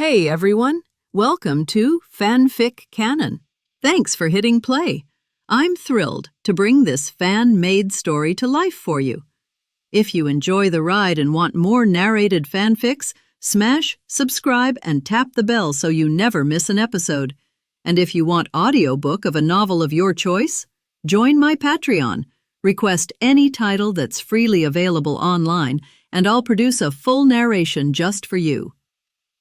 Hey everyone, welcome to FanFic Canon. Thanks for hitting play. I'm thrilled to bring this fan-made story to life for you. If you enjoy the ride and want more narrated fanfics, smash, subscribe, and tap the bell so you never miss an episode. And if you want audiobook of a novel of your choice, join my Patreon. Request any title that's freely available online, and I'll produce a full narration just for you.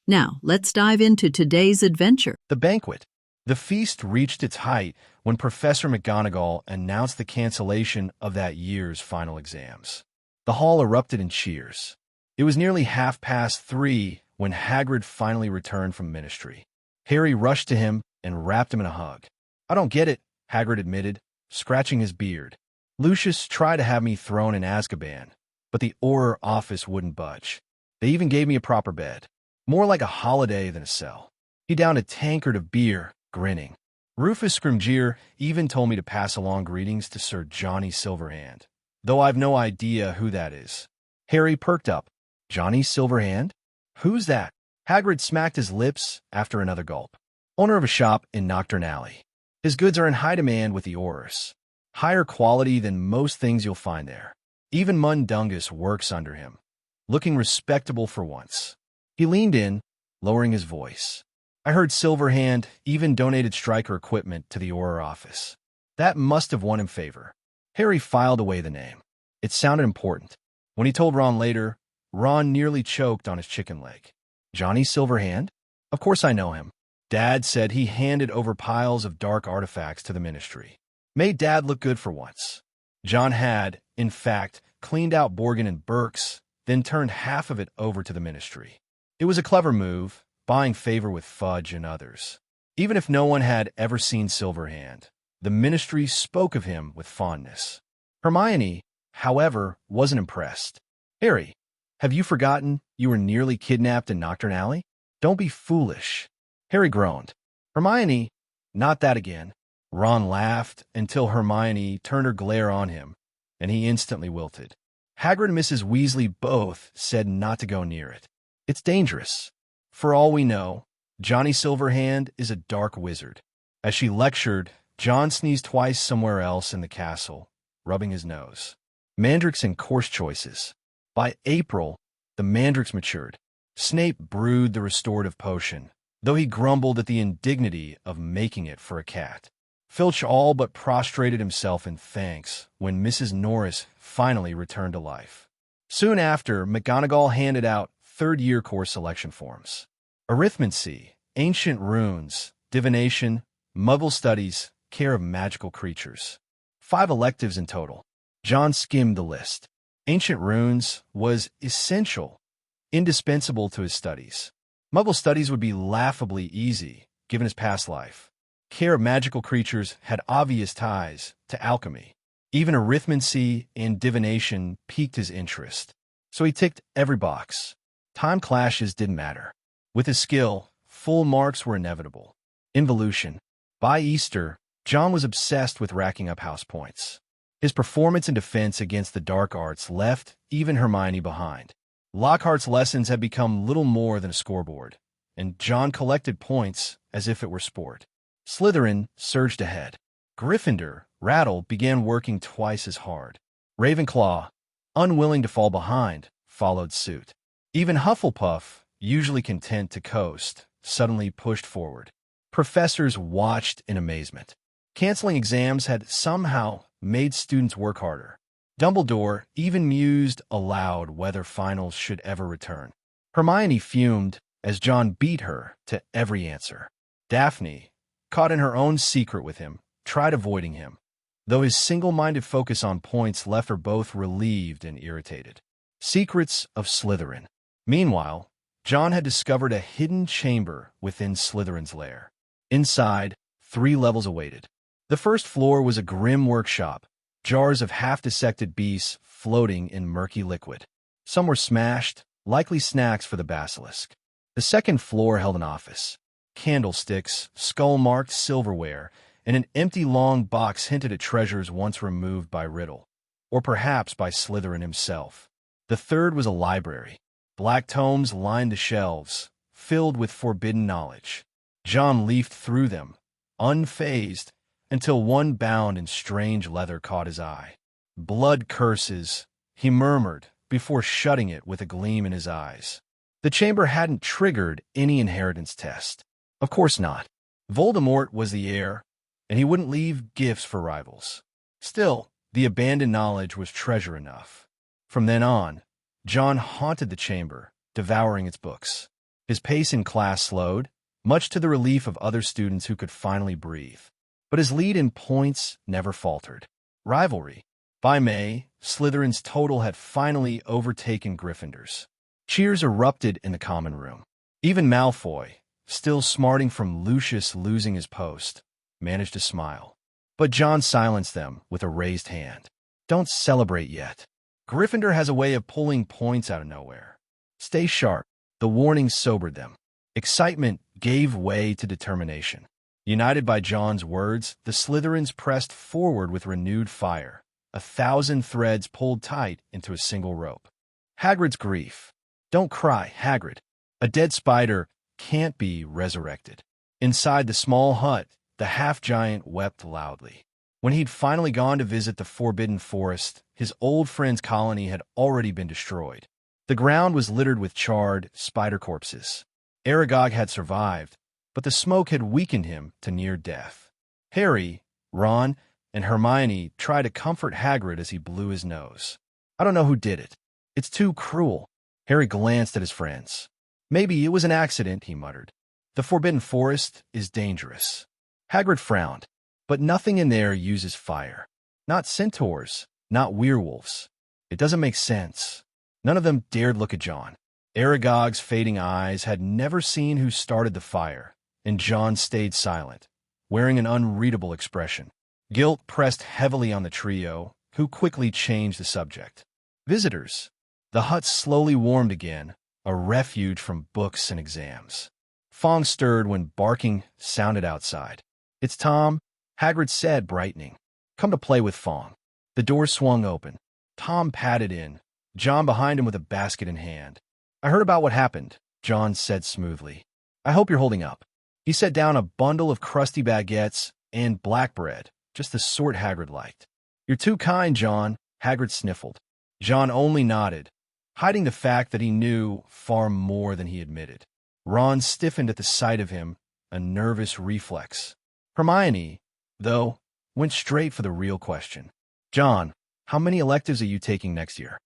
Now, let's dive into today's adventure. The banquet. The feast reached its height when Professor McGonagall announced the cancellation of that year's final exams. The hall erupted in cheers. It was nearly 3:30 when Hagrid finally returned from ministry. Harry rushed to him and wrapped him in a hug. "I don't get it," Hagrid admitted, scratching his beard. "Lucius tried to have me thrown in Azkaban, but the Auror office wouldn't budge. They even gave me a proper bed. More like a holiday than a cell." He downed a tankard of beer, grinning. "Rufus Scrimgeour even told me to pass along greetings to Sir Johnny Silverhand, though I've no idea who that is." Harry perked up. "Johnny Silverhand? Who's that?" Hagrid smacked his lips after another gulp. "Owner of a shop in Knockturn Alley. His goods are in high demand with the Aurors. Higher quality than most things you'll find there. Even Mundungus works under him. Looking respectable for once." He leaned in, lowering his voice. "I heard Silverhand even donated striker equipment to the Auror office. That must have won him favor." Harry filed away the name. It sounded important. When he told Ron later, Ron nearly choked on his chicken leg. "Johnny Silverhand? Of course I know him. Dad said he handed over piles of dark artifacts to the ministry. Made Dad look good for once. John had, in fact, cleaned out Borgin and Burke's, then turned half of it over to the ministry. It was a clever move, buying favor with Fudge and others. Even if no one had ever seen Silverhand, the ministry spoke of him with fondness." Hermione, however, wasn't impressed. "Harry, have you forgotten you were nearly kidnapped in Knockturn Alley? Don't be foolish." Harry groaned. "Hermione, not that again." Ron laughed until Hermione turned her glare on him, and he instantly wilted. Hagrid and Mrs. Weasley both said not to go near it. "It's dangerous. For all we know, Johnny Silverhand is a dark wizard." As she lectured, John sneezed twice somewhere else in the castle, rubbing his nose. Mandrakes and course choices. By April, the mandrakes matured. Snape brewed the restorative potion, though he grumbled at the indignity of making it for a cat. Filch all but prostrated himself in thanks when Mrs. Norris finally returned to life. Soon after, McGonagall handed out third-year course selection forms. Arithmancy, ancient runes, divination, Muggle studies, care of magical creatures. 5 electives in total. John skimmed the list. Ancient runes was essential, indispensable to his studies. Muggle studies would be laughably easy, given his past life. Care of magical creatures had obvious ties to alchemy. Even arithmancy and divination piqued his interest, so he ticked every box. Time clashes didn't matter. With his skill, full marks were inevitable. Involution. By Easter, John was obsessed with racking up house points. His performance and defense against the dark arts left even Hermione behind. Lockhart's lessons had become little more than a scoreboard, and John collected points as if it were sport. Slytherin surged ahead. Gryffindor, Rattle, began working twice as hard. Ravenclaw, unwilling to fall behind, followed suit. Even Hufflepuff, usually content to coast, suddenly pushed forward. Professors watched in amazement. Canceling exams had somehow made students work harder. Dumbledore even mused aloud whether finals should ever return. Hermione fumed as John beat her to every answer. Daphne, caught in her own secret with him, tried avoiding him, though his single-minded focus on points left her both relieved and irritated. Secrets of Slytherin. Meanwhile, John had discovered a hidden chamber within Slytherin's lair. Inside, 3 levels awaited. The first floor was a grim workshop, jars of half-dissected beasts floating in murky liquid. Some were smashed, likely snacks for the basilisk. The second floor held an office. Candlesticks, skull-marked silverware, and an empty long box hinted at treasures once removed by Riddle, or perhaps by Slytherin himself. The third was a library. Black tomes lined the shelves, filled with forbidden knowledge. John leafed through them, unfazed, until one bound in strange leather caught his eye. Blood curses, he murmured, before shutting it with a gleam in his eyes. The chamber hadn't triggered any inheritance test. Of course not. Voldemort was the heir, and he wouldn't leave gifts for rivals. Still, the abandoned knowledge was treasure enough. From then on, John haunted the chamber, devouring its books. His pace in class slowed, much to the relief of other students who could finally breathe. But his lead in points never faltered. Rivalry. By May, Slytherin's total had finally overtaken Gryffindor's. Cheers erupted in the common room. Even Malfoy, still smarting from Lucius losing his post, managed to smile. But John silenced them with a raised hand. Don't celebrate yet. Gryffindor has a way of pulling points out of nowhere. Stay sharp. The warning sobered them. Excitement gave way to determination. United by John's words, the Slytherins pressed forward with renewed fire. 1,000 threads pulled tight into a single rope. Hagrid's grief. Don't cry, Hagrid. A dead spider can't be resurrected. Inside the small hut, the half-giant wept loudly. When he'd finally gone to visit the Forbidden Forest, his old friend's colony had already been destroyed. The ground was littered with charred spider corpses. Aragog had survived, but the smoke had weakened him to near death. Harry, Ron, and Hermione tried to comfort Hagrid as he blew his nose. I don't know who did it. It's too cruel. Harry glanced at his friends. Maybe it was an accident, he muttered. The Forbidden Forest is dangerous. Hagrid frowned, but nothing in there uses fire. Not centaurs, not werewolves. It doesn't make sense. None of them dared look at John. Aragog's fading eyes had never seen who started the fire, and John stayed silent, wearing an unreadable expression. Guilt pressed heavily on the trio, who quickly changed the subject. Visitors. The hut slowly warmed again, a refuge from books and exams. Fong stirred when barking sounded outside. It's Tom, Hagrid said, brightening. Come to play with Fong. The door swung open. Tom padded in, John behind him with a basket in hand. I heard about what happened, John said smoothly. I hope you're holding up. He set down a bundle of crusty baguettes and black bread, just the sort Hagrid liked. You're too kind, John, Hagrid sniffled. John only nodded, hiding the fact that he knew far more than he admitted. Ron stiffened at the sight of him, a nervous reflex. Hermione, though, went straight for the real question. John, how many electives are you taking next year?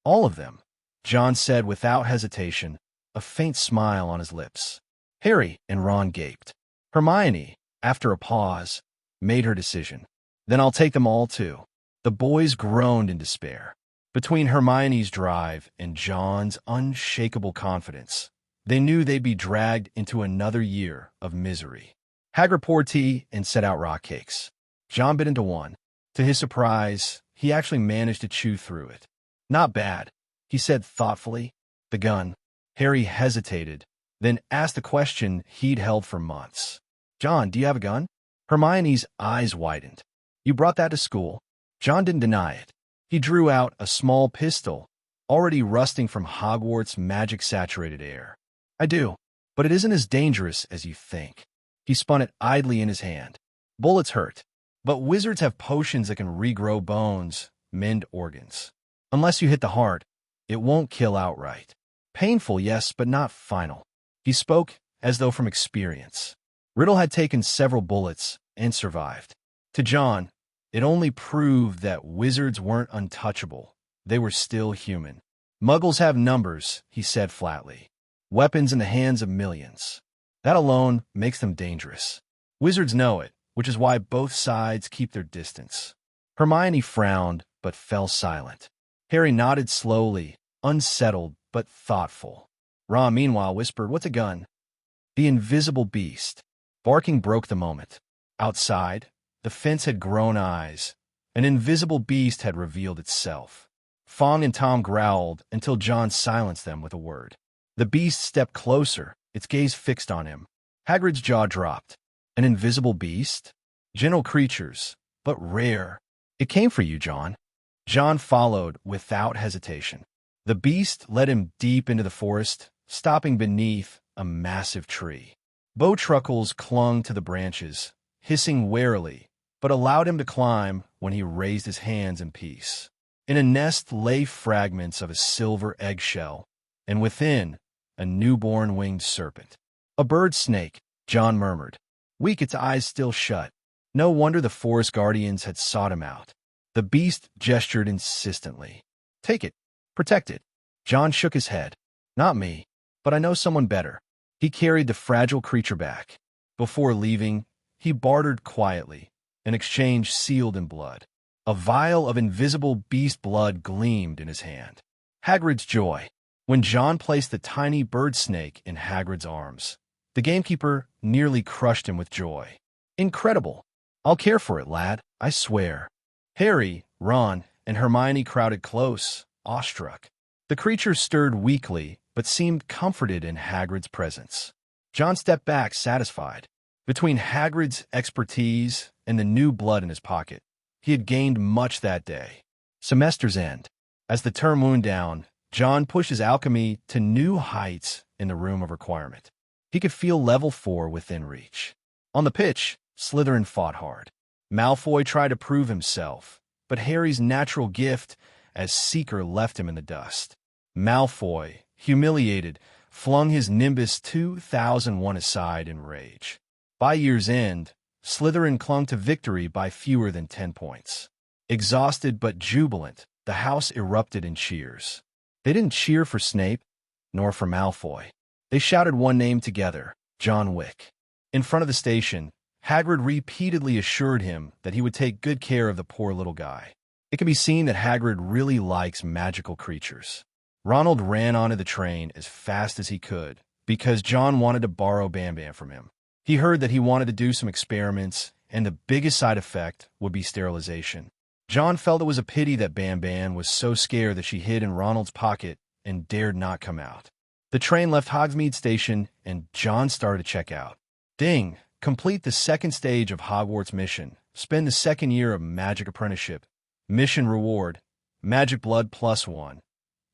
All of them, John said without hesitation, a faint smile on his lips. Harry and Ron gaped. Hermione, after a pause, made her decision. Then I'll take them all too. The boys groaned in despair. Between Hermione's drive and John's unshakable confidence, they knew they'd be dragged into another year of misery. Hagrid poured tea and set out rock cakes. John bit into one. To his surprise, he actually managed to chew through it. Not bad, he said thoughtfully. The gun. Harry hesitated, then asked a question he'd held for months. John, do you have a gun? Hermione's eyes widened. You brought that to school? John didn't deny it. He drew out a small pistol, already rusting from Hogwarts' magic-saturated air. I do, but it isn't as dangerous as you think. He spun it idly in his hand. Bullets hurt, but wizards have potions that can regrow bones, mend organs. Unless you hit the heart, it won't kill outright. Painful, yes, but not final. He spoke as though from experience. Riddle had taken several bullets and survived. To John, it only proved that wizards weren't untouchable. They were still human. Muggles have numbers, he said flatly. Weapons in the hands of millions. That alone makes them dangerous. Wizards know it, which is why both sides keep their distance. Hermione frowned, but fell silent. Harry nodded slowly, unsettled but thoughtful. Ron, meanwhile, whispered, What's a gun? The invisible beast. Barking broke the moment. Outside, the fence had grown eyes. An invisible beast had revealed itself. Fong and Tom growled until John silenced them with a word. The beast stepped closer, its gaze fixed on him. Hagrid's jaw dropped. An invisible beast? Gentle creatures, but rare. It came for you, John. John followed without hesitation. The beast led him deep into the forest, stopping beneath a massive tree. Bowtruckles clung to the branches, hissing warily, but allowed him to climb when he raised his hands in peace. In a nest lay fragments of a silver eggshell, and within, a newborn winged serpent. A bird snake, John murmured, weak, its eyes still shut. No wonder the forest guardians had sought him out. The beast gestured insistently. Take it. Protect it. John shook his head. Not me, but I know someone better. He carried the fragile creature back. Before leaving, he bartered quietly, an exchange sealed in blood. A vial of invisible beast blood gleamed in his hand. Hagrid's joy. When John placed the tiny bird snake in Hagrid's arms, the gamekeeper nearly crushed him with joy. Incredible. I'll care for it, lad, I swear. Harry, Ron, and Hermione crowded close, awestruck. The creature stirred weakly, but seemed comforted in Hagrid's presence. John stepped back, satisfied. Between Hagrid's expertise and the new blood in his pocket, he had gained much that day. Semester's end. As the term wound down, John pushed his alchemy to new heights in the room of requirement. He could feel level 4 within reach. On the pitch, Slytherin fought hard. Malfoy tried to prove himself, but Harry's natural gift as Seeker left him in the dust. Malfoy, humiliated, flung his Nimbus 2001 aside in rage. By year's end, Slytherin clung to victory by fewer than 10 points. Exhausted but jubilant, the house erupted in cheers. They didn't cheer for Snape, nor for Malfoy. They shouted one name together, John Wick. In front of the station, Hagrid repeatedly assured him that he would take good care of the poor little guy. It can be seen that Hagrid really likes magical creatures. Ronald ran onto the train as fast as he could, because John wanted to borrow Bam Bam from him. He heard that he wanted to do some experiments, and the biggest side effect would be sterilization. John felt it was a pity that Bam Bam was so scared that she hid in Ronald's pocket and dared not come out. The train left Hogsmeade Station, and John started to check out. Ding! Complete the second stage of Hogwarts mission. Spend the second year of Magic Apprenticeship. Mission reward. Magic Blood +1.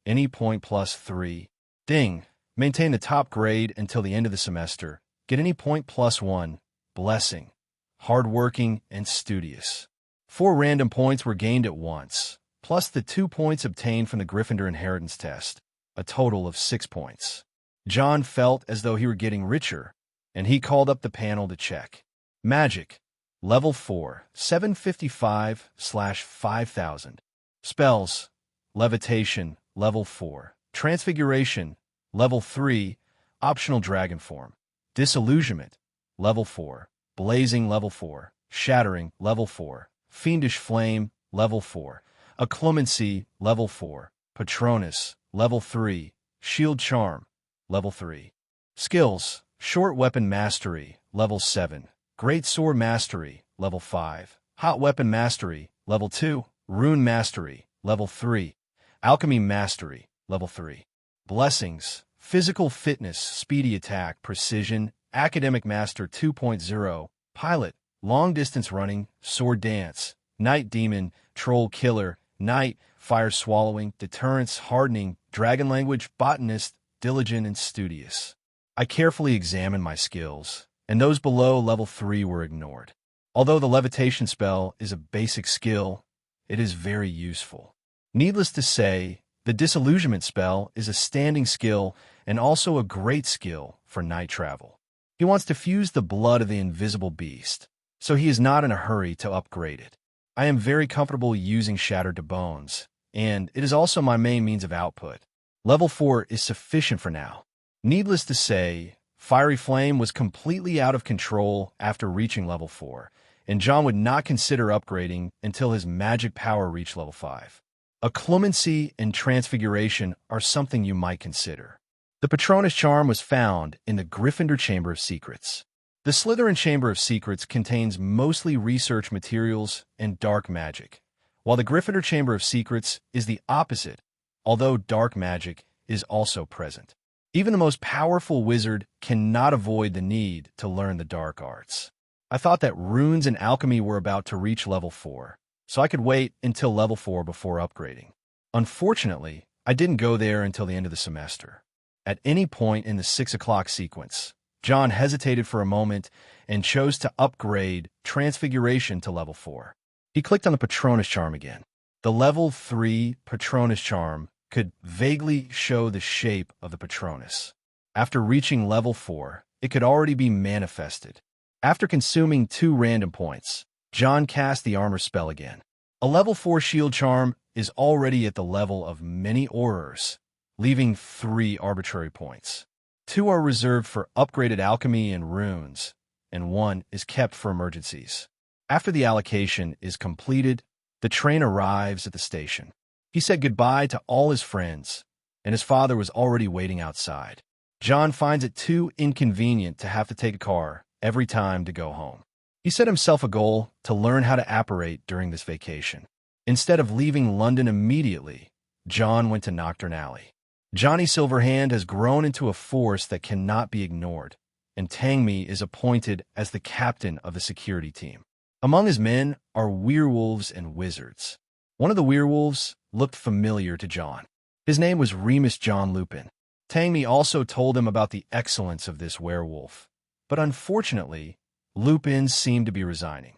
Any point +3. Ding! Maintain the top grade until the end of the semester. Get any point +1. Blessing. Hardworking and studious. 4 random points were gained at once, plus the 2 points obtained from the Gryffindor inheritance test, a total of 6 points. John felt as though he were getting richer, and he called up the panel to check. Magic. Level 4, 755/5000. Spells. Levitation, Level 4. Transfiguration, Level 3. Optional Dragon Form. Disillusionment, Level 4. Blazing, Level 4. Shattering, Level 4. Fiendish Flame, Level 4. Occlumency, Level 4. Patronus, Level 3. Shield Charm, Level 3. Skills. Short Weapon Mastery, Level 7. Great Sword Mastery, Level 5. Hot Weapon Mastery, Level 2. Rune Mastery, Level 3. Alchemy Mastery, Level 3. Blessings. Physical Fitness, Speedy Attack, Precision, Academic Master 2.0, Pilot, Long Distance Running, Sword Dance, Night Demon, Troll Killer, Night, Fire Swallowing, Deterrence, Hardening, Dragon Language, Botanist, Diligent, and Studious. I carefully examined my skills, and those below Level 3 were ignored. Although the levitation spell is a basic skill, it is very useful. Needless to say, the disillusionment spell is a standing skill and also a great skill for night travel. He wants to fuse the blood of the invisible beast, so he is not in a hurry to upgrade it. I am very comfortable using Shattered to Bones, and it is also my main means of output. Level 4 is sufficient for now. Needless to say, Fiery Flame was completely out of control after reaching Level 4, and John would not consider upgrading until his magic power reached Level 5. Occlumency and Transfiguration are something you might consider. The Patronus Charm was found in the Gryffindor Chamber of Secrets. The Slytherin Chamber of Secrets contains mostly research materials and dark magic, while the Gryffindor Chamber of Secrets is the opposite, although dark magic is also present. Even the most powerful wizard cannot avoid the need to learn the dark arts. I thought that runes and alchemy were about to reach Level 4, so I could wait until Level 4 before upgrading. Unfortunately, I didn't go there until the end of the semester. at any point in the 6 o'clock sequence. John hesitated for a moment and chose to upgrade Transfiguration to level 4. He clicked on the Patronus charm again. The level 3 Patronus charm could vaguely show the shape of the Patronus. After reaching level 4, it could already be manifested. After consuming 2 random points, John cast the armor spell again. A level 4 shield charm is already at the level of many aurors, leaving 3 arbitrary points. 2 are reserved for upgraded alchemy and runes, and 1 is kept for emergencies. After the allocation is completed, the train arrives at the station. He said goodbye to all his friends, and his father was already waiting outside. John finds it too inconvenient to have to take a car every time to go home. He set himself a goal to learn how to apparate during this vacation. Instead of leaving London immediately, John went to Nocturne Alley. Johnny Silverhand has grown into a force that cannot be ignored, and Tangmi is appointed as the captain of the security team. Among his men are werewolves and wizards. One of the werewolves looked familiar to John. His name was Remus John Lupin. Tangmi also told him about the excellence of this werewolf, but unfortunately, Lupin seemed to be resigning.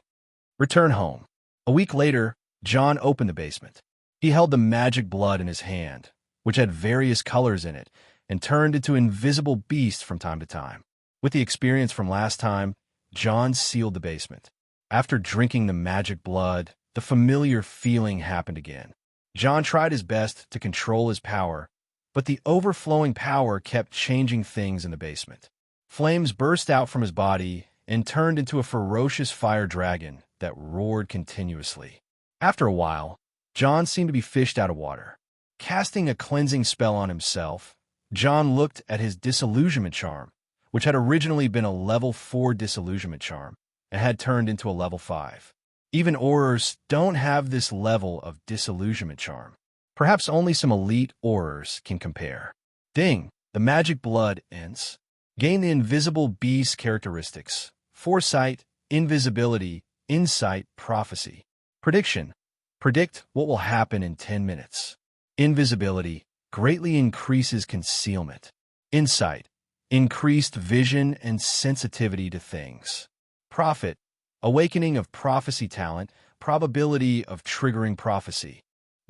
Return home. A week later, John opened the basement. He held the magic blood in his hand, which had various colors in it, and turned into invisible beasts from time to time. With the experience from last time, John sealed the basement. After drinking the magic blood, the familiar feeling happened again. John tried his best to control his power, but the overflowing power kept changing things in the basement. Flames burst out from his body and turned into a ferocious fire dragon that roared continuously. After a while, John seemed to be fished out of water. Casting a cleansing spell on himself, John looked at his disillusionment charm, which had originally been a level 4 disillusionment charm and had turned into a level 5. Even aurors don't have this level of disillusionment charm. Perhaps only some elite aurors can compare. Ding! The magic blood ends. Gain the invisible beast characteristics: foresight, invisibility, insight, prophecy. Prediction: predict what will happen in 10 minutes. Invisibility greatly increases concealment. Insight: increased vision and sensitivity to things. Prophet: awakening of prophecy talent, probability of triggering prophecy.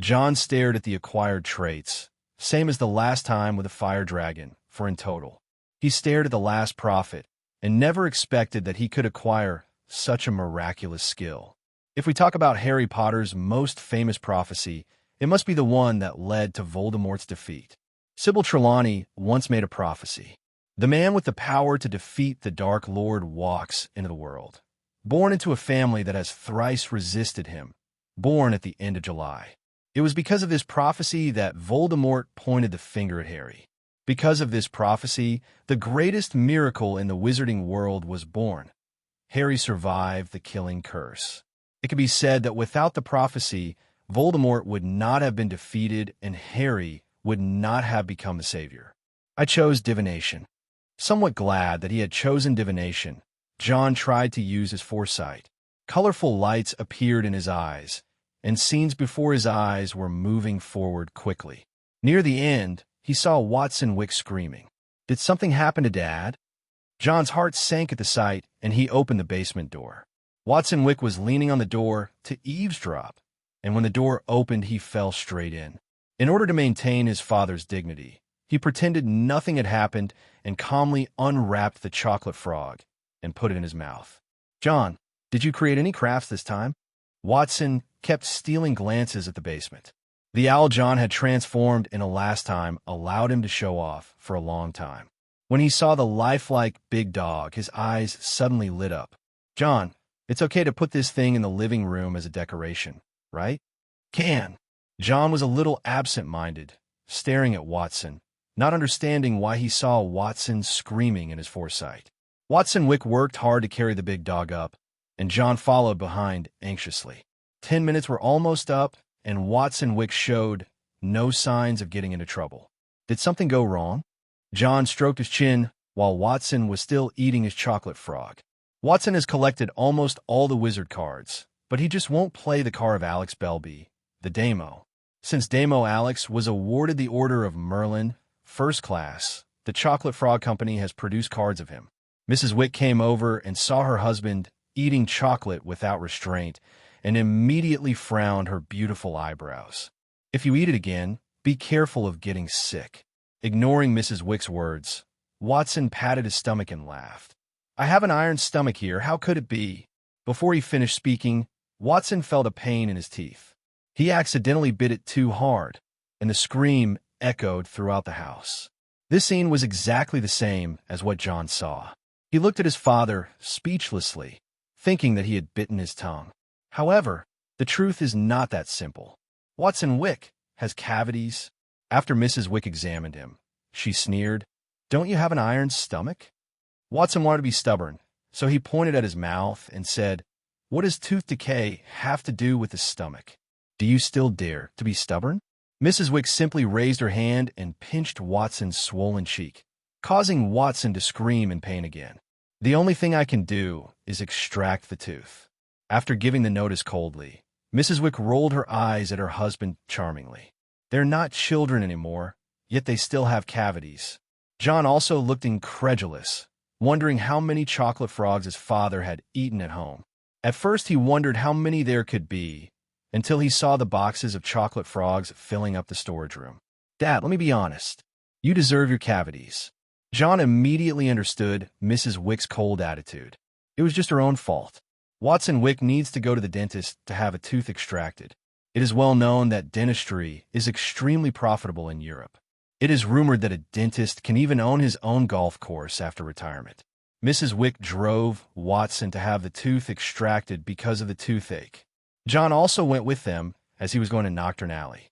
John stared at the acquired traits, same as the last time with the fire dragon, for in total. He stared at the last prophet and never expected that he could acquire such a miraculous skill. If we talk about Harry Potter's most famous prophecy, it must be the one that led to Voldemort's defeat. Sybil Trelawney once made a prophecy. The man with the power to defeat the Dark Lord walks into the world. Born into a family that has thrice resisted him, born at the end of July. It was because of this prophecy that Voldemort pointed the finger at Harry. Because of this prophecy, the greatest miracle in the wizarding world was born. Harry survived the killing curse. It can be said that without the prophecy, Voldemort would not have been defeated and Harry would not have become the savior. I chose divination. Somewhat glad that he had chosen divination, John tried to use his foresight. Colorful lights appeared in his eyes, and scenes before his eyes were moving forward quickly. Near the end, he saw Watson Wick screaming. Did something happen to Dad? John's heart sank at the sight, and he opened the basement door. Watson Wick was leaning on the door to eavesdrop, and when the door opened, he fell straight in. In order to maintain his father's dignity, he pretended nothing had happened and calmly unwrapped the chocolate frog and put it in his mouth. John, did you create any crafts this time? Watson kept stealing glances at the basement. The owl John had transformed in a last time allowed him to show off for a long time. When he saw the lifelike big dog, his eyes suddenly lit up. John, it's okay to put this thing in the living room as a decoration, right? Can. John was a little absent-minded, staring at Watson, not understanding why he saw Watson screaming in his foresight. Watson Wick worked hard to carry the big dog up, and John followed behind anxiously. 10 minutes were almost up, and Watson Wick showed no signs of getting into trouble. Did something go wrong? John stroked his chin while Watson was still eating his chocolate frog. Watson has collected almost all the wizard cards, but he just won't play the card of Alex Belby, the Damo. Since Damo Alex was awarded the Order of Merlin, First Class, the Chocolate Frog Company has produced cards of him." Mrs. Wick came over and saw her husband eating chocolate without restraint and immediately frowned her beautiful eyebrows. "If you eat it again, be careful of getting sick." Ignoring Mrs. Wick's words, Watson patted his stomach and laughed. "I have an iron stomach here. How could it be?" Before he finished speaking, Watson felt a pain in his teeth. He accidentally bit it too hard, and the scream echoed throughout the house. This scene was exactly the same as what John saw. He looked at his father speechlessly, thinking that he had bitten his tongue. However, the truth is not that simple. Watson Wick has cavities. After Mrs. Wick examined him, she sneered, "Don't you have an iron stomach?" Watson wanted to be stubborn, so he pointed at his mouth and said, "What does tooth decay have to do with the stomach? Do you still dare to be stubborn?" Mrs. Wick simply raised her hand and pinched Watson's swollen cheek, causing Watson to scream in pain again. "The only thing I can do is extract the tooth." After giving the notice coldly, Mrs. Wick rolled her eyes at her husband charmingly. They're not children anymore, yet they still have cavities. John also looked incredulous, wondering how many chocolate frogs his father had eaten at home. At first he wondered how many there could be, until he saw the boxes of chocolate frogs filling up the storage room. "Dad, let me be honest. You deserve your cavities." John immediately understood Mrs. Wick's cold attitude. It was just her own fault. Watson Wick needs to go to the dentist to have a tooth extracted. It is well known that dentistry is extremely profitable in Europe. It is rumored that a dentist can even own his own golf course after retirement. Mrs. Wick drove Watson to have the tooth extracted because of the toothache. John also went with them as he was going to Knockturn Alley.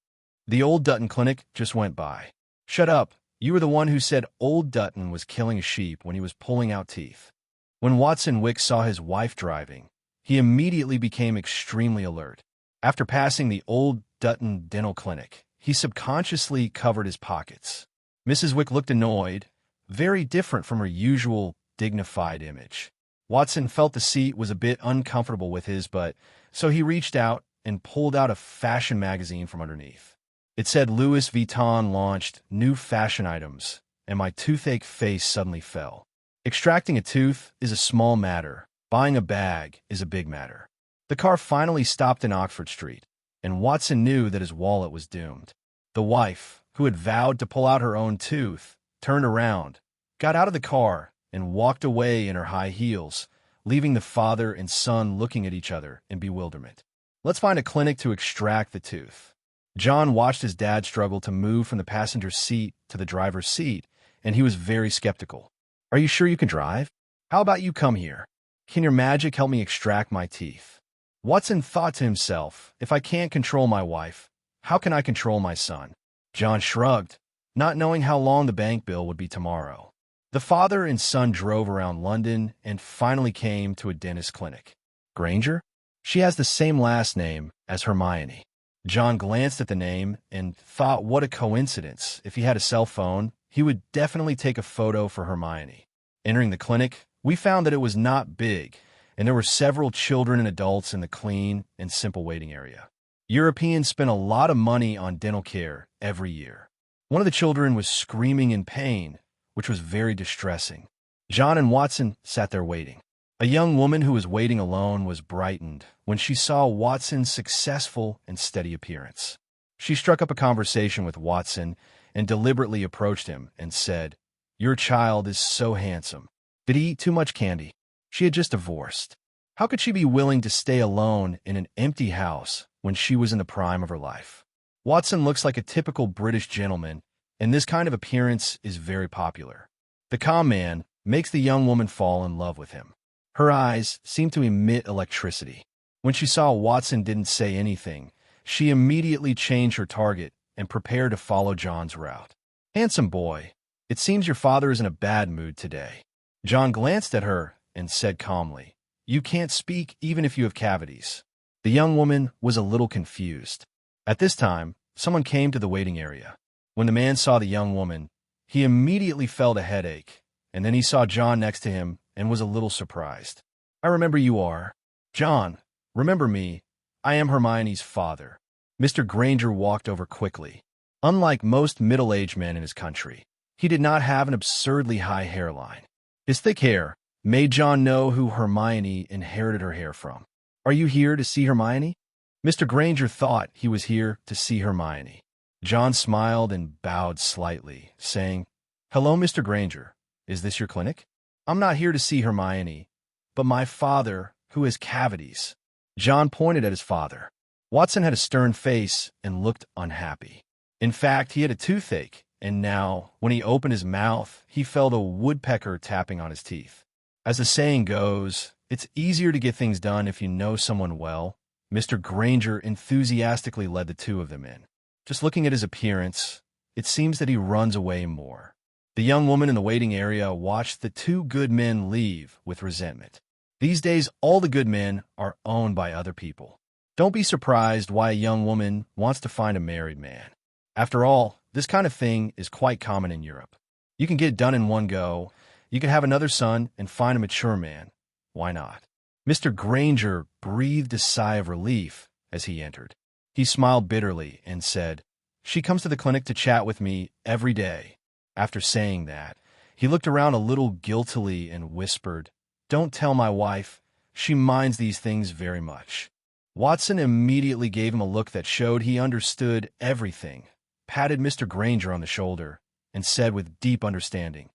The Old Dutton Clinic just went by. "Shut up. You were the one who said Old Dutton was killing a sheep when he was pulling out teeth." When Watson Wick saw his wife driving, he immediately became extremely alert. After passing the Old Dutton Dental Clinic, he subconsciously covered his pockets. Mrs. Wick looked annoyed, very different from her usual dignified image. Watson felt the seat was a bit uncomfortable with his butt, so he reached out and pulled out a fashion magazine from underneath. It said Louis Vuitton launched new fashion items, and my toothache face suddenly fell. Extracting a tooth is a small matter. Buying a bag is a big matter. The car finally stopped in Oxford Street, and Watson knew that his wallet was doomed. The wife, who had vowed to pull out her own tooth, turned around, got out of the car, and walked away in her high heels, leaving the father and son looking at each other in bewilderment. "Let's find a clinic to extract the tooth." John watched his dad struggle to move from the passenger seat to the driver's seat, and he was very skeptical. "Are you sure you can drive? How about you come here? Can your magic help me extract my teeth?" Watson thought to himself, "If I can't control my wife, how can I control my son?" John shrugged, not knowing how long the bank bill would be tomorrow. The father and son drove around London and finally came to a dentist clinic. "Granger? She has the same last name as Hermione." John glanced at the name and thought what a coincidence. If he had a cell phone, he would definitely take a photo for Hermione. Entering the clinic, we found that it was not big, and there were several children and adults in the clean and simple waiting area. Europeans spend a lot of money on dental care every year. One of the children was screaming in pain, which was very distressing. John and Watson sat there waiting. A young woman who was waiting alone was brightened when she saw Watson's successful and steady appearance. She struck up a conversation with Watson and deliberately approached him and said, "Your child is so handsome. Did he eat too much candy?" She had just divorced. How could she be willing to stay alone in an empty house when she was in the prime of her life? Watson looks like a typical British gentleman, and this kind of appearance is very popular. The calm man makes the young woman fall in love with him. Her eyes seem to emit electricity. When she saw Watson didn't say anything, she immediately changed her target and prepared to follow John's route. "Handsome boy, it seems your father is in a bad mood today." John glanced at her and said calmly, "You can't speak even if you have cavities." The young woman was a little confused. At this time, someone came to the waiting area. When the man saw the young woman, he immediately felt a headache, and then he saw John next to him and was a little surprised. "I remember you are. John, remember me. I am Hermione's father." Mr. Granger walked over quickly. Unlike most middle-aged men in his country, He did not have an absurdly high hairline. His thick hair made John know who Hermione inherited her hair from. "Are you here to see Hermione?" Mr. Granger thought he was here to see Hermione. John smiled and bowed slightly, saying, "Hello, Mr. Granger. Is this your clinic?" "I'm not here to see Hermione, but my father, who has cavities." John pointed at his father. Watson had a stern face and looked unhappy. In fact, he had a toothache, and now, when he opened his mouth, he felt a woodpecker tapping on his teeth. As the saying goes, it's easier to get things done if you know someone well. Mr. Granger enthusiastically led the two of them in. Just looking at his appearance, it seems that he runs away more. The young woman in the waiting area watched the two good men leave with resentment. These days, all the good men are owned by other people. Don't be surprised why a young woman wants to find a married man. After all, this kind of thing is quite common in Europe. You can get it done in one go. You can have another son and find a mature man. Why not? Mr. Granger breathed a sigh of relief as he entered. He smiled bitterly and said, "She comes to the clinic to chat with me every day." After saying that, he looked around a little guiltily and whispered, "Don't tell my wife. She minds these things very much." Watson immediately gave him a look that showed he understood everything, patted Mr. Granger on the shoulder, and said with deep understanding,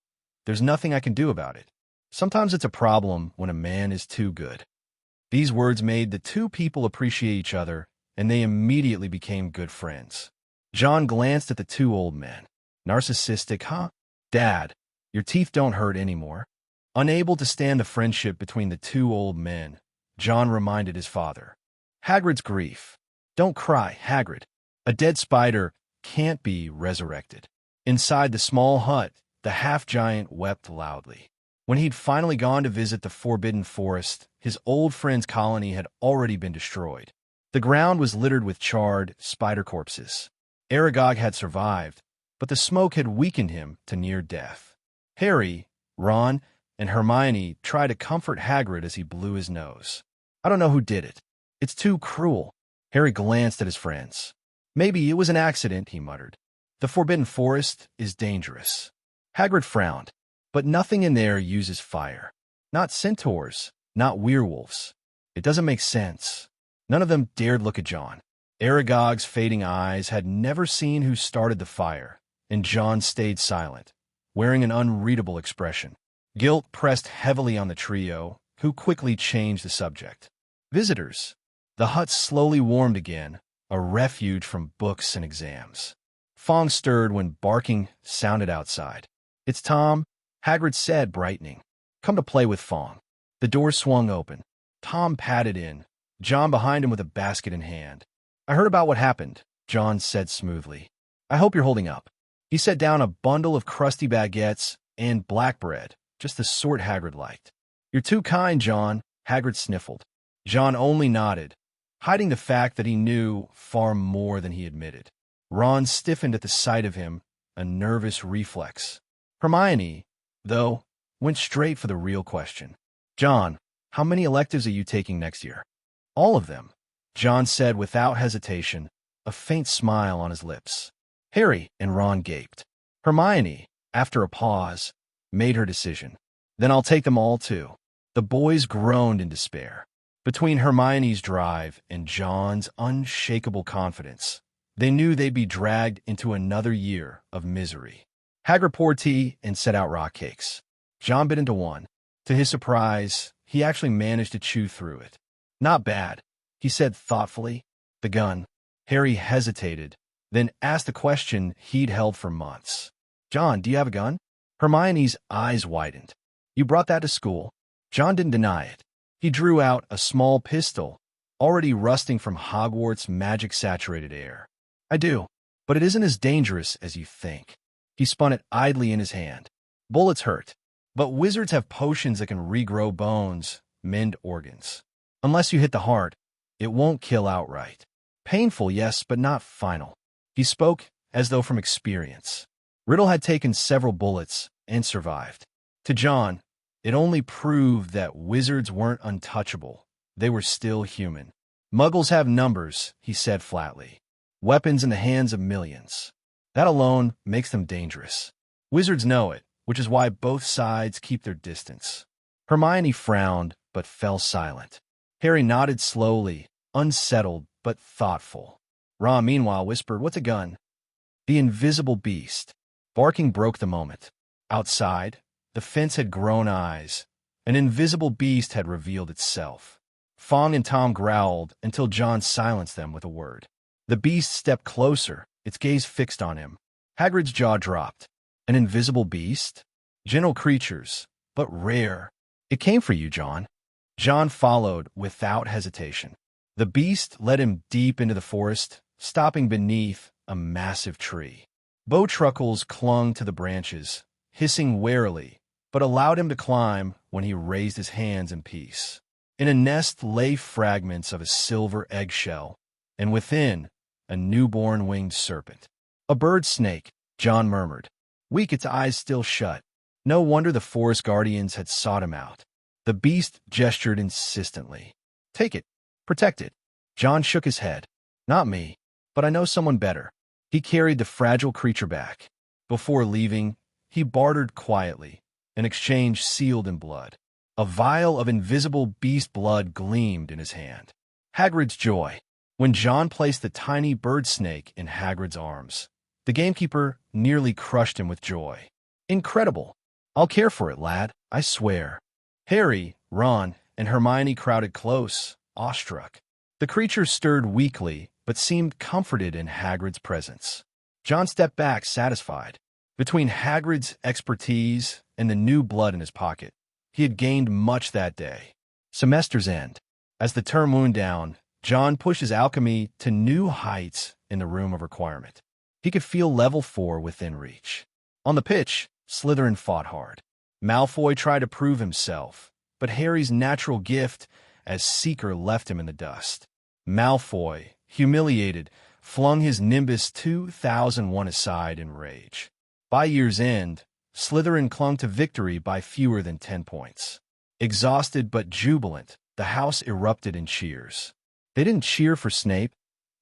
"There's nothing I can do about it. Sometimes it's a problem when a man is too good." These words made the two people appreciate each other, and they immediately became good friends. John glanced at the two old men. "Narcissistic, huh? Dad, your teeth don't hurt anymore." Unable to stand the friendship between the two old men, John reminded his father. "Hagrid's grief. Don't cry, Hagrid. A dead spider can't be resurrected." Inside the small hut, the half-giant wept loudly. When he'd finally gone to visit the Forbidden Forest, his old friend's colony had already been destroyed. The ground was littered with charred spider corpses. Aragog had survived, but the smoke had weakened him to near death. Harry, Ron, and Hermione tried to comfort Hagrid as he blew his nose. "I don't know who did it. It's too cruel." Harry glanced at his friends. "Maybe it was an accident," he muttered. "The Forbidden Forest is dangerous." Hagrid frowned. "But nothing in there uses fire. Not centaurs, not werewolves. It doesn't make sense." None of them dared look at John. Aragog's fading eyes had never seen who started the fire, and John stayed silent, wearing an unreadable expression. Guilt pressed heavily on the trio, who quickly changed the subject. "Visitors." The hut slowly warmed again, a refuge from books and exams. Fong stirred when barking sounded outside. "It's Tom," Hagrid said, brightening. "Come to play with Fong." The door swung open. Tom padded in, John behind him with a basket in hand. "I heard about what happened," John said smoothly. "I hope you're holding up." He set down a bundle of crusty baguettes and black bread, just the sort Hagrid liked. "You're too kind, John," Hagrid sniffled. John only nodded, hiding the fact that he knew far more than he admitted. Ron stiffened at the sight of him, a nervous reflex. Hermione, though, went straight for the real question. "John, how many electives are you taking next year?" "All of them," John said without hesitation, a faint smile on his lips. Harry and Ron gaped. Hermione, after a pause, made her decision. "Then I'll take them all too." The boys groaned in despair. Between Hermione's drive and John's unshakable confidence, they knew they'd be dragged into another year of misery. Hagrid poured tea and set out rock cakes. John bit into one. To his surprise, he actually managed to chew through it. "Not bad," he said thoughtfully. "The gun." Harry hesitated, then asked a question he'd held for months. "John, do you have a gun?" Hermione's eyes widened. "You brought that to school?" John didn't deny it. He drew out a small pistol, already rusting from Hogwarts' magic-saturated air. "I do, but it isn't as dangerous as you think." He spun it idly in his hand. "Bullets hurt, but wizards have potions that can regrow bones, mend organs. Unless you hit the heart, it won't kill outright. Painful, yes, but not final." He spoke as though from experience. Riddle had taken several bullets and survived. To John, it only proved that wizards weren't untouchable. They were still human. "Muggles have numbers," he said flatly. "Weapons in the hands of millions. That alone makes them dangerous." Wizards know it, which is why both sides keep their distance. Hermione frowned, but fell silent. Harry nodded slowly, unsettled but thoughtful. Ron, meanwhile, whispered, "What's a gun?" The invisible beast. Barking broke the moment. Outside, the fence had grown eyes. An invisible beast had revealed itself. Fong and Tom growled until John silenced them with a word. The beast stepped closer, its gaze fixed on him. Hagrid's jaw dropped. An invisible beast? Gentle creatures, but rare. "It came for you, John." John followed without hesitation. The beast led him deep into the forest, stopping beneath a massive tree. Bowtruckles clung to the branches, hissing warily, but allowed him to climb when he raised his hands in peace. In a nest lay fragments of a silver eggshell, and within, a newborn winged serpent. "A bird snake," John murmured. Weak, its eyes still shut. No wonder the forest guardians had sought him out. The beast gestured insistently. "Take it. Protect it." John shook his head. "Not me, but I know someone better." He carried the fragile creature back. Before leaving, he bartered quietly, an exchange sealed in blood. A vial of invisible beast blood gleamed in his hand. Hagrid's joy. When John placed the tiny bird snake in Hagrid's arms, the gamekeeper nearly crushed him with joy. "Incredible. I'll care for it, lad, I swear." Harry, Ron, and Hermione crowded close, awestruck. The creature stirred weakly, but seemed comforted in Hagrid's presence. John stepped back, satisfied. Between Hagrid's expertise and the new blood in his pocket, he had gained much that day. Semester's end. As the term wound down, John pushed his alchemy to new heights in the room of requirement. He could feel level 4 within reach. On the pitch, Slytherin fought hard. Malfoy tried to prove himself, but Harry's natural gift as Seeker left him in the dust. Malfoy, humiliated, flung his Nimbus 2001 aside in rage. By year's end, Slytherin clung to victory by fewer than 10 points. Exhausted but jubilant, the house erupted in cheers. They didn't cheer for Snape,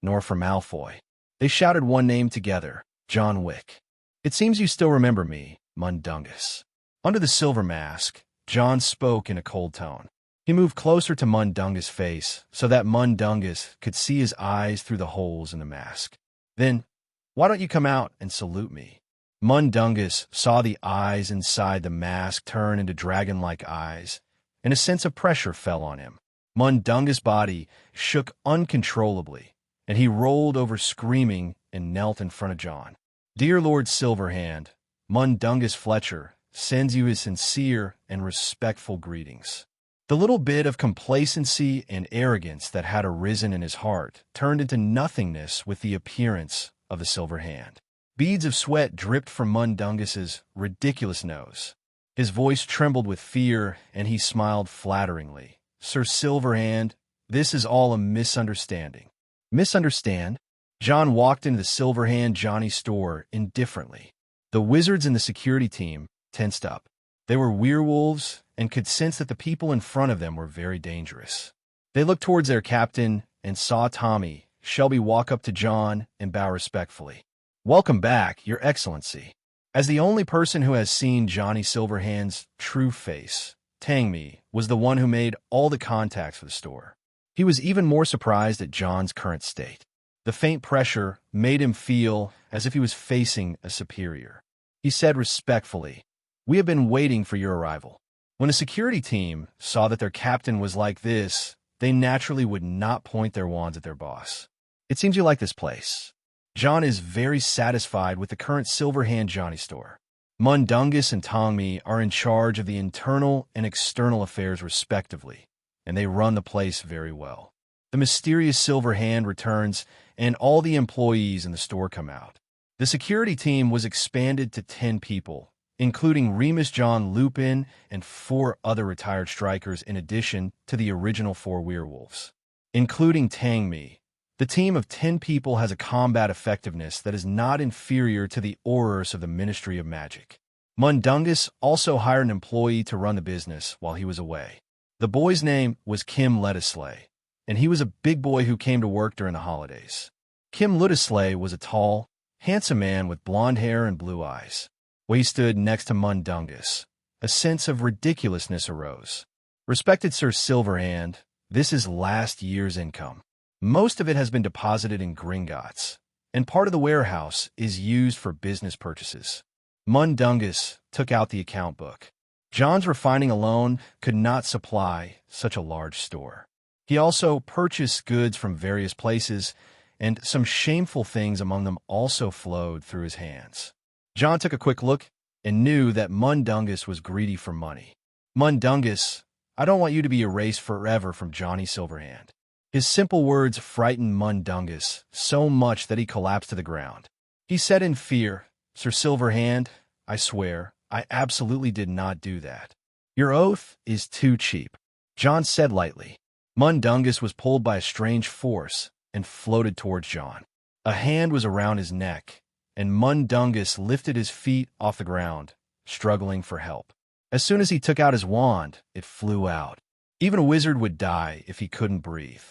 nor for Malfoy. They shouted one name together, John Wick. "It seems you still remember me, Mundungus." Under the silver mask, John spoke in a cold tone. He moved closer to Mundungus' face so that Mundungus could see his eyes through the holes in the mask. "Then, why don't you come out and salute me?" Mundungus saw the eyes inside the mask turn into dragon-like eyes, and a sense of pressure fell on him. Mundungus' body shook uncontrollably, and he rolled over screaming and knelt in front of John. "Dear Lord Silverhand, Mundungus Fletcher sends you his sincere and respectful greetings." The little bit of complacency and arrogance that had arisen in his heart turned into nothingness with the appearance of the Silver Hand. Beads of sweat dripped from Mundungus's ridiculous nose. His voice trembled with fear, and he smiled flatteringly. "Sir Silverhand, this is all a misunderstanding." "Misunderstand?" John walked into the Silverhand Johnny store indifferently. The wizards and the security team tensed up. They were werewolves and could sense that the people in front of them were very dangerous. They looked towards their captain and saw Tommy, Shelby walk up to John and bow respectfully. "Welcome back, Your Excellency." As the only person who has seen Johnny Silverhand's true face, Tangmi was the one who made all the contacts for the store. He was even more surprised at John's current state. The faint pressure made him feel as if he was facing a superior. He said respectfully, "We have been waiting for your arrival." When a security team saw that their captain was like this, they naturally would not point their wands at their boss. "It seems you like this place." John is very satisfied with the current Silverhand Johnny store. Mundungus and Tongmi are in charge of the internal and external affairs respectively, and they run the place very well. The mysterious Silverhand returns, and all the employees in the store come out. The security team was expanded to 10 people, including Remus John Lupin and 4 other retired strikers in addition to the original 4 werewolves. Including Tangmi, the team of 10 people has a combat effectiveness that is not inferior to the Aurors of the Ministry of Magic. Mundungus also hired an employee to run the business while he was away. The boy's name was Kim Letisley, and he was a big boy who came to work during the holidays. Kim Letisley was a tall, handsome man with blonde hair and blue eyes. where he stood next to Mundungus. A sense of ridiculousness arose. "Respected Sir Silverhand, this is last year's income. Most of it has been deposited in Gringotts, and part of the warehouse is used for business purchases." Mundungus took out the account book. John's refining alone could not supply such a large store. He also purchased goods from various places, and some shameful things among them also flowed through his hands. John took a quick look and knew that Mundungus was greedy for money. "Mundungus, I don't want you to be erased forever from Johnny Silverhand." His simple words frightened Mundungus so much that he collapsed to the ground. He said in fear, "Sir Silverhand, I swear, I absolutely did not do that." "Your oath is too cheap," John said lightly. Mundungus was pulled by a strange force and floated towards John. A hand was around his neck, and Mundungus lifted his feet off the ground, struggling for help. As soon as he took out his wand, it flew out. Even a wizard would die if he couldn't breathe.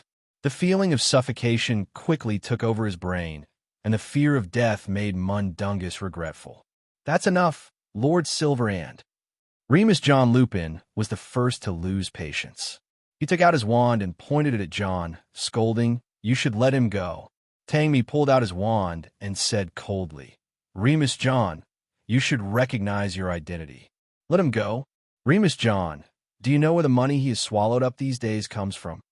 The feeling of suffocation quickly took over his brain, and the fear of death made Mundungus regretful. "That's enough, Lord Silverhand." Remus John Lupin was the first to lose patience. He took out his wand and pointed it at John, scolding, "You should let him go." Tangmi pulled out his wand and said coldly, "Remus John, you should recognize your identity. Let him go." "Remus John, do you know where the money he has swallowed up these days comes from?"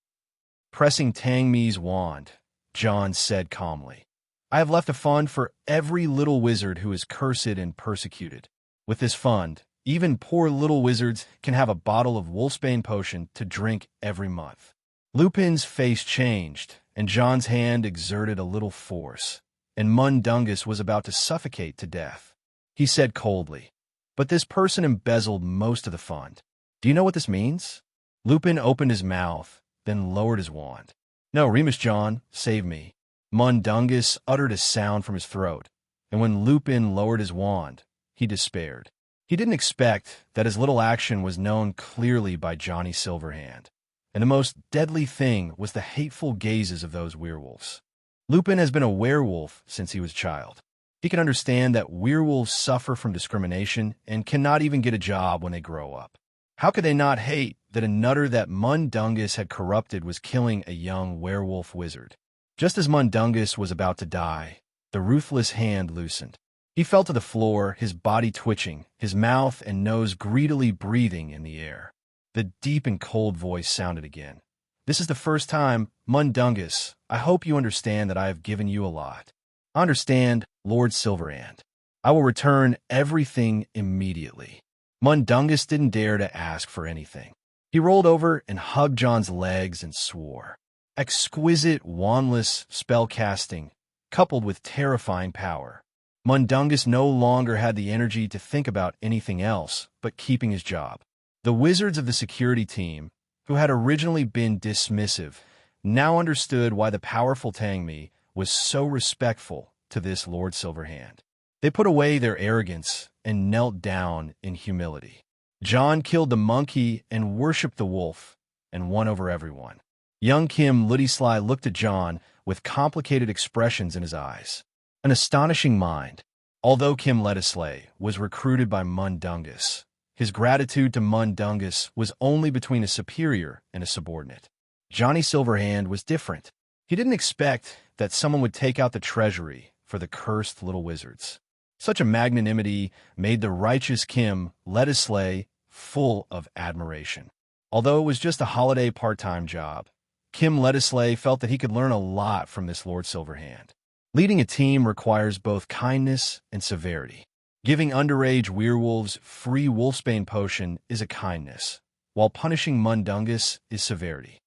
Pressing Tangmi's wand, John said calmly, "I have left a fund for every little wizard who is cursed and persecuted. With this fund, even poor little wizards can have a bottle of wolfsbane potion to drink every month." Lupin's face changed, and John's hand exerted a little force, and Mundungus was about to suffocate to death. He said coldly, "But this person embezzled most of the fund. Do you know what this means?" Lupin opened his mouth, then lowered his wand. "No, Remus John, save me." Mundungus uttered a sound from his throat, and when Lupin lowered his wand, he despaired. He didn't expect that his little action was known clearly by Johnny Silverhand, and the most deadly thing was the hateful gazes of those werewolves. Lupin has been a werewolf since he was a child. He can understand that werewolves suffer from discrimination and cannot even get a job when they grow up. How could they not hate that a nutter that Mundungus had corrupted was killing a young werewolf wizard? Just as Mundungus was about to die, the ruthless hand loosened. He fell to the floor, his body twitching, his mouth and nose greedily breathing in the air. The deep and cold voice sounded again. "This is the first time, Mundungus. I hope you understand that I have given you a lot." "Understand, Lord Silverhand. I will return everything immediately." Mundungus didn't dare to ask for anything. He rolled over and hugged John's legs and swore. Exquisite, wandless spellcasting, coupled with terrifying power. Mundungus no longer had the energy to think about anything else but keeping his job. The wizards of the security team, who had originally been dismissive, now understood why the powerful Tangmi was so respectful to this Lord Silverhand. They put away their arrogance and knelt down in humility. John killed the monkey and worshipped the wolf and won over everyone. Young Kim Luddysly looked at John with complicated expressions in his eyes. An astonishing mind. Although Kim Luddysly was recruited by Mundungus, his gratitude to Mundungus was only between a superior and a subordinate. Johnny Silverhand was different. He didn't expect that someone would take out the treasury for the cursed little wizards. Such a magnanimity made the righteous Kim Luddysly full of admiration. Although it was just a holiday part-time job, Kim Luddysly felt that he could learn a lot from this Lord Silverhand. Leading a team requires both kindness and severity. Giving underage werewolves free wolfsbane potion is a kindness, while punishing Mundungus is severity.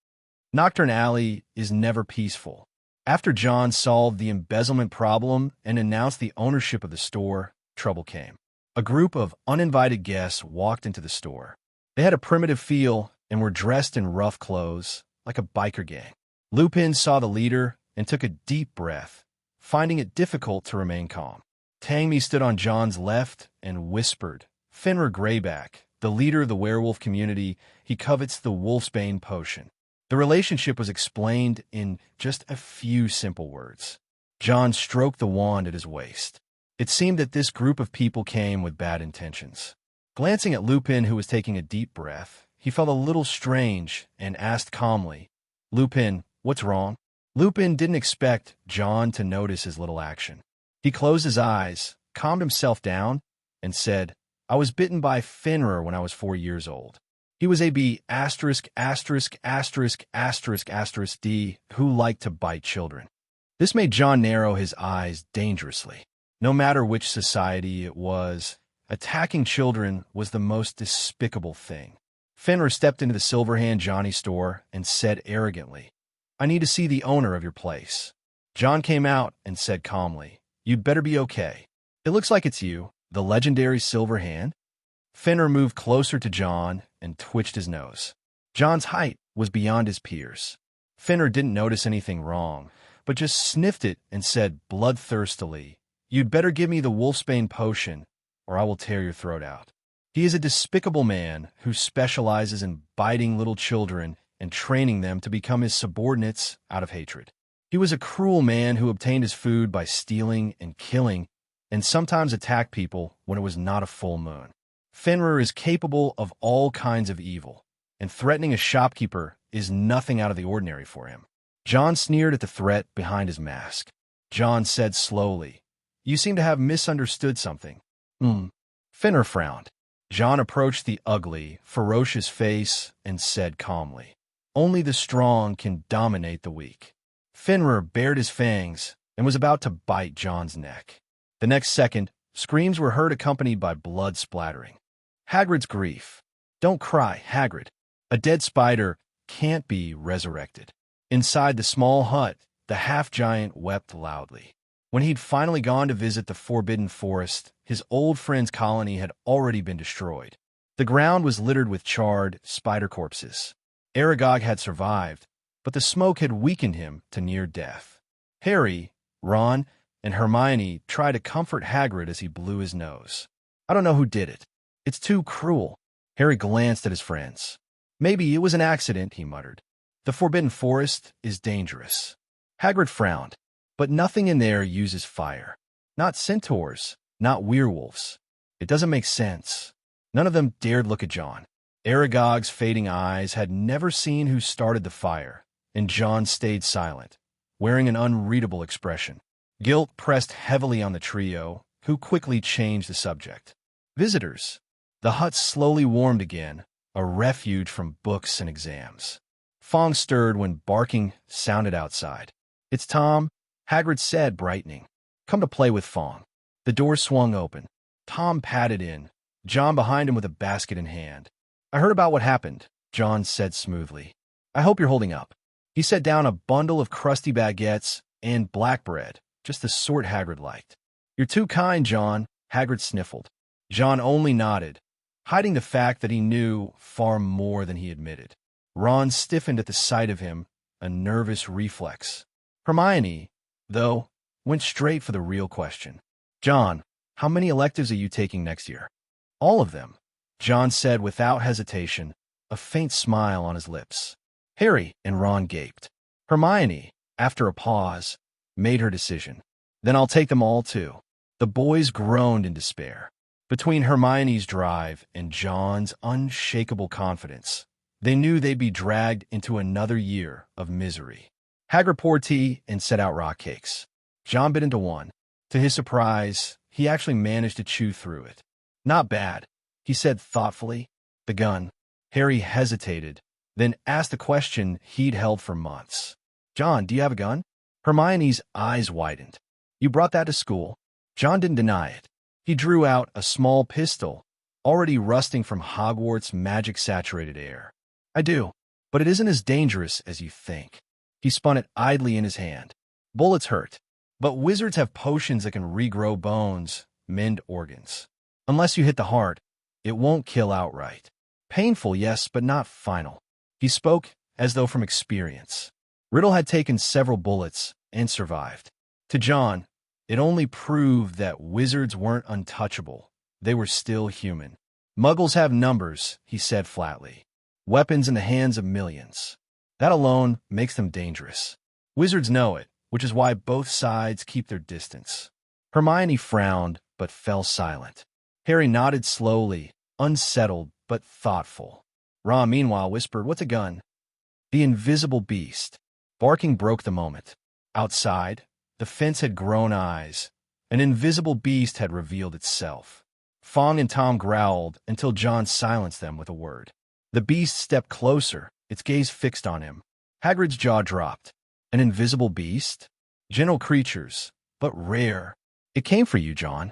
Nocturne Alley is never peaceful. After John solved the embezzlement problem and announced the ownership of the store, trouble came. A group of uninvited guests walked into the store. They had a primitive feel and were dressed in rough clothes, like a biker gang. Lupin saw the leader and took a deep breath, finding it difficult to remain calm. Tangmi stood on John's left and whispered, "Fenrir Greyback, the leader of the werewolf community, he covets the wolfsbane potion." The relationship was explained in just a few simple words. John stroked the wand at his waist. It seemed that this group of people came with bad intentions. Glancing at Lupin, who was taking a deep breath, he felt a little strange and asked calmly, "Lupin, what's wrong?" Lupin didn't expect John to notice his little action. He closed his eyes, calmed himself down, and said, "I was bitten by Fenrir when I was 4 years old. He was a B****************** D who liked to bite children." This made John narrow his eyes dangerously. No matter which society it was, attacking children was the most despicable thing. Fenrir stepped into the Silverhand Johnny store and said arrogantly, "I need to see the owner of your place." John came out and said calmly, "You'd better be okay. It looks like it's you, the legendary Silverhand." Fenrir moved closer to John and twitched his nose. John's height was beyond his peers. Fenrir didn't notice anything wrong, but just sniffed it and said bloodthirstily, "You'd better give me the wolfsbane potion, or I will tear your throat out." He is a despicable man who specializes in biting little children and training them to become his subordinates out of hatred. He was a cruel man who obtained his food by stealing and killing, and sometimes attacked people when it was not a full moon. Fenrir is capable of all kinds of evil, and threatening a shopkeeper is nothing out of the ordinary for him. John sneered at the threat behind his mask. John said slowly, "You seem to have misunderstood something." Fenrir frowned. John approached the ugly, ferocious face and said calmly, "Only the strong can dominate the weak." Fenrir bared his fangs and was about to bite John's neck. The next second, screams were heard accompanied by blood splattering. Hagrid's grief. Don't cry, Hagrid. A dead spider can't be resurrected. Inside the small hut, the half-giant wept loudly. When he'd finally gone to visit the Forbidden Forest, his old friend's colony had already been destroyed. The ground was littered with charred spider corpses. Aragog had survived, but the smoke had weakened him to near death. Harry, Ron, and Hermione tried to comfort Hagrid as he blew his nose. "I don't know who did it. It's too cruel." Harry glanced at his friends. "Maybe it was an accident," he muttered. "The Forbidden Forest is dangerous." Hagrid frowned. "But nothing in there uses fire. Not centaurs, not werewolves. It doesn't make sense." None of them dared look at John. Aragog's fading eyes had never seen who started the fire, and John stayed silent, wearing an unreadable expression. Guilt pressed heavily on the trio, who quickly changed the subject. "Visitors." The hut slowly warmed again, a refuge from books and exams. Fong stirred when barking sounded outside. "It's Tom," Hagrid said, brightening. "Come to play with Fong." The door swung open. Tom padded in, John behind him with a basket in hand. "I heard about what happened," John said smoothly. "I hope you're holding up." He set down a bundle of crusty baguettes and black bread, just the sort Hagrid liked. "You're too kind, John," Hagrid sniffled. John only nodded, hiding the fact that he knew far more than he admitted. Ron stiffened at the sight of him, a nervous reflex. Hermione, though, went straight for the real question. "John, how many electives are you taking next year?" "All of them," John said without hesitation, a faint smile on his lips. Harry and Ron gaped. Hermione, after a pause, made her decision. "Then I'll take them all too." The boys groaned in despair. Between Hermione's drive and John's unshakable confidence, they knew they'd be dragged into another year of misery. Hagrid poured tea and set out rock cakes. John bit into one. To his surprise, he actually managed to chew through it. "Not bad," he said thoughtfully. "The gun." Harry hesitated, then asked a question he'd held for months. "John, do you have a gun?" Hermione's eyes widened. "You brought that to school?" John didn't deny it. He drew out a small pistol, already rusting from Hogwarts' magic-saturated air. "I do, but it isn't as dangerous as you think." He spun it idly in his hand. "Bullets hurt, but wizards have potions that can regrow bones, mend organs. Unless you hit the heart, it won't kill outright. Painful, yes, but not final." He spoke as though from experience. Riddle had taken several bullets and survived. To John, it only proved that wizards weren't untouchable. They were still human. "Muggles have numbers," he said flatly. "Weapons in the hands of millions. That alone makes them dangerous. Wizards know it, which is why both sides keep their distance." Hermione frowned, but fell silent. Harry nodded slowly, unsettled but thoughtful. Ron, meanwhile, whispered, "What's a gun?" The invisible beast. Barking broke the moment. Outside, the fence had grown eyes. An invisible beast had revealed itself. Fong and Tom growled until John silenced them with a word. The beast stepped closer, its gaze fixed on him. Hagrid's jaw dropped. An invisible beast? Gentle creatures, but rare. "It came for you, John."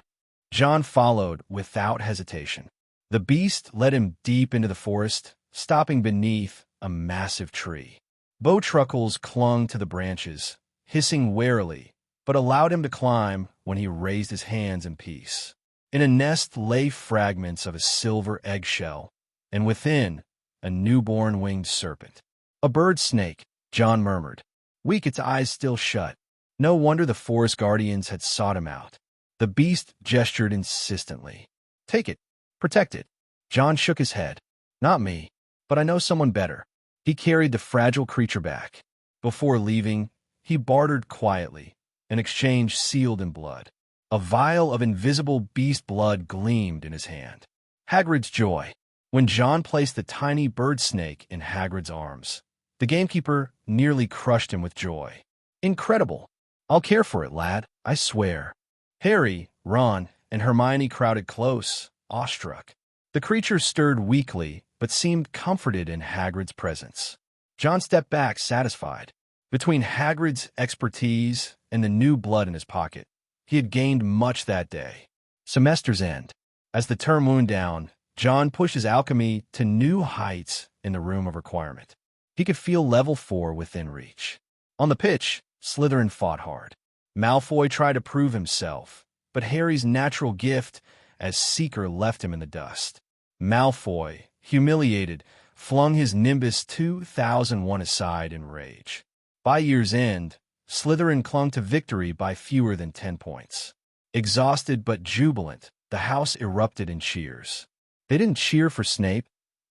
John followed without hesitation. The beast led him deep into the forest, stopping beneath a massive tree. Bowtruckles clung to the branches, hissing warily, but allowed him to climb when he raised his hands in peace. In a nest lay fragments of a silver eggshell, and within, a newborn winged serpent. "A bird snake," John murmured. Weak, its eyes still shut. No wonder the forest guardians had sought him out. The beast gestured insistently. "Take it. Protect it." John shook his head. "Not me, but I know someone better." He carried the fragile creature back. Before leaving, he bartered quietly, an exchange sealed in blood. A vial of invisible beast blood gleamed in his hand. Hagrid's joy. When John placed the tiny bird snake in Hagrid's arms, the gamekeeper nearly crushed him with joy. "Incredible. I'll care for it, lad, I swear." Harry, Ron, and Hermione crowded close, awestruck. The creature stirred weakly, but seemed comforted in Hagrid's presence. John stepped back, satisfied. Between Hagrid's expertise and the new blood in his pocket, he had gained much that day. Semester's end. As the term wound down, John pushed his alchemy to new heights in the room of requirement. He could feel level 4 within reach. On the pitch, Slytherin fought hard. Malfoy tried to prove himself, but Harry's natural gift as Seeker left him in the dust. Malfoy, humiliated, flung his Nimbus 2001 aside in rage. By year's end, Slytherin clung to victory by fewer than 10 points. Exhausted but jubilant, the house erupted in cheers. They didn't cheer for Snape,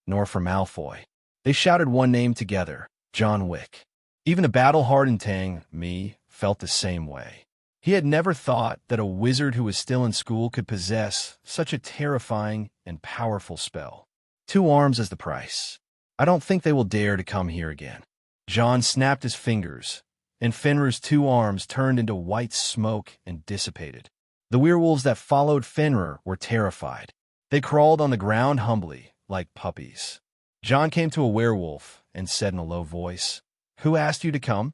nor for Malfoy. They shouted one name together, John Wick. Even the battle-hardened Tang, me, felt the same way. He had never thought that a wizard who was still in school could possess such a terrifying and powerful spell. 2 arms as the price. I don't think they will dare to come here again. John snapped his fingers, and Fenrir's 2 arms turned into white smoke and dissipated. The werewolves that followed Fenrir were terrified. They crawled on the ground humbly, like puppies. John came to a werewolf and said in a low voice, "Who asked you to come?"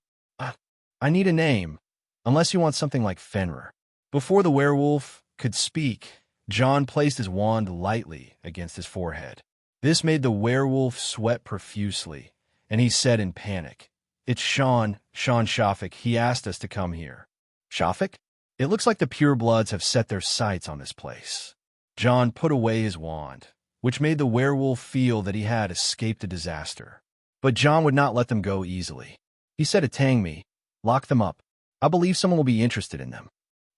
I need a name, unless you want something like Fenrir." Before the werewolf could speak, John placed his wand lightly against his forehead. This made the werewolf sweat profusely, and he said in panic, "It's Sean Shafik. He asked us to come here." "Shafik? It looks like the purebloods have set their sights on this place." John put away his wand, which made the werewolf feel that he had escaped a disaster. But John would not let them go easily. He said to Tangmi, "Lock them up. I believe someone will be interested in them."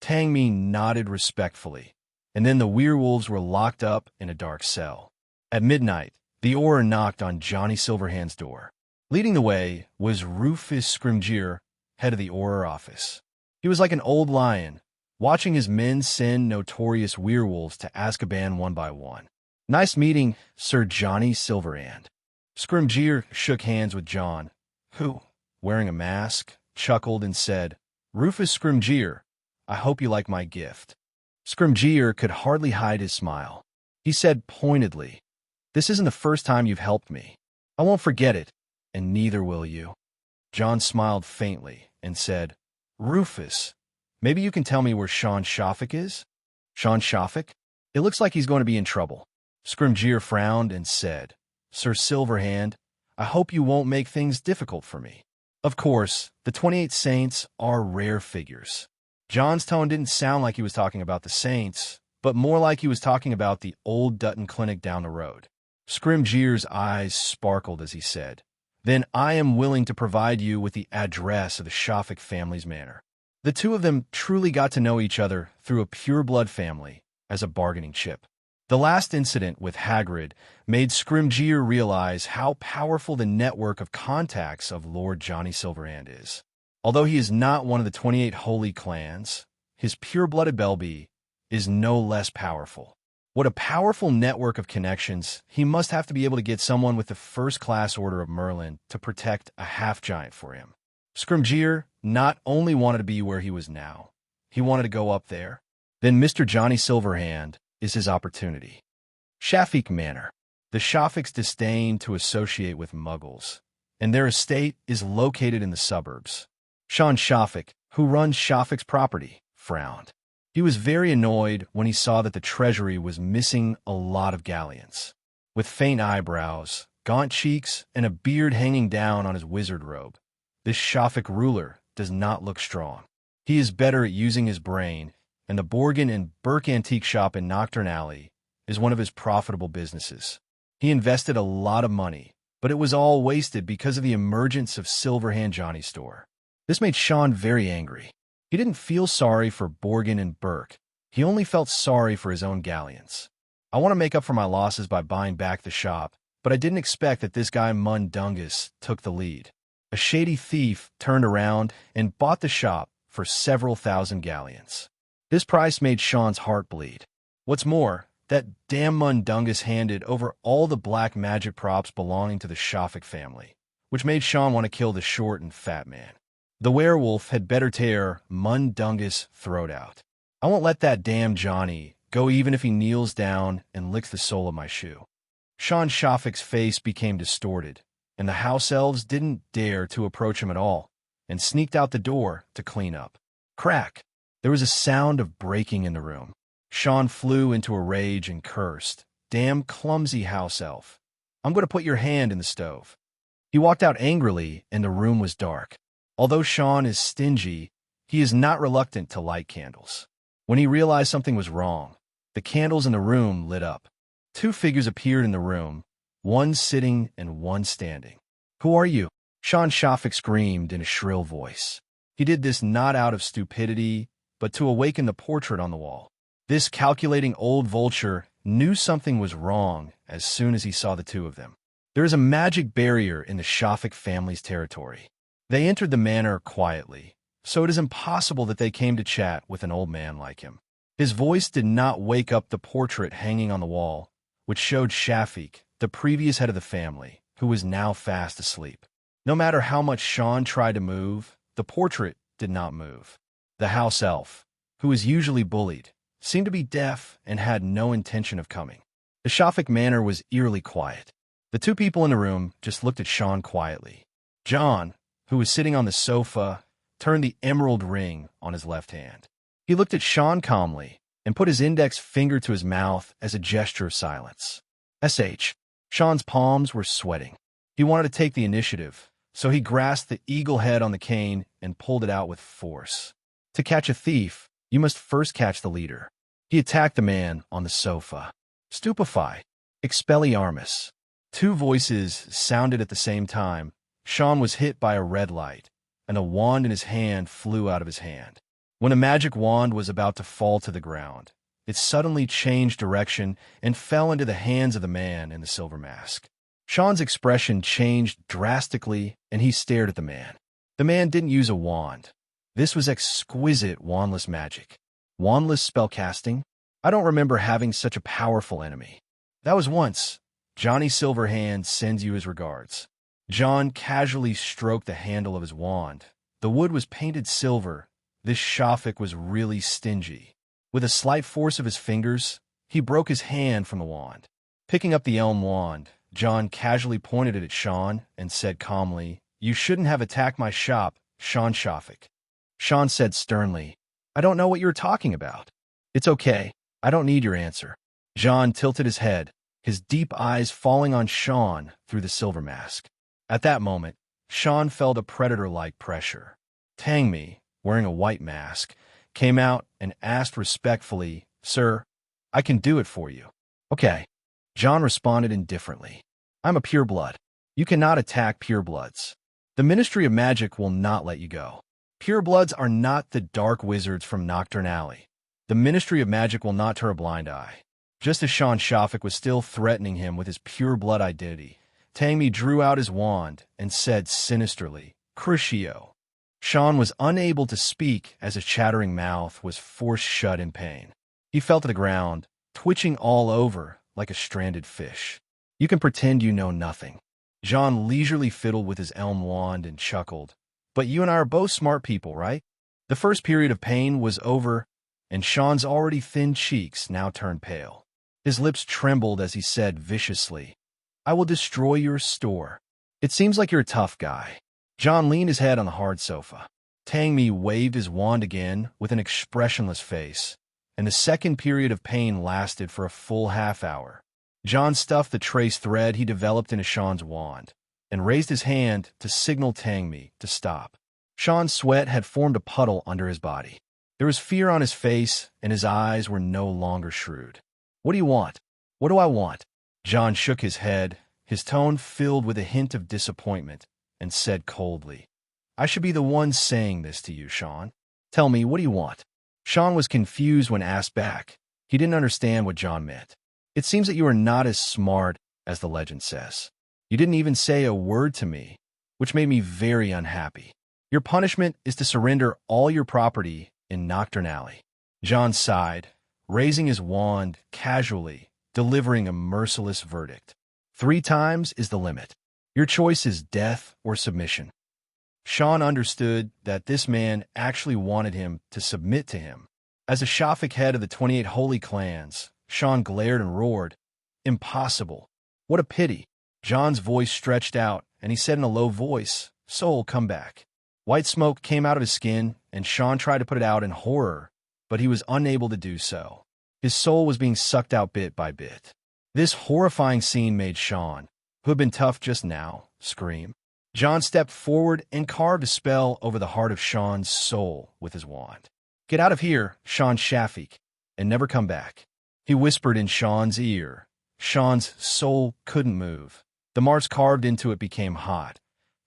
Tangmi nodded respectfully, and then the werewolves were locked up in a dark cell. At midnight, the Auror knocked on Johnny Silverhand's door. Leading the way was Rufus Scrimgeour, head of the Auror office. He was like an old lion, watching his men send notorious werewolves to Azkaban one by one. "Nice meeting, Sir Johnny Silverhand." Scrimgeour shook hands with John, who, wearing a mask, chuckled and said, "Rufus Scrimgeour, I hope you like my gift." Scrimgeour could hardly hide his smile. He said pointedly, "This isn't the first time you've helped me. I won't forget it, and neither will you." John smiled faintly and said, "Rufus, maybe you can tell me where Sean Shafik is?" "Sean Shafik? It looks like he's going to be in trouble." Scrimgeour frowned and said, "Sir Silverhand, I hope you won't make things difficult for me." Of course, the 28 Saints are rare figures. John's tone didn't sound like he was talking about the Saints, but more like he was talking about the old Dutton clinic down the road. Scrimgeour's eyes sparkled as he said, "Then I am willing to provide you with the address of the Shafik family's manor." The two of them truly got to know each other through a pureblood family as a bargaining chip. The last incident with Hagrid made Scrimgeour realize how powerful the network of contacts of Lord Johnny Silverhand is. Although he is not one of the 28 holy clans, his pure-blooded Belby, is no less powerful. What a powerful network of connections. He must have to be able to get someone with the first-class order of Merlin to protect a half-giant for him. Scrimgeour not only wanted to be where he was now, he wanted to go up there. Then Mr. Johnny Silverhand is his opportunity. Shafik Manor. The Shafiks disdain to associate with Muggles, and their estate is located in the suburbs. Sean Shafik, who runs Shafik's property, frowned. He was very annoyed when he saw that the treasury was missing a lot of galleons. With faint eyebrows, gaunt cheeks, and a beard hanging down on his wizard robe, this Shafik ruler does not look strong. He is better at using his brain, and the Borgin and Burke antique shop in Nocturne Alley is one of his profitable businesses. He invested a lot of money, but it was all wasted because of the emergence of Silverhand Johnny's store. This made Sean very angry. He didn't feel sorry for Borgin and Burke. He only felt sorry for his own galleons. I want to make up for my losses by buying back the shop, but I didn't expect that this guy Mundungus took the lead. A shady thief turned around and bought the shop for several thousand galleons. This price made Sean's heart bleed. What's more, that damn Mundungus handed over all the black magic props belonging to the Shafik family, which made Sean want to kill the short and fat man. The werewolf had better tear Mundungus' throat out. I won't let that damn Johnny go even if he kneels down and licks the sole of my shoe. Sean Shafik's face became distorted, and the house elves didn't dare to approach him at all, and sneaked out the door to clean up. Crack! There was a sound of breaking in the room. Sean flew into a rage and cursed, "Damn clumsy house elf. I'm going to put your hand in the stove." He walked out angrily, and the room was dark. Although Sean is stingy, he is not reluctant to light candles. When he realized something was wrong, the candles in the room lit up. Two figures appeared in the room, one sitting and one standing. "Who are you?" Sean Shafik screamed in a shrill voice. He did this not out of stupidity, but to awaken the portrait on the wall. This calculating old vulture knew something was wrong as soon as he saw the two of them. There is a magic barrier in the Shafik family's territory. They entered the manor quietly, so it is impossible that they came to chat with an old man like him. His voice did not wake up the portrait hanging on the wall, which showed Shafik, the previous head of the family, who was now fast asleep. No matter how much Sean tried to move, the portrait did not move. The house elf, who is usually bullied, seemed to be deaf and had no intention of coming. The Shafik manor was eerily quiet. The two people in the room just looked at Sean quietly. John, who was sitting on the sofa, turned the emerald ring on his left hand. He looked at Sean calmly and put his index finger to his mouth as a gesture of silence. Sean's palms were sweating. He wanted to take the initiative, so he grasped the eagle head on the cane and pulled it out with force. To catch a thief, you must first catch the leader. He attacked the man on the sofa. Stupefy. Expelliarmus. Two voices sounded at the same time. Sean was hit by a red light, and a wand in his hand flew out of his hand. When a magic wand was about to fall to the ground, it suddenly changed direction and fell into the hands of the man in the silver mask. Sean's expression changed drastically, and he stared at the man. The man didn't use a wand. This was exquisite wandless magic. Wandless spellcasting? I don't remember having such a powerful enemy. That was once. Johnny Silverhand sends you his regards. John casually stroked the handle of his wand. The wood was painted silver. This Shafik was really stingy. With a slight force of his fingers, he broke his hand from the wand. Picking up the elm wand, John casually pointed it at Sean and said calmly, "You shouldn't have attacked my shop, Sean Shafik." Sean said sternly, "I don't know what you're talking about." "It's okay. I don't need your answer." John tilted his head, his deep eyes falling on Sean through the silver mask. At that moment, Sean felt a predator-like pressure. Tangmi, wearing a white mask, came out and asked respectfully, "Sir, I can do it for you." "Okay." John responded indifferently. "I'm a pureblood. You cannot attack purebloods. The Ministry of Magic will not let you go. Purebloods are not the dark wizards from Nocturne Alley. The Ministry of Magic will not turn a blind eye." Just as Sean Shafik was still threatening him with his pureblood identity, Tangmi drew out his wand and said sinisterly, "Crucio." Sean was unable to speak as his chattering mouth was forced shut in pain. He fell to the ground, twitching all over like a stranded fish. You can pretend you know nothing. John leisurely fiddled with his elm wand and chuckled. But you and I are both smart people, right? The first period of pain was over, and Sean's already thin cheeks now turned pale. His lips trembled as he said viciously, I will destroy your store. It seems like you're a tough guy. John leaned his head on the hard sofa. Tangmi waved his wand again with an expressionless face, and the second period of pain lasted for a full half-hour. John stuffed the trace thread he developed into Sean's wand and raised his hand to signal Tangmi to stop. Sean's sweat had formed a puddle under his body. There was fear on his face, and his eyes were no longer shrewd. What do you want? What do I want? John shook his head, his tone filled with a hint of disappointment, and said coldly, I should be the one saying this to you, Sean. Tell me, what do you want? Sean was confused when asked back. He didn't understand what John meant. It seems that you are not as smart as the legend says. You didn't even say a word to me, which made me very unhappy. Your punishment is to surrender all your property in Nocturne Alley. John sighed, raising his wand casually, delivering a merciless verdict. 3 times is the limit. Your choice is death or submission. Sean understood that this man actually wanted him to submit to him. As a Shafik head of the 28 holy clans, Sean glared and roared, Impossible. What a pity. John's voice stretched out, and he said in a low voice, Soul, come back. White smoke came out of his skin, and Sean tried to put it out in horror, but he was unable to do so. His soul was being sucked out bit by bit. This horrifying scene made Sean, who had been tough just now, scream. John stepped forward and carved a spell over the heart of Sean's soul with his wand. Get out of here, Sean Shafik, and never come back. He whispered in Sean's ear. Sean's soul couldn't move. The marks carved into it became hot,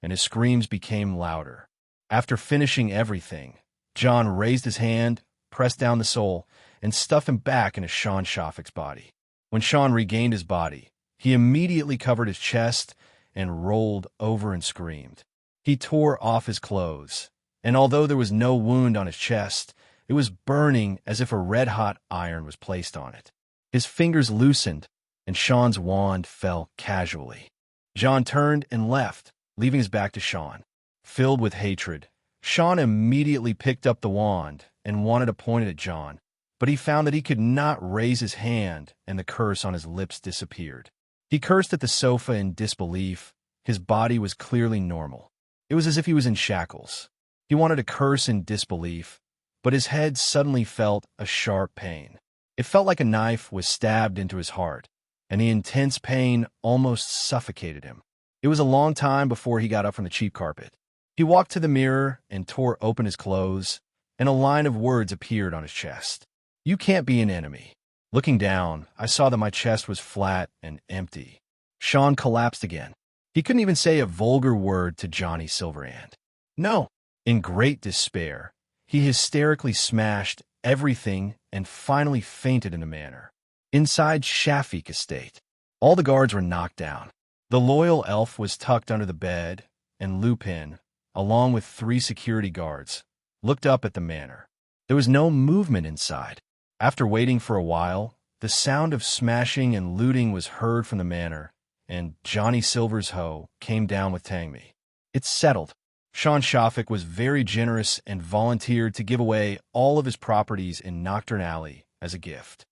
and his screams became louder. After finishing everything, John raised his hand, pressed down the soul, and stuffed him back into Sean Shafik's body. When Sean regained his body, he immediately covered his chest and rolled over and screamed. He tore off his clothes, and although there was no wound on his chest, it was burning as if a red-hot iron was placed on it. His fingers loosened, and Sean's wand fell casually. John turned and left, leaving his back to Sean. Filled with hatred, Sean immediately picked up the wand and wanted to point it at John, but he found that he could not raise his hand, and the curse on his lips disappeared. He cursed at the sofa in disbelief. His body was clearly normal. It was as if he was in shackles. He wanted to curse in disbelief, but his head suddenly felt a sharp pain. It felt like a knife was stabbed into his heart, and the intense pain almost suffocated him. It was a long time before he got up from the cheap carpet. He walked to the mirror and tore open his clothes, and a line of words appeared on his chest. You can't be an enemy. Looking down, I saw that my chest was flat and empty. Sean collapsed again. He couldn't even say a vulgar word to Johnny Silverhand. No. In great despair, he hysterically smashed everything and finally fainted in a manner. Inside Shafik Estate, all the guards were knocked down. The loyal elf was tucked under the bed, and Lupin, along with 3 security guards, looked up at the manor. There was no movement inside. After waiting for a while, the sound of smashing and looting was heard from the manor, and Johnny Silver's hoe came down with Tangmi. It's settled. Sean Shafik was very generous and volunteered to give away all of his properties in Nocturne Alley as a gift.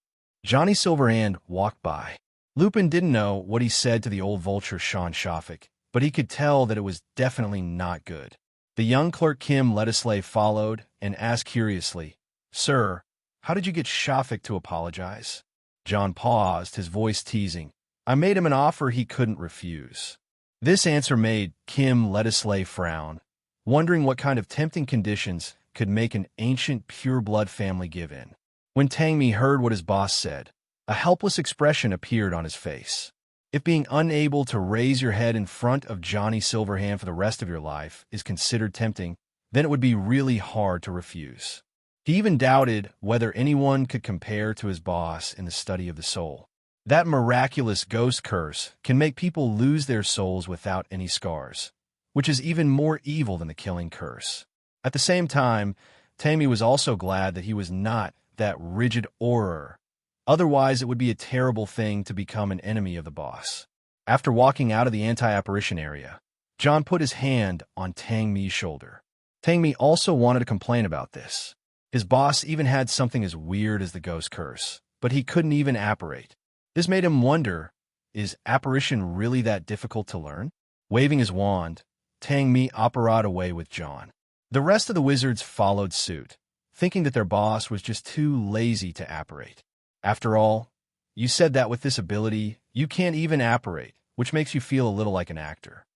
Johnny Silverhand walked by. Lupin didn't know what he said to the old vulture Sean Shafik, but he could tell that it was definitely not good. The young clerk Kim Ledisley followed and asked curiously, Sir, how did you get Shafik to apologize? John paused, his voice teasing. I made him an offer he couldn't refuse. This answer made Kim Ledisley frown, wondering what kind of tempting conditions could make an ancient pure-blood family give in. When Tangmi heard what his boss said, a helpless expression appeared on his face. If being unable to raise your head in front of Johnny Silverhand for the rest of your life is considered tempting, then it would be really hard to refuse. He even doubted whether anyone could compare to his boss in the study of the soul. That miraculous ghost curse can make people lose their souls without any scars, which is even more evil than the killing curse. At the same time, Tammy was also glad that he was not that rigid Auror. Otherwise, it would be a terrible thing to become an enemy of the boss. After walking out of the anti-apparition area, John put his hand on Tang Mi's shoulder. Tang Mi also wanted to complain about this. His boss even had something as weird as the ghost curse, but he couldn't even apparate. This made him wonder, is apparition really that difficult to learn? Waving his wand, Tang Mi apparated away with John. The rest of the wizards followed suit, thinking that their boss was just too lazy to apparate. After all, you said that with this ability, you can't even apparate, which makes you feel a little like an actor.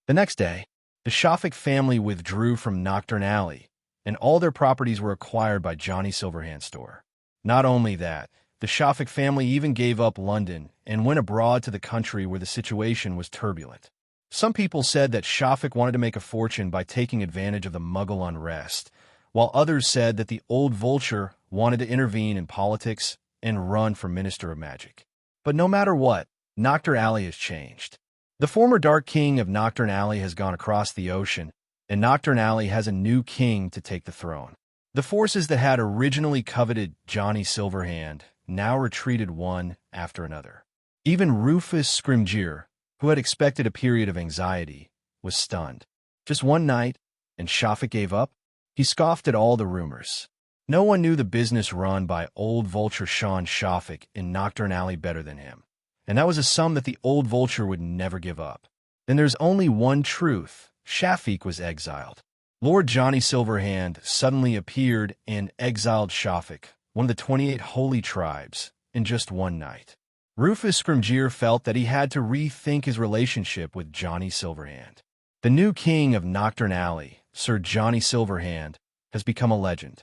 The next day, the Slytherin family withdrew from Nocturne Alley, and all their properties were acquired by Johnny Silverhand's store. Not only that, the Slytherin family even gave up London and went abroad to the country where the situation was turbulent. Some people said that Slytherin wanted to make a fortune by taking advantage of the Muggle unrest, while others said that the old vulture wanted to intervene in politics and run for Minister of Magic. But no matter what, Nocturne Alley has changed. The former Dark King of Nocturne Alley has gone across the ocean, and Nocturne Alley has a new king to take the throne. The forces that had originally coveted Johnny Silverhand now retreated one after another. Even Rufus Scrimgeour, who had expected a period of anxiety, was stunned. Just one night, and Slytherin gave up? He scoffed at all the rumors. No one knew the business run by old vulture Sean Slytherin in Nocturne Alley better than him, and that was a sum that the old vulture would never give up. Then there's only one truth. Slytherin was exiled. Lord Johnny Silverhand suddenly appeared and exiled Slytherin, one of the 28 holy tribes, in just one night. Rufus Scrimgeour felt that he had to rethink his relationship with Johnny Silverhand. The new king of Nocturne Alley, Sir Johnny Silverhand, has become a legend.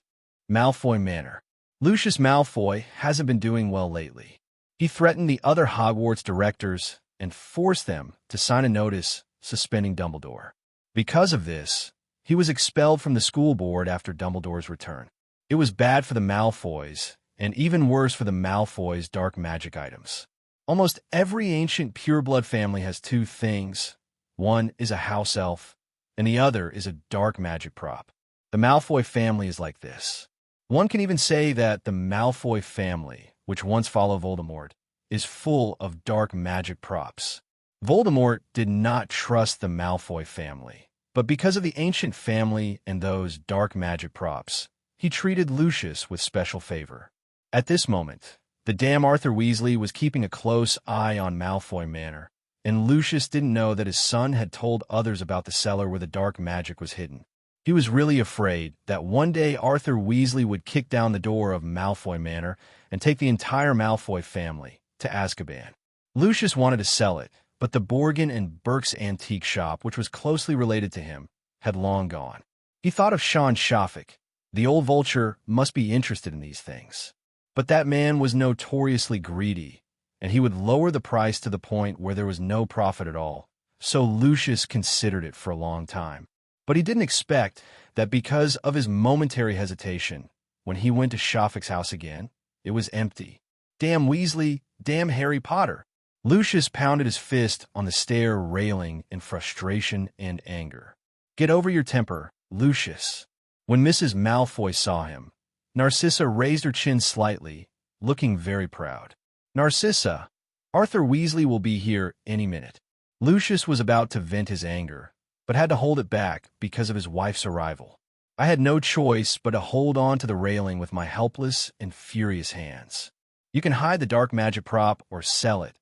Malfoy Manor. Lucius Malfoy hasn't been doing well lately. He threatened the other Hogwarts directors and forced them to sign a notice suspending Dumbledore. Because of this, he was expelled from the school board after Dumbledore's return. It was bad for the Malfoys, and even worse for the Malfoys' dark magic items. Almost every ancient pureblood family has two things. One is a house elf, and the other is a dark magic prop. The Malfoy family is like this. One can even say that the Malfoy family, which once followed Voldemort, is full of dark magic props. Voldemort did not trust the Malfoy family, but because of the ancient family and those dark magic props, he treated Lucius with special favor. At this moment, the damn Arthur Weasley was keeping a close eye on Malfoy Manor, and Lucius didn't know that his son had told others about the cellar where the dark magic was hidden. He was really afraid that one day Arthur Weasley would kick down the door of Malfoy Manor and take the entire Malfoy family to Azkaban. Lucius wanted to sell it, but the Borgin and Burke's antique shop, which was closely related to him, had long gone. He thought of Sean Slytherin. The old vulture must be interested in these things. But that man was notoriously greedy, and he would lower the price to the point where there was no profit at all. So Lucius considered it for a long time. But he didn't expect that because of his momentary hesitation, when he went to Slytherin's house again, it was empty. Damn Weasley, damn Harry Potter. Lucius pounded his fist on the stair railing in frustration and anger. Get over your temper, Lucius. When Mrs. Malfoy saw him, Narcissa raised her chin slightly, looking very proud. Narcissa, Arthur Weasley will be here any minute. Lucius was about to vent his anger, but had to hold it back because of his wife's arrival. I had no choice but to hold on to the railing with my helpless and furious hands. You can hide the dark magic prop or sell it.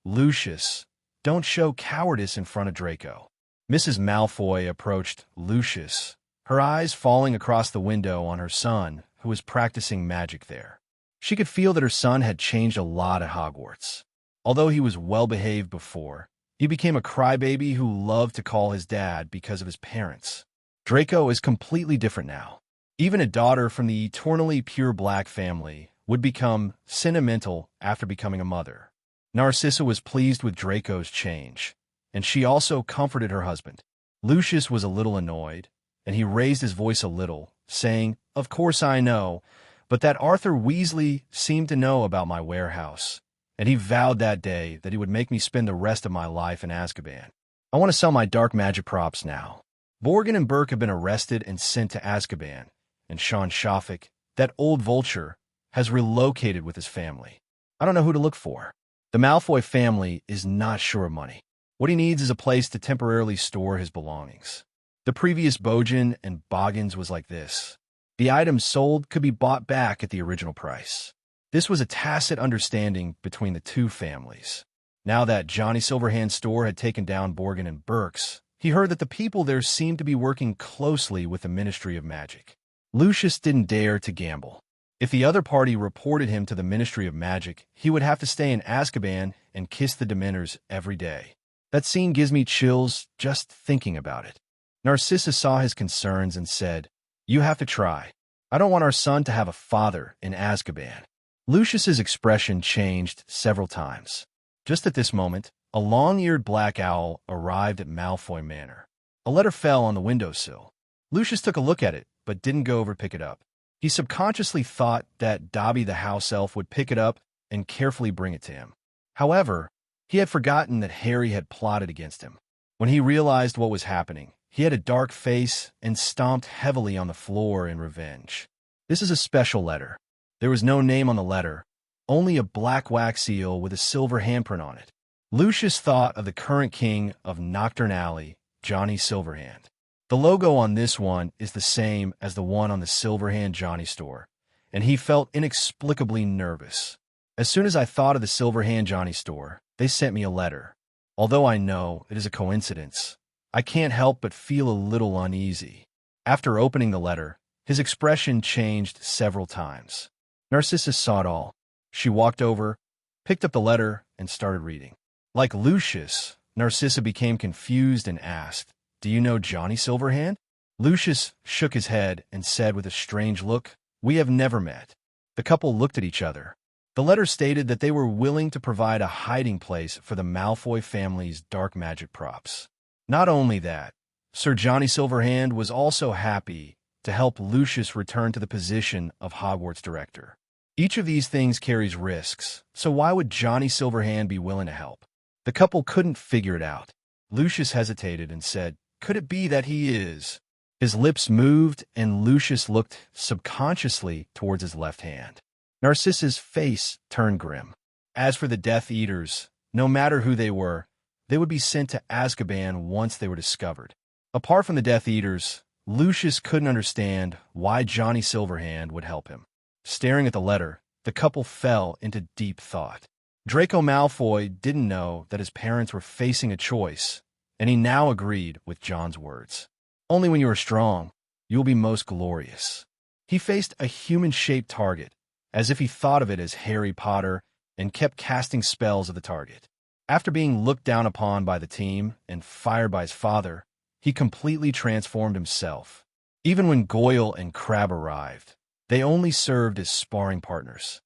Lucius, don't show cowardice in front of Draco. Mrs. Malfoy approached Lucius, her eyes falling across the window on her son, who was practicing magic there. She could feel that her son had changed a lot at Hogwarts. Although he was well-behaved before, he became a crybaby who loved to call his dad because of his parents. Draco is completely different now. Even a daughter from the eternally pure black family would become sentimental after becoming a mother. Narcissa was pleased with Draco's change, and she also comforted her husband. Lucius was a little annoyed, and he raised his voice a little, saying, "Of course I know, but that Arthur Weasley seemed to know about my warehouse, and he vowed that day that he would make me spend the rest of my life in Azkaban. I want to sell my dark magic props now." Borgin and Burke have been arrested and sent to Azkaban, and Sean Shafik, that old vulture, has relocated with his family. I don't know who to look for. The Malfoy family is not sure of money. What he needs is a place to temporarily store his belongings. The previous Bojan and Boggins was like this. The items sold could be bought back at the original price. This was a tacit understanding between the two families. Now that Johnny Silverhand's store had taken down Borgin and Burke's, he heard that the people there seemed to be working closely with the Ministry of Magic. Lucius didn't dare to gamble. If the other party reported him to the Ministry of Magic, he would have to stay in Azkaban and kiss the Dementors every day. That scene gives me chills just thinking about it. Narcissa saw his concerns and said, "You have to try. I don't want our son to have a father in Azkaban." Lucius's expression changed several times. Just at this moment, a long-eared black owl arrived at Malfoy Manor. A letter fell on the windowsill. Lucius took a look at it, but didn't go over to pick it up. He subconsciously thought that Dobby the house elf would pick it up and carefully bring it to him. However, he had forgotten that Harry had plotted against him. When he realized what was happening, he had a dark face and stomped heavily on the floor in revenge. This is a special letter. There was no name on the letter, only a black wax seal with a silver handprint on it. Lucius thought of the current king of Knockturn Alley, Johnny Silverhand. The logo on this one is the same as the one on the Silverhand Johnny store, and he felt inexplicably nervous. As soon as I thought of the Silverhand Johnny store, they sent me a letter. Although I know it is a coincidence, I can't help but feel a little uneasy. After opening the letter, his expression changed several times. Narcissa saw it all. She walked over, picked up the letter, and started reading. Like Lucius, Narcissa became confused and asked, "Do you know Johnny Silverhand?" Lucius shook his head and said with a strange look, "We have never met." The couple looked at each other. The letter stated that they were willing to provide a hiding place for the Malfoy family's dark magic props. Not only that, Sir Johnny Silverhand was also happy to help Lucius return to the position of Hogwarts director. Each of these things carries risks, so why would Johnny Silverhand be willing to help? The couple couldn't figure it out. Lucius hesitated and said, "Could it be that he is?" His lips moved, and Lucius looked subconsciously towards his left hand. Narcissa's face turned grim. As for the Death Eaters, no matter who they were, they would be sent to Azkaban once they were discovered. Apart from the Death Eaters, Lucius couldn't understand why Johnny Silverhand would help him. Staring at the letter, the couple fell into deep thought. Draco Malfoy didn't know that his parents were facing a choice, and he now agreed with John's words. Only when you are strong, you will be most glorious. He faced a human-shaped target, as if he thought of it as Harry Potter, and kept casting spells at the target. After being looked down upon by the team and fired by his father, he completely transformed himself. Even when Goyle and Crabbe arrived, they only served as sparring partners.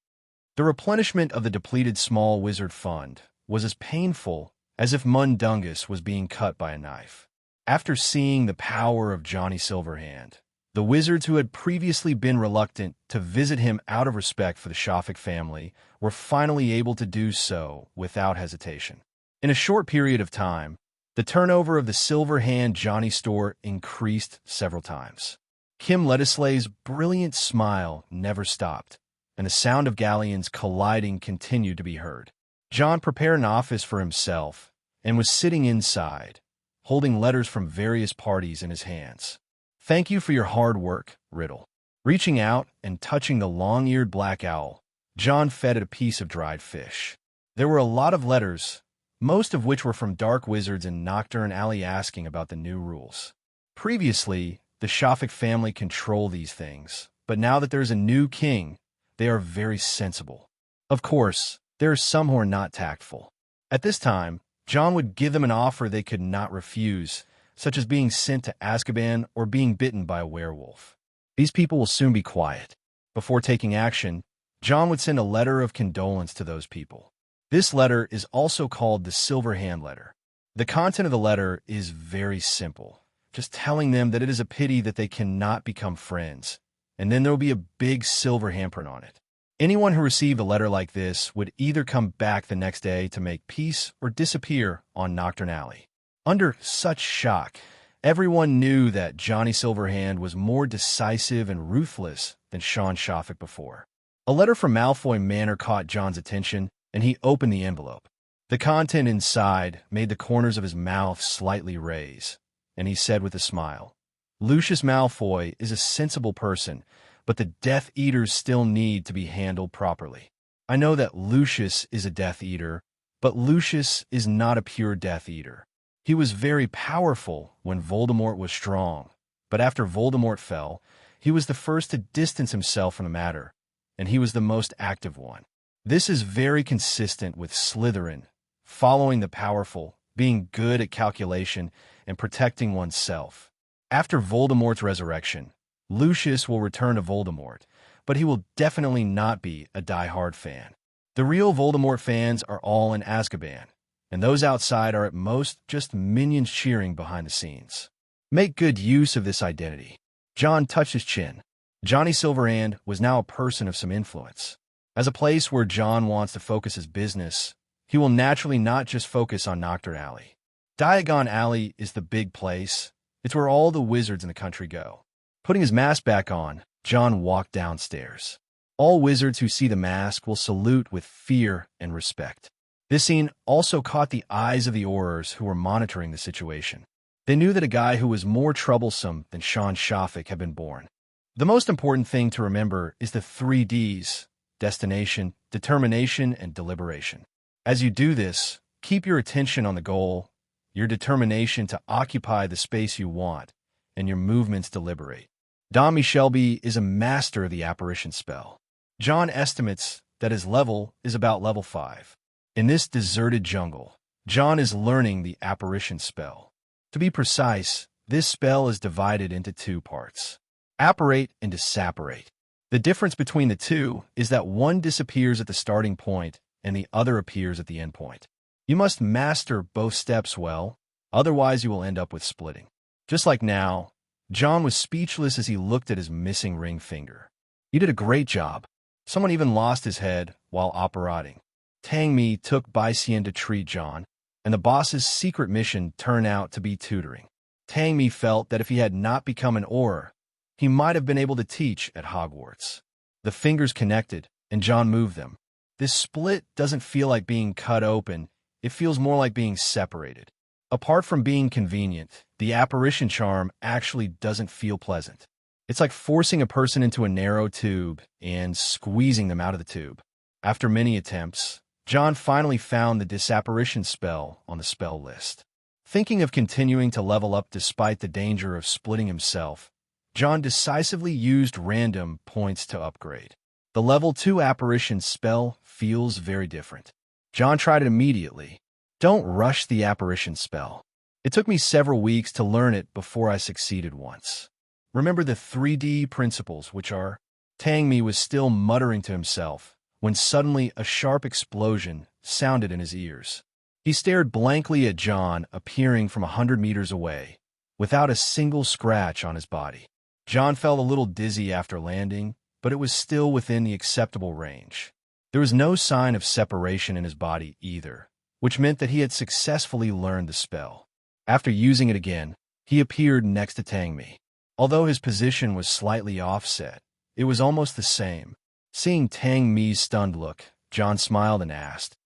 The replenishment of the depleted small wizard fund was as painful as if Mundungus was being cut by a knife. After seeing the power of Johnny Silverhand, the wizards who had previously been reluctant to visit him out of respect for the Shafik family were finally able to do so without hesitation. In a short period of time, the turnover of the Silverhand Johnny store increased several times. Kim Lettislay's brilliant smile never stopped, and the sound of galleons colliding continued to be heard. John prepared an office for himself and was sitting inside, holding letters from various parties in his hands. "Thank you for your hard work, Riddle." Reaching out and touching the long-eared black owl, John fed it a piece of dried fish. There were a lot of letters, most of which were from dark wizards in Knockturn Alley asking about the new rules. Previously, the Shafik family controlled these things, but now that there's a new king, they are very sensible. Of course, there are some who are not tactful. At this time, John would give them an offer they could not refuse, such as being sent to Azkaban or being bitten by a werewolf. These people will soon be quiet. Before taking action, John would send a letter of condolence to those people. This letter is also called the Silverhand letter. The content of the letter is very simple, just telling them that it is a pity that they cannot become friends, and then there will be a big silver handprint on it. Anyone who received a letter like this would either come back the next day to make peace or disappear on Knockturn Alley. Under such shock, Everyone knew that Johnny Silverhand was more decisive and ruthless than Sean Shoffick before. A letter from Malfoy Manor caught John's attention, and he opened the envelope. The content inside made the corners of his mouth slightly raise, and he said with a smile, "Lucius Malfoy is a sensible person, but the Death Eaters still need to be handled properly. I know that Lucius is a Death Eater, but Lucius is not a pure Death Eater. He was very powerful when Voldemort was strong, but after Voldemort fell, he was the first to distance himself from the matter, and he was the most active one. This is very consistent with Slytherin, following the powerful, being good at calculation, and protecting oneself. After Voldemort's resurrection, Lucius will return to Voldemort, but he will definitely not be a die-hard fan. The real Voldemort fans are all in Azkaban, and those outside are at most just minions cheering behind the scenes. Make good use of this identity." John touched his chin. Johnny Silverhand was now a person of some influence. As a place where John wants to focus his business, he will naturally not just focus on Nocturne Alley. Diagon Alley is the big place. It's where all the wizards in the country go. Putting his mask back on, John walked downstairs. All wizards who see the mask will salute with fear and respect. This scene also caught the eyes of the Aurors who were monitoring the situation. They knew that a guy who was more troublesome than Sean Shoffick had been born. The most important thing to remember is the 3 Ds: destination, determination, and deliberation. As you do this, keep your attention on the goal, your determination to occupy the space you want, and your movements deliberate. Don Shelby is a master of the apparition spell. John estimates that his level is about level 5. In this deserted jungle, John is learning the apparition spell. To be precise, this spell is divided into 2 parts: apparate and disapparate. The difference between the two is that one disappears at the starting point and the other appears at the end point. You must master both steps well, otherwise you will end up with splitting. Just like now, John was speechless as he looked at his missing ring finger. "You did a great job." Someone even lost his head while apparating. Tang Mi took Baisien to treat John, and the boss's secret mission turned out to be tutoring. Tang Mi felt that if he had not become an Auror, he might have been able to teach at Hogwarts. The fingers connected, and John moved them. This split doesn't feel like being cut open, it feels more like being separated. Apart from being convenient, the apparition charm actually doesn't feel pleasant. It's like forcing a person into a narrow tube and squeezing them out of the tube. After many attempts, John finally found the disapparition spell on the spell list. Thinking of continuing to level up despite the danger of splitting himself, John decisively used random points to upgrade. The level 2 apparition spell feels very different. John tried it immediately. Don't rush the apparition spell. It took me several weeks to learn it before I succeeded once. Remember the 3D principles, which are... Tang Mi was still muttering to himself when suddenly a sharp explosion sounded in his ears. He stared blankly at John appearing from 100 meters away, without a single scratch on his body. John felt a little dizzy after landing, but it was still within the acceptable range. There was no sign of separation in his body either, which meant that he had successfully learned the spell. After using it again, he appeared next to Tang Mi. Although his position was slightly offset, it was almost the same. Seeing Tang Mi's stunned look, John smiled and asked,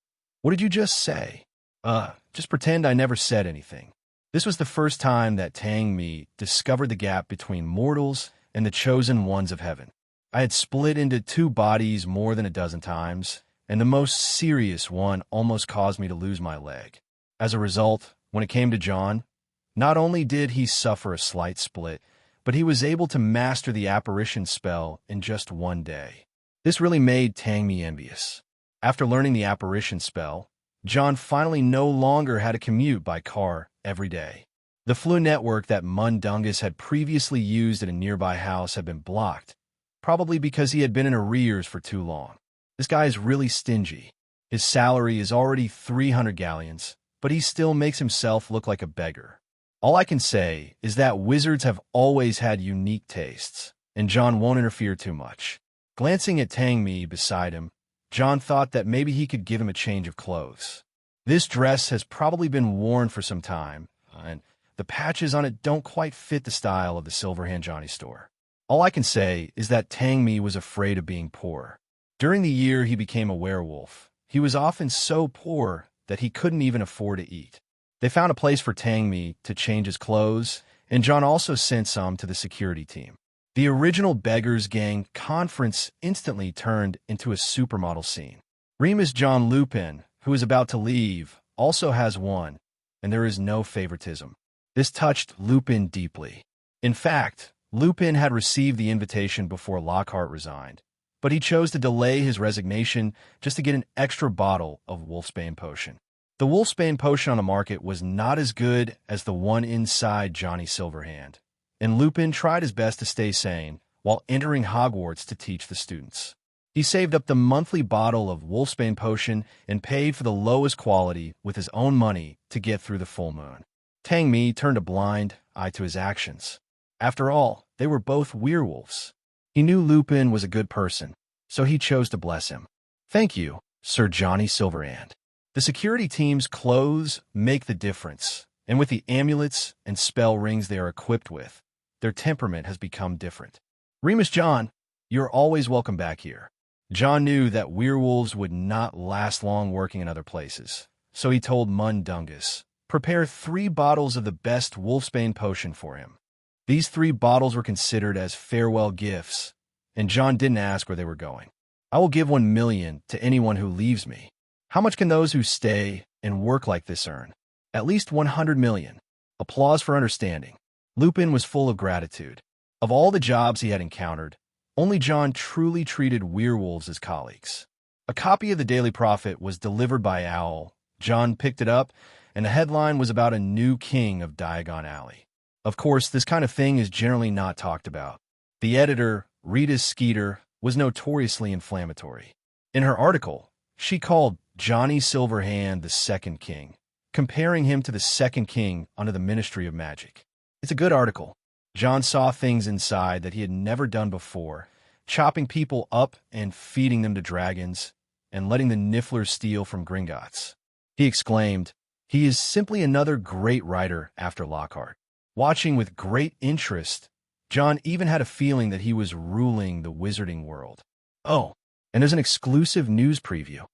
"What did you just say?" Just pretend I never said anything." This was the first time that Tang Mi discovered the gap between mortals and the chosen ones of heaven. I had split into 2 bodies more than a dozen times, and the most serious one almost caused me to lose my leg. As a result, when it came to John, not only did he suffer a slight split, but he was able to master the apparition spell in just 1 day. This really made Tang Mi envious. After learning the apparition spell, John finally no longer had to commute by car every day. The flu network that Mundungus had previously used at a nearby house had been blocked, probably because he had been in arrears for too long. This guy is really stingy. His salary is already 300 galleons, but he still makes himself look like a beggar. All I can say is that wizards have always had unique tastes, and John won't interfere too much. Glancing at Tang Mi beside him, John thought that maybe he could give him a change of clothes. This dress has probably been worn for some time, The patches on it don't quite fit the style of the Silverhand Johnny store. All I can say is that Tang-Mi was afraid of being poor. During the year he became a werewolf, he was often so poor that he couldn't even afford to eat. They found a place for Tang-Mi to change his clothes, and John also sent some to the security team. The original Beggars Gang conference instantly turned into a supermodel scene. Remus John Lupin, who is about to leave, also has one, and there is no favoritism. This touched Lupin deeply. In fact, Lupin had received the invitation before Lockhart resigned, but he chose to delay his resignation just to get an extra bottle of Wolfsbane potion. The Wolfsbane potion on the market was not as good as the one inside Johnny Silverhand, and Lupin tried his best to stay sane while entering Hogwarts to teach the students. He saved up the monthly bottle of Wolfsbane potion and paid for the lowest quality with his own money to get through the full moon. Tang-Mi turned a blind eye to his actions. After all, they were both werewolves. He knew Lupin was a good person, so he chose to bless him. "Thank you, Sir Johnny Silverhand." The security team's clothes make the difference, and with the amulets and spell rings they are equipped with, their temperament has become different. "Remus John, you're always welcome back here." John knew that werewolves would not last long working in other places, so he told Mundungus, prepare 3 bottles of the best Wolfsbane potion for him. These 3 bottles were considered as farewell gifts, and John didn't ask where they were going. "I will give 1 million to anyone who leaves me." "How much can those who stay and work like this earn?" "At least 100 million. Applause for understanding. Lupin was full of gratitude. Of all the jobs he had encountered, only John truly treated werewolves as colleagues. A copy of the Daily Prophet was delivered by Owl. John picked it up, and the headline was about a new king of Diagon Alley. Of course, this kind of thing is generally not talked about. The editor, Rita Skeeter, was notoriously inflammatory. In her article, she called Johnny Silverhand the second king, comparing him to the second king under the Ministry of Magic. It's a good article. John saw things inside that he had never done before, chopping people up and feeding them to dragons, and letting the Nifflers steal from Gringotts. He exclaimed, "He is simply another great writer after Lockhart." Watching with great interest, John even had a feeling that he was ruling the wizarding world. Oh, and there's an exclusive news preview.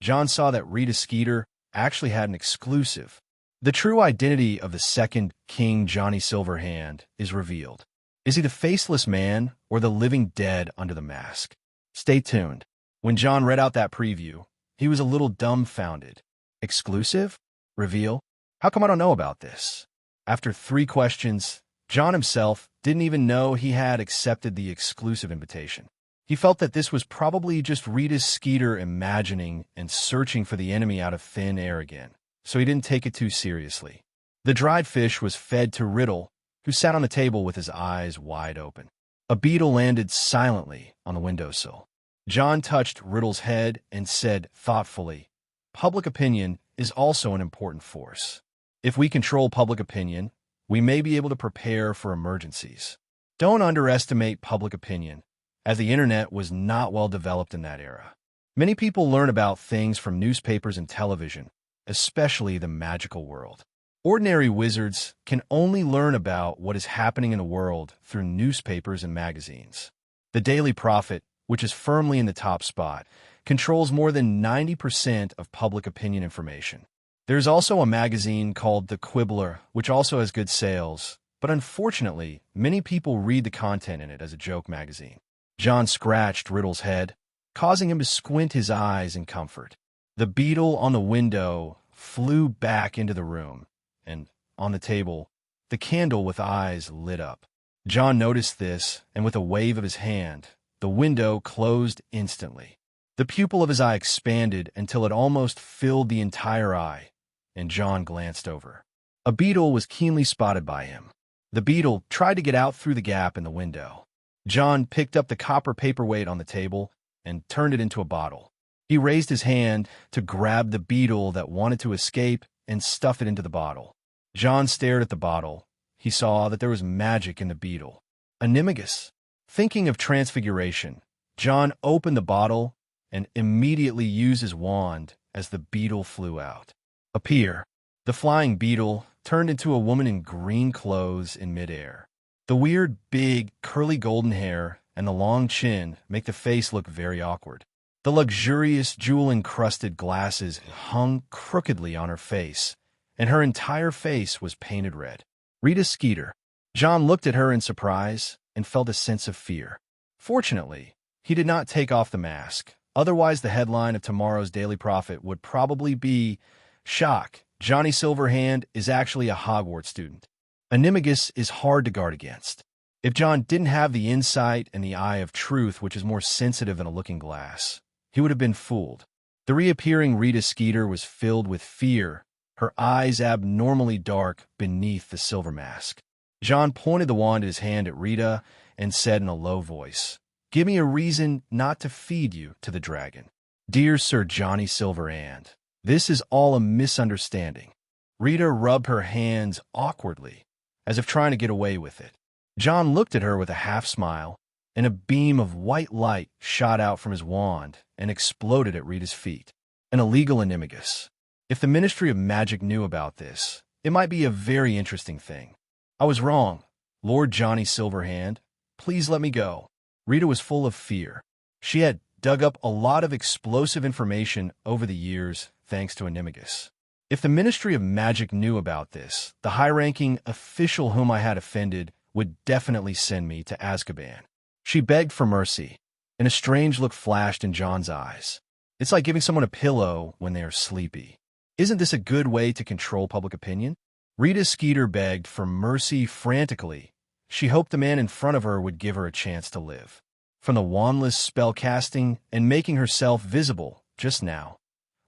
John saw that Rita Skeeter actually had an exclusive. The true identity of the second King Johnny Silverhand is revealed. Is he the faceless man or the living dead under the mask? Stay tuned. When John read out that preview, he was a little dumbfounded. Exclusive? Reveal? How come I don't know about this? After 3 questions, John himself didn't even know he had accepted the exclusive invitation. He felt that this was probably just Rita Skeeter imagining and searching for the enemy out of thin air again, so he didn't take it too seriously. The dried fish was fed to Riddle, who sat on the table with his eyes wide open. A beetle landed silently on the windowsill. John touched Riddle's head and said thoughtfully, "Public opinion is also an important force. If we control public opinion, we may be able to prepare for emergencies. Don't underestimate public opinion, as the internet was not well developed in that era. Many people learn about things from newspapers and television, especially the magical world. Ordinary wizards can only learn about what is happening in the world through newspapers and magazines. The Daily Prophet, which is firmly in the top spot, controls more than 90% of public opinion information. There's also a magazine called The Quibbler, which also has good sales, but unfortunately, many people read the content in it as a joke magazine." John scratched Riddle's head, causing him to squint his eyes in comfort. The beetle on the window flew back into the room, and on the table, the candle with eyes lit up. John noticed this, and with a wave of his hand, the window closed instantly. The pupil of his eye expanded until it almost filled the entire eye, and John glanced over. A beetle was keenly spotted by him. The beetle tried to get out through the gap in the window. John picked up the copper paperweight on the table and turned it into a bottle. He raised his hand to grab the beetle that wanted to escape and stuff it into the bottle. John stared at the bottle. He saw that there was magic in the beetle. Animagus. Thinking of transfiguration, John opened the bottle and immediately used his wand as the beetle flew out. Appear. The flying beetle turned into a woman in green clothes in midair. The weird, big, curly golden hair and the long chin make the face look very awkward. The luxurious, jewel-encrusted glasses hung crookedly on her face, and her entire face was painted red. Rita Skeeter. John looked at her in surprise and felt a sense of fear. Fortunately, he did not take off the mask. Otherwise, the headline of tomorrow's Daily Prophet would probably be, "Shock, Johnny Silverhand is actually a Hogwarts student." Animagus is hard to guard against. If John didn't have the insight and the eye of truth, which is more sensitive than a looking glass, he would have been fooled. The reappearing Rita Skeeter was filled with fear, her eyes abnormally dark beneath the silver mask. John pointed the wand in his hand at Rita and said in a low voice, "Give me a reason not to feed you to the dragon. Dear Sir Johnny Silverhand, this is all a misunderstanding." Rita rubbed her hands awkwardly, as if trying to get away with it. John looked at her with a half-smile, and a beam of white light shot out from his wand and exploded at Rita's feet. An illegal animagus. If the Ministry of Magic knew about this, it might be a very interesting thing. "I was wrong. Lord Johnny Silverhand, please let me go." Rita was full of fear. She had dug up a lot of explosive information over the years thanks to animagus. If the Ministry of Magic knew about this, the high-ranking official whom I had offended would definitely send me to Azkaban. She begged for mercy, and a strange look flashed in John's eyes. It's like giving someone a pillow when they are sleepy. Isn't this a good way to control public opinion? Rita Skeeter begged for mercy frantically. She hoped the man in front of her would give her a chance to live. From the wandless spellcasting and making herself visible just now,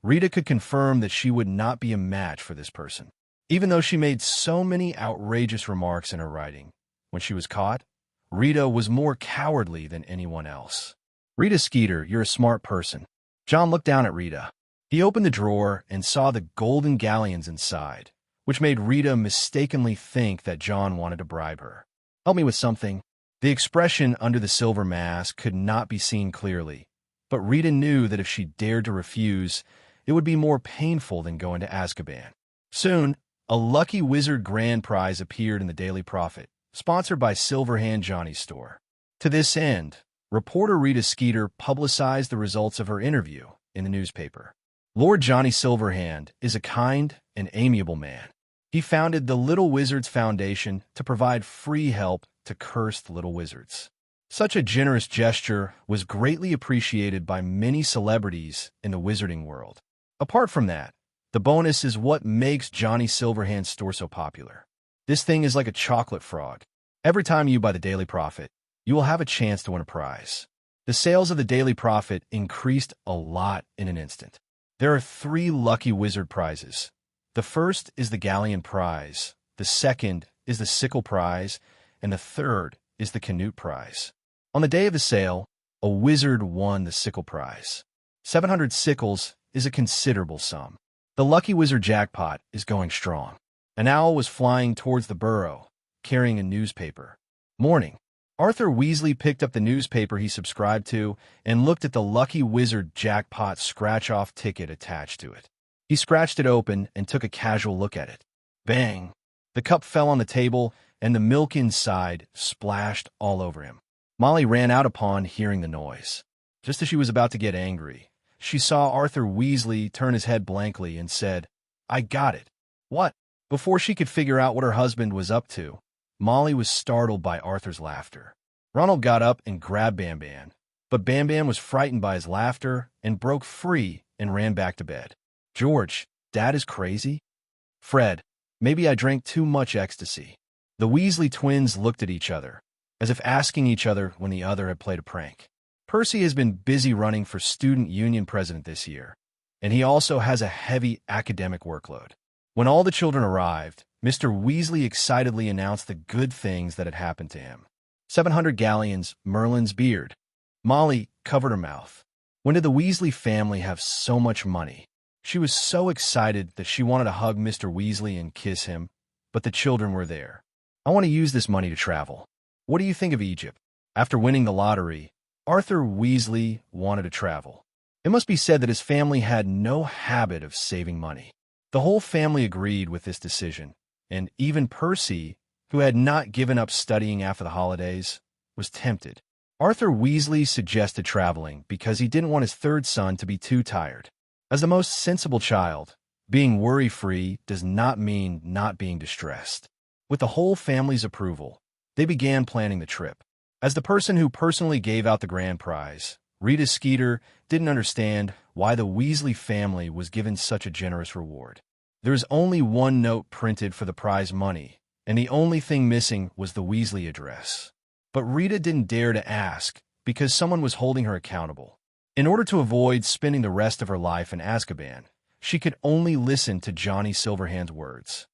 Rita could confirm that she would not be a match for this person. Even though she made so many outrageous remarks in her writing, when she was caught, Rita was more cowardly than anyone else. "Rita Skeeter, you're a smart person." John looked down at Rita. He opened the drawer and saw the golden galleons inside, which made Rita mistakenly think that John wanted to bribe her. "Help me with something." The expression under the silver mask could not be seen clearly, but Rita knew that if she dared to refuse, it would be more painful than going to Azkaban. Soon, a lucky wizard grand prize appeared in the Daily Prophet, sponsored by Silverhand Johnny's store. To this end, reporter Rita Skeeter publicized the results of her interview in the newspaper. Lord Johnny Silverhand is a kind and amiable man. He founded the Little Wizards Foundation to provide free help to cursed little wizards. Such a generous gesture was greatly appreciated by many celebrities in the wizarding world. Apart from that, the bonus is what makes Johnny Silverhand's store so popular. This thing is like a chocolate frog. Every time you buy the Daily Prophet, you will have a chance to win a prize. The sales of the Daily Prophet increased a lot in an instant. There are 3 lucky wizard prizes. The first is the Galleon Prize, the second is the Sickle Prize, and the third is the Canute Prize. On the day of the sale, a wizard won the Sickle Prize. 700 sickles is a considerable sum. The lucky wizard jackpot is going strong. An owl was flying towards the burrow, carrying a newspaper. Morning. Arthur Weasley picked up the newspaper he subscribed to and looked at the lucky wizard jackpot scratch-off ticket attached to it. He scratched it open and took a casual look at it. Bang! The cup fell on the table, and the milk inside splashed all over him. Molly ran out upon hearing the noise. Just as she was about to get angry, she saw Arthur Weasley turn his head blankly and said, "I got it." "What?" Before she could figure out what her husband was up to, Molly was startled by Arthur's laughter. Ronald got up and grabbed Bam Bam, but Bam Bam was frightened by his laughter and broke free and ran back to bed. "George, Dad is crazy?" "Fred, maybe I drank too much ecstasy." The Weasley twins looked at each other, as if asking each other when the other had played a prank. Percy has been busy running for student union president this year, and he also has a heavy academic workload. When all the children arrived, Mr. Weasley excitedly announced the good things that had happened to him. 700 galleons, Merlin's beard. Molly covered her mouth. When did the Weasley family have so much money? She was so excited that she wanted to hug Mr. Weasley and kiss him, but the children were there. "I want to use this money to travel. What do you think of Egypt?" After winning the lottery, Arthur Weasley wanted to travel. It must be said that his family had no habit of saving money. The whole family agreed with this decision, and even Percy, who had not given up studying after the holidays, was tempted. Arthur Weasley suggested traveling because he didn't want his third son to be too tired. As the most sensible child, being worry-free does not mean not being distressed. With the whole family's approval, they began planning the trip. As the person who personally gave out the grand prize, Rita Skeeter didn't understand why the Weasley family was given such a generous reward. There was only one note printed for the prize money, and the only thing missing was the Weasley address. But Rita didn't dare to ask because someone was holding her accountable. In order to avoid spending the rest of her life in Azkaban, she could only listen to Johnny Silverhand's words.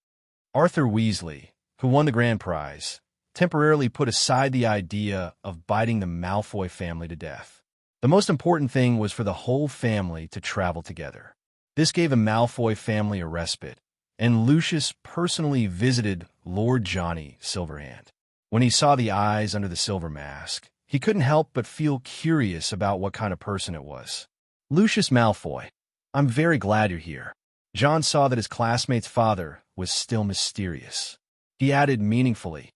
Arthur Weasley, who won the grand prize, temporarily put aside the idea of biting the Malfoy family to death. The most important thing was for the whole family to travel together. This gave a Malfoy family a respite, and Lucius personally visited Lord Johnny Silverhand. When he saw the eyes under the silver mask, he couldn't help but feel curious about what kind of person it was. "Lucius Malfoy, I'm very glad you're here." John saw that his classmate's father was still mysterious. He added meaningfully,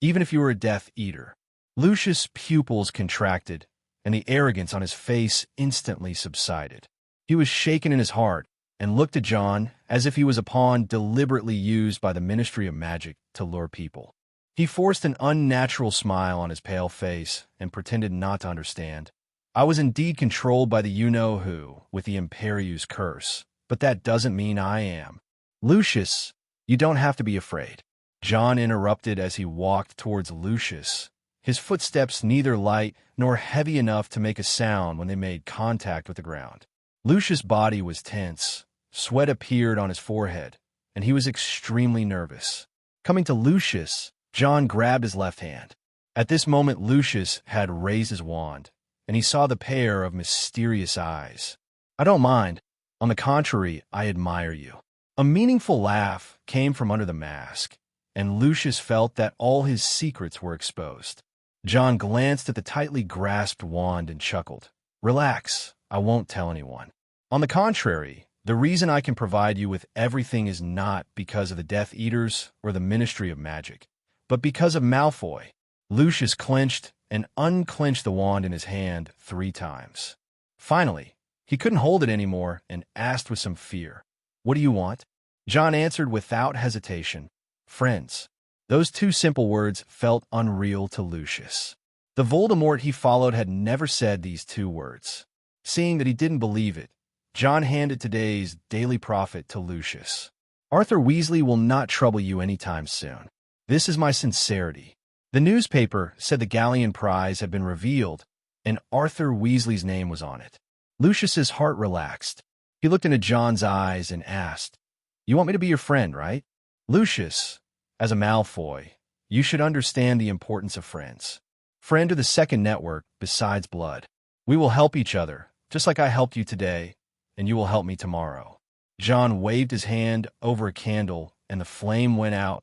"Even if you were a Death Eater." Lucius' pupils contracted, and the arrogance on his face instantly subsided. He was shaken in his heart and looked at John as if he was a pawn deliberately used by the Ministry of Magic to lure people. He forced an unnatural smile on his pale face and pretended not to understand. "I was indeed controlled by the you-know-who with the Imperius curse, but that doesn't mean I am." "Lucius, you don't have to be afraid," John interrupted as he walked towards Lucius, his footsteps neither light nor heavy enough to make a sound when they made contact with the ground. Lucius' body was tense, sweat appeared on his forehead, and he was extremely nervous. Coming to Lucius, John grabbed his left hand. At this moment, Lucius had raised his wand, and he saw the pair of mysterious eyes. "I don't mind. On the contrary, I admire you." A meaningful laugh came from under the mask, and Lucius felt that all his secrets were exposed. John glanced at the tightly grasped wand and chuckled. "Relax, I won't tell anyone. On the contrary, the reason I can provide you with everything is not because of the Death Eaters or the Ministry of Magic, but because of Malfoy." Lucius clenched and unclenched the wand in his hand 3 times. Finally, he couldn't hold it anymore and asked with some fear, "What do you want?" John answered without hesitation, "Friends." Those 2 simple words felt unreal to Lucius. The Voldemort he followed had never said these 2 words. Seeing that he didn't believe it, John handed today's Daily Prophet to Lucius. "Arthur Weasley will not trouble you anytime soon. This is my sincerity." The newspaper said the Galleon Prize had been revealed, and Arthur Weasley's name was on it. Lucius's heart relaxed. He looked into John's eyes and asked, "You want me to be your friend, right?" "Lucius, as a Malfoy, you should understand the importance of friends. Friend are the second network besides blood. We will help each other, just like I helped you today, and you will help me tomorrow." John waved his hand over a candle, and the flame went out,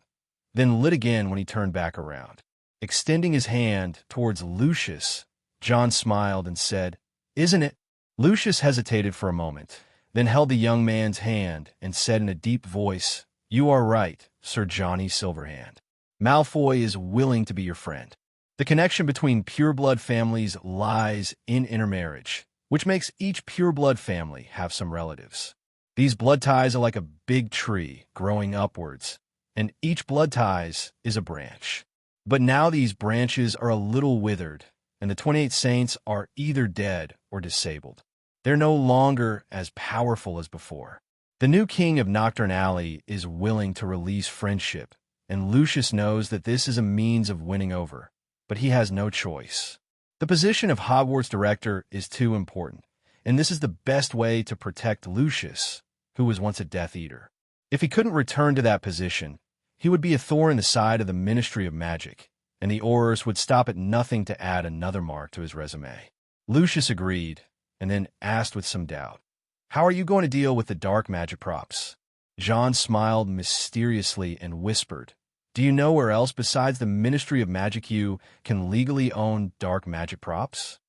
then lit again when he turned back around. Extending his hand towards Lucius, John smiled and said, "Isn't it?" Lucius hesitated for a moment, then held the young man's hand and said in a deep voice, "You are right, Sir Johnny Silverhand. Malfoy is willing to be your friend. The connection between pureblood families lies in intermarriage, which makes each pureblood family have some relatives. These blood ties are like a big tree growing upwards, and each blood ties is a branch. But now these branches are a little withered, and the 28 saints are either dead or disabled. They're no longer as powerful as before. The new king of Nocturne Alley is willing to release friendship, and Lucius knows that this is a means of winning over, but he has no choice. The position of Hogwarts director is too important, and this is the best way to protect Lucius, who was once a Death Eater. If he couldn't return to that position, he would be a thorn in the side of the Ministry of Magic, and the Aurors would stop at nothing to add another mark to his resume. Lucius agreed, and then asked with some doubt, "How are you going to deal with the dark magic props?" John smiled mysteriously and whispered, "Do you know where else besides the Ministry of Magic you can legally own dark magic props?"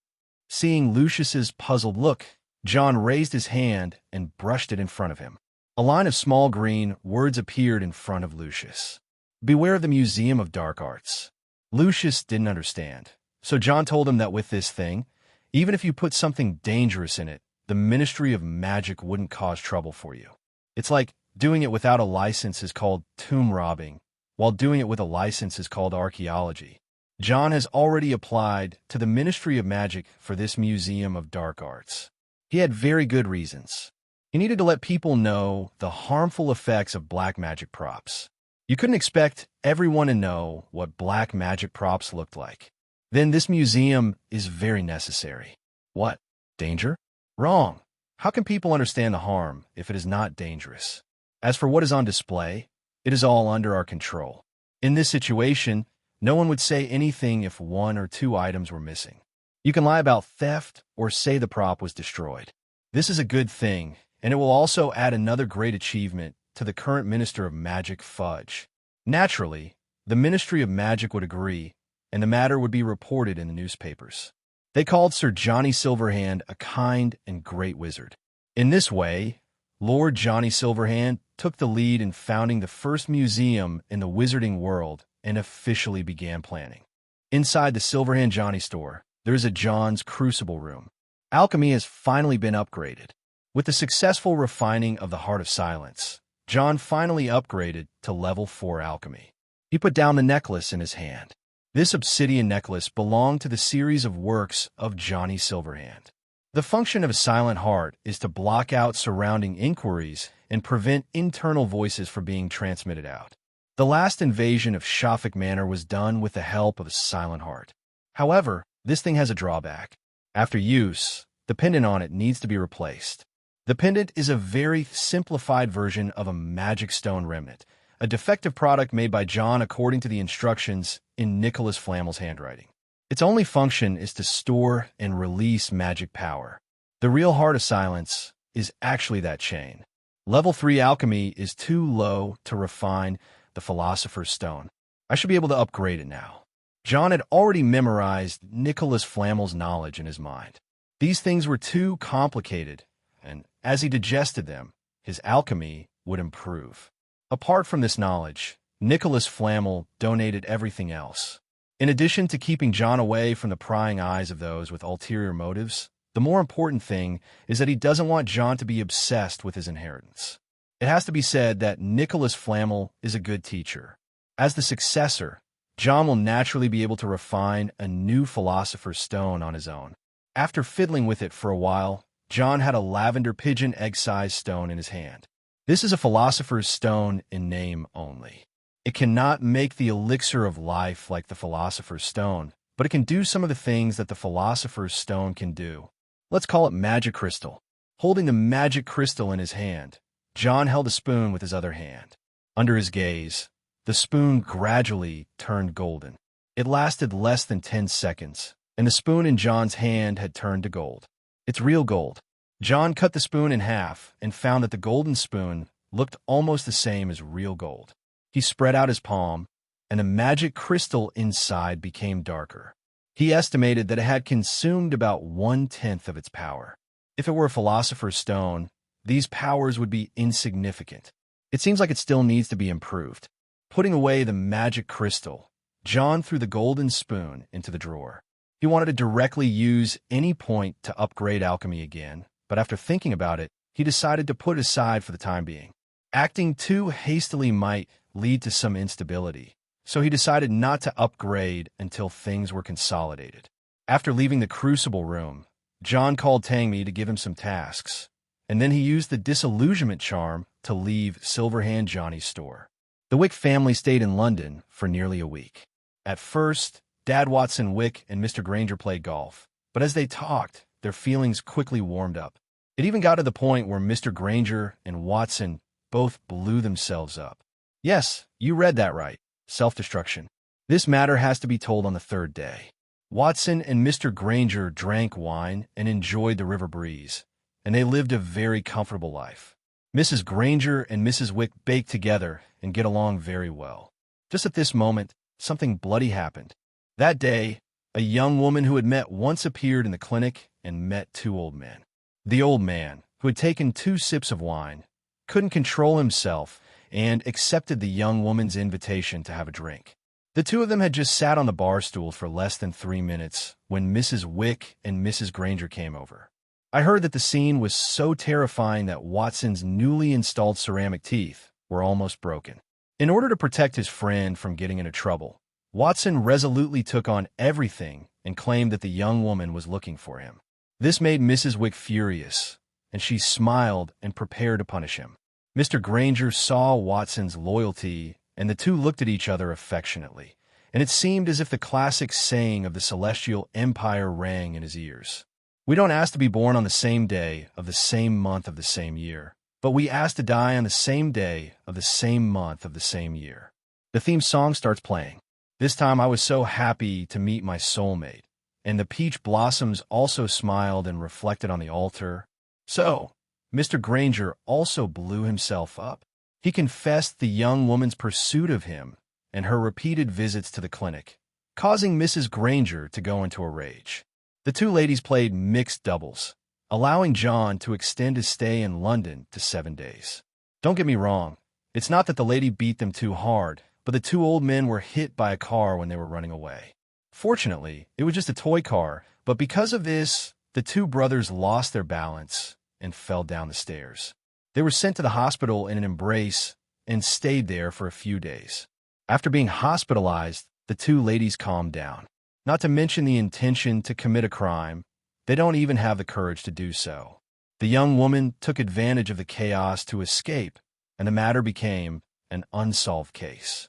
Seeing Lucius's puzzled look, John raised his hand and brushed it in front of him. A A line of small green words appeared in front of Lucius. "Beware of the Museum of Dark Arts." Lucius didn't understand, so John told him that with this thing, even if you put something dangerous in it, the Ministry of Magic wouldn't cause trouble for you. It's like doing it without a license is called tomb robbing, while doing it with a license is called archaeology. John has already applied to the Ministry of Magic for this Museum of Dark Arts. He had very good reasons. He needed to let people know the harmful effects of black magic props. You couldn't expect everyone to know what black magic props looked like. Then this museum is very necessary. What? Danger? Wrong. How can people understand the harm if it is not dangerous? As for what is on display, it is all under our control. In this situation, no one would say anything if 1 or 2 items were missing. You can lie about theft or say the prop was destroyed. This is a good thing, and it will also add another great achievement to the current Minister of Magic, Fudge. Naturally, the Ministry of Magic would agree, and the matter would be reported in the newspapers. They called Sir Johnny Silverhand a kind and great wizard. In this way, Lord Johnny Silverhand took the lead in founding the first museum in the wizarding world and officially began planning. Inside the Silverhand Johnny store, there is a John's Crucible room. Alchemy has finally been upgraded. With the successful refining of the Heart of Silence, John finally upgraded to level 4 alchemy. He put down the necklace in his hand. This obsidian necklace belonged to the series of works of Johnny Silverhand. The function of a silent heart is to block out surrounding inquiries and prevent internal voices from being transmitted out. The last invasion of Shafik Manor was done with the help of a silent heart. However, this thing has a drawback. After use, the pendant on it needs to be replaced. The pendant is a very simplified version of a magic stone remnant, a defective product made by John according to the instructions in Nicholas Flamel's handwriting. Its only function is to store and release magic power. The real Heart of Silence is actually that chain. Level 3 alchemy is too low to refine the Philosopher's Stone. I should be able to upgrade it now. John had already memorized Nicholas Flamel's knowledge in his mind. These things were too complicated, and as he digested them, his alchemy would improve. Apart from this knowledge, Nicholas Flamel donated everything else. In addition to keeping John away from the prying eyes of those with ulterior motives, the more important thing is that he doesn't want John to be obsessed with his inheritance. It has to be said that Nicholas Flamel is a good teacher. As the successor, John will naturally be able to refine a new Philosopher's Stone on his own. After fiddling with it for a while, John had a lavender pigeon egg-sized stone in his hand. This is a Philosopher's Stone in name only. It cannot make the elixir of life like the Philosopher's Stone, but it can do some of the things that the Philosopher's Stone can do. Let's call it Magic Crystal. Holding the Magic Crystal in his hand, John held a spoon with his other hand. Under his gaze, the spoon gradually turned golden. It lasted less than 10 seconds, and the spoon in John's hand had turned to gold. It's real gold. John cut the spoon in half and found that the golden spoon looked almost the same as real gold. He spread out his palm, and the magic crystal inside became darker. He estimated that it had consumed about 1/10 of its power. If it were a Philosopher's Stone, these powers would be insignificant. It seems like it still needs to be improved. Putting away the magic crystal, John threw the golden spoon into the drawer. He wanted to directly use any point to upgrade alchemy again, but after thinking about it, he decided to put it aside for the time being. Acting too hastily might lead to some instability, so he decided not to upgrade until things were consolidated. After leaving the Crucible room, John called Tangmi to give him some tasks, and then he used the disillusionment charm to leave Silverhand Johnny's store. The Wick family stayed in London for nearly a week. At first, Dad Watson Wick and Mr. Granger played golf, but as they talked, their feelings quickly warmed up. It even got to the point where Mr. Granger and Watson both blew themselves up. Yes, you read that right. Self-destruction. This matter has to be told on the 3rd day. Watson and Mr. Granger drank wine and enjoyed the river breeze, and they lived a very comfortable life. Mrs. Granger and Mrs. Wick baked together and get along very well. Just at this moment, something bloody happened. That day, a young woman who had met once appeared in the clinic and met 2 old men. The old man, who had taken 2 sips of wine, couldn't control himself and accepted the young woman's invitation to have a drink. The two of them had just sat on the bar stool for less than 3 minutes when Mrs. Wick and Mrs. Granger came over. I heard that the scene was so terrifying that Watson's newly installed ceramic teeth were almost broken. In order to protect his friend from getting into trouble, Watson resolutely took on everything and claimed that the young woman was looking for him. This made Mrs. Wick furious, and she smiled and prepared to punish him. Mr. Granger saw Watson's loyalty, and the two looked at each other affectionately, and it seemed as if the classic saying of the Celestial Empire rang in his ears. We don't ask to be born on the same day of the same month of the same year, but we ask to die on the same day of the same month of the same year. The theme song starts playing. This time I was so happy to meet my soulmate, and the peach blossoms also smiled and reflected on the altar. So, Mr. Granger also blew himself up. He confessed the young woman's pursuit of him and her repeated visits to the clinic, causing Mrs. Granger to go into a rage. The two ladies played mixed doubles, allowing John to extend his stay in London to 7 days. Don't get me wrong, it's not that the lady beat them too hard, but the two old men were hit by a car when they were running away. Fortunately, it was just a toy car, but because of this, the two brothers lost their balance and fell down the stairs. They were sent to the hospital in an embrace and stayed there for a few days. After being hospitalized, the two ladies calmed down. Not to mention the intention to commit a crime, they don't even have the courage to do so. The young woman took advantage of the chaos to escape, and the matter became an unsolved case.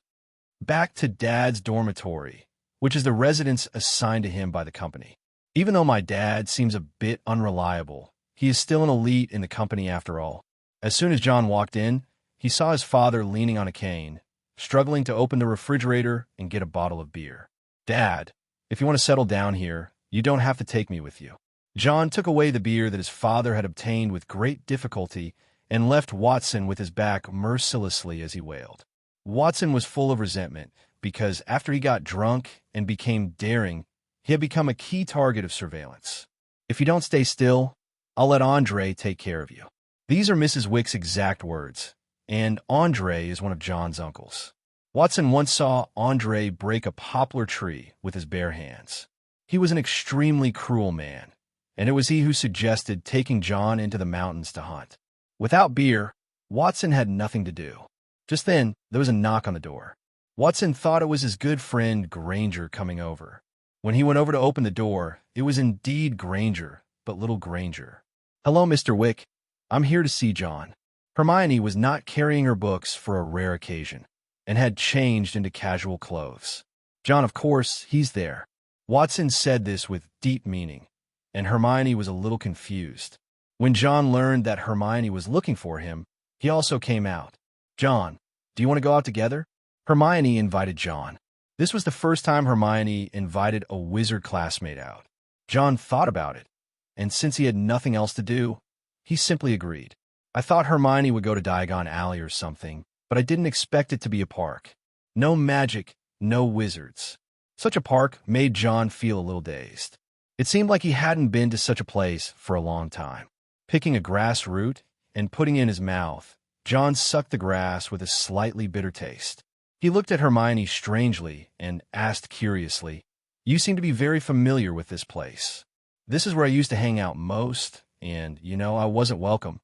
Back to Dad's dormitory, which is the residence assigned to him by the company. Even though my dad seems a bit unreliable, he is still an elite in the company after all. As soon as John walked in, he saw his father leaning on a cane, struggling to open the refrigerator and get a bottle of beer. "Dad, if you want to settle down here, you don't have to take me with you." John took away the beer that his father had obtained with great difficulty and left Watson with his back mercilessly as he wailed. Watson was full of resentment because after he got drunk and became daring, he had become a key target of surveillance. "If you don't stay still, I'll let Andre take care of you." These are Mrs. Wick's exact words, and Andre is one of John's uncles. Watson once saw Andre break a poplar tree with his bare hands. He was an extremely cruel man, and it was he who suggested taking John into the mountains to hunt. Without beer, Watson had nothing to do. Just then, there was a knock on the door. Watson thought it was his good friend Granger coming over. When he went over to open the door, it was indeed Granger, but little Granger. "Hello, Mr. Wick. I'm here to see John." Hermione was not carrying her books for a rare occasion, and had changed into casual clothes. "John, of course, he's there." Watson said this with deep meaning, and Hermione was a little confused. When John learned that Hermione was looking for him, he also came out. "John, do you want to go out together?" Hermione invited John. This was the first time Hermione invited a wizard classmate out. John thought about it, and since he had nothing else to do, he simply agreed. I thought Hermione would go to Diagon Alley or something, but I didn't expect it to be a park. No magic, no wizards. Such a park made John feel a little dazed. It seemed like he hadn't been to such a place for a long time. Picking a grass root and putting it in his mouth, John sucked the grass with a slightly bitter taste. He looked at Hermione strangely and asked curiously, "You seem to be very familiar with this place. This is where I used to hang out most, and, I wasn't welcome."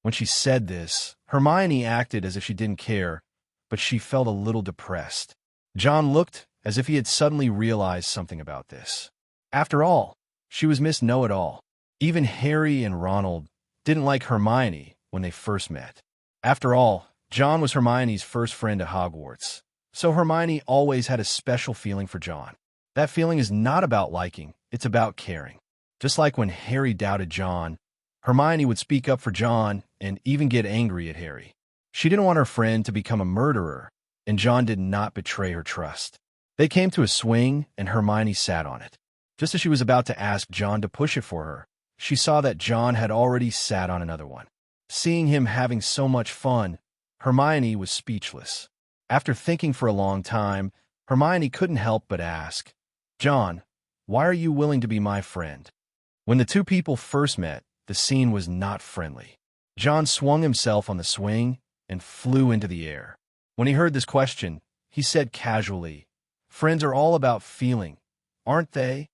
When she said this, Hermione acted as if she didn't care, but she felt a little depressed. John looked as if he had suddenly realized something about this. After all, she was Miss Know-It-All. Even Harry and Ronald didn't like Hermione when they first met. After all, John was Hermione's first friend at Hogwarts, so Hermione always had a special feeling for John. That feeling is not about liking, it's about caring. Just like when Harry doubted John, Hermione would speak up for John and even get angry at Harry. She didn't want her friend to become a murderer, and John did not betray her trust. They came to a swing, and Hermione sat on it. Just as she was about to ask John to push it for her, she saw that John had already sat on another one. Seeing him having so much fun, Hermione was speechless. After thinking for a long time, Hermione couldn't help but ask, "John, why are you willing to be my friend?" When the two people first met, the scene was not friendly. John swung himself on the swing and flew into the air. When he heard this question, he said casually, "Friends are all about feeling, aren't they?"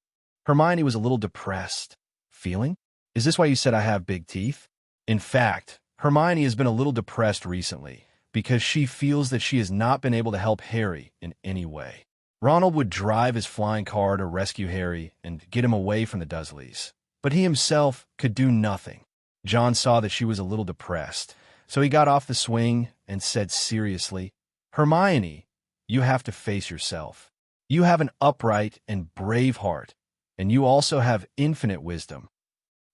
Hermione was a little depressed. Feeling? Is this why you said I have big teeth? In fact, Hermione has been a little depressed recently because she feels that she has not been able to help Harry in any way. Ronald would drive his flying car to rescue Harry and get him away from the Dursleys, but he himself could do nothing. John saw that she was a little depressed, so he got off the swing and said seriously, "Hermione, you have to face yourself. You have an upright and brave heart, and you also have infinite wisdom.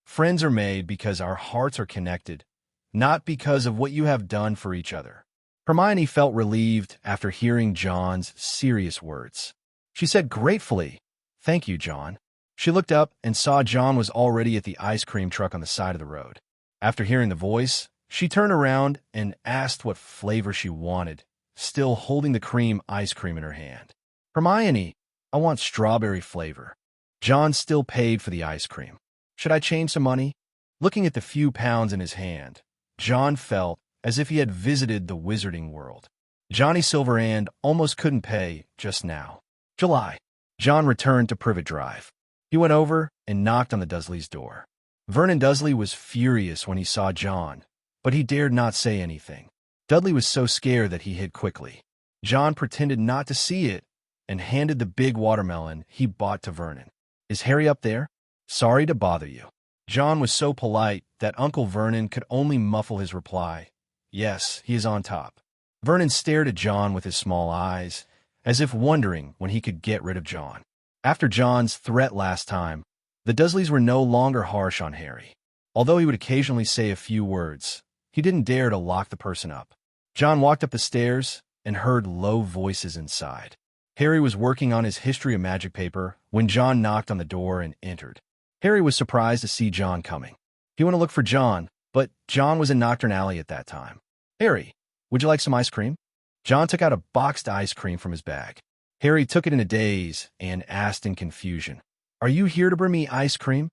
Friends are made because our hearts are connected, not because of what you have done for each other." Hermione felt relieved after hearing John's serious words. She said gratefully, "Thank you, John." She looked up and saw John was already at the ice cream truck on the side of the road. After hearing the voice, she turned around and asked what flavor she wanted, still holding the cream ice cream in her hand. "Hermione, I want strawberry flavor." John still paid for the ice cream. "Should I change some money?" Looking at the few pounds in his hand, John felt as if he had visited the wizarding world. Johnny Silverhand almost couldn't pay just now. July. John returned to Privet Drive. He went over and knocked on the Dursleys' door. Vernon Dursley was furious when he saw John, but he dared not say anything. Dudley was so scared that he hid quickly. John pretended not to see it and handed the big watermelon he bought to Vernon. "Is Harry up there? Sorry to bother you." John was so polite that Uncle Vernon could only muffle his reply, "Yes, he is on top." Vernon stared at John with his small eyes, as if wondering when he could get rid of John. After John's threat last time, the Dursleys were no longer harsh on Harry. Although he would occasionally say a few words, he didn't dare to lock the person up. John walked up the stairs and heard low voices inside. Harry was working on his History of Magic paper when John knocked on the door and entered. Harry was surprised to see John coming. He went to look for John, but John was in Knockturn Alley at that time. "Harry, would you like some ice cream?" John took out a boxed ice cream from his bag. Harry took it in a daze and asked in confusion, "Are you here to bring me ice cream?"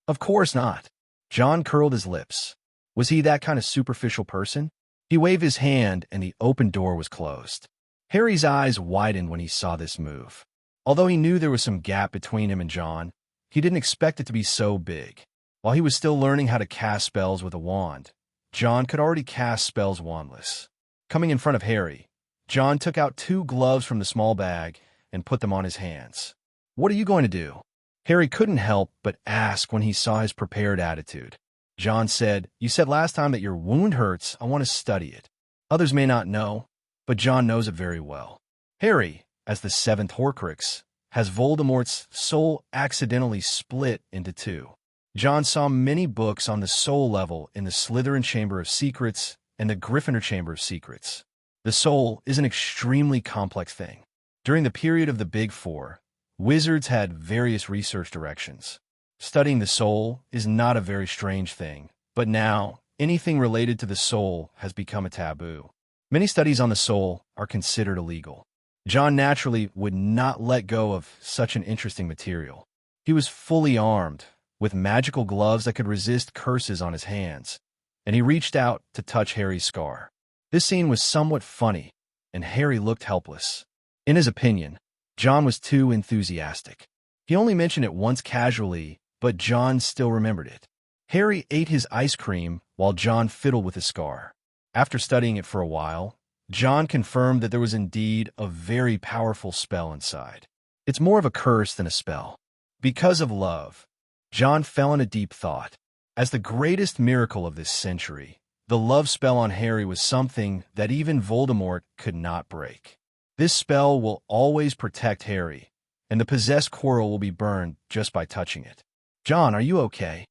"Of course not." John curled his lips. Was he that kind of superficial person? He waved his hand and the open door was closed. Harry's eyes widened when he saw this move. Although he knew there was some gap between him and John, he didn't expect it to be so big. While he was still learning how to cast spells with a wand, John could already cast spells wandless. Coming in front of Harry, John took out 2 gloves from the small bag and put them on his hands. "What are you going to do?" Harry couldn't help but ask when he saw his prepared attitude. John said, "You said last time that your wound hurts. I want to study it." Others may not know, but John knows it very well. Harry, as the 7th Horcrux, has Voldemort's soul accidentally split into 2. John saw many books on the soul level in the Slytherin Chamber of Secrets and the Gryffindor Chamber of Secrets. The soul is an extremely complex thing. During the period of the Big Four, wizards had various research directions. Studying the soul is not a very strange thing, but now anything related to the soul has become a taboo. Many studies on the soul are considered illegal. John naturally would not let go of such an interesting material. He was fully armed, with magical gloves that could resist curses on his hands, and he reached out to touch Harry's scar. This scene was somewhat funny, and Harry looked helpless. In his opinion, John was too enthusiastic. He only mentioned it once casually, but John still remembered it. Harry ate his ice cream while John fiddled with his scar. After studying it for a while, John confirmed that there was indeed a very powerful spell inside. It's more of a curse than a spell. Because of love, John fell into deep thought. As the greatest miracle of this century, the love spell on Harry was something that even Voldemort could not break. This spell will always protect Harry, and the possessed coral will be burned just by touching it. "John, are you okay?"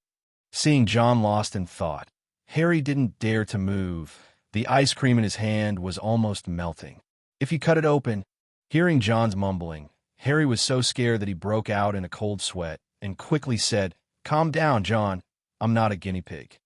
Seeing John lost in thought, Harry didn't dare to move. The ice cream in his hand was almost melting. "If you cut it open..." Hearing John's mumbling, Harry was so scared that he broke out in a cold sweat and quickly said, "Calm down, John. I'm not a guinea pig."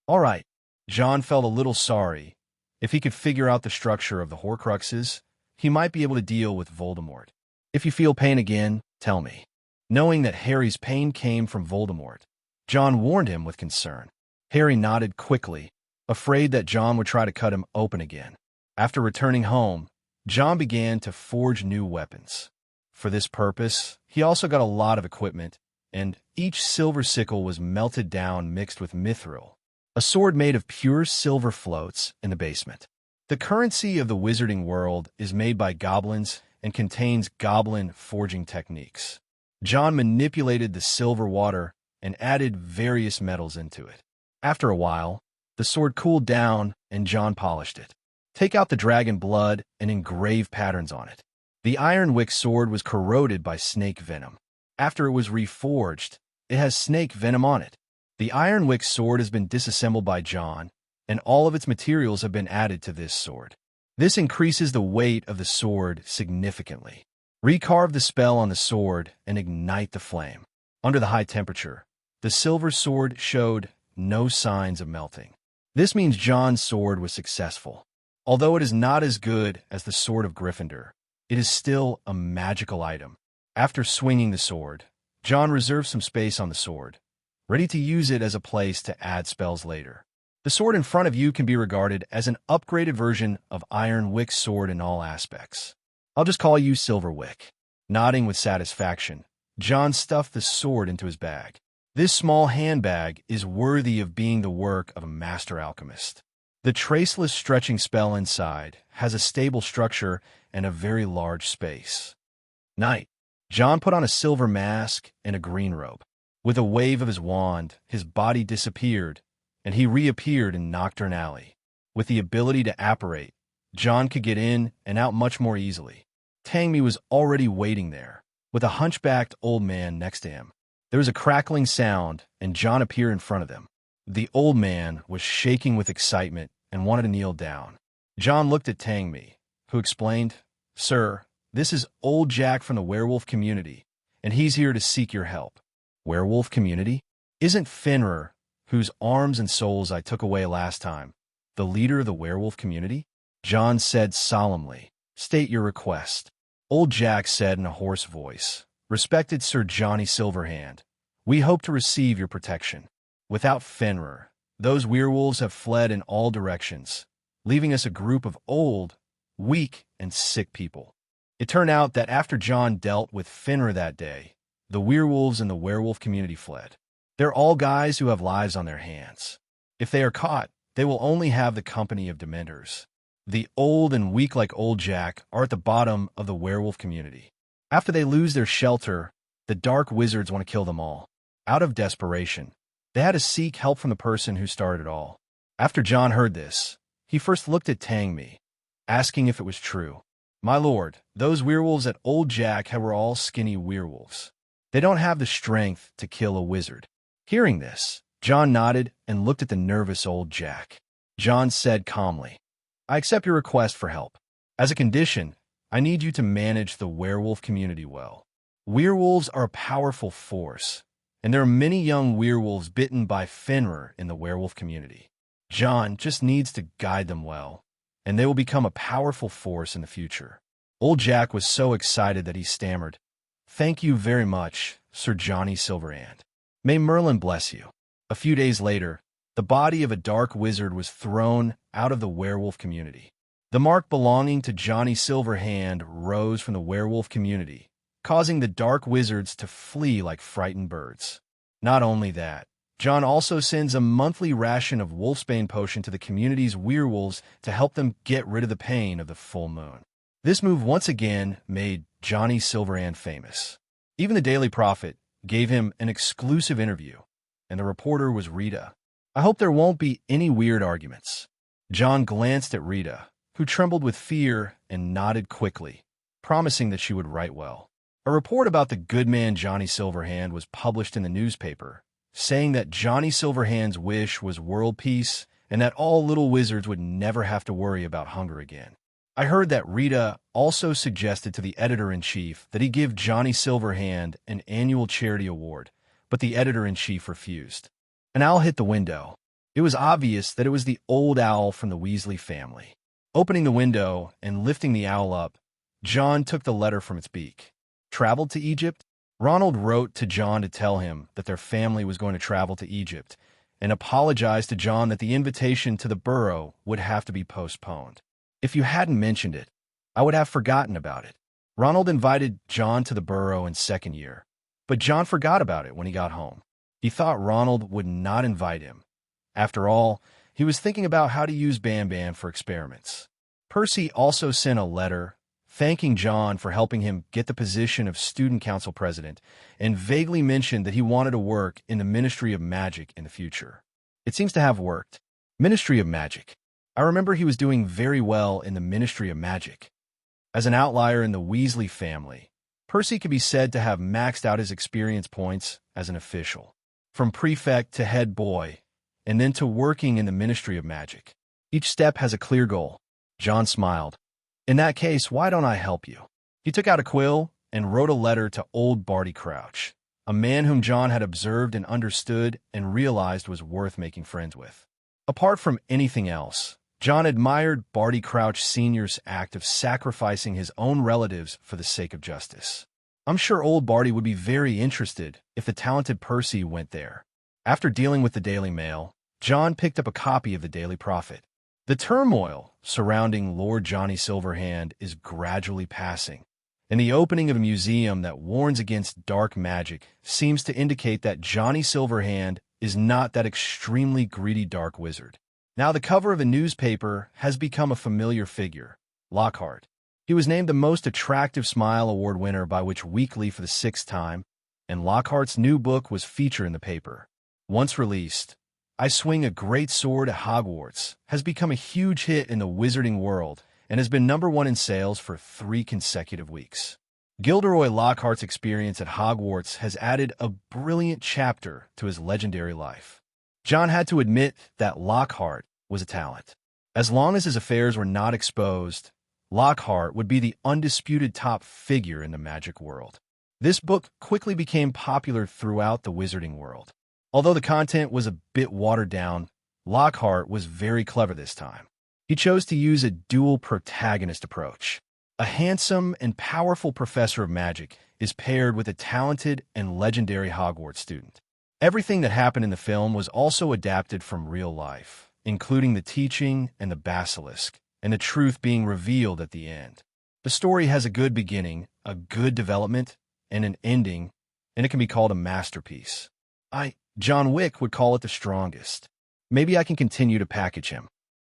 "All right." John felt a little sorry. If he could figure out the structure of the Horcruxes, he might be able to deal with Voldemort. "If you feel pain again, tell me." Knowing that Harry's pain came from Voldemort, John warned him with concern. Harry nodded quickly. afraid that John would try to cut him open again. After returning home, John began to forge new weapons. For this purpose, he also got a lot of equipment, and each silver sickle was melted down mixed with mithril, a sword made of pure silver floats in the basement. The currency of the wizarding world is made by goblins and contains goblin forging techniques. John manipulated the silver water and added various metals into it. After a while, the sword cooled down and John polished it. Take out the dragon blood and engrave patterns on it. The Iron Wick sword was corroded by snake venom. After it was reforged, it has snake venom on it. The Iron Wick sword has been disassembled by John, and all of its materials have been added to this sword. This increases the weight of the sword significantly. Recarve the spell on the sword and ignite the flame. Under the high temperature, the silver sword showed no signs of melting. This means John's sword was successful. Although it is not as good as the sword of Gryffindor, it is still a magical item. After swinging the sword, John reserved some space on the sword, ready to use it as a place to add spells later. The sword in front of you can be regarded as an upgraded version of Iron Wick's sword in all aspects. I'll just call you Silver Wick. Nodding with satisfaction, John stuffed the sword into his bag. This small handbag is worthy of being the work of a master alchemist. The traceless stretching spell inside has a stable structure and a very large space. Night. John put on a silver mask and a green robe. With a wave of his wand, his body disappeared, and he reappeared in Nocturne Alley. With the ability to apparate, John could get in and out much more easily. Tangmi was already waiting there, with a hunchbacked old man next to him. There was a crackling sound, and John appeared in front of them. The old man was shaking with excitement and wanted to kneel down. John looked at Tangmi, who explained, "Sir, this is Old Jack from the werewolf community, and he's here to seek your help." Werewolf community? Isn't Fenrir, whose arms and souls I took away last time, the leader of the werewolf community? John said solemnly, "State your request." Old Jack said in a hoarse voice, "Respected Sir Johnny Silverhand, we hope to receive your protection. Without Fenrir, those werewolves have fled in all directions, leaving us a group of old, weak, and sick people." It turned out that after John dealt with Fenrir that day, the werewolves in the werewolf community fled. They're all guys who have lives on their hands. If they are caught, they will only have the company of dementors. The old and weak like Old Jack are at the bottom of the werewolf community. After they lose their shelter, the dark wizards want to kill them all. Out of desperation, they had to seek help from the person who started it all. After John heard this, he first looked at Tangmi, asking if it was true. "My lord, those werewolves at Old Jack were all skinny werewolves. They don't have the strength to kill a wizard." Hearing this, John nodded and looked at the nervous Old Jack. John said calmly, "I accept your request for help. As a condition, I need you to manage the werewolf community well. Werewolves are a powerful force, and there are many young werewolves bitten by Fenrir in the werewolf community. John just needs to guide them well, and they will become a powerful force in the future." Old Jack was so excited that he stammered, "Thank you very much, Sir Johnny Silverhand. May Merlin bless you." A few days later, the body of a dark wizard was thrown out of the werewolf community. The mark belonging to Johnny Silverhand rose from the werewolf community, causing the dark wizards to flee like frightened birds. Not only that, John also sends a monthly ration of wolfsbane potion to the community's werewolves to help them get rid of the pain of the full moon. This move once again made Johnny Silverhand famous. Even the Daily Prophet gave him an exclusive interview, and the reporter was Rita. "I hope there won't be any weird arguments." John glanced at Rita, who trembled with fear and nodded quickly, promising that she would write well. A report about the good man Johnny Silverhand was published in the newspaper, saying that Johnny Silverhand's wish was world peace and that all little wizards would never have to worry about hunger again. I heard that Rita also suggested to the editor-in-chief that he give Johnny Silverhand an annual charity award, but the editor-in-chief refused. An owl hit the window. It was obvious that it was the old owl from the Weasley family. Opening the window and lifting the owl up, John took the letter from its beak. Traveled to Egypt? Ronald wrote to John to tell him that their family was going to travel to Egypt, and apologized to John that the invitation to the burrow would have to be postponed. If you hadn't mentioned it, I would have forgotten about it. Ronald invited John to the burrow in second year, but John forgot about it when he got home. He thought Ronald would not invite him. After all, he was thinking about how to use Bam Bam for experiments. Percy also sent a letter thanking John for helping him get the position of student council president, and vaguely mentioned that he wanted to work in the Ministry of Magic in the future. It seems to have worked. Ministry of Magic. I remember he was doing very well in the Ministry of Magic. As an outlier in the Weasley family, Percy could be said to have maxed out his experience points as an official, from prefect to head boy, and then to working in the Ministry of Magic. Each step has a clear goal. John smiled. In that case, why don't I help you? He took out a quill and wrote a letter to old Barty Crouch, a man whom John had observed and understood and realized was worth making friends with. Apart from anything else, John admired Barty Crouch Sr.'s act of sacrificing his own relatives for the sake of justice. I'm sure old Barty would be very interested if the talented Percy went there. After dealing with the Daily Mail, John picked up a copy of the Daily Prophet. The turmoil surrounding Lord Johnny Silverhand is gradually passing, and the opening of a museum that warns against dark magic seems to indicate that Johnny Silverhand is not that extremely greedy dark wizard. Now the cover of a newspaper has become a familiar figure, Lockhart. He was named the Most Attractive Smile Award winner by Which Weekly for the 6th time, and Lockhart's new book was featured in the paper. Once released, I Swing a Great Sword at Hogwarts has become a huge hit in the wizarding world and has been #1 in sales for 3 consecutive weeks. Gilderoy Lockhart's experience at Hogwarts has added a brilliant chapter to his legendary life. John had to admit that Lockhart was a talent. As long as his affairs were not exposed, Lockhart would be the undisputed top figure in the magic world. This book quickly became popular throughout the wizarding world. Although the content was a bit watered down, Lockhart was very clever this time. He chose to use a dual protagonist approach. A handsome and powerful professor of magic is paired with a talented and legendary Hogwarts student. Everything that happened in the film was also adapted from real life, including the teaching and the basilisk, and the truth being revealed at the end. The story has a good beginning, a good development, and an ending, and it can be called a masterpiece. John Wick would call it the strongest. Maybe I can continue to package him.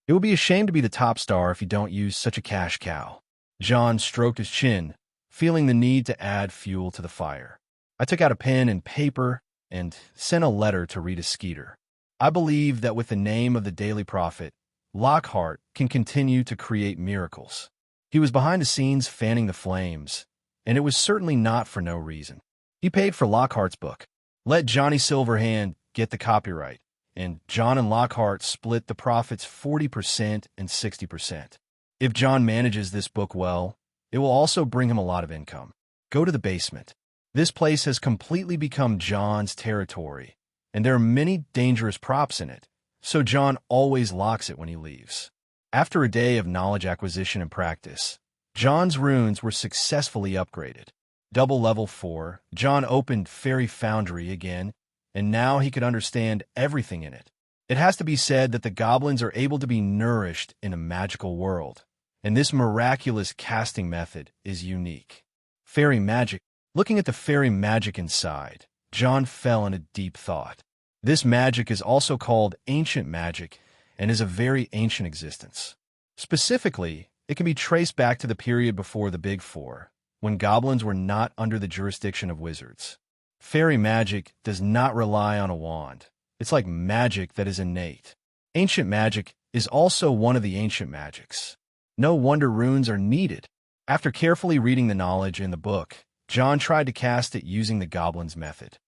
It would be a shame to be the top star if you don't use such a cash cow. John stroked his chin, feeling the need to add fuel to the fire. I took out a pen and paper and sent a letter to Rita Skeeter. I believe that with the name of the Daily Prophet, Lockhart can continue to create miracles. He was behind the scenes fanning the flames, and it was certainly not for no reason. He paid for Lockhart's book. Let Johnny Silverhand get the copyright, and John and Lockhart split the profits 40% and 60%. If John manages this book well, it will also bring him a lot of income. Go to the basement. This place has completely become John's territory, and there are many dangerous props in it, so John always locks it when he leaves. After a day of knowledge acquisition and practice, John's runes were successfully upgraded. Double level 4, John opened Fairy Foundry again, and now he could understand everything in it. It has to be said that the goblins are able to be nourished in a magical world, and this miraculous casting method is unique. Fairy magic. Looking at the fairy magic inside, John fell in a deep thought. This magic is also called ancient magic and is a very ancient existence. Specifically, it can be traced back to the period before the Big Four, when goblins were not under the jurisdiction of wizards. Fairy magic does not rely on a wand. It's like magic that is innate. Ancient magic is also one of the ancient magics. No wonder runes are needed. After carefully reading the knowledge in the book, John tried to cast it using the goblin's method.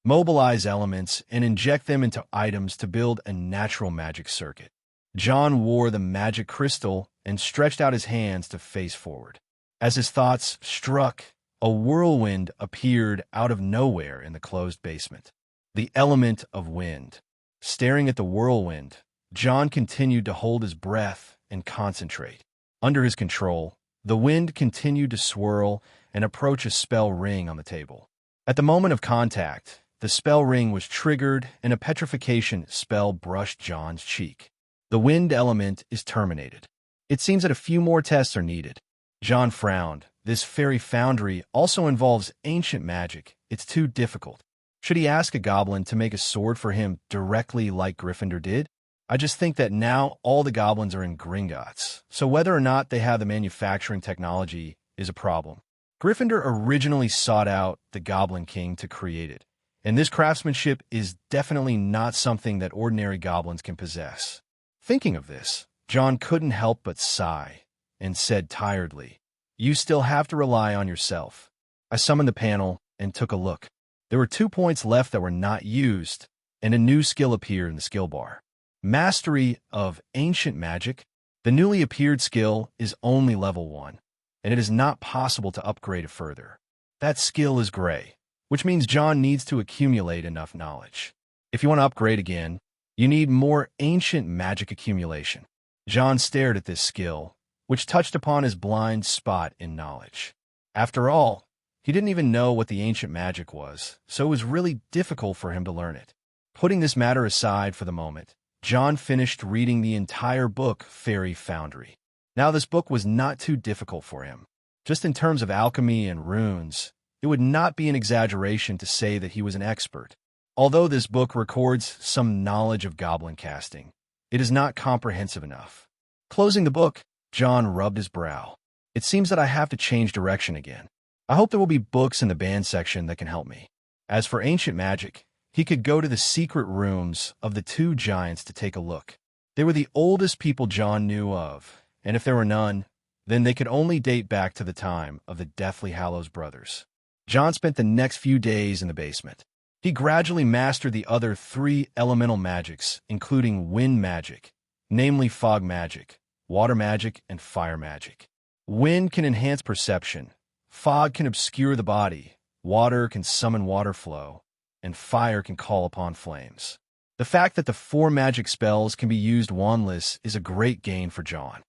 Mobilize elements and inject them into items to build a natural magic circuit. John wore the magic crystal and stretched out his hands to face forward. As his thoughts struck, a whirlwind appeared out of nowhere in the closed basement. The element of wind. Staring at the whirlwind, John continued to hold his breath and concentrate. Under his control, the wind continued to swirl and approach a spell ring on the table. At the moment of contact, the spell ring was triggered and a petrification spell brushed John's cheek. The wind element is terminated. It seems that a few more tests are needed. John frowned. This fairy foundry also involves ancient magic. It's too difficult. Should he ask a goblin to make a sword for him directly like Gryffindor did? I just think that now all the goblins are in Gringotts, so whether or not they have the manufacturing technology is a problem. Gryffindor originally sought out the Goblin King to create it, and this craftsmanship is definitely not something that ordinary goblins can possess. Thinking of this, John couldn't help but sigh and said tiredly, "You still have to rely on yourself." I summoned the panel and took a look. There were 2 points left that were not used, and a new skill appeared in the skill bar. Mastery of Ancient Magic. The newly appeared skill is only level 1, and it is not possible to upgrade it further. That skill is gray, which means John needs to accumulate enough knowledge. If you want to upgrade again, you need more ancient magic accumulation. John stared at this skill, which touched upon his blind spot in knowledge. After all, he didn't even know what the ancient magic was, so it was really difficult for him to learn it. Putting this matter aside for the moment, John finished reading the entire book, Fairy Foundry. Now this book was not too difficult for him. Just in terms of alchemy and runes, it would not be an exaggeration to say that he was an expert. Although this book records some knowledge of goblin casting, it is not comprehensive enough. Closing the book, John rubbed his brow. It seems that I have to change direction again. I hope there will be books in the band section that can help me. As for ancient magic, he could go to the secret rooms of the 2 giants to take a look. They were the oldest people John knew of, and if there were none, then they could only date back to the time of the Deathly Hallows brothers. John spent the next few days in the basement. He gradually mastered the other 3 elemental magics, including wind magic, namely fog magic, water magic, and fire magic. Wind can enhance perception, fog can obscure the body, water can summon water flow, and fire can call upon flames. The fact that the 4 magic spells can be used wandless is a great gain for John.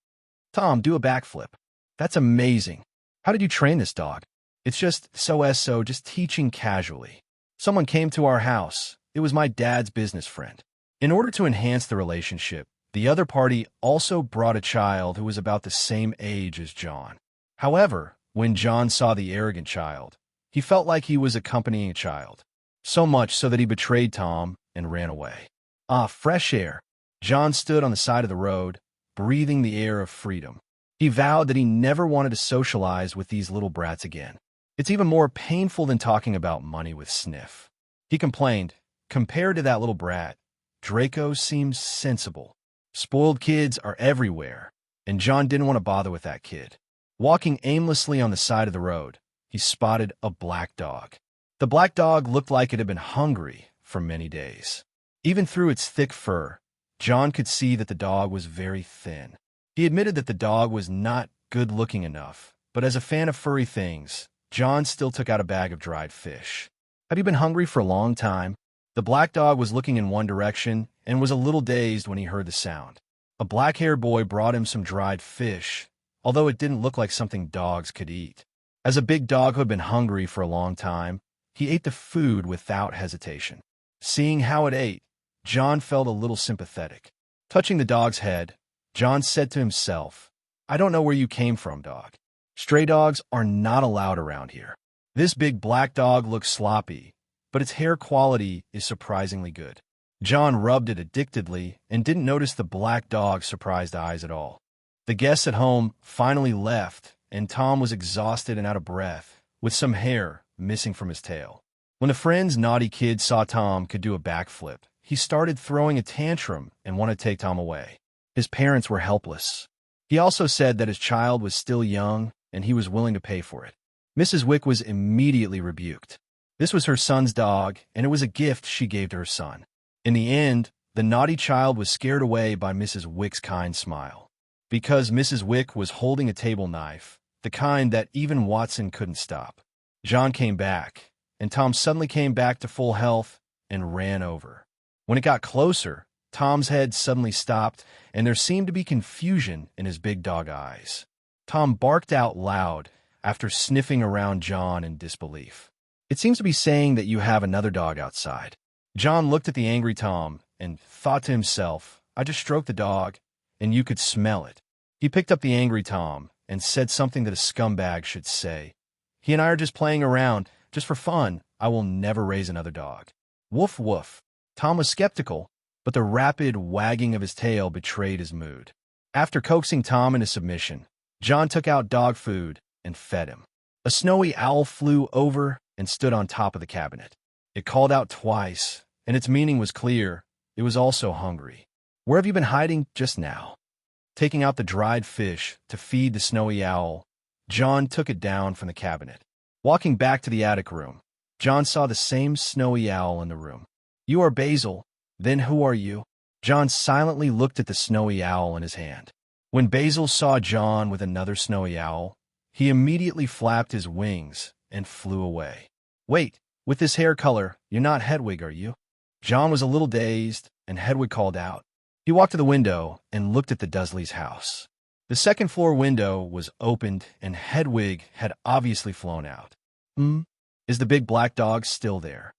"Tom, do a backflip." "That's amazing. How did you train this dog?" "It's just so just teaching casually. Someone came to our house. It was my dad's business friend." In order to enhance the relationship, the other party also brought a child who was about the same age as John. However, when John saw the arrogant child, he felt like he was accompanying a child. So much so that he betrayed Tom and ran away. Ah, fresh air. John stood on the side of the road, breathing the air of freedom. He vowed that he never wanted to socialize with these little brats again. It's even more painful than talking about money with Sniff. He complained, compared to that little brat, Draco seems sensible. Spoiled kids are everywhere, and John didn't want to bother with that kid. Walking aimlessly on the side of the road, he spotted a black dog. The black dog looked like it had been hungry for many days. Even through its thick fur, John could see that the dog was very thin. He admitted that the dog was not good-looking enough, but as a fan of furry things, John still took out a bag of dried fish. "Have you been hungry for a long time?" The black dog was looking in one direction and was a little dazed when he heard the sound. A black-haired boy brought him some dried fish, although it didn't look like something dogs could eat. As a big dog who had been hungry for a long time, he ate the food without hesitation. Seeing how it ate, John felt a little sympathetic. Touching the dog's head, John said to himself, "I don't know where you came from, dog. Stray dogs are not allowed around here." This big black dog looked sloppy, but its hair quality is surprisingly good. John rubbed it addictedly and didn't notice the black dog's surprised eyes at all. The guests at home finally left, and Tom was exhausted and out of breath, with some hair missing from his tail. When the friend's naughty kid saw Tom could do a backflip, he started throwing a tantrum and wanted to take Tom away. His parents were helpless. He also said that his child was still young and he was willing to pay for it. Mrs. Wick was immediately rebuked. This was her son's dog, and it was a gift she gave to her son. In the end, the naughty child was scared away by Mrs. Wick's kind smile. Because Mrs. Wick was holding a table knife, the kind that even Watson couldn't stop. John came back, and Tom suddenly came back to full health and ran over. When it got closer, Tom's head suddenly stopped, and there seemed to be confusion in his big dog eyes. Tom barked out loud after sniffing around John in disbelief. It seems to be saying that you have another dog outside. John looked at the angry Tom and thought to himself, I just stroked the dog, and you could smell it. He picked up the angry Tom and said something that a scumbag should say. He and I are just playing around, just for fun. I will never raise another dog. Woof woof. Tom was skeptical, but the rapid wagging of his tail betrayed his mood. After coaxing Tom into submission, John took out dog food and fed him. A snowy owl flew over and stood on top of the cabinet. It called out twice, and its meaning was clear. It was also hungry. Where have you been hiding just now? Taking out the dried fish to feed the snowy owl, John took it down from the cabinet. Walking back to the attic room, John saw the same snowy owl in the room. You are Basil. Then who are you? John silently looked at the snowy owl in his hand. When Basil saw John with another snowy owl, he immediately flapped his wings and flew away. Wait, with this hair color, you're not Hedwig, are you? John was a little dazed, and Hedwig called out. He walked to the window and looked at the Dursleys' house. The second-floor window was opened, and Hedwig had obviously flown out. Is the big black dog still there?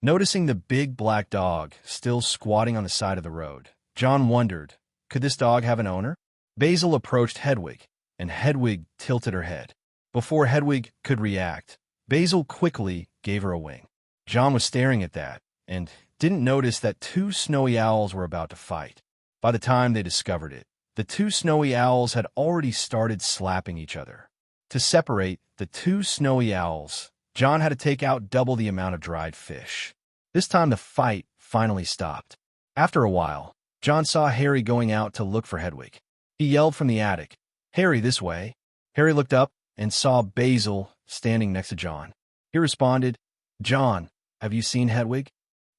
Noticing the big black dog still squatting on the side of the road, John wondered, could this dog have an owner? Basil approached Hedwig, and Hedwig tilted her head. Before Hedwig could react, Basil quickly gave her a wing. John was staring at that, and didn't notice that two snowy owls were about to fight. By the time they discovered it, the two snowy owls had already started slapping each other. To separate the two snowy owls, John had to take out double the amount of dried fish. This time the fight finally stopped. After a while, John saw Harry going out to look for Hedwig. He yelled from the attic, Harry, this way. Harry looked up and saw Basil standing next to John. He responded, John, have you seen Hedwig?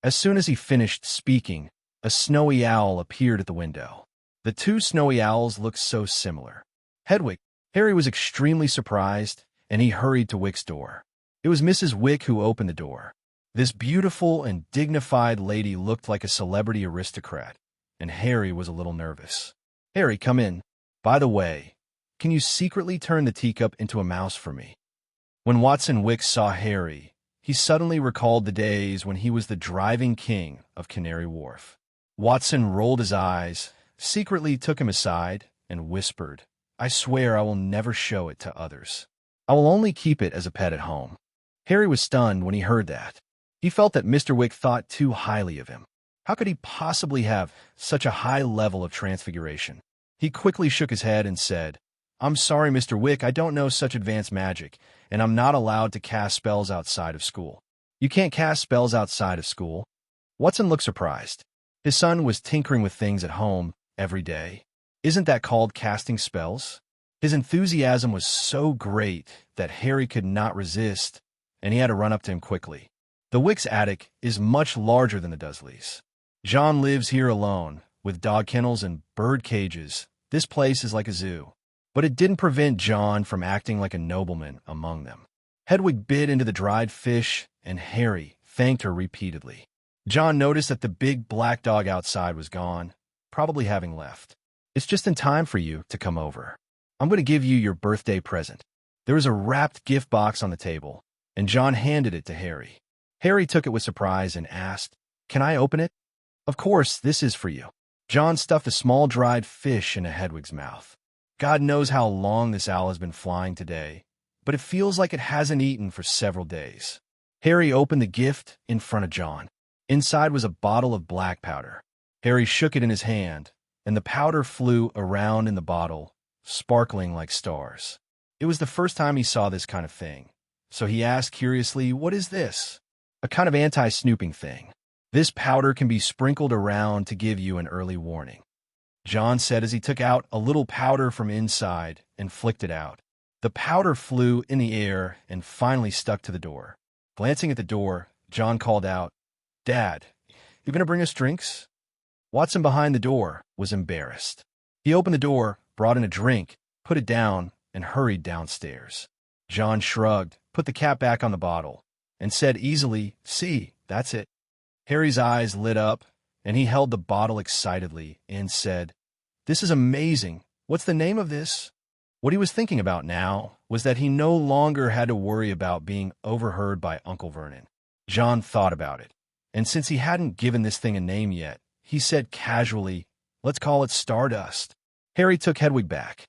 As soon as he finished speaking, a snowy owl appeared at the window. The two snowy owls looked so similar. Hedwig. Harry was extremely surprised, and he hurried to Wick's door. It was Mrs. Wick who opened the door. This beautiful and dignified lady looked like a celebrity aristocrat, and Harry was a little nervous. Harry, come in. By the way, can you secretly turn the teacup into a mouse for me? When Watson Wick saw Harry, he suddenly recalled the days when he was the driving king of Canary Wharf. Watson rolled his eyes, secretly took him aside, and whispered, I swear I will never show it to others. I will only keep it as a pet at home. Harry was stunned when he heard that. He felt that Mr. Wick thought too highly of him. How could he possibly have such a high level of transfiguration? He quickly shook his head and said, I'm sorry, Mr. Wick, I don't know such advanced magic, and I'm not allowed to cast spells outside of school. You can't cast spells outside of school? Watson looked surprised. His son was tinkering with things at home every day. Isn't that called casting spells? His enthusiasm was so great that Harry could not resist, and he had to run up to him quickly. The Wick's attic is much larger than the Dursleys. John lives here alone, with dog kennels and bird cages. This place is like a zoo. But it didn't prevent John from acting like a nobleman among them. Hedwig bit into the dried fish, and Harry thanked her repeatedly. John noticed that the big black dog outside was gone, probably having left. It's just in time for you to come over. I'm going to give you your birthday present. There was a wrapped gift box on the table, and John handed it to Harry. Harry took it with surprise and asked, Can I open it? Of course, this is for you. John stuffed a small dried fish into Hedwig's mouth. God knows how long this owl has been flying today, but it feels like it hasn't eaten for several days. Harry opened the gift in front of John. Inside was a bottle of black powder. Harry shook it in his hand, and the powder flew around in the bottle, sparkling like stars. It was the first time he saw this kind of thing, so he asked curiously, What is this? A kind of anti-snooping thing. This powder can be sprinkled around to give you an early warning. John said as he took out a little powder from inside and flicked it out. The powder flew in the air and finally stuck to the door. Glancing at the door, John called out, Dad, you going to bring us drinks? Watson behind the door was embarrassed. He opened the door, brought in a drink, put it down, and hurried downstairs. John shrugged, put the cap back on the bottle, and said easily, See, that's it. Harry's eyes lit up, and he held the bottle excitedly and said, This is amazing. What's the name of this? What he was thinking about now was that he no longer had to worry about being overheard by Uncle Vernon. John thought about it, and since he hadn't given this thing a name yet, he said casually, "Let's call it Stardust." Harry took Hedwig back.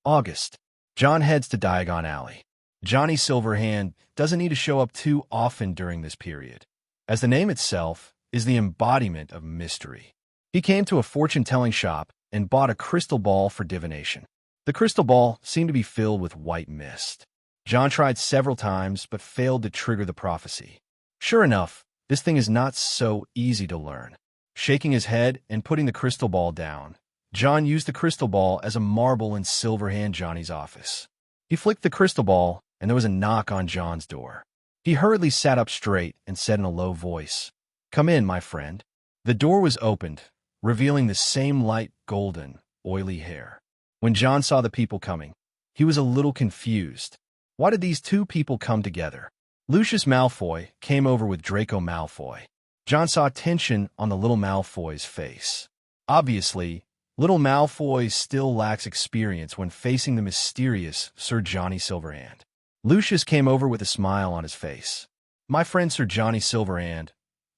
August. John heads to Diagon Alley. Johnny Silverhand doesn't need to show up too often during this period, as the name itself is the embodiment of mystery. He came to a fortune-telling shop and bought a crystal ball for divination. The crystal ball seemed to be filled with white mist. John tried several times but failed to trigger the prophecy. Sure enough, this thing is not so easy to learn. Shaking his head and putting the crystal ball down, John used the crystal ball as a marble in Silverhand Johnny's office. He flicked the crystal ball, and there was a knock on John's door. He hurriedly sat up straight and said in a low voice, "Come in, my friend." The door was opened, revealing the same light golden, oily hair. When John saw the people coming, he was a little confused. Why did these two people come together? Lucius Malfoy came over with Draco Malfoy. John saw tension on the little Malfoy's face. Obviously, little Malfoy still lacks experience when facing the mysterious Sir Johnny Silverhand. Lucius came over with a smile on his face. "My friend Sir Johnny Silverhand,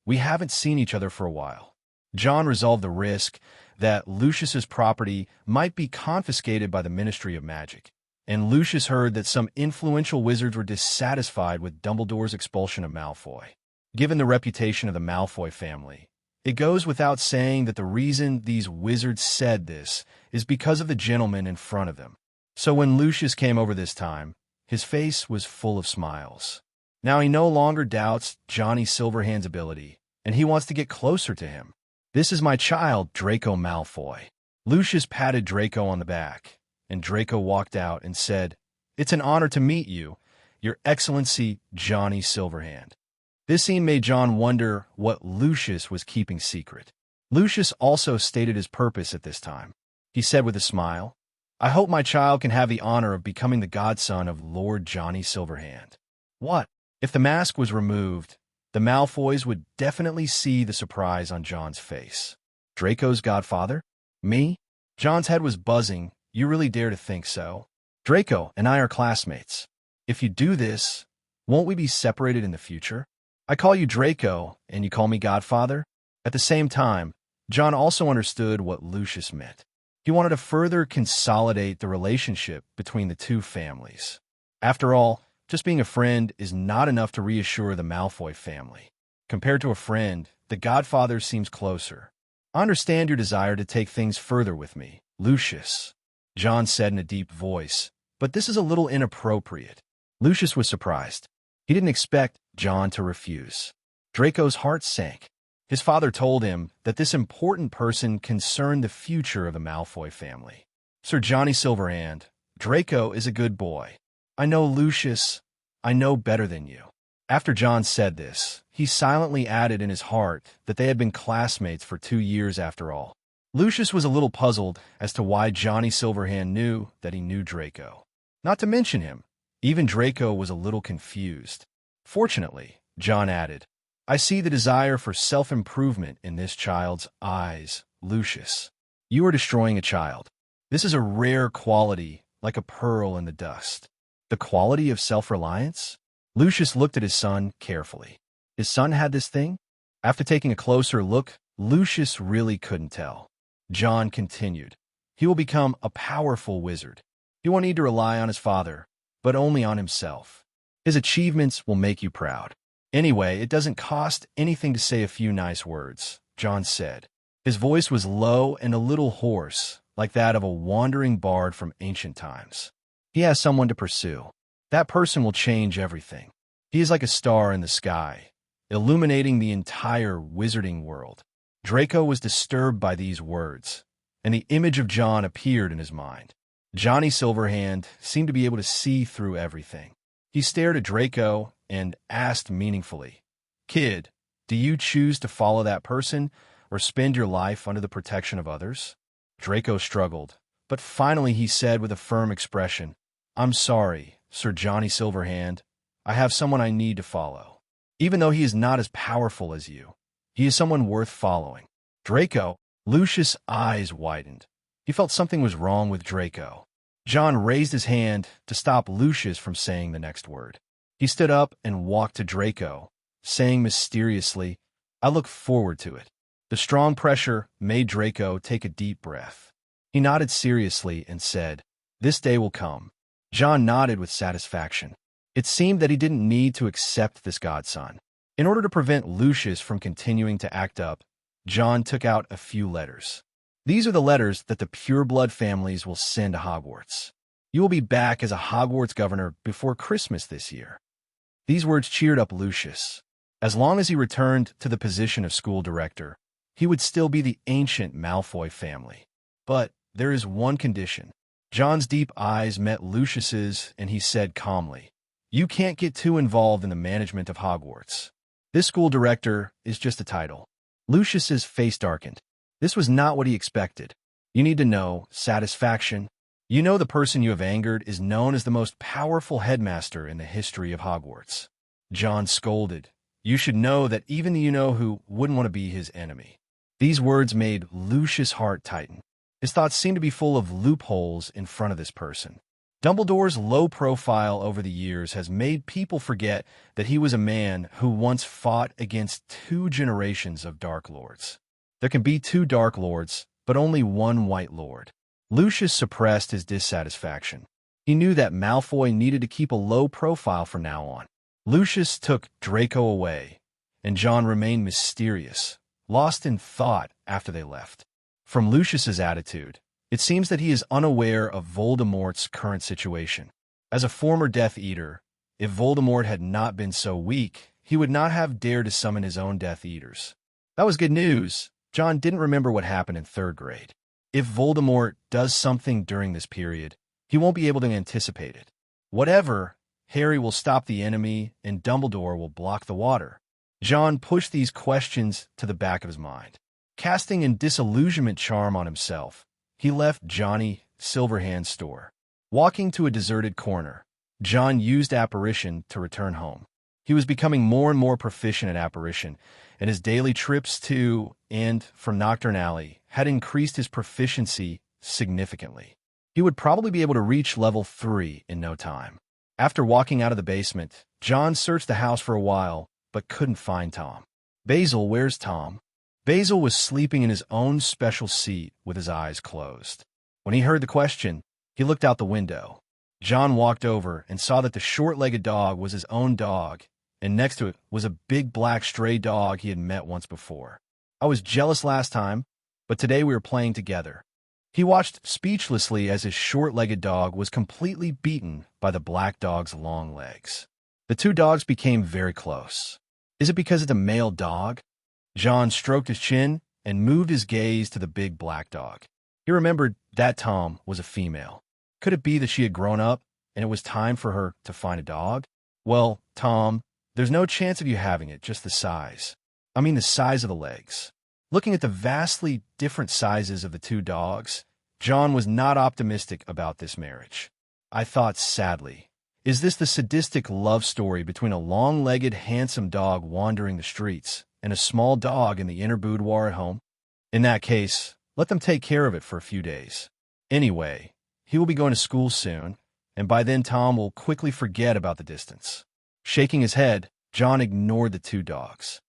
we haven't seen each other for a while." John resolved the risk that Lucius's property might be confiscated by the Ministry of Magic, and Lucius heard that some influential wizards were dissatisfied with Dumbledore's expulsion of Malfoy. Given the reputation of the Malfoy family, it goes without saying that the reason these wizards said this is because of the gentleman in front of them. So when Lucius came over this time, his face was full of smiles. Now he no longer doubts Johnny Silverhand's ability, and he wants to get closer to him. "This is my child, Draco Malfoy." Lucius patted Draco on the back, and Draco walked out and said, "It's an honor to meet you, Your Excellency Johnny Silverhand." This scene made John wonder what Lucius was keeping secret. Lucius also stated his purpose at this time. He said with a smile, "I hope my child can have the honor of becoming the godson of Lord Johnny Silverhand." What? If the mask was removed, the Malfoys would definitely see the surprise on John's face. Draco's godfather? Me? John's head was buzzing. You really dare to think so? Draco and I are classmates. If you do this, won't we be separated in the future? I call you Draco, and you call me Godfather? At the same time, John also understood what Lucius meant. He wanted to further consolidate the relationship between the two families. After all, just being a friend is not enough to reassure the Malfoy family. Compared to a friend, the Godfather seems closer. "I understand your desire to take things further with me, Lucius," John said in a deep voice, "but this is a little inappropriate." Lucius was surprised. He didn't expect John to refuse. Draco's heart sank. His father told him that this important person concerned the future of the Malfoy family. "Sir Johnny Silverhand, Draco is a good boy. I know, Lucius, I know better than you." After John said this, he silently added in his heart that they had been classmates for 2 years after all. Lucius was a little puzzled as to why Johnny Silverhand knew that he knew Draco. Not to mention him, even Draco was a little confused. "Fortunately," John added, "I see the desire for self-improvement in this child's eyes, Lucius. You are destroying a child. This is a rare quality, like a pearl in the dust." The quality of self-reliance? Lucius looked at his son carefully. His son had this thing? After taking a closer look, Lucius really couldn't tell. John continued, "He will become a powerful wizard. He won't need to rely on his father, but only on himself. His achievements will make you proud. Anyway, it doesn't cost anything to say a few nice words," John said. His voice was low and a little hoarse, like that of a wandering bard from ancient times. "He has someone to pursue. That person will change everything. He is like a star in the sky, illuminating the entire wizarding world." Draco was disturbed by these words, and the image of John appeared in his mind. Johnny Silverhand seemed to be able to see through everything. He stared at Draco and asked meaningfully, "Kid, do you choose to follow that person or spend your life under the protection of others?" Draco struggled, but finally he said with a firm expression, "I'm sorry, Sir Johnny Silverhand. I have someone I need to follow. Even though he is not as powerful as you, he is someone worth following." Draco, Lucius' eyes widened. He felt something was wrong with Draco. John raised his hand to stop Lucius from saying the next word. He stood up and walked to Draco, saying mysteriously, "I look forward to it." The strong pressure made Draco take a deep breath. He nodded seriously and said, "This day will come." John nodded with satisfaction. It seemed that he didn't need to accept this godson. In order to prevent Lucius from continuing to act up, John took out a few letters. These are the letters that the pureblood families will send to Hogwarts. "You will be back as a Hogwarts governor before Christmas this year." These words cheered up Lucius. As long as he returned to the position of school director, he would still be the ancient Malfoy family. But there is one condition. John's deep eyes met Lucius's, and he said calmly, "You can't get too involved in the management of Hogwarts. This school director is just a title." Lucius's face darkened. This was not what he expected. "You need to know satisfaction. You know the person you have angered is known as the most powerful headmaster in the history of Hogwarts." John scolded. "You should know that even the you-know-who wouldn't want to be his enemy." These words made Lucius' heart tighten. His thoughts seemed to be full of loopholes in front of this person. Dumbledore's low profile over the years has made people forget that he was a man who once fought against 2 generations of Dark Lords. There can be 2 Dark Lords, but only 1 White Lord. Lucius suppressed his dissatisfaction. He knew that Malfoy needed to keep a low profile from now on. Lucius took Draco away, and John remained mysterious, lost in thought after they left. From Lucius's attitude, it seems that he is unaware of Voldemort's current situation. As a former Death Eater, if Voldemort had not been so weak, he would not have dared to summon his own Death Eaters. That was good news. John didn't remember what happened in 3rd grade. If Voldemort does something during this period, he won't be able to anticipate it. Whatever, Harry will stop the enemy and Dumbledore will block the water. John pushed these questions to the back of his mind. Casting a disillusionment charm on himself, he left Johnny Silverhand's store. Walking to a deserted corner, John used apparition to return home. He was becoming more and more proficient at apparition, and his daily trips to and from Nocturne Alley had increased his proficiency significantly. He would probably be able to reach level 3 in no time. After walking out of the basement, John searched the house for a while, but couldn't find Tom. "Basil, where's Tom?" Basil was sleeping in his own special seat with his eyes closed. When he heard the question, he looked out the window. John walked over and saw that the short-legged dog was his own dog, and next to it was a big black stray dog he had met once before. "I was jealous last time, but today we were playing together." He watched speechlessly as his short-legged dog was completely beaten by the black dog's long legs. The 2 dogs became very close. Is it because it's a male dog? John stroked his chin and moved his gaze to the big black dog. He remembered that Tom was a female. Could it be that she had grown up and it was time for her to find a dog? "Well, Tom, there's no chance of you having it, just the size. I mean the size of the legs." Looking at the vastly different sizes of the 2 dogs, John was not optimistic about this marriage. I thought sadly, is this the sadistic love story between a long-legged, handsome dog wandering the streets and a small dog in the inner boudoir at home? In that case, let them take care of it for a few days. Anyway, he will be going to school soon, and by then Tom will quickly forget about the distance. Shaking his head, John ignored the 2 dogs.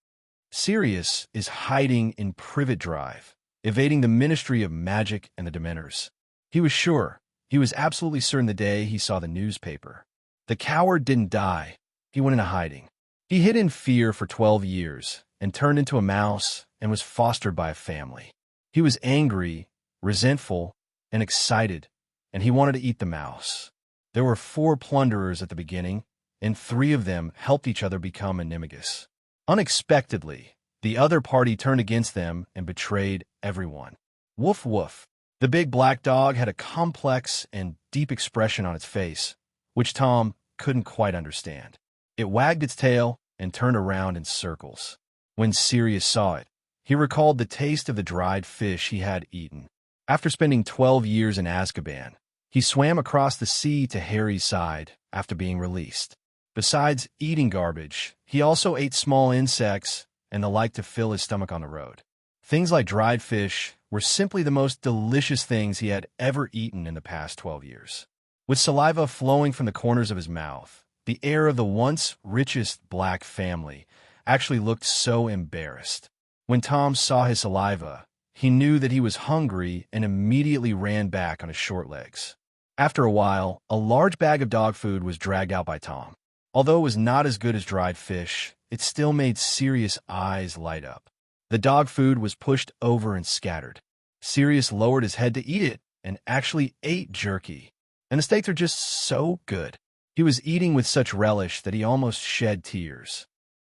Sirius is hiding in Privet Drive, evading the Ministry of Magic and the Dementors. He was sure. He was absolutely certain the day he saw the newspaper. The coward didn't die. He went into hiding. He hid in fear for 12 years and turned into a mouse and was fostered by a family. He was angry, resentful, and excited, and he wanted to eat the mouse. There were 4 plunderers at the beginning, and 3 of them helped each other become animagus. Unexpectedly, the other party turned against them and betrayed everyone. Woof woof. The big black dog had a complex and deep expression on its face, which Tom couldn't quite understand. It wagged its tail and turned around in circles. When Sirius saw it, he recalled the taste of the dried fish he had eaten. After spending 12 years in Azkaban, he swam across the sea to Harry's side after being released. Besides eating garbage, he also ate small insects and the like to fill his stomach on the road. Things like dried fish were simply the most delicious things he had ever eaten in the past 12 years. With saliva flowing from the corners of his mouth, the heir of the once richest black family actually looked so embarrassed. When Tom saw his saliva, he knew that he was hungry and immediately ran back on his short legs. After a while, a large bag of dog food was dragged out by Tom. Although it was not as good as dried fish, it still made Sirius' eyes light up. The dog food was pushed over and scattered. Sirius lowered his head to eat it and actually ate jerky. And the steaks are just so good. He was eating with such relish that he almost shed tears.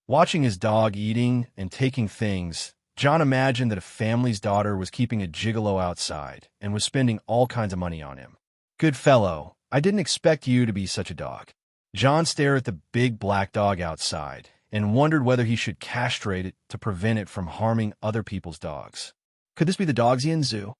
Watching his dog eating and taking things, John imagined that a family's daughter was keeping a gigolo outside and was spending all kinds of money on him. Good fellow, I didn't expect you to be such a dog. John stared at the big black dog outside and wondered whether he should castrate it to prevent it from harming other people's dogs. Could this be the Dogsian Zoo?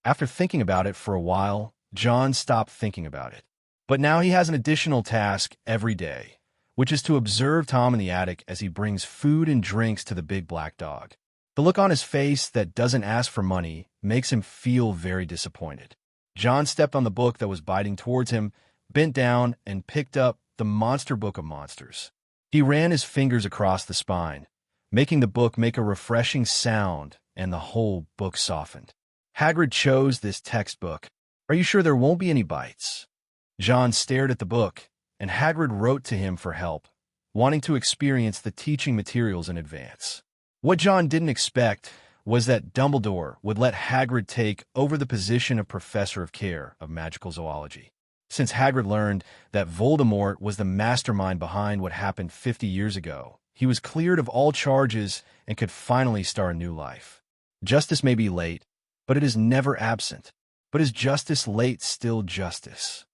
After thinking about it for a while, John stopped thinking about it. But now he has an additional task every day, which is to observe Tom in the attic as he brings food and drinks to the big black dog. The look on his face that doesn't ask for money makes him feel very disappointed. John stepped on the book that was biting towards him, bent down, and picked up the Monster Book of Monsters. He ran his fingers across the spine, making the book make a refreshing sound, and the whole book softened. Hagrid chose this textbook. Are you sure there won't be any bites? John stared at the book, and Hagrid wrote to him for help, wanting to experience the teaching materials in advance. What John didn't expect was that Dumbledore would let Hagrid take over the position of Professor of Care of Magical Zoology. Since Hagrid learned that Voldemort was the mastermind behind what happened 50 years ago, he was cleared of all charges and could finally start a new life. Justice may be late, but it is never absent. But is justice late still justice?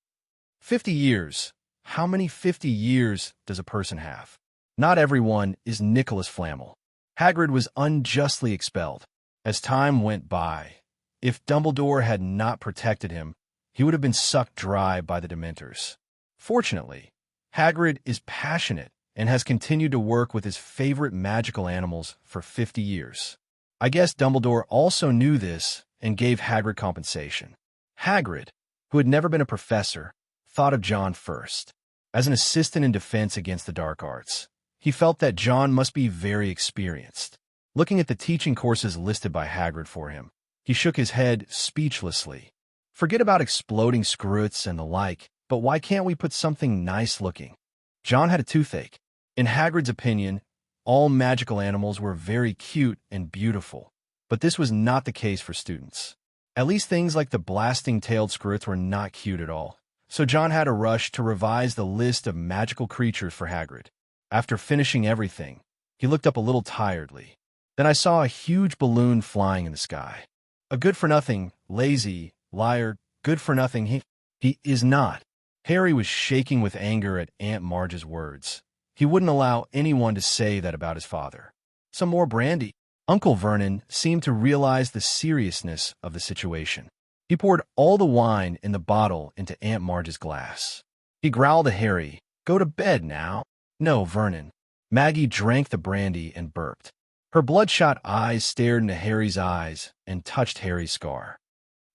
50 years. How many 50 years does a person have? Not everyone is Nicholas Flamel. Hagrid was unjustly expelled. As time went by, if Dumbledore had not protected him, he would have been sucked dry by the Dementors. Fortunately, Hagrid is passionate and has continued to work with his favorite magical animals for 50 years. I guess Dumbledore also knew this and gave Hagrid compensation. Hagrid, who had never been a professor, thought of John first. As an assistant in defense against the dark arts, he felt that John must be very experienced. Looking at the teaching courses listed by Hagrid for him, he shook his head speechlessly. Forget about exploding screws and the like, but why can't we put something nice-looking? John had a toothache. In Hagrid's opinion, all magical animals were very cute and beautiful, but this was not the case for students. At least things like the blasting-tailed screws were not cute at all, so John had to rush to revise the list of magical creatures for Hagrid. After finishing everything, he looked up a little tiredly. Then I saw a huge balloon flying in the sky. A good-for-nothing, lazy, liar, good-for-nothing he is not. Harry was shaking with anger at Aunt Marge's words. He wouldn't allow anyone to say that about his father. Some more brandy. Uncle Vernon seemed to realize the seriousness of the situation. He poured all the wine in the bottle into Aunt Marge's glass. He growled at Harry, "Go to bed now." "No, Vernon." Maggie drank the brandy and burped. Her bloodshot eyes stared into Harry's eyes and touched Harry's scar.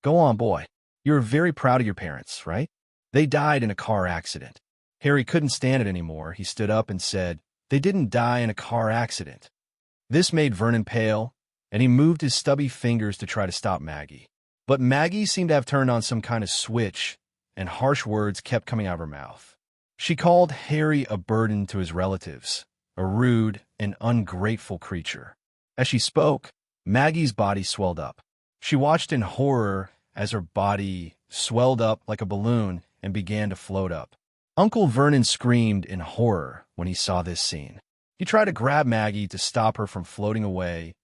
"Go on, boy. You're very proud of your parents, right? They died in a car accident." Harry couldn't stand it anymore. He stood up and said, "They didn't die in a car accident." This made Vernon pale, and he moved his stubby fingers to try to stop Maggie. But Maggie seemed to have turned on some kind of switch, and harsh words kept coming out of her mouth. She called Harry a burden to his relatives, a rude and ungrateful creature. As she spoke, Maggie's body swelled up. She watched in horror as her body swelled up like a balloon and began to float up. Uncle Vernon screamed in horror when he saw this scene. He tried to grab Maggie to stop her from floating away,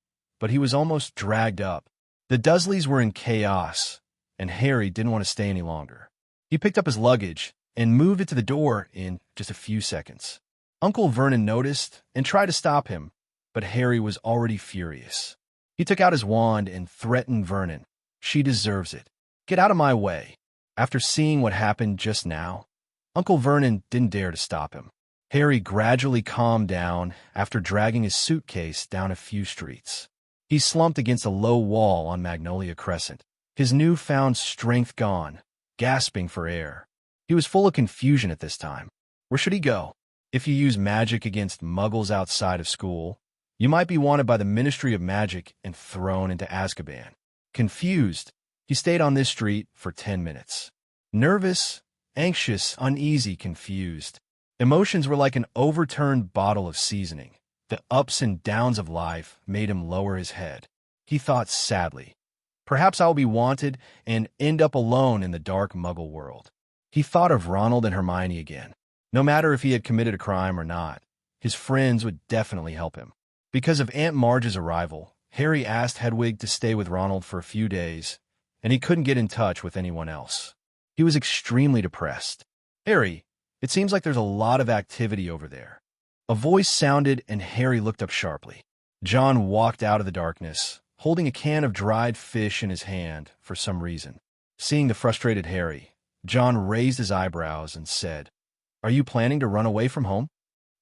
but he was almost dragged up. The Dursleys were in chaos, and Harry didn't want to stay any longer. He picked up his luggage and moved it to the door in just a few seconds. Uncle Vernon noticed and tried to stop him, but Harry was already furious. He took out his wand and threatened Vernon. "She deserves it. Get out of my way." After seeing what happened just now, Uncle Vernon didn't dare to stop him. Harry gradually calmed down after dragging his suitcase down a few streets. He slumped against a low wall on Magnolia Crescent, his newfound strength gone, gasping for air. He was full of confusion at this time. Where should he go? If you use magic against muggles outside of school, you might be wanted by the Ministry of Magic and thrown into Azkaban. Confused, he stayed on this street for 10 minutes. Nervous, anxious, uneasy, confused. Emotions were like an overturned bottle of seasoning. The ups and downs of life made him lower his head. He thought sadly, perhaps I will be wanted and end up alone in the dark muggle world. He thought of Ronald and Hermione again. No matter if he had committed a crime or not, his friends would definitely help him. Because of Aunt Marge's arrival, Harry asked Hedwig to stay with Ronald for a few days, and he couldn't get in touch with anyone else. He was extremely depressed. Harry, it seems like there's a lot of activity over there. A voice sounded, and Harry looked up sharply. John walked out of the darkness, holding a can of dried fish in his hand for some reason. Seeing the frustrated Harry, John raised his eyebrows and said, "Are you planning to run away from home?"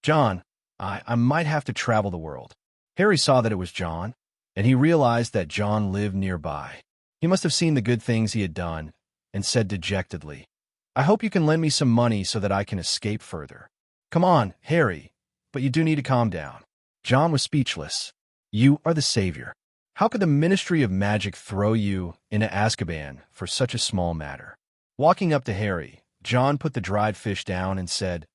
"John, I might have to travel the world." Harry saw that it was John, and he realized that John lived nearby. He must have seen the good things he had done and said dejectedly, "I hope you can lend me some money so that I can escape further." "Come on, Harry, but you do need to calm down." John was speechless. "You are the savior. How could the Ministry of Magic throw you into Azkaban for such a small matter?" Walking up to Harry, John put the dried fish down and said,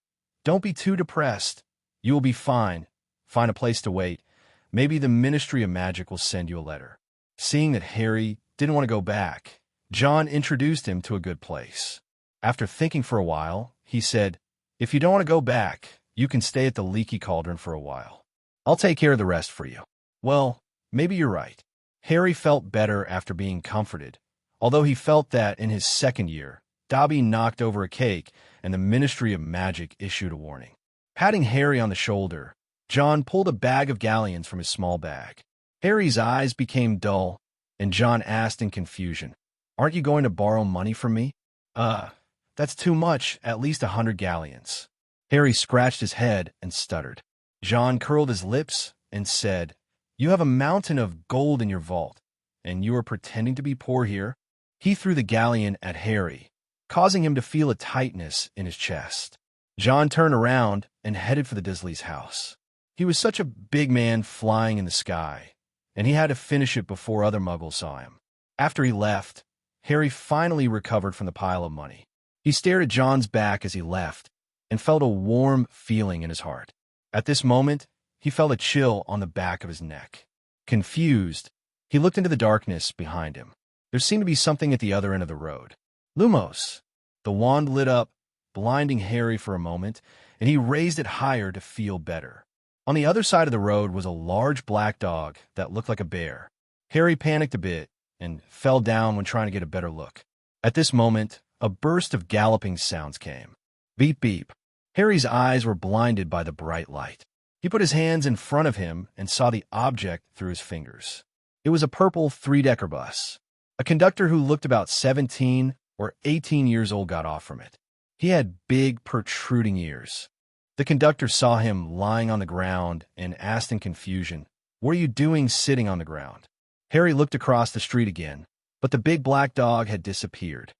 "Don't be too depressed. You will be fine. Find a place to wait. Maybe the Ministry of Magic will send you a letter." Seeing that Harry didn't want to go back, John introduced him to a good place. After thinking for a while, he said, "If you don't want to go back, you can stay at the Leaky Cauldron for a while. I'll take care of the rest for you." "Well, maybe you're right." Harry felt better after being comforted, although he felt that in his second year, Dobby knocked over a cake and the Ministry of Magic issued a warning. Patting Harry on the shoulder, John pulled a bag of galleons from his small bag. Harry's eyes became dull, and John asked in confusion, "Aren't you going to borrow money from me?" That's too much, at least 100 galleons." Harry scratched his head and stuttered. John curled his lips and said, "You have a mountain of gold in your vault, and you are pretending to be poor here?" He threw the galleon at Harry, causing him to feel a tightness in his chest. John turned around and headed for the Dursley's house. He was such a big man flying in the sky, and he had to finish it before other muggles saw him. After he left, Harry finally recovered from the pile of money. He stared at John's back as he left and felt a warm feeling in his heart. At this moment, he felt a chill on the back of his neck. Confused, he looked into the darkness behind him. There seemed to be something at the other end of the road. Lumos! The wand lit up, blinding Harry for a moment, and he raised it higher to feel better. On the other side of the road was a large black dog that looked like a bear. Harry panicked a bit and fell down when trying to get a better look. At this moment, a burst of galloping sounds came. Beep, beep. Harry's eyes were blinded by the bright light. He put his hands in front of him and saw the object through his fingers. It was a purple three-decker bus. A conductor who looked about 17 or 18 years old got off from it. He had big, protruding ears. The conductor saw him lying on the ground and asked in confusion, "What are you doing sitting on the ground?" Harry looked across the street again, but the big black dog had disappeared.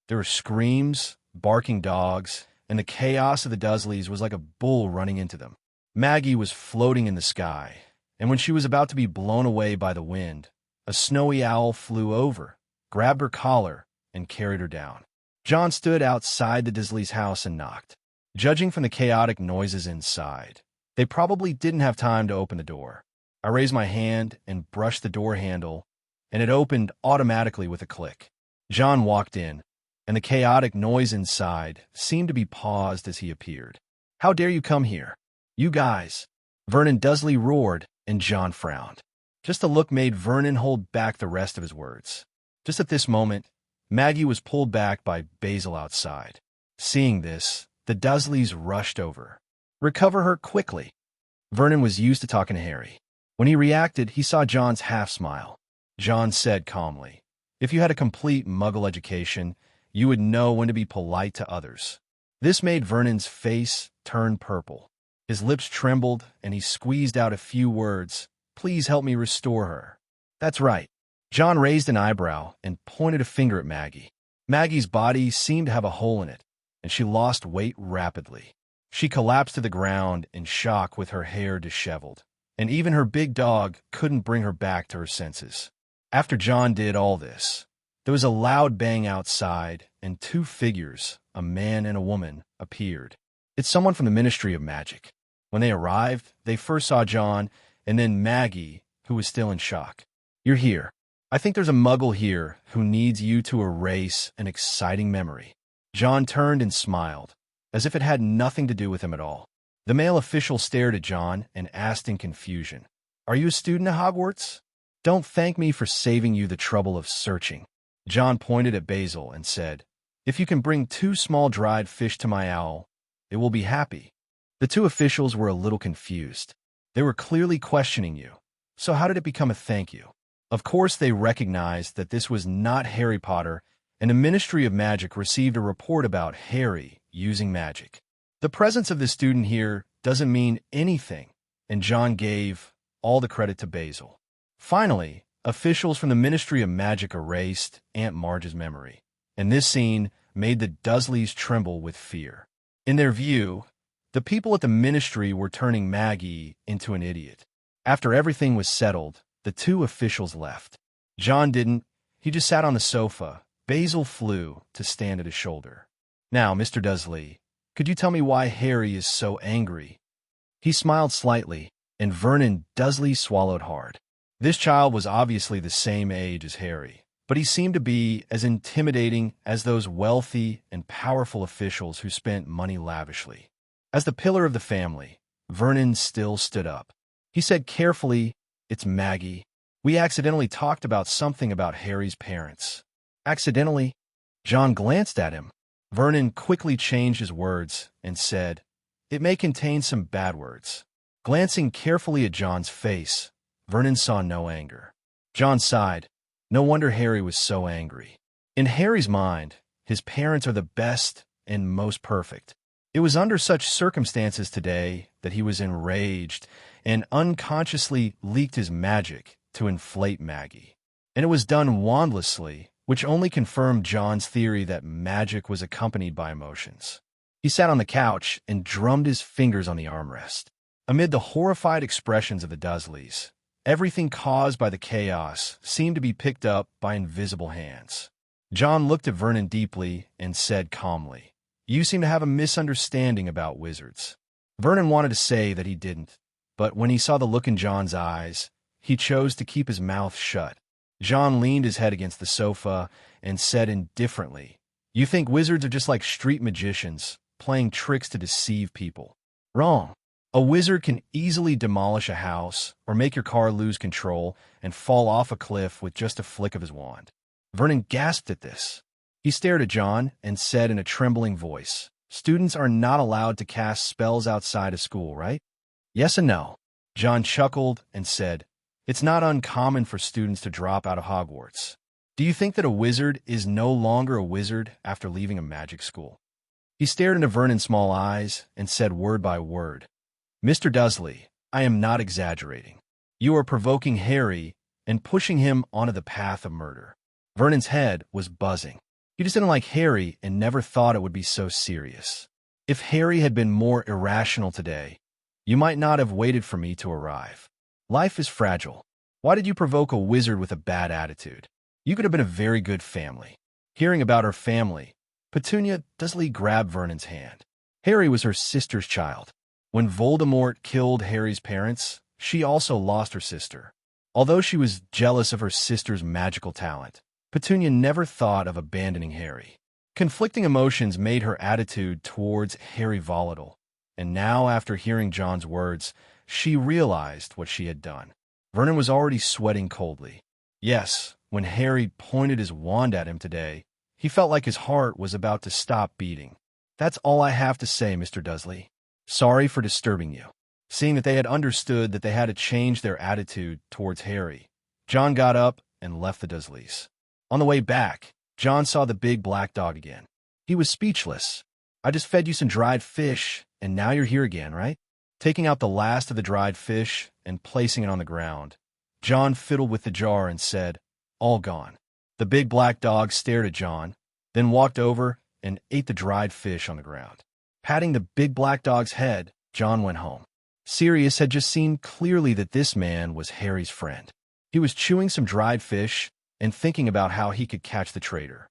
There were screams, barking dogs, and the chaos of the Dursleys was like a bull running into them. Maggie was floating in the sky, and when she was about to be blown away by the wind, a snowy owl flew over, grabbed her collar, and carried her down. John stood outside the Dursleys' house and knocked. Judging from the chaotic noises inside, they probably didn't have time to open the door. I raised my hand and brushed the door handle, and it opened automatically with a click. John walked in, and the chaotic noise inside seemed to be paused as he appeared. "How dare you come here? You guys!" Vernon Dursley roared, and John frowned. Just a look made Vernon hold back the rest of his words. Just at this moment, Maggie was pulled back by Basil outside. Seeing this, the Dursleys rushed over. "Recover her quickly." Vernon was used to talking to Harry. When he reacted, he saw John's half-smile. John said calmly, "If you had a complete Muggle education, you would know when to be polite to others." This made Vernon's face turn purple. His lips trembled, and he squeezed out a few words. Please help me restore her. That's right. John raised an eyebrow and pointed a finger at Maggie. Maggie's body seemed to have a hole in it, and she lost weight rapidly. She collapsed to the ground in shock with her hair disheveled, and even her big dog couldn't bring her back to her senses. After John did all this, there was a loud bang outside, and two figures, a man and a woman, appeared. It's someone from the Ministry of Magic. When they arrived, they first saw John, and then Maggie, who was still in shock. You're here. I think there's a muggle here who needs you to erase an exciting memory. John turned and smiled, as if it had nothing to do with him at all. The male official stared at John and asked in confusion, Are you a student at Hogwarts? Don't thank me for saving you the trouble of searching. John pointed at Basil and said, If you can bring 2 small dried fish to my owl, it will be happy. The 2 officials were a little confused. They were clearly questioning you. So how did it become a thank you? Of course, they recognized that this was not Harry Potter, and the Ministry of Magic received a report about Harry using magic. The presence of the student here doesn't mean anything, and John gave all the credit to Basil. Finally, officials from the Ministry of Magic erased Aunt Marge's memory, and this scene made the Dursleys tremble with fear. In their view, the people at the Ministry were turning Maggie into an idiot. After everything was settled, the 2 officials left. John didn't. He just sat on the sofa. Basil flew to stand at his shoulder. Now, Mr. Dursley, could you tell me why Harry is so angry? He smiled slightly, and Vernon Dursley swallowed hard. This child was obviously the same age as Harry, but he seemed to be as intimidating as those wealthy and powerful officials who spent money lavishly. As the pillar of the family, Vernon still stood up. He said carefully, It's Maggie. We accidentally talked about something about Harry's parents. Accidentally? John glanced at him. Vernon quickly changed his words and said, It may contain some bad words. Glancing carefully at John's face, Vernon saw no anger. John sighed. No wonder Harry was so angry. In Harry's mind, his parents are the best and most perfect. It was under such circumstances today that he was enraged and unconsciously leaked his magic to inflate Maggie. And it was done wandlessly, which only confirmed John's theory that magic was accompanied by emotions. He sat on the couch and drummed his fingers on the armrest. Amid the horrified expressions of the Dursleys, everything caused by the chaos seemed to be picked up by invisible hands. John looked at Vernon deeply and said calmly, You seem to have a misunderstanding about wizards. Vernon wanted to say that he didn't, but when he saw the look in John's eyes, he chose to keep his mouth shut. John leaned his head against the sofa and said indifferently, You think wizards are just like street magicians, playing tricks to deceive people. Wrong. A wizard can easily demolish a house or make your car lose control and fall off a cliff with just a flick of his wand. Vernon gasped at this. He stared at John and said in a trembling voice, Students are not allowed to cast spells outside of school, right? Yes and no. John chuckled and said, It's not uncommon for students to drop out of Hogwarts. Do you think that a wizard is no longer a wizard after leaving a magic school? He stared into Vernon's small eyes and said word by word, Mr. Dursley, I am not exaggerating. You are provoking Harry and pushing him onto the path of murder. Vernon's head was buzzing. He just didn't like Harry and never thought it would be so serious. If Harry had been more irrational today, you might not have waited for me to arrive. Life is fragile. Why did you provoke a wizard with a bad attitude? You could have been a very good family. Hearing about her family, Petunia Dursley grabbed Vernon's hand. Harry was her sister's child. When Voldemort killed Harry's parents, she also lost her sister. Although she was jealous of her sister's magical talent, Petunia never thought of abandoning Harry. Conflicting emotions made her attitude towards Harry volatile, and now, after hearing John's words, she realized what she had done. Vernon was already sweating coldly. Yes, when Harry pointed his wand at him today, he felt like his heart was about to stop beating. That's all I have to say, Mr. Dursley. Sorry for disturbing you. Seeing that they had understood that they had to change their attitude towards Harry, John got up and left the Dursleys. On the way back, John saw the big black dog again. He was speechless. I just fed you some dried fish, and now you're here again, right? Taking out the last of the dried fish and placing it on the ground, John fiddled with the jar and said, "All gone." The big black dog stared at John, then walked over and ate the dried fish on the ground. Patting the big black dog's head, John went home. Sirius had just seen clearly that this man was Harry's friend. He was chewing some dried fish and thinking about how he could catch the traitor.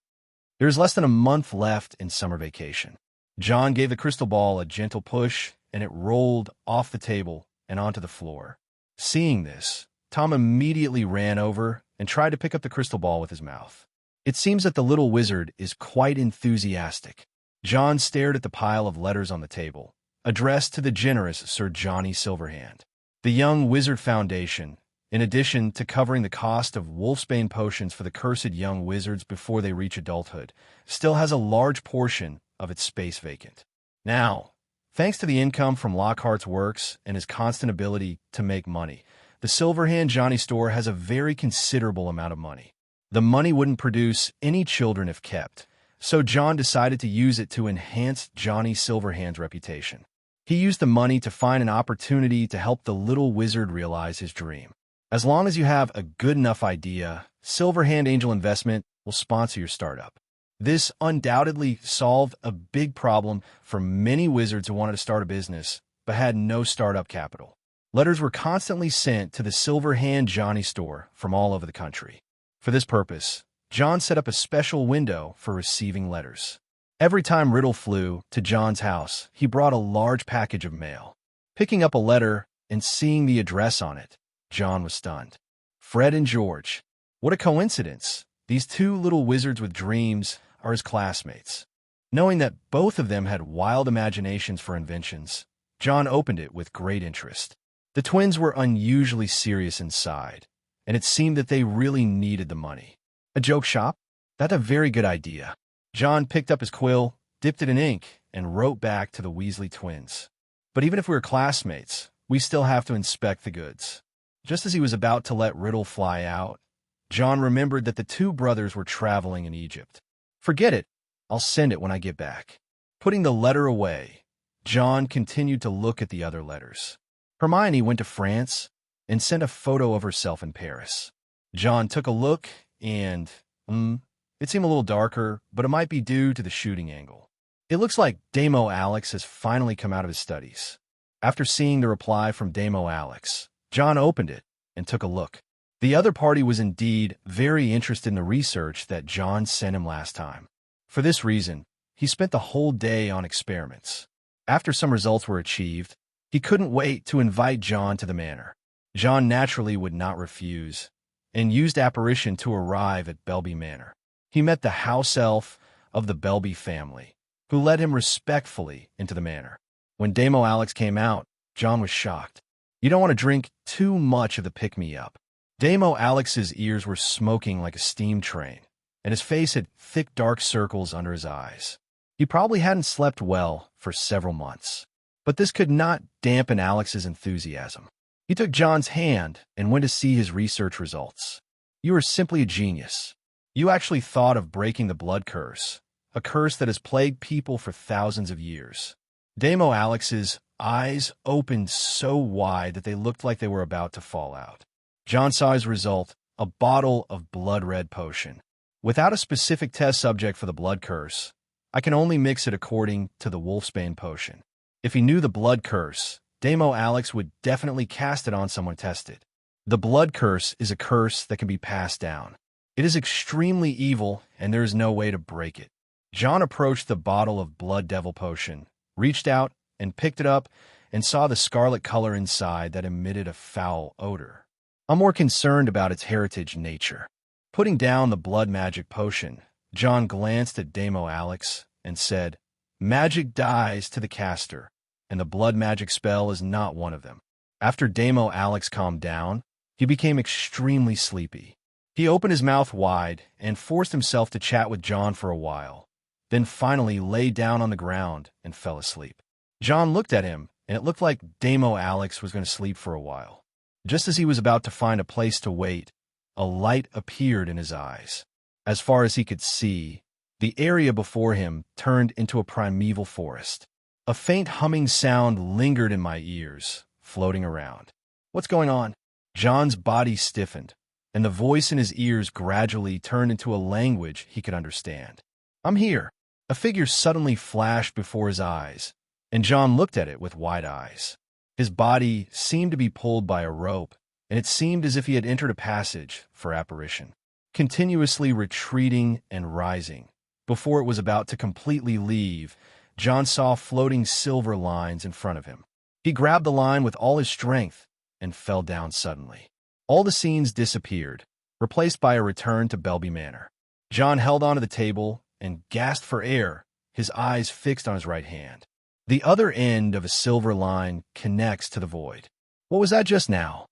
There was less than a month left in summer vacation. John gave the crystal ball a gentle push, and it rolled off the table and onto the floor. Seeing this, Tom immediately ran over and tried to pick up the crystal ball with his mouth. It seems that the little wizard is quite enthusiastic. John stared at the pile of letters on the table, addressed to the generous Sir Johnny Silverhand. The Young Wizard Foundation, in addition to covering the cost of wolfsbane potions for the cursed young wizards before they reach adulthood, still has a large portion of its space vacant. Now, thanks to the income from Lockhart's works and his constant ability to make money, the Silverhand Johnny store has a very considerable amount of money. The money wouldn't produce any children if kept, so John decided to use it to enhance Johnny Silverhand's reputation. He used the money to find an opportunity to help the little wizard realize his dream. As long as you have a good enough idea, Silverhand Angel Investment will sponsor your startup. This undoubtedly solved a big problem for many wizards who wanted to start a business but had no startup capital. Letters were constantly sent to the Silverhand Johnny store from all over the country. For this purpose, John set up a special window for receiving letters. Every time Riddle flew to John's house, he brought a large package of mail. Picking up a letter and seeing the address on it, John was stunned. Fred and George. What a coincidence. These two little wizards with dreams are his classmates. Knowing that both of them had wild imaginations for inventions, John opened it with great interest. The twins were unusually serious inside, and it seemed that they really needed the money. A joke shop? That's a very good idea. John picked up his quill, dipped it in ink, and wrote back to the Weasley twins. But even if we were classmates, we still have to inspect the goods. Just as he was about to let Riddle fly out, John remembered that the two brothers were traveling in Egypt. Forget it. I'll send it when I get back. Putting the letter away, John continued to look at the other letters. Hermione went to France and sent a photo of herself in Paris. John took a look and, it seemed a little darker, but it might be due to the shooting angle. It looks like Damo Alex has finally come out of his studies. After seeing the reply from Damo Alex, John opened it and took a look. The other party was indeed very interested in the research that John sent him last time. For this reason, he spent the whole day on experiments. After some results were achieved, he couldn't wait to invite John to the manor. John naturally would not refuse, and used apparition to arrive at Belby Manor. He met the house elf of the Belby family, who led him respectfully into the manor. When Damo Alex came out, John was shocked. You don't want to drink too much of the pick-me-up. Damo Alex's ears were smoking like a steam train, and his face had thick dark circles under his eyes. He probably hadn't slept well for several months. But this could not dampen Alex's enthusiasm. He took John's hand and went to see his research results. You are simply a genius. You actually thought of breaking the blood curse, a curse that has plagued people for thousands of years. Damo Alex's eyes opened so wide that they looked like they were about to fall out. John saw his result, a bottle of blood-red potion. Without a specific test subject for the blood curse, I can only mix it according to the wolfsbane potion. If he knew the blood curse, Damo Alex would definitely cast it on someone tested. The blood curse is a curse that can be passed down. It is extremely evil, and there is no way to break it. John approached the bottle of blood devil potion, reached out and picked it up, and saw the scarlet color inside that emitted a foul odor. I'm more concerned about its heritage nature. Putting down the blood magic potion, John glanced at Damo Alex and said, "Magic dies to the caster, and the blood magic spell is not one of them." After Damo Alex calmed down, he became extremely sleepy. He opened his mouth wide and forced himself to chat with John for a while, then finally lay down on the ground and fell asleep. John looked at him, and it looked like Damo Alex was going to sleep for a while. Just as he was about to find a place to wait, a light appeared in his eyes. As far as he could see, the area before him turned into a primeval forest. A faint humming sound lingered in my ears, floating around. What's going on? John's body stiffened, and the voice in his ears gradually turned into a language he could understand. I'm here. A figure suddenly flashed before his eyes, and John looked at it with wide eyes. His body seemed to be pulled by a rope, and it seemed as if he had entered a passage for apparition, continuously retreating and rising. Before it was about to completely leave, John saw floating silver lines in front of him. He grabbed the line with all his strength and fell down suddenly. All the scenes disappeared, replaced by a return to Belby Manor. John held onto the table and gasped for air, his eyes fixed on his right hand. The other end of a silver line connects to the void. What was that just now?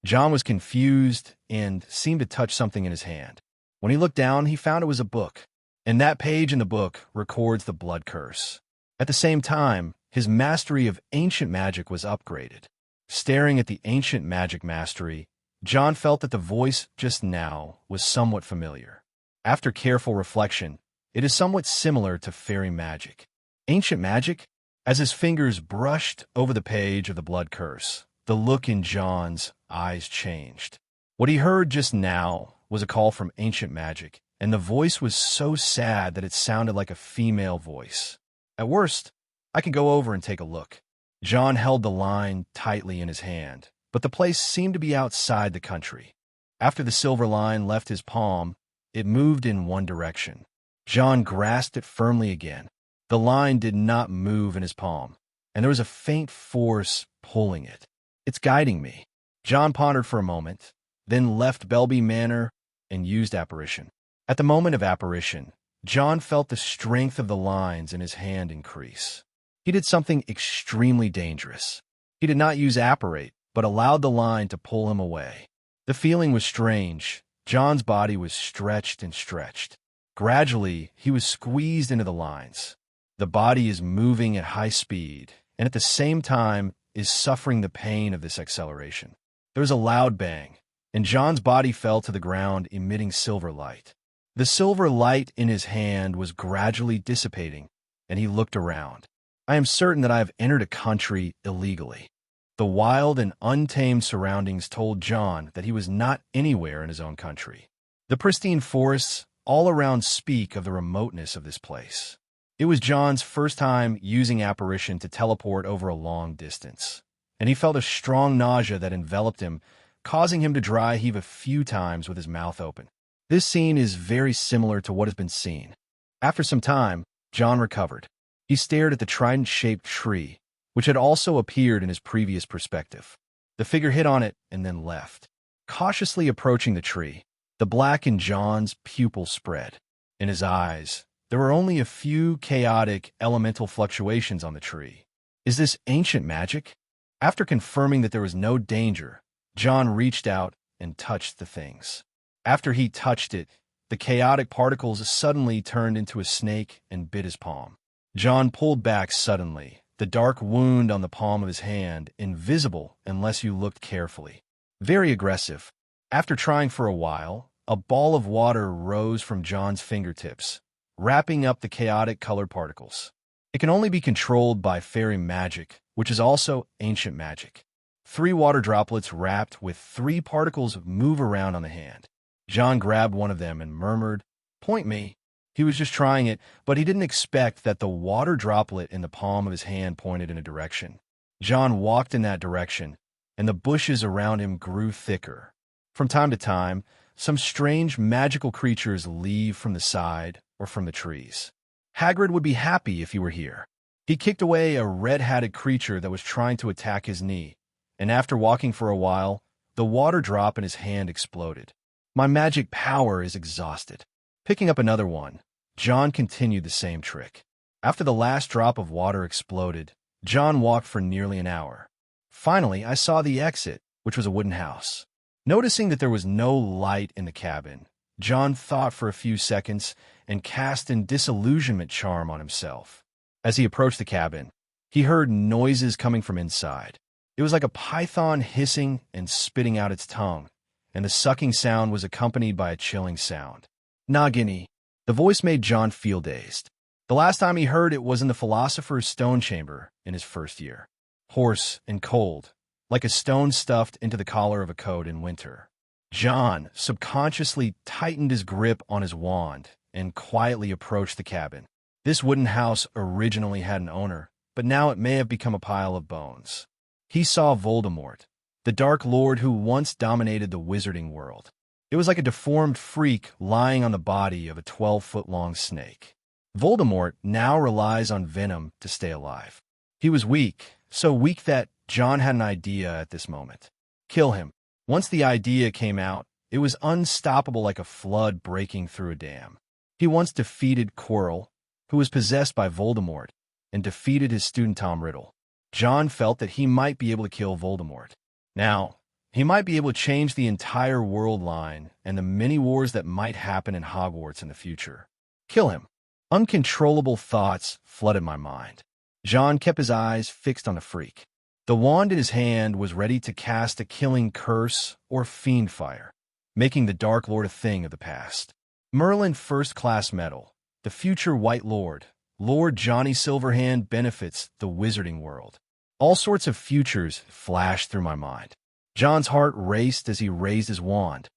John was confused and seemed to touch something in his hand. When he looked down, he found it was a book, and that page in the book records the blood curse. At the same time, his mastery of ancient magic was upgraded. Staring at the ancient magic mastery, John felt that the voice just now was somewhat familiar. After careful reflection, it is somewhat similar to fairy magic. Ancient magic? As his fingers brushed over the page of the blood curse, the look in John's eyes changed. What he heard just now was a call from ancient magic, and the voice was so sad that it sounded like a female voice. At worst, I can go over and take a look. John held the line tightly in his hand, but the place seemed to be outside the country. After the silver line left his palm, it moved in one direction. John grasped it firmly again. The line did not move in his palm, and there was a faint force pulling it. It's guiding me. John pondered for a moment, then left Belby Manor and used apparition. At the moment of apparition, John felt the strength of the lines in his hand increase. He did something extremely dangerous. He did not use apparate, but allowed the line to pull him away. The feeling was strange. John's body was stretched and stretched. Gradually, he was squeezed into the lines. The body is moving at high speed, and at the same time is suffering the pain of this acceleration. There was a loud bang, and John's body fell to the ground, emitting silver light. The silver light in his hand was gradually dissipating, and he looked around. I am certain that I have entered a country illegally. The wild and untamed surroundings told John that he was not anywhere in his own country. The pristine forests all around speak of the remoteness of this place. It was John's first time using apparition to teleport over a long distance, and he felt a strong nausea that enveloped him, causing him to dry heave a few times with his mouth open. This scene is very similar to what has been seen. After some time, John recovered. He stared at the trident-shaped tree, which had also appeared in his previous perspective. The figure hit on it and then left. Cautiously approaching the tree, the black in John's pupil spread. In his eyes, there were only a few chaotic elemental fluctuations on the tree. Is this ancient magic? After confirming that there was no danger, John reached out and touched the things. After he touched it, the chaotic particles suddenly turned into a snake and bit his palm. John pulled back suddenly, the dark wound on the palm of his hand invisible unless you looked carefully. Very aggressive. After trying for a while, a ball of water rose from John's fingertips, wrapping up the chaotic colored particles. It can only be controlled by fairy magic, which is also ancient magic. 3 water droplets wrapped with 3 particles move around on the hand. John grabbed one of them and murmured, "Point me." He was just trying it, but he didn't expect that the water droplet in the palm of his hand pointed in a direction. John walked in that direction, and the bushes around him grew thicker. From time to time, some strange magical creatures leave from the side or from the trees. Hagrid would be happy if he were here. He kicked away a red-hatted creature that was trying to attack his knee, and after walking for a while, the water drop in his hand exploded. My magic power is exhausted. Picking up another one, John continued the same trick. After the last drop of water exploded, John walked for nearly an hour. Finally, I saw the exit, which was a wooden house. Noticing that there was no light in the cabin, John thought for a few seconds and cast an disillusionment charm on himself. As he approached the cabin, he heard noises coming from inside. It was like a python hissing and spitting out its tongue, and the sucking sound was accompanied by a chilling sound. Nagini. The voice made John feel dazed. The last time he heard it was in the philosopher's stone chamber in his first year. Hoarse and cold, like a stone stuffed into the collar of a coat in winter. John subconsciously tightened his grip on his wand and quietly approached the cabin. This wooden house originally had an owner, but now it may have become a pile of bones. He saw Voldemort, the Dark Lord who once dominated the wizarding world. It was like a deformed freak lying on the body of a 12-foot-long snake. Voldemort now relies on venom to stay alive. He was weak, so weak that John had an idea at this moment. Kill him. Once the idea came out, it was unstoppable like a flood breaking through a dam. He once defeated Quirrell, who was possessed by Voldemort, and defeated his student Tom Riddle. John felt that he might be able to kill Voldemort. Now, he might be able to change the entire world line and the many wars that might happen in Hogwarts in the future. Kill him. Uncontrollable thoughts flooded my mind. John kept his eyes fixed on the freak. The wand in his hand was ready to cast a killing curse or fiend fire, making the Dark Lord a thing of the past. Merlin First Class Medal, the future White Lord, Lord Johnny Silverhand benefits the wizarding world. All sorts of futures flashed through my mind. John's heart raced as he raised his wand,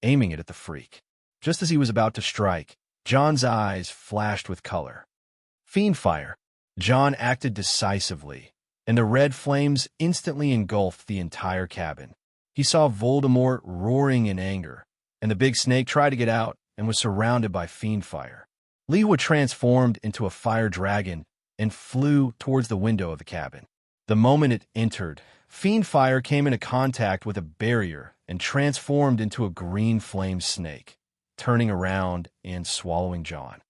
aiming it at the freak. Just as he was about to strike, John's eyes flashed with color. Fiend fire. John acted decisively, and the red flames instantly engulfed the entire cabin. He saw Voldemort roaring in anger, and the big snake tried to get out and was surrounded by fiend fire. Lehua transformed into a fire dragon and flew towards the window of the cabin. The moment it entered, fiend fire came into contact with a barrier and transformed into a green flame snake, turning around and swallowing John.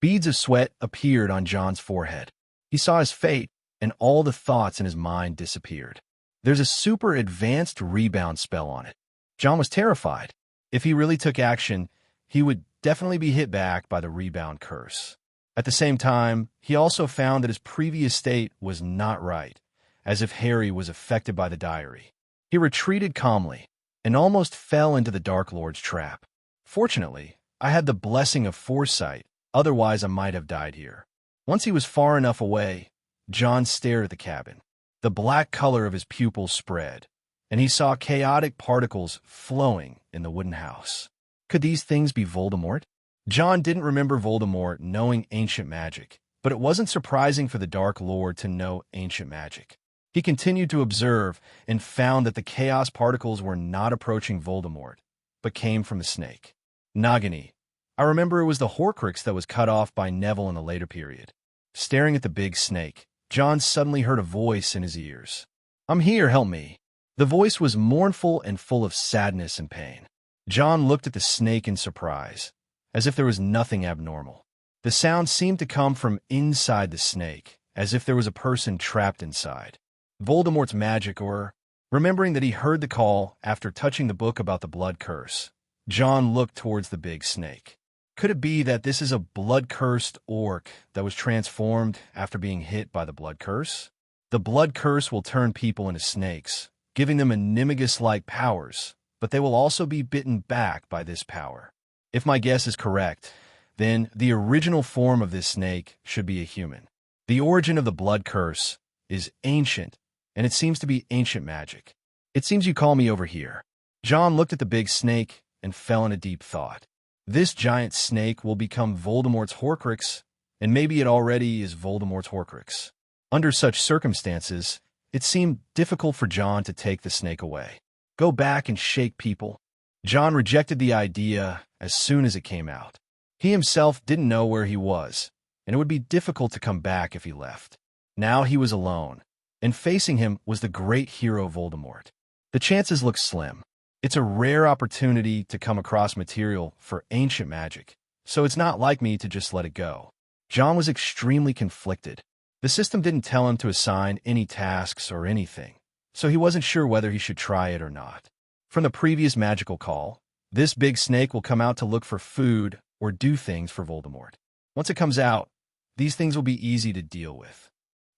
Beads of sweat appeared on John's forehead. He saw his fate, and all the thoughts in his mind disappeared. There's a super advanced rebound spell on it. John was terrified. If he really took action, he would definitely be hit back by the rebound curse. At the same time, he also found that his previous state was not right, as if Harry was affected by the diary. He retreated calmly and almost fell into the Dark Lord's trap. Fortunately, I had the blessing of foresight, otherwise I might have died here. Once he was far enough away, John stared at the cabin. The black color of his pupils spread, and he saw chaotic particles flowing in the wooden house. Could these things be Voldemort? John didn't remember Voldemort knowing ancient magic, but it wasn't surprising for the Dark Lord to know ancient magic. He continued to observe and found that the chaos particles were not approaching Voldemort, but came from the snake. Nagini. I remember it was the Horcrux that was cut off by Neville in a later period. Staring at the big snake, John suddenly heard a voice in his ears. "I'm here, help me." The voice was mournful and full of sadness and pain. John looked at the snake in surprise, as if there was nothing abnormal. The sound seemed to come from inside the snake, as if there was a person trapped inside. Voldemort's magic, or remembering that he heard the call after touching the book about the blood curse, John looked towards the big snake. Could it be that this is a blood-cursed orc that was transformed after being hit by the blood curse? The blood curse will turn people into snakes, giving them animagus-like powers, but they will also be bitten back by this power. If my guess is correct, then the original form of this snake should be a human. The origin of the blood curse is ancient, and it seems to be ancient magic. It seems you call me over here. John looked at the big snake and fell in a deep thought. This giant snake will become Voldemort's Horcrux, and maybe it already is Voldemort's Horcrux. Under such circumstances, it seemed difficult for John to take the snake away. Go back and shake people. John rejected the idea as soon as it came out. He himself didn't know where he was, and it would be difficult to come back if he left. Now he was alone, and facing him was the great hero Voldemort. The chances looked slim. It's a rare opportunity to come across material for ancient magic, so it's not like me to just let it go. John was extremely conflicted. The system didn't tell him to assign any tasks or anything, so he wasn't sure whether he should try it or not. From the previous magical call, this big snake will come out to look for food or do things for Voldemort. Once it comes out, these things will be easy to deal with.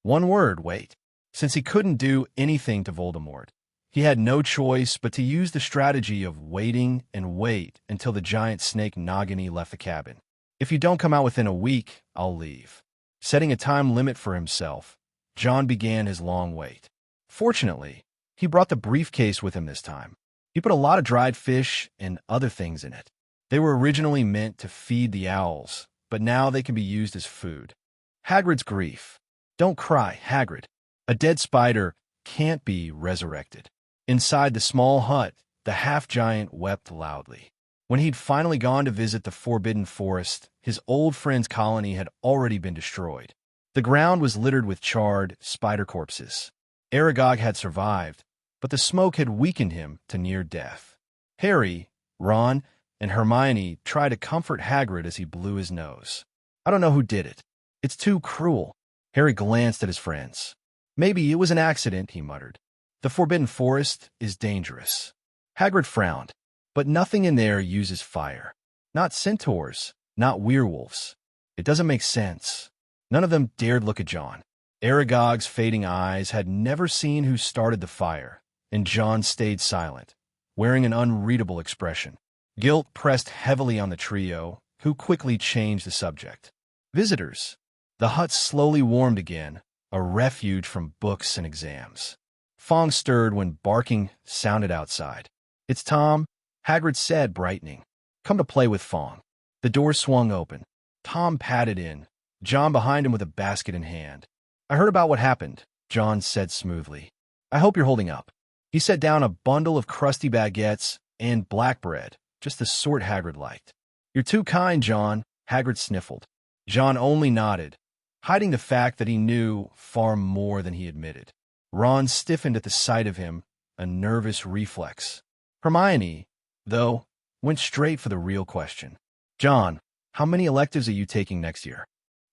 One word, wait. Since he couldn't do anything to Voldemort, he had no choice but to use the strategy of waiting and wait until the giant snake Nagini left the cabin. If you don't come out within a week, I'll leave. Setting a time limit for himself, John began his long wait. Fortunately, he brought the briefcase with him this time. He put a lot of dried fish and other things in it. They were originally meant to feed the owls, but now they can be used as food. Hagrid's grief. Don't cry, Hagrid. A dead spider can't be resurrected. Inside the small hut, the half-giant wept loudly. When he'd finally gone to visit the Forbidden Forest, his old friend's colony had already been destroyed. The ground was littered with charred spider corpses. Aragog had survived, but the smoke had weakened him to near death. Harry, Ron, and Hermione tried to comfort Hagrid as he blew his nose. I don't know who did it. It's too cruel. Harry glanced at his friends. Maybe it was an accident, he muttered. The Forbidden Forest is dangerous. Hagrid frowned. But nothing in there uses fire. Not centaurs, not werewolves. It doesn't make sense. None of them dared look at John. Aragog's fading eyes had never seen who started the fire, and John stayed silent, wearing an unreadable expression. Guilt pressed heavily on the trio, who quickly changed the subject. Visitors. The hut slowly warmed again, a refuge from books and exams. Fong stirred when barking sounded outside. It's Tom, Hagrid said, brightening. Come to play with Fong. The door swung open. Tom padded in, John behind him with a basket in hand. I heard about what happened, John said smoothly. I hope you're holding up. He set down a bundle of crusty baguettes and black bread, just the sort Hagrid liked. You're too kind, John, Hagrid sniffled. John only nodded, hiding the fact that he knew far more than he admitted. Ron stiffened at the sight of him, a nervous reflex. Hermione, though, went straight for the real question. John, how many electives are you taking next year?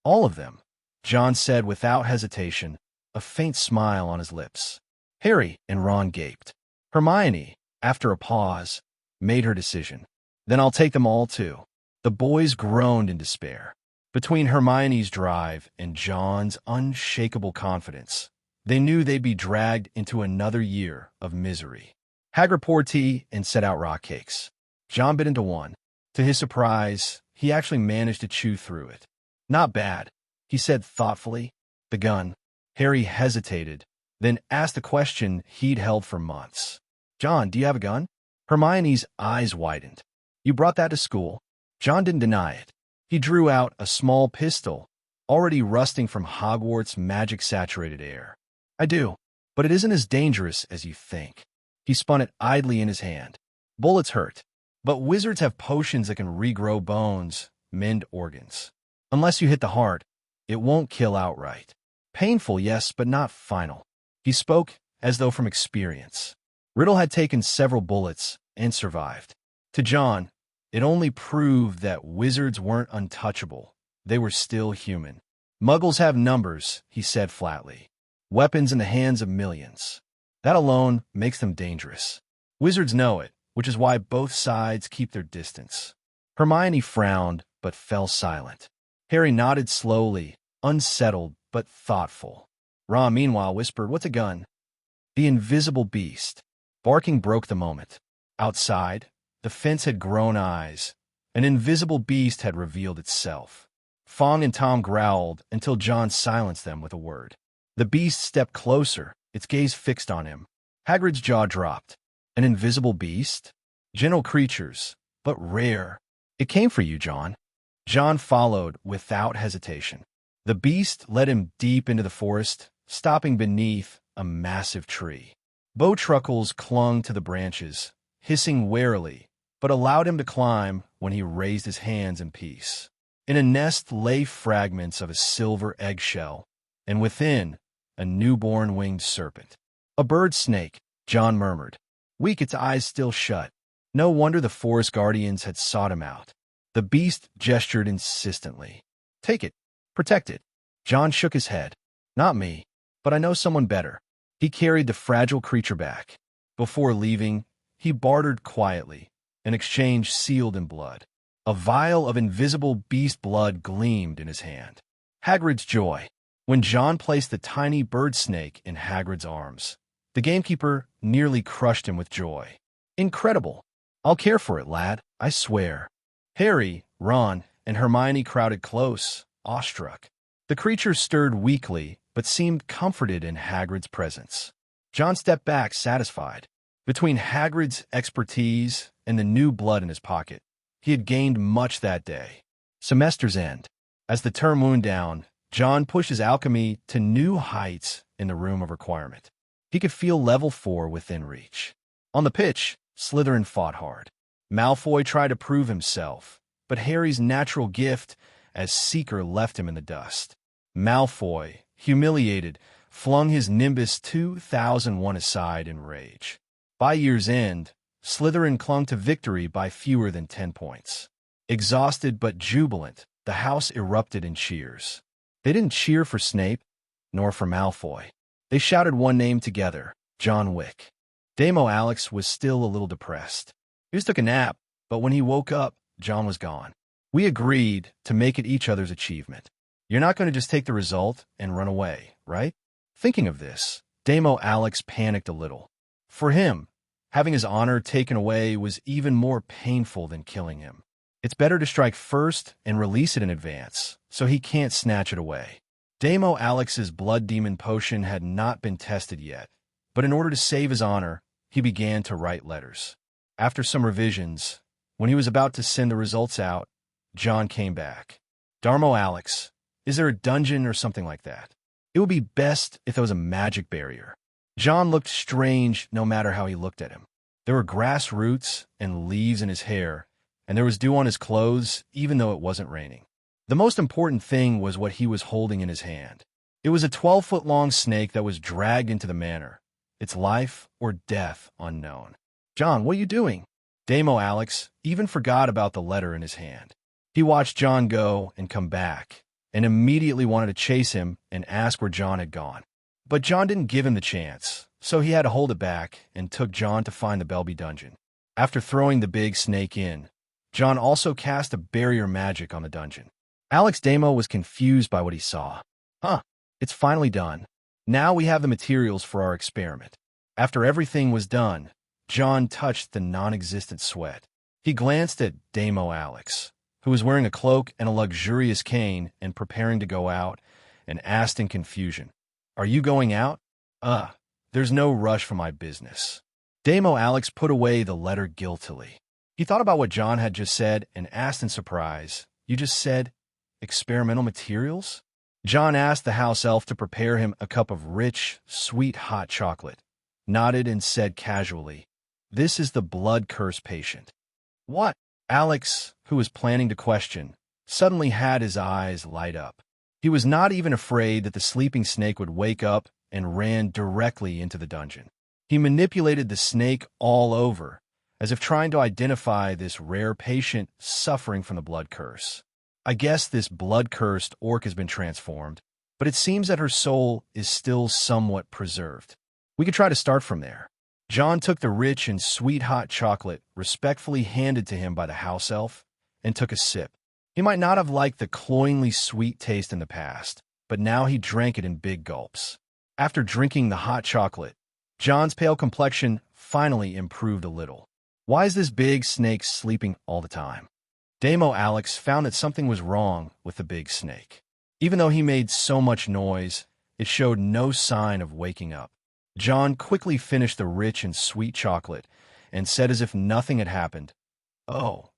All of them, John said without hesitation, a faint smile on his lips. Harry and Ron gaped. Hermione, after a pause, made her decision. Then I'll take them all too. The boys groaned in despair. Between Hermione's drive and John's unshakable confidence, they knew they'd be dragged into another year of misery. Hagrid poured tea and set out rock cakes. John bit into one. To his surprise, he actually managed to chew through it. Not bad, he said thoughtfully. The gun. Harry hesitated, then asked a question he'd held for months. John, do you have a gun? Hermione's eyes widened. You brought that to school? John didn't deny it. He drew out a small pistol, already rusting from Hogwarts' magic-saturated air. I do, but it isn't as dangerous as you think. He spun it idly in his hand. Bullets hurt, but wizards have potions that can regrow bones, mend organs. Unless you hit the heart, it won't kill outright. Painful, yes, but not final. He spoke as though from experience. Riddle had taken several bullets and survived. To John, it only proved that wizards weren't untouchable. They were still human. Muggles have numbers, he said flatly. Weapons in the hands of millions. That alone makes them dangerous. Wizards know it, which is why both sides keep their distance. Hermione frowned, but fell silent. Harry nodded slowly, unsettled but thoughtful. Ron, meanwhile, whispered, What's a gun? The invisible beast. Barking broke the moment. Outside, the fence had grown eyes. An invisible beast had revealed itself. Fong and Tom growled until John silenced them with a word. The beast stepped closer, its gaze fixed on him. Hagrid's jaw dropped. An invisible beast? Gentle creatures, but rare. It came for you, John. John followed without hesitation. The beast led him deep into the forest, stopping beneath a massive tree. Bowtruckles clung to the branches, hissing warily, but allowed him to climb when he raised his hands in peace. In a nest lay fragments of a silver eggshell, and within, a newborn winged serpent. A bird snake, John murmured. Weak, its eyes still shut. No wonder the forest guardians had sought him out. The beast gestured insistently. Take it. Protect it. John shook his head. Not me, but I know someone better. He carried the fragile creature back. Before leaving, he bartered quietly, an exchange sealed in blood. A vial of invisible beast blood gleamed in his hand. Hagrid's joy. When John placed the tiny bird snake in Hagrid's arms, the gamekeeper nearly crushed him with joy. Incredible. I'll care for it, lad, I swear. Harry, Ron, and Hermione crowded close, awestruck. The creature stirred weakly, but seemed comforted in Hagrid's presence. John stepped back, satisfied. Between Hagrid's expertise and the new blood in his pocket, he had gained much that day. Semester's end. As the term wound down, John pushed his alchemy to new heights in the room of requirement. He could feel level 4 within reach. On the pitch, Slytherin fought hard. Malfoy tried to prove himself, but Harry's natural gift as Seeker left him in the dust. Malfoy, humiliated, flung his Nimbus 2001 aside in rage. By year's end, Slytherin clung to victory by fewer than 10 points. Exhausted but jubilant, the house erupted in cheers. They didn't cheer for Snape, nor for Malfoy. They shouted one name together, John Wick. Damo Alex was still a little depressed. He just took a nap, but when he woke up, John was gone. We agreed to make it each other's achievement. You're not going to just take the result and run away, right? Thinking of this, Damo Alex panicked a little. For him, having his honor taken away was even more painful than killing him. It's better to strike first and release it in advance, so he can't snatch it away. Damo Alex's blood demon potion had not been tested yet, but in order to save his honor, he began to write letters. After some revisions, when he was about to send the results out, John came back. Damo Alex, is there a dungeon or something like that? It would be best if there was a magic barrier. John looked strange no matter how he looked at him. There were grass roots and leaves in his hair, and there was dew on his clothes, even though it wasn't raining. The most important thing was what he was holding in his hand. It was a 12-foot-long snake that was dragged into the manor, its life or death unknown. John, what are you doing? Damo Alex even forgot about the letter in his hand. He watched John go and come back, and immediately wanted to chase him and ask where John had gone. But John didn't give him the chance, so he had to hold it back and took John to find the Belby dungeon. After throwing the big snake in, John also cast a barrier magic on the dungeon. Alex Damo was confused by what he saw. It's finally done. Now we have the materials for our experiment. After everything was done, John touched the non-existent sweat. He glanced at Damo Alex, who was wearing a cloak and a luxurious cane and preparing to go out, and asked in confusion, "Are you going out?" There's no rush for my business." Damo Alex put away the letter guiltily. He thought about what John had just said and asked in surprise, "You just said experimental materials?" John asked the house elf to prepare him a cup of rich, sweet hot chocolate, nodded and said casually, "This is the blood curse patient." "What?" Alex, who was planning to question, suddenly had his eyes light up. He was not even afraid that the sleeping snake would wake up and ran directly into the dungeon. He manipulated the snake all over, as if trying to identify this rare patient suffering from the blood curse. "I guess this blood-cursed orc has been transformed, but it seems that her soul is still somewhat preserved. We could try to start from there." John took the rich and sweet hot chocolate respectfully handed to him by the house elf and took a sip. He might not have liked the cloyingly sweet taste in the past, but now he drank it in big gulps. After drinking the hot chocolate, John's pale complexion finally improved a little. "Why is this big snake sleeping all the time?" Damo Alex found that something was wrong with the big snake. Even though he made so much noise, it showed no sign of waking up. John quickly finished the rich and sweet chocolate and said as if nothing had happened, "Oh,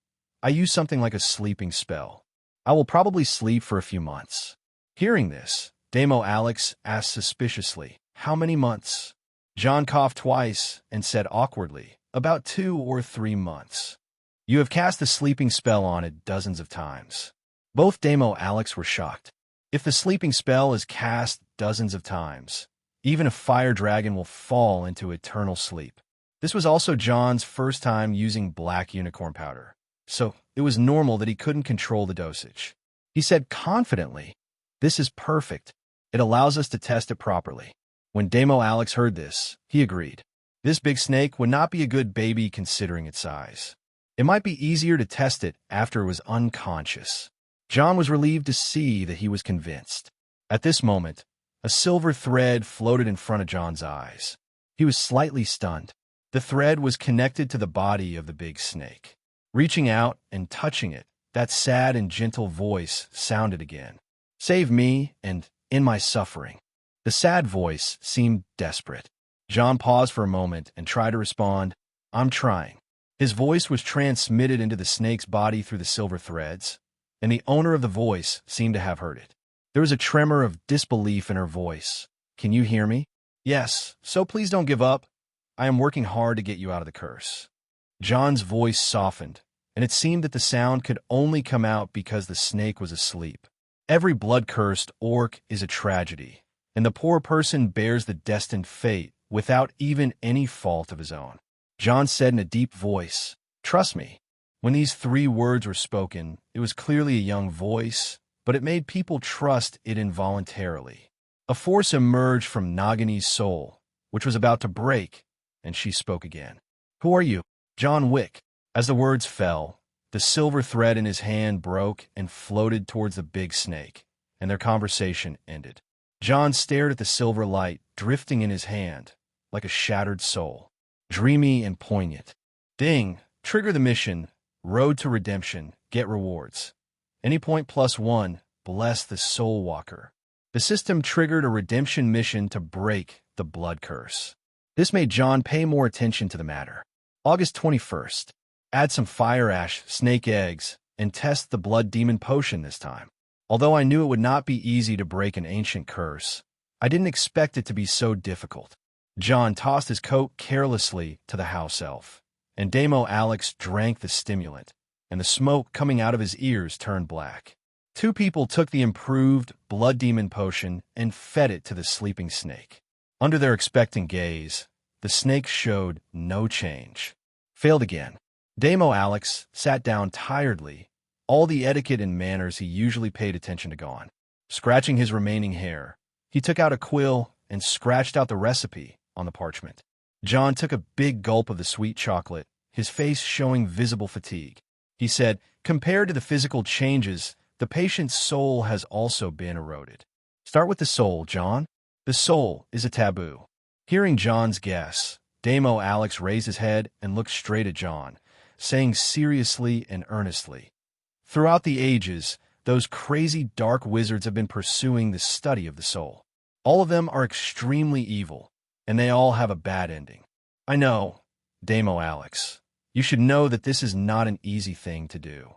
I used something like a sleeping spell. I will probably sleep for a few months." Hearing this, Damo Alex asked suspiciously, "How many months?" John coughed twice and said awkwardly, "About 2 or 3 months. You have cast the sleeping spell on it dozens of times." Both Damo Alex were shocked. If the sleeping spell is cast dozens of times, even a fire dragon will fall into eternal sleep. This was also John's first time using black unicorn powder, so it was normal that he couldn't control the dosage. He said confidently, "This is perfect. It allows us to test it properly." When Damo Alex heard this, he agreed. This big snake would not be a good baby considering its size. It might be easier to test it after it was unconscious. John was relieved to see that he was convinced. At this moment, a silver thread floated in front of John's eyes. He was slightly stunned. The thread was connected to the body of the big snake. Reaching out and touching it, that sad and gentle voice sounded again. Save me and in my suffering. The sad voice seemed desperate. John paused for a moment and tried to respond, I'm trying. His voice was transmitted into the snake's body through the silver threads, and the owner of the voice seemed to have heard it. There was a tremor of disbelief in her voice. Can you hear me? Yes, so please don't give up. I am working hard to get you out of the curse. John's voice softened, and it seemed that the sound could only come out because the snake was asleep. Every blood-cursed orc is a tragedy, and the poor person bears the destined fate without even any fault of his own. John said in a deep voice, Trust me. When these 3 words were spoken, it was clearly a young voice, but it made people trust it involuntarily. A force emerged from Nagini's soul, which was about to break, and she spoke again. Who are you? John Wick. As the words fell, the silver thread in his hand broke and floated towards the big snake, and their conversation ended. John stared at the silver light drifting in his hand, like a shattered soul, dreamy and poignant. Ding! Trigger the mission. Road to redemption. Get rewards. Any point +1. Bless the soul walker. The system triggered a redemption mission to break the blood curse. This made John pay more attention to the matter. August 21st. Add some fire ash, snake eggs, and test the blood demon potion this time. Although I knew it would not be easy to break an ancient curse, I didn't expect it to be so difficult. John tossed his coat carelessly to the house elf, and Damo Alex drank the stimulant, and the smoke coming out of his ears turned black. 2 people took the improved blood demon potion and fed it to the sleeping snake. Under their expectant gaze, the snake showed no change. Failed again. Damo Alex sat down tiredly, all the etiquette and manners he usually paid attention to gone. Scratching his remaining hair, he took out a quill and scratched out the recipe on the parchment. John took a big gulp of the sweet chocolate, his face showing visible fatigue. He said, Compared to the physical changes, the patient's soul has also been eroded. Start with the soul, John. The soul is a taboo. Hearing John's guess, Damo Alex raised his head and looked straight at John, saying seriously and earnestly, Throughout the ages, those crazy dark wizards have been pursuing the study of the soul. All of them are extremely evil, and they all have a bad ending. I know, Damo Alex. You should know that this is not an easy thing to do.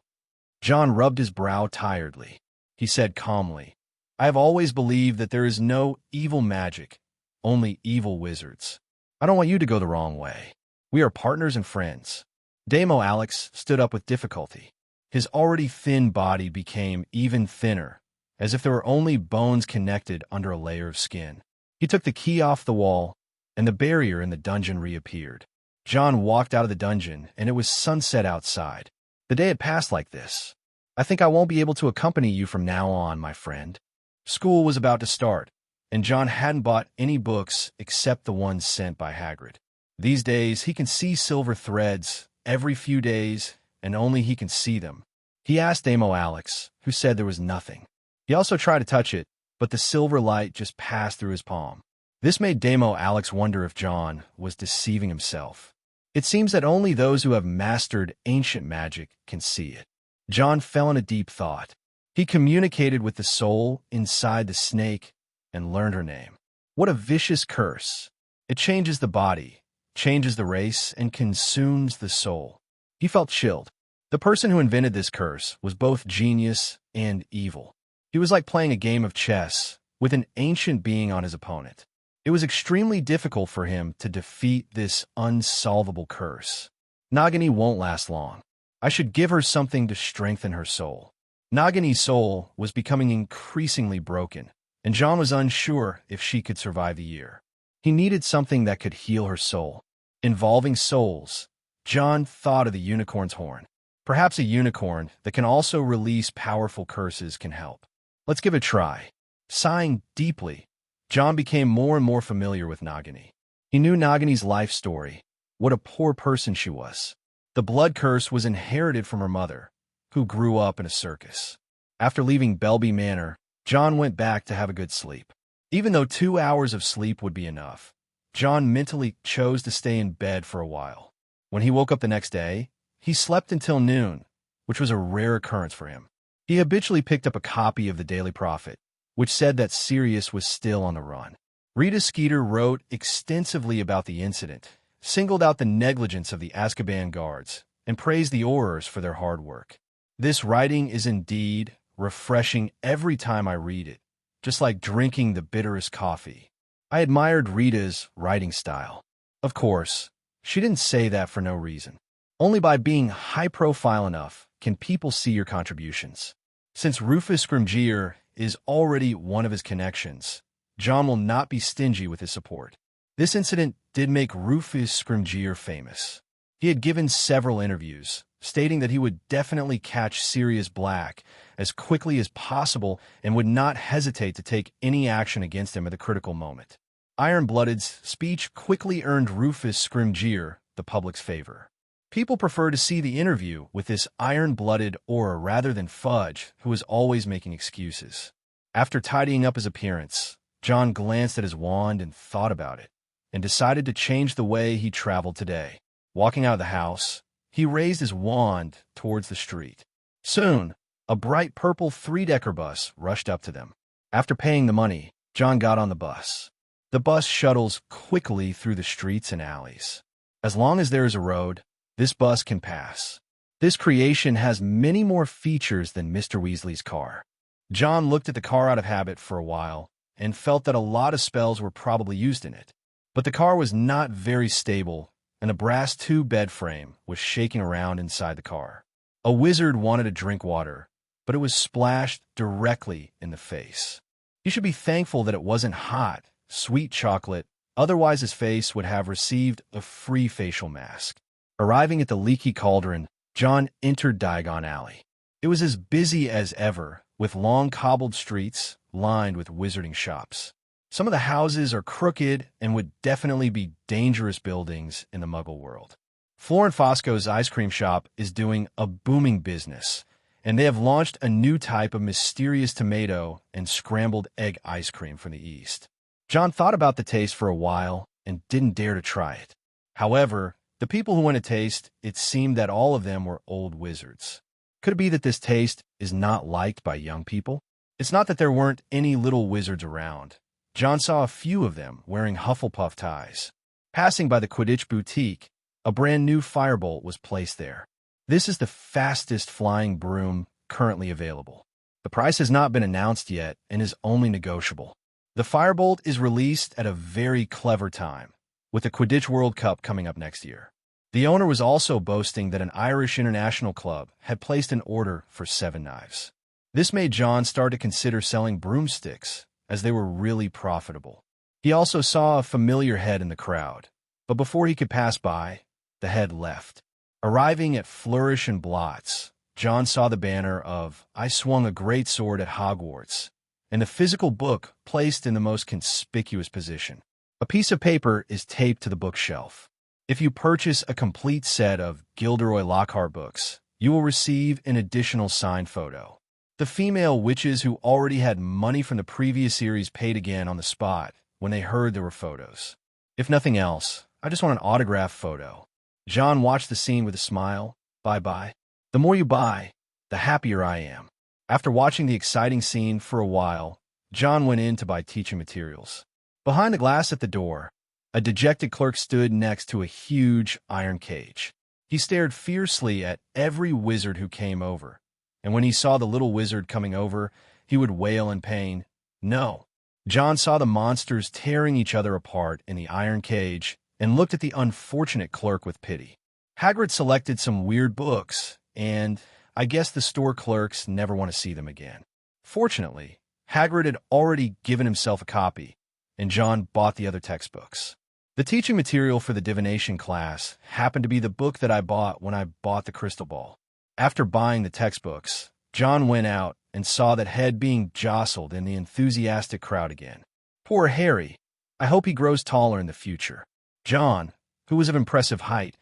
John rubbed his brow tiredly. He said calmly, I have always believed that there is no evil magic, only evil wizards. I don't want you to go the wrong way. We are partners and friends. Damo Alex stood up with difficulty. His already thin body became even thinner, as if there were only bones connected under a layer of skin. He took the key off the wall, and the barrier in the dungeon reappeared. John walked out of the dungeon, and it was sunset outside. The day had passed like this. I think I won't be able to accompany you from now on, my friend. School was about to start, and John hadn't bought any books except the ones sent by Hagrid. These days, he can see silver threads every few days, and only he can see them. He asked Damo Alex, who said there was nothing. He also tried to touch it, but the silver light just passed through his palm. This made Damo Alex wonder if John was deceiving himself. It seems that only those who have mastered ancient magic can see it. John fell in a deep thought. He communicated with the soul inside the snake and learned her name. What a vicious curse. It changes the body, changes the race, and consumes the soul. He felt chilled. The person who invented this curse was both genius and evil. He was like playing a game of chess with an ancient being on his opponent. It was extremely difficult for him to defeat this unsolvable curse. Nagini won't last long. I should give her something to strengthen her soul. Nagini's soul was becoming increasingly broken, and John was unsure if she could survive the year. He needed something that could heal her soul. Involving souls, John thought of the unicorn's horn. Perhaps a unicorn that can also release powerful curses can help. Let's give it a try. Sighing deeply, John became more and more familiar with Nagini. He knew Nagini's life story, what a poor person she was. The blood curse was inherited from her mother, who grew up in a circus. After leaving Belby Manor, John went back to have a good sleep. Even though 2 hours of sleep would be enough, John mentally chose to stay in bed for a while. When he woke up the next day, he slept until noon, which was a rare occurrence for him. He habitually picked up a copy of the Daily Prophet, which said that Sirius was still on the run. Rita Skeeter wrote extensively about the incident, singled out the negligence of the Azkaban guards, and praised the Aurors for their hard work. This writing is indeed refreshing every time I read it, just like drinking the bitterest coffee. I admired Rita's writing style. Of course, she didn't say that for no reason. Only by being high-profile enough can people see your contributions. Since Rufus Scrimgeour is already one of his connections, John will not be stingy with his support. This incident did make Rufus Scrimgeour famous. He had given several interviews, stating that he would definitely catch Sirius Black as quickly as possible and would not hesitate to take any action against him at the critical moment. Iron-Blooded's speech quickly earned Rufus Scrimgeour the public's favor. People prefer to see the interview with this iron-blooded Auror rather than Fudge, who was always making excuses. After tidying up his appearance, John glanced at his wand and thought about it, and decided to change the way he traveled today. Walking out of the house, he raised his wand towards the street. Soon, a bright purple three-decker bus rushed up to them. After paying the money, John got on the bus. The bus shuttles quickly through the streets and alleys. As long as there is a road, this bus can pass. This creation has many more features than Mr. Weasley's car. John looked at the car out of habit for a while and felt that a lot of spells were probably used in it. But the car was not very stable, and a brass tube bed frame was shaking around inside the car. A wizard wanted to drink water, but it was splashed directly in the face. He should be thankful that it wasn't hot, sweet chocolate, otherwise his face would have received a free facial mask. Arriving at the leaky cauldron, John entered Diagon Alley. It was as busy as ever, with long cobbled streets lined with wizarding shops. Some of the houses are crooked and would definitely be dangerous buildings in the Muggle world. Flor and Fosco's ice cream shop is doing a booming business, and they have launched a new type of mysterious tomato and scrambled egg ice cream from the East. John thought about the taste for a while and didn't dare to try it. However, the people who went to taste, it seemed that all of them were old wizards. Could it be that this taste is not liked by young people? It's not that there weren't any little wizards around. John saw a few of them wearing Hufflepuff ties. Passing by the Quidditch boutique, a brand new firebolt was placed there. This is the fastest flying broom currently available. The price has not been announced yet and is only negotiable. The firebolt is released at a very clever time, with the Quidditch World Cup coming up next year. The owner was also boasting that an Irish international club had placed an order for 7 knives. This made John start to consider selling broomsticks, as they were really profitable. He also saw a familiar head in the crowd, but before he could pass by, the head left. Arriving at Flourish and Blots, John saw the banner of "I swung a great sword at Hogwarts," and the physical book placed in the most conspicuous position. A piece of paper is taped to the bookshelf. If you purchase a complete set of Gilderoy Lockhart books, you will receive an additional signed photo. The female witches who already had money from the previous series paid again on the spot when they heard there were photos. If nothing else, I just want an autographed photo. John watched the scene with a smile. Bye-bye. The more you buy, the happier I am. After watching the exciting scene for a while, John went in to buy teaching materials. Behind the glass at the door, a dejected clerk stood next to a huge iron cage. He stared fiercely at every wizard who came over, and when he saw the little wizard coming over, he would wail in pain. No. John saw the monsters tearing each other apart in the iron cage and looked at the unfortunate clerk with pity. Hagrid selected some weird books, and I guess the store clerks never want to see them again. Fortunately, Hagrid had already given himself a copy, and John bought the other textbooks. The teaching material for the divination class happened to be the book that I bought when I bought the crystal ball. After buying the textbooks, John went out and saw that head being jostled in the enthusiastic crowd again. Poor Harry. I hope he grows taller in the future. John, who was of impressive height,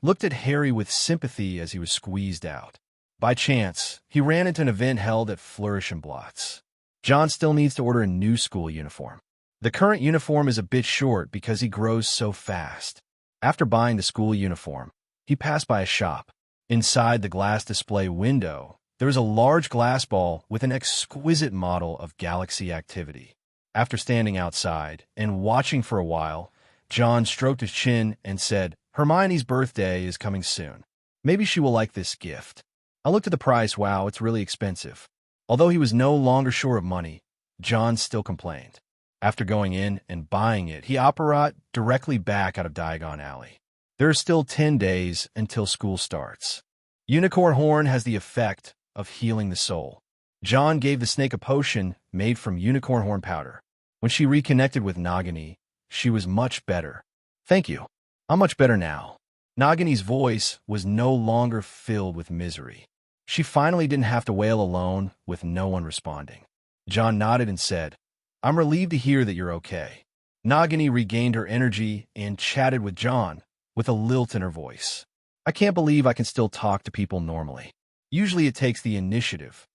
looked at Harry with sympathy as he was squeezed out. By chance, he ran into an event held at Flourish and Blots. John still needs to order a new school uniform. The current uniform is a bit short because he grows so fast. After buying the school uniform, he passed by a shop. Inside the glass display window, there was a large glass ball with an exquisite model of galaxy activity. After standing outside and watching for a while, John stroked his chin and said, "Hermione's birthday is coming soon. Maybe she will like this gift." I looked at the price. Wow, it's really expensive. Although he was no longer short of money, John still complained. After going in and buying it, he operated directly back out of Diagon Alley. There are still 10 days until school starts. Unicorn Horn has the effect of healing the soul. John gave the snake a potion made from unicorn horn powder. When she reconnected with Nagini, she was much better. "Thank you. I'm much better now." Nagini's voice was no longer filled with misery. She finally didn't have to wail alone with no one responding. John nodded and said, "I'm relieved to hear that you're okay." Nagini regained her energy and chatted with John with a lilt in her voice. "I can't believe I can still talk to people normally. Usually it takes the initiative."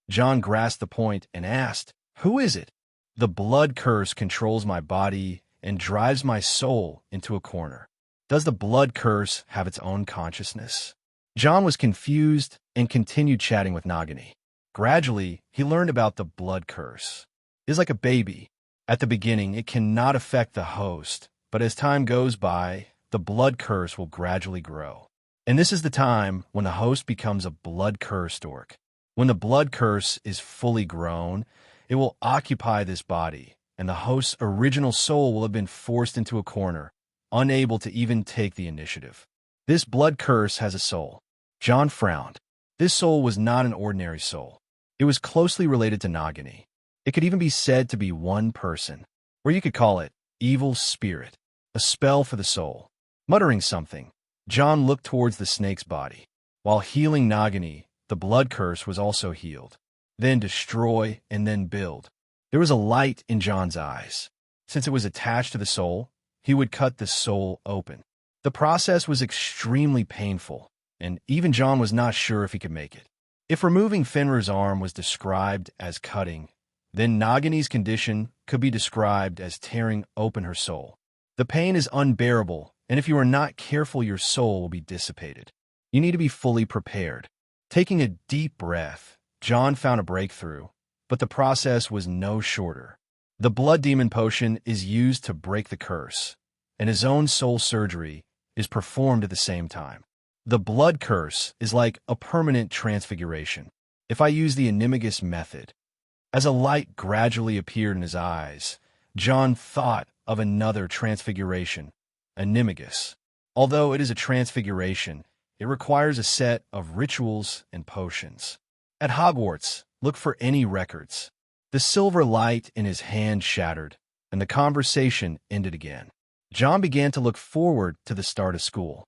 John grasped the point and asked, "Who is it?" "The blood curse controls my body and drives my soul into a corner." "Does the blood curse have its own consciousness?" John was confused and continued chatting with Nagini. Gradually, he learned about the blood curse. It is like a baby. At the beginning, it cannot affect the host, but as time goes by, the blood curse will gradually grow. And this is the time when the host becomes a blood-cursed orc. When the blood curse is fully grown, it will occupy this body, and the host's original soul will have been forced into a corner, unable to even take the initiative. This blood curse has a soul. John frowned. This soul was not an ordinary soul. It was closely related to Nagini. It could even be said to be one person, or you could call it evil spirit, a spell for the soul. Muttering something, John looked towards the snake's body. While healing Nagini, the blood curse was also healed. Then destroy and then build. There was a light in John's eyes. Since it was attached to the soul, he would cut the soul open. The process was extremely painful, and even John was not sure if he could make it. If removing Fenrir's arm was described as cutting, then Nagini's condition could be described as tearing open her soul. The pain is unbearable, and if you are not careful, your soul will be dissipated. You need to be fully prepared. Taking a deep breath, John found a breakthrough, but the process was no shorter. The blood demon potion is used to break the curse, and his own soul surgery is performed at the same time. The blood curse is like a permanent transfiguration. If I use the animagus method, as a light gradually appeared in his eyes, John thought of another transfiguration, animagus. Although it is a transfiguration, it requires a set of rituals and potions. At Hogwarts, look for any records. The silver light in his hand shattered, and the conversation ended again. John began to look forward to the start of school.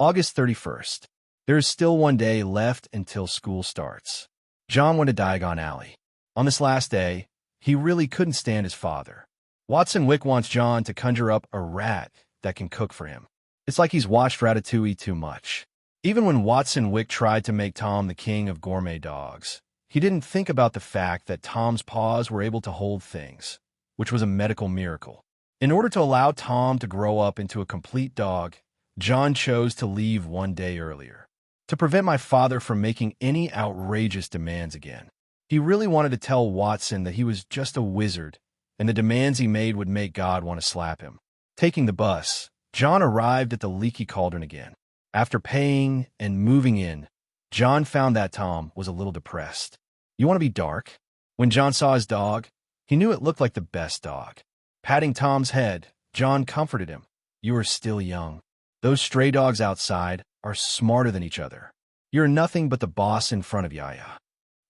August 31st. There is still one day left until school starts. John went to Diagon Alley. On this last day, he really couldn't stand his father. Watson Wick wants John to conjure up a rat that can cook for him. It's like he's watched Ratatouille too much. Even when Watson Wick tried to make Tom the king of gourmet dogs, he didn't think about the fact that Tom's paws were able to hold things, which was a medical miracle. In order to allow Tom to grow up into a complete dog, John chose to leave one day earlier. To prevent my father from making any outrageous demands again. He really wanted to tell Watson that he was just a wizard, and the demands he made would make God want to slap him. Taking the bus, John arrived at the leaky cauldron again. After paying and moving in, John found that Tom was a little depressed. You want to be dark? When John saw his dog, he knew it looked like the best dog. Patting Tom's head, John comforted him. You are still young. Those stray dogs outside are smarter than each other. You're nothing but the boss in front of Yaya.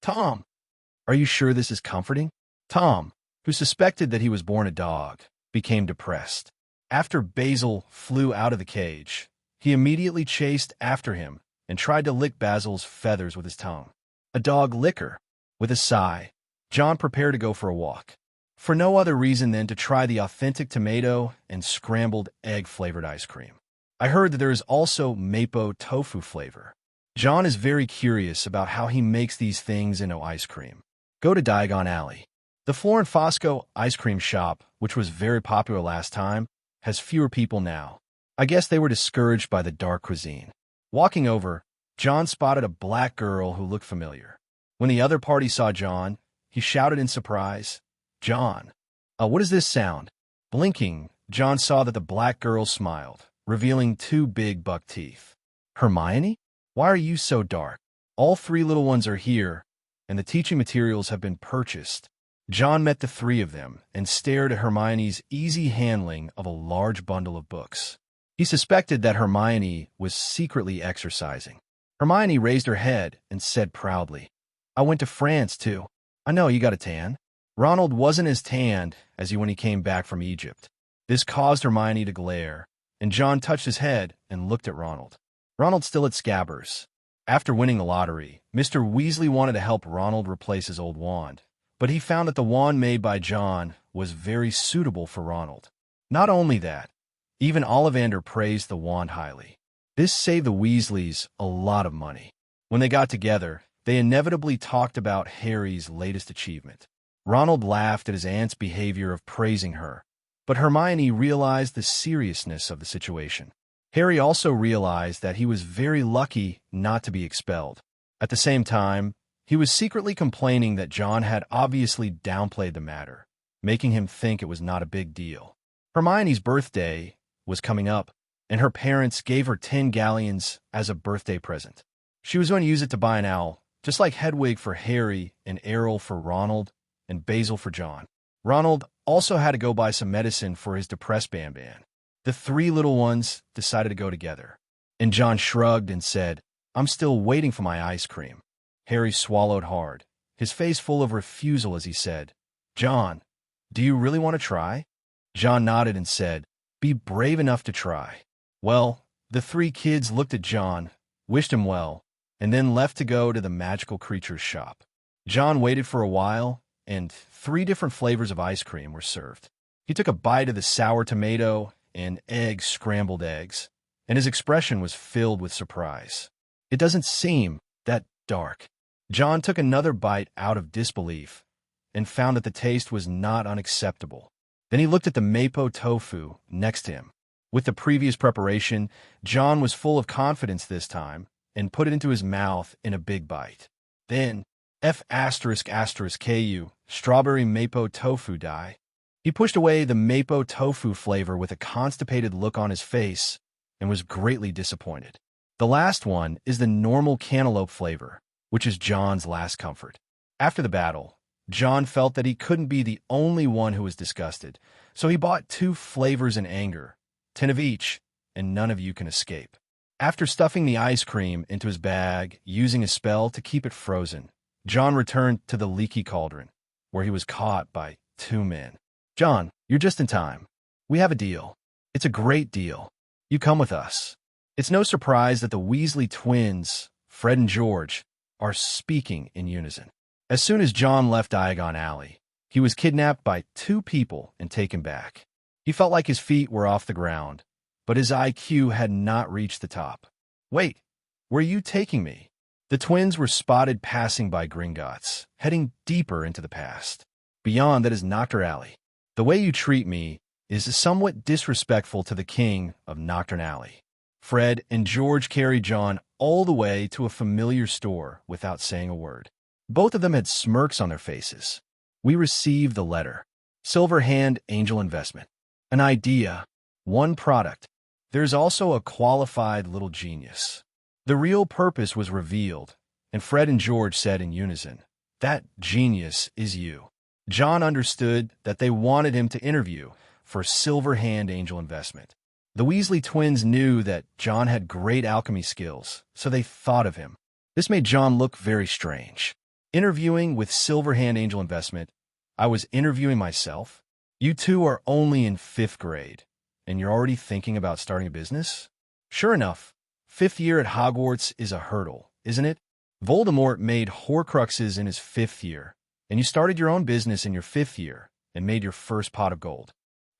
Tom, are you sure this is comforting? Tom, who suspected that he was born a dog, became depressed. After Basil flew out of the cage, he immediately chased after him and tried to lick Basil's feathers with his tongue. A dog licker. With a sigh, John prepared to go for a walk. For no other reason than to try the authentic tomato and scrambled egg-flavored ice cream. I heard that there is also mapo tofu flavor. John is very curious about how he makes these things into ice cream. Go to Diagon Alley. The Flor and Fosco ice cream shop, which was very popular last time, has fewer people now. I guess they were discouraged by the dark cuisine. Walking over, John spotted a black girl who looked familiar. When the other party saw John, he shouted in surprise, "John, what is this sound?" Blinking, John saw that the black girl smiled, revealing two big buck teeth. "Hermione? Why are you so dark? All three little ones are here, and the teaching materials have been purchased." John met the three of them and stared at Hermione's easy handling of a large bundle of books. He suspected that Hermione was secretly exercising. Hermione raised her head and said proudly, "I went to France, too. I know you got a tan." Ronald wasn't as tanned as when he came back from Egypt. This caused Hermione to glare, and John touched his head and looked at Ronald. Ronald still at Scabbers. After winning the lottery, Mr. Weasley wanted to help Ronald replace his old wand, but he found that the wand made by John was very suitable for Ronald. Not only that, even Ollivander praised the wand highly. This saved the Weasleys a lot of money. When they got together, they inevitably talked about Harry's latest achievement. Ronald laughed at his aunt's behavior of praising her, but Hermione realized the seriousness of the situation. Harry also realized that he was very lucky not to be expelled. At the same time, he was secretly complaining that John had obviously downplayed the matter, making him think it was not a big deal. Hermione's birthday was coming up, and her parents gave her 10 galleons as a birthday present. She was going to use it to buy an owl, just like Hedwig for Harry and Errol for Ronald and Basil for John. Ronald also had to go buy some medicine for his depressed Banban. The three little ones decided to go together, and John shrugged and said, "I'm still waiting for my ice cream." Harry swallowed hard, his face full of refusal as he said, "John, do you really want to try?" John nodded and said, "Be brave enough to try." Well, the three kids looked at John, wished him well, and then left to go to the magical creatures shop. John waited for a while, and 3 different flavors of ice cream were served. He took a bite of the sour tomato and scrambled eggs, and his expression was filled with surprise. "It doesn't seem that dark." John took another bite out of disbelief and found that the taste was not unacceptable. Then he looked at the mapo tofu next to him. With the previous preparation, John was full of confidence this time and put it into his mouth in a big bite. Then, F*****KU, strawberry mapo tofu die. He pushed away the mapo tofu flavor with a constipated look on his face and was greatly disappointed. The last one is the normal cantaloupe flavor, which is John's last comfort. After the battle, John felt that he couldn't be the only one who was disgusted, so he bought 2 flavors in anger, 10 of each, and none of you can escape. After stuffing the ice cream into his bag, using a spell to keep it frozen, John returned to the leaky cauldron, where he was caught by 2 men. "John, you're just in time. We have a deal. It's a great deal. You come with us." It's no surprise that the Weasley twins, Fred and George, are speaking in unison. As soon as John left Diagon Alley, he was kidnapped by 2 people and taken back. He felt like his feet were off the ground, but his IQ had not reached the top. "Wait, where are you taking me?" The twins were spotted passing by Gringotts, heading deeper into the past. "Beyond that is Nocturne Alley. The way you treat me is somewhat disrespectful to the king of Nocturne Alley." Fred and George carried John all the way to a familiar store without saying a word. Both of them had smirks on their faces. "We received the letter. Silver Hand Angel Investment. An idea. 1 product. There's also a qualified little genius." The real purpose was revealed, and Fred and George said in unison, "That genius is you." John understood that they wanted him to interview for Silver Hand Angel Investment. The Weasley twins knew that John had great alchemy skills, so they thought of him. This made John look very strange. Interviewing with Silver Hand Angel Investment, I was interviewing myself. "You two are only in 5th grade, and you're already thinking about starting a business?" Sure enough, 5th year at Hogwarts is a hurdle, isn't it? Voldemort made Horcruxes in his 5th year, and you started your own business in your 5th year and made your first pot of gold.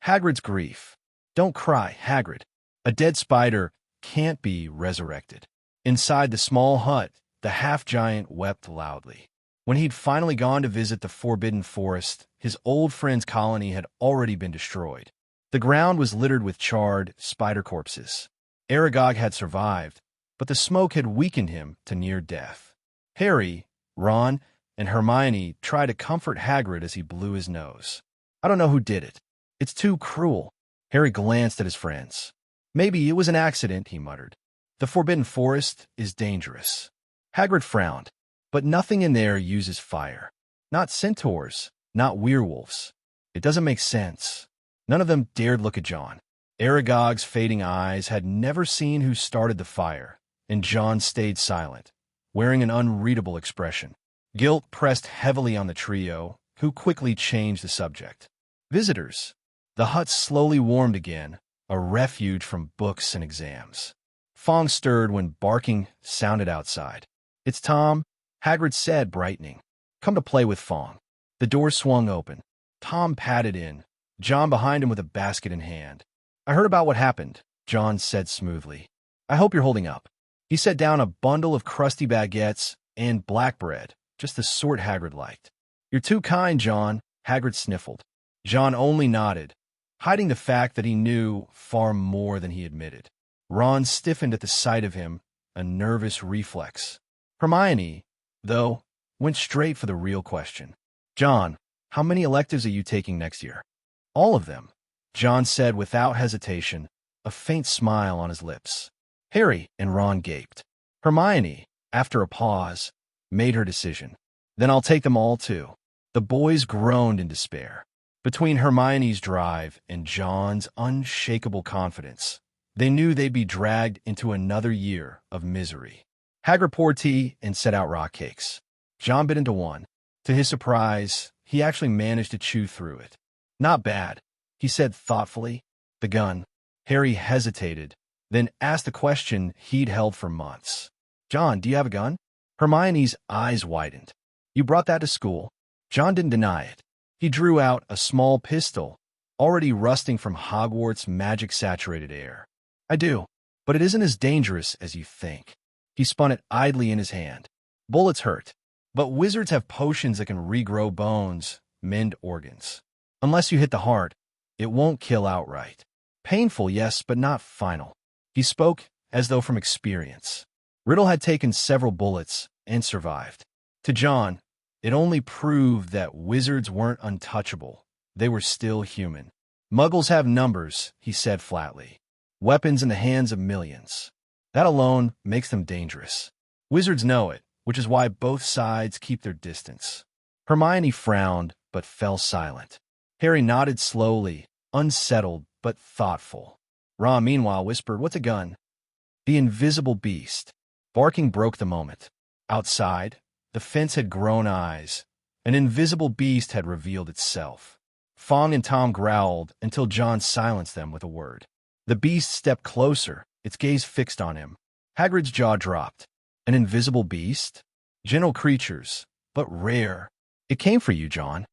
Hagrid's grief. Don't cry, Hagrid. A dead spider can't be resurrected. Inside the small hut, the half-giant wept loudly. When he'd finally gone to visit the Forbidden Forest, his old friend's colony had already been destroyed. The ground was littered with charred spider corpses. Aragog had survived, but the smoke had weakened him to near death. Harry, Ron, and Hermione tried to comfort Hagrid as he blew his nose. "I don't know who did it. It's too cruel." Harry glanced at his friends. "Maybe it was an accident," he muttered. "The Forbidden Forest is dangerous." Hagrid frowned. "But nothing in there uses fire. Not centaurs, not werewolves. It doesn't make sense." None of them dared look at John. Aragog's fading eyes had never seen who started the fire, and John stayed silent, wearing an unreadable expression. Guilt pressed heavily on the trio, who quickly changed the subject. "Visitors." The hut slowly warmed again, a refuge from books and exams. Fong stirred when barking sounded outside. "It's Tom," Hagrid said, brightening. "Come to play with Fong." The door swung open. Tom padded in, John behind him with a basket in hand. "I heard about what happened," John said smoothly. "I hope you're holding up." He set down a bundle of crusty baguettes and black bread, just the sort Hagrid liked. "You're too kind, John," Hagrid sniffled. John only nodded, hiding the fact that he knew far more than he admitted. Ron stiffened at the sight of him, a nervous reflex. Hermione, though, went straight for the real question. "John, how many electives are you taking next year?" "All of them," John said without hesitation, a faint smile on his lips. Harry and Ron gaped. Hermione, after a pause, made her decision. "Then I'll take them all too." The boys groaned in despair. Between Hermione's drive and John's unshakable confidence, they knew they'd be dragged into another year of misery. Hagrid poured tea and set out rock cakes. John bit into one. To his surprise, he actually managed to chew through it. "Not bad," he said thoughtfully. "The gun." Harry hesitated, then asked a question he'd held for months. "John, do you have a gun?" Hermione's eyes widened. "You brought that to school?" John didn't deny it. He drew out a small pistol, already rusting from Hogwarts' magic-saturated air. "I do, but it isn't as dangerous as you think." He spun it idly in his hand. "Bullets hurt, but wizards have potions that can regrow bones, mend organs. Unless you hit the heart, it won't kill outright. Painful, yes, but not final." He spoke as though from experience. Riddle had taken several bullets and survived. To John, it only proved that wizards weren't untouchable. They were still human. "Muggles have numbers," he said flatly. "Weapons in the hands of millions. That alone makes them dangerous. Wizards know it, which is why both sides keep their distance." Hermione frowned, but fell silent. Harry nodded slowly, unsettled but thoughtful. Ron, meanwhile, whispered, "What's a gun?" "The invisible beast." Barking broke the moment. Outside, the fence had grown eyes. An invisible beast had revealed itself. Fong and Tom growled until John silenced them with a word. The beast stepped closer, its gaze fixed on him. Hagrid's jaw dropped. An invisible beast? Gentle creatures, but rare. "It came for you, John."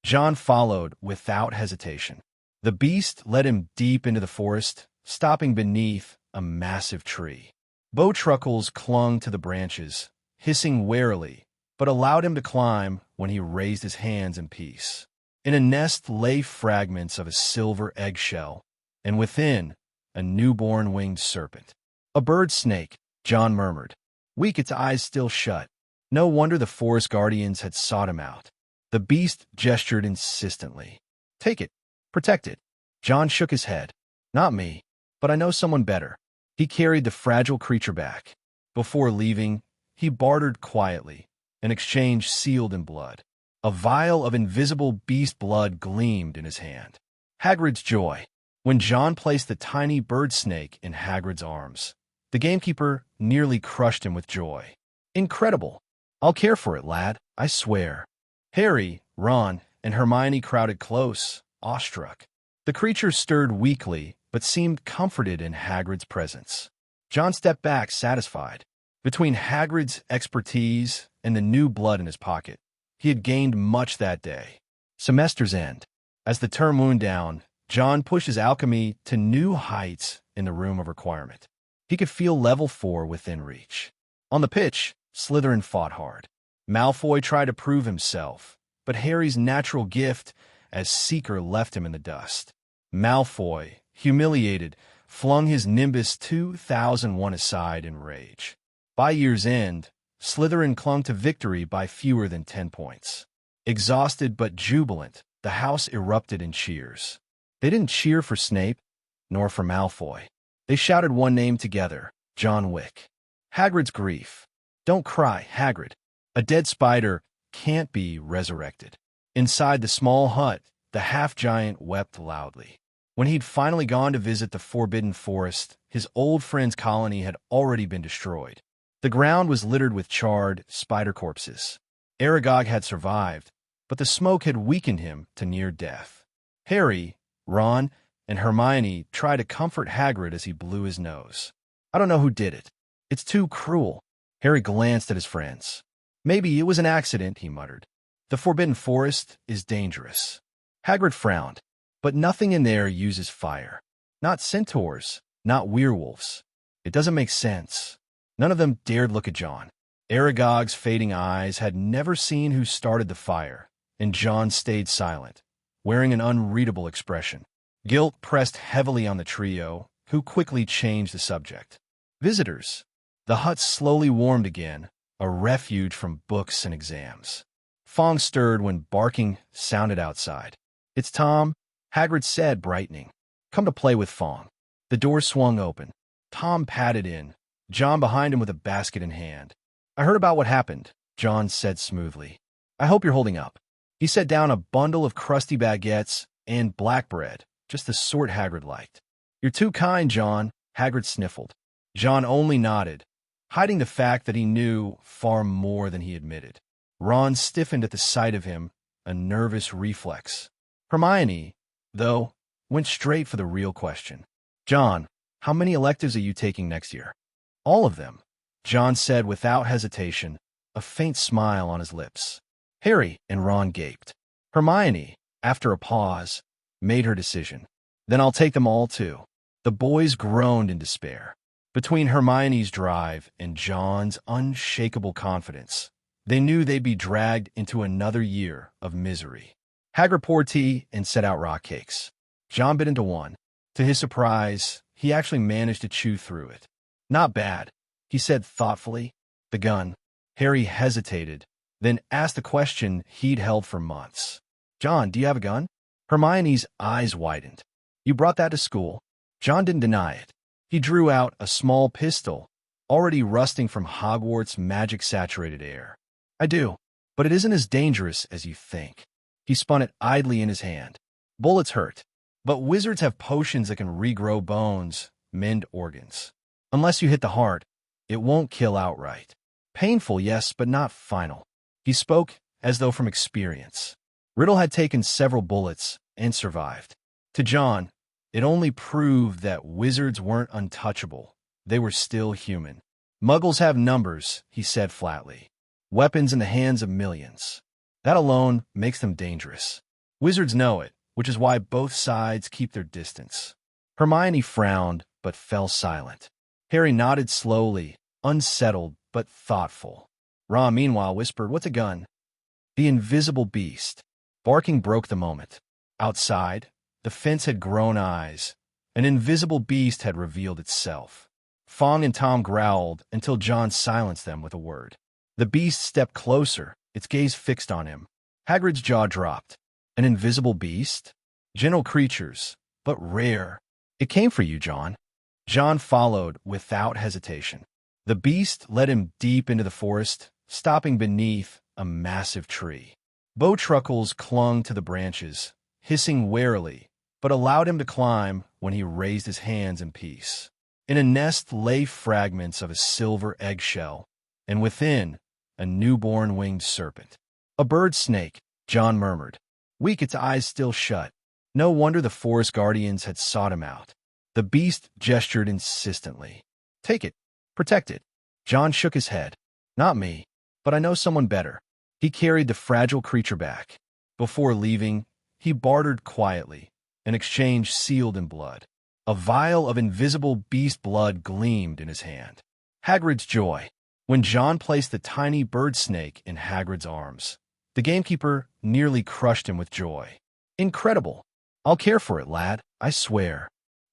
John followed without hesitation. The beast led him deep into the forest, stopping beneath a massive tree. Bowtruckles clung to the branches, hissing warily, but allowed him to climb when he raised his hands in peace. In a nest lay fragments of a silver eggshell, and within, a newborn winged serpent. "A bird snake," John murmured. Weak, its eyes still shut. No wonder the forest guardians had sought him out. The beast gestured insistently. "Take it. Protect it." John shook his head. "Not me, but I know someone better." He carried the fragile creature back. Before leaving, he bartered quietly, an exchange sealed in blood. A vial of invisible beast blood gleamed in his hand. Hagrid's joy. When John placed the tiny bird snake in Hagrid's arms, the gamekeeper nearly crushed him with joy. "Incredible. I'll care for it, lad, I swear." Harry, Ron, and Hermione crowded close, awestruck. The creature stirred weakly, but seemed comforted in Hagrid's presence. John stepped back, satisfied. Between Hagrid's expertise and the new blood in his pocket, he had gained much that day. Semester's end. As the term wound down, John pushed his alchemy to new heights in the room of requirement. He could feel level 4 within reach. On the pitch, Slytherin fought hard. Malfoy tried to prove himself, but Harry's natural gift as seeker left him in the dust. Malfoy, humiliated, flung his Nimbus 2001 aside in rage. By year's end, Slytherin clung to victory by fewer than 10 points. Exhausted but jubilant, the house erupted in cheers. They didn't cheer for Snape, nor for Malfoy. They shouted one name together, John Wick. Hagrid's grief. Don't cry, Hagrid. A dead spider can't be resurrected. Inside the small hut, the half-giant wept loudly. When he'd finally gone to visit the Forbidden Forest, his old friend's colony had already been destroyed. The ground was littered with charred spider corpses. Aragog had survived, but the smoke had weakened him to near death. Harry, Ron, and Hermione tried to comfort Hagrid as he blew his nose. I don't know who did it. It's too cruel. Harry glanced at his friends. Maybe it was an accident, he muttered. The Forbidden Forest is dangerous. Hagrid frowned, but nothing in there uses fire. Not centaurs, not werewolves. It doesn't make sense. None of them dared look at John. Aragog's fading eyes had never seen who started the fire, and John stayed silent, wearing an unreadable expression. Guilt pressed heavily on the trio, who quickly changed the subject. Visitors. The hut slowly warmed again, a refuge from books and exams. Fong stirred when barking sounded outside. It's Tom, Hagrid said, brightening. Come to play with Fong. The door swung open. Tom padded in, John behind him with a basket in hand. I heard about what happened, John said smoothly. I hope you're holding up. He set down a bundle of crusty baguettes and black bread, just the sort Hagrid liked. You're too kind, John, Hagrid sniffled. John only nodded, hiding the fact that he knew far more than he admitted. Ron stiffened at the sight of him, a nervous reflex. Hermione, though, went straight for the real question. John, how many electives are you taking next year? All of them, John said without hesitation, a faint smile on his lips. Harry and Ron gaped. Hermione, after a pause, made her decision. Then I'll take them all too. The boys groaned in despair. Between Hermione's drive and John's unshakable confidence, they knew they'd be dragged into another year of misery. Hagrid poured tea and set out rock cakes. John bit into one. To his surprise, he actually managed to chew through it. Not bad, he said thoughtfully. The gun. Harry hesitated, then asked a question he'd held for months. John, do you have a gun? Hermione's eyes widened. You brought that to school? John didn't deny it. He drew out a small pistol, already rusting from Hogwarts' magic-saturated air. I do, but it isn't as dangerous as you think. He spun it idly in his hand. Bullets hurt, but wizards have potions that can regrow bones, mend organs. Unless you hit the heart, it won't kill outright. Painful, yes, but not final. He spoke as though from experience. Riddle had taken several bullets and survived. To John, it only proved that wizards weren't untouchable. They were still human. Muggles have numbers, he said flatly. Weapons in the hands of millions. That alone makes them dangerous. Wizards know it, which is why both sides keep their distance. Hermione frowned, but fell silent. Harry nodded slowly, unsettled but thoughtful. Ron, meanwhile, whispered, What's a gun? The invisible beast. Barking broke the moment. Outside, the fence had grown eyes. An invisible beast had revealed itself. Fong and Tom growled until John silenced them with a word. The beast stepped closer, its gaze fixed on him. Hagrid's jaw dropped. An invisible beast? Gentle creatures, but rare. It came for you, John. John followed without hesitation. The beast led him deep into the forest, stopping beneath a massive tree. Bowtruckles clung to the branches, hissing warily, but allowed him to climb when he raised his hands in peace. In a nest lay fragments of a silver eggshell, and within, a newborn winged serpent. A bird snake, John murmured. Weak, its eyes still shut. No wonder the forest guardians had sought him out. The beast gestured insistently. Take it. Protect it. John shook his head. Not me, but I know someone better. He carried the fragile creature back. Before leaving, he bartered quietly, an exchange sealed in blood. A vial of invisible beast blood gleamed in his hand. Hagrid's joy. When John placed the tiny bird snake in Hagrid's arms, the gamekeeper nearly crushed him with joy. Incredible. I'll care for it, lad, I swear.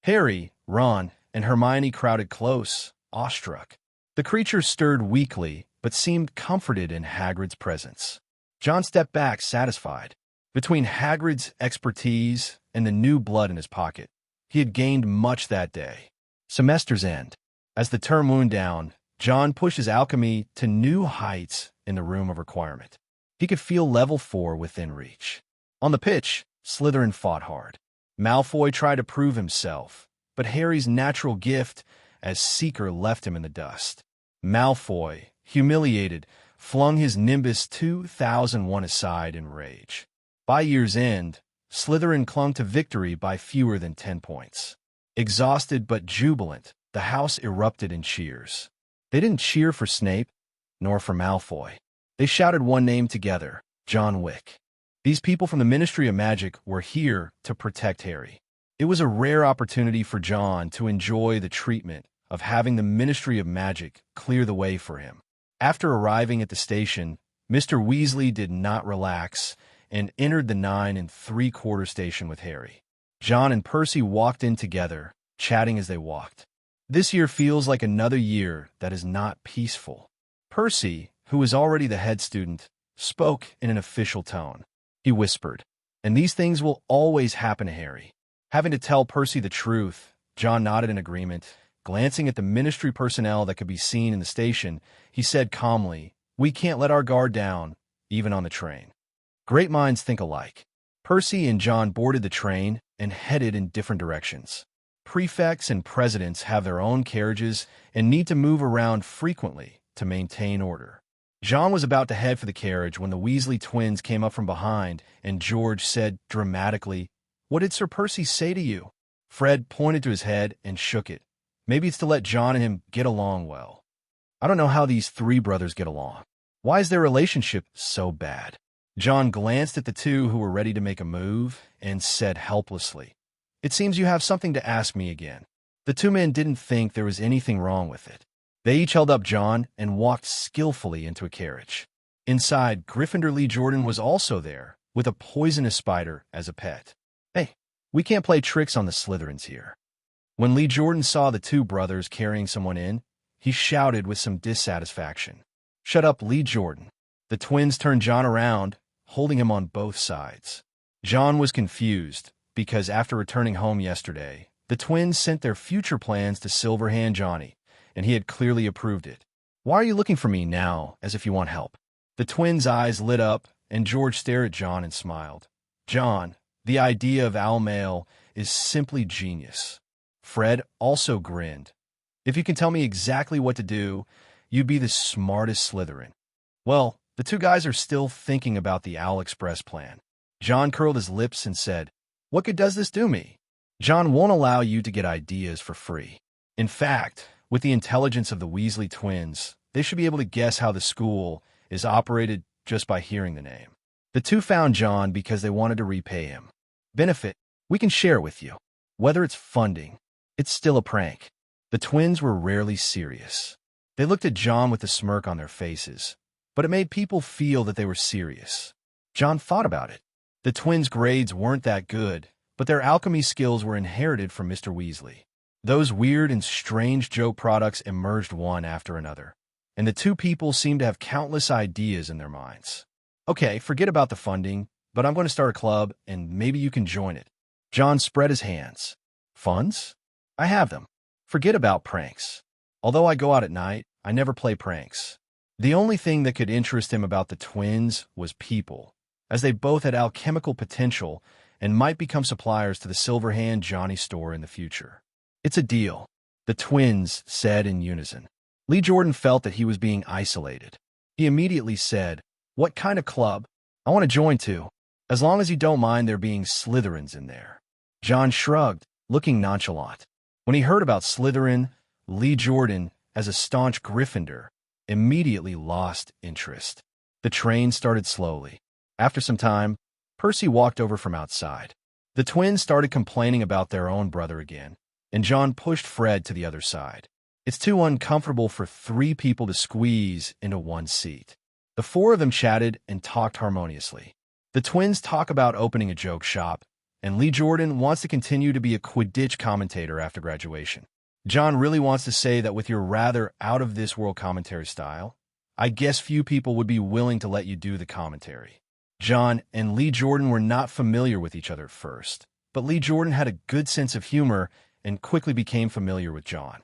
Harry, Ron, and Hermione crowded close, awestruck. The creature stirred weakly, but seemed comforted in Hagrid's presence. John stepped back, satisfied. Between Hagrid's expertise and the new blood in his pocket, he had gained much that day. Semester's end. As the term wound down, John pushed his alchemy to new heights in the room of requirement. He could feel level 4 within reach. On the pitch, Slytherin fought hard. Malfoy tried to prove himself, but Harry's natural gift as Seeker left him in the dust. Malfoy, humiliated, flung his Nimbus 2001 aside in rage. By year's end, Slytherin clung to victory by fewer than 10 points. Exhausted but jubilant, the house erupted in cheers. They didn't cheer for Snape, nor for Malfoy. They shouted one name together, John Wick. These people from the Ministry of Magic were here to protect Harry. It was a rare opportunity for John to enjoy the treatment of having the Ministry of Magic clear the way for him. After arriving at the station, Mr. Weasley did not relax and entered the 9 3/4 station with Harry. John and Percy walked in together, chatting as they walked. This year feels like another year that is not peaceful. Percy, who was already the head student, spoke in an official tone. He whispered, "And these things will always happen to Harry." Having to tell Percy the truth, John nodded in agreement. Glancing at the ministry personnel that could be seen in the station, he said calmly, "We can't let our guard down, even on the train." Great minds think alike. Percy and John boarded the train and headed in different directions. Prefects and presidents have their own carriages and need to move around frequently to maintain order. John was about to head for the carriage when the Weasley twins came up from behind, and George said dramatically, "What did Sir Percy say to you?" Fred pointed to his head and shook it. "Maybe it's to let John and him get along well." "I don't know how these three brothers get along. Why is their relationship so bad?" John glanced at the two who were ready to make a move and said helplessly, "It seems you have something to ask me again." The two men didn't think there was anything wrong with it. They each held up John and walked skillfully into a carriage. Inside, Gryffindor Lee Jordan was also there, with a poisonous spider as a pet. "Hey, we can't play tricks on the Slytherins here." When Lee Jordan saw the two brothers carrying someone in, he shouted with some dissatisfaction, "Shut up, Lee Jordan." The twins turned John around, holding him on both sides. John was confused, because after returning home yesterday, the twins sent their future plans to Silverhand Johnny, and he had clearly approved it. "Why are you looking for me now, as if you want help?" The twins' eyes lit up, and George stared at John and smiled. "John, the idea of Owl Mail is simply genius." Fred also grinned. "If you can tell me exactly what to do, you'd be the smartest Slytherin." "Well, the two guys are still thinking about the Owl Express plan." John curled his lips and said, "What good does this do me?" "John won't allow you to get ideas for free. In fact, with the intelligence of the Weasley twins, they should be able to guess how the school is operated just by hearing the name." The two found John because they wanted to repay him. "Benefit, we can share with you. Whether it's funding, it's still a prank." The twins were rarely serious. They looked at John with a smirk on their faces, but it made people feel that they were serious. John thought about it. The twins' grades weren't that good, but their alchemy skills were inherited from Mr. Weasley. Those weird and strange joke products emerged one after another, and the two people seemed to have countless ideas in their minds. "Okay, forget about the funding, but I'm going to start a club, and maybe you can join it." John spread his hands. "Funds? I have them. Forget about pranks. Although I go out at night, I never play pranks." The only thing that could interest him about the twins was people, as they both had alchemical potential and might become suppliers to the Silverhand Johnny store in the future. "It's a deal," the twins said in unison. Lee Jordan felt that he was being isolated. He immediately said, "What kind of club? I want to join too, as long as you don't mind there being Slytherins in there." John shrugged, looking nonchalant. When he heard about Slytherin, Lee Jordan, as a staunch Gryffindor, immediately lost interest. The train started slowly. After some time, Percy walked over from outside. The twins started complaining about their own brother again, and John pushed Fred to the other side. "It's too uncomfortable for three people to squeeze into one seat." The four of them chatted and talked harmoniously. The twins talked about opening a joke shop, and Lee Jordan wants to continue to be a Quidditch commentator after graduation. John really wants to say that with your rather out-of-this-world commentary style, I guess few people would be willing to let you do the commentary. John and Lee Jordan were not familiar with each other at first, but Lee Jordan had a good sense of humor and quickly became familiar with John.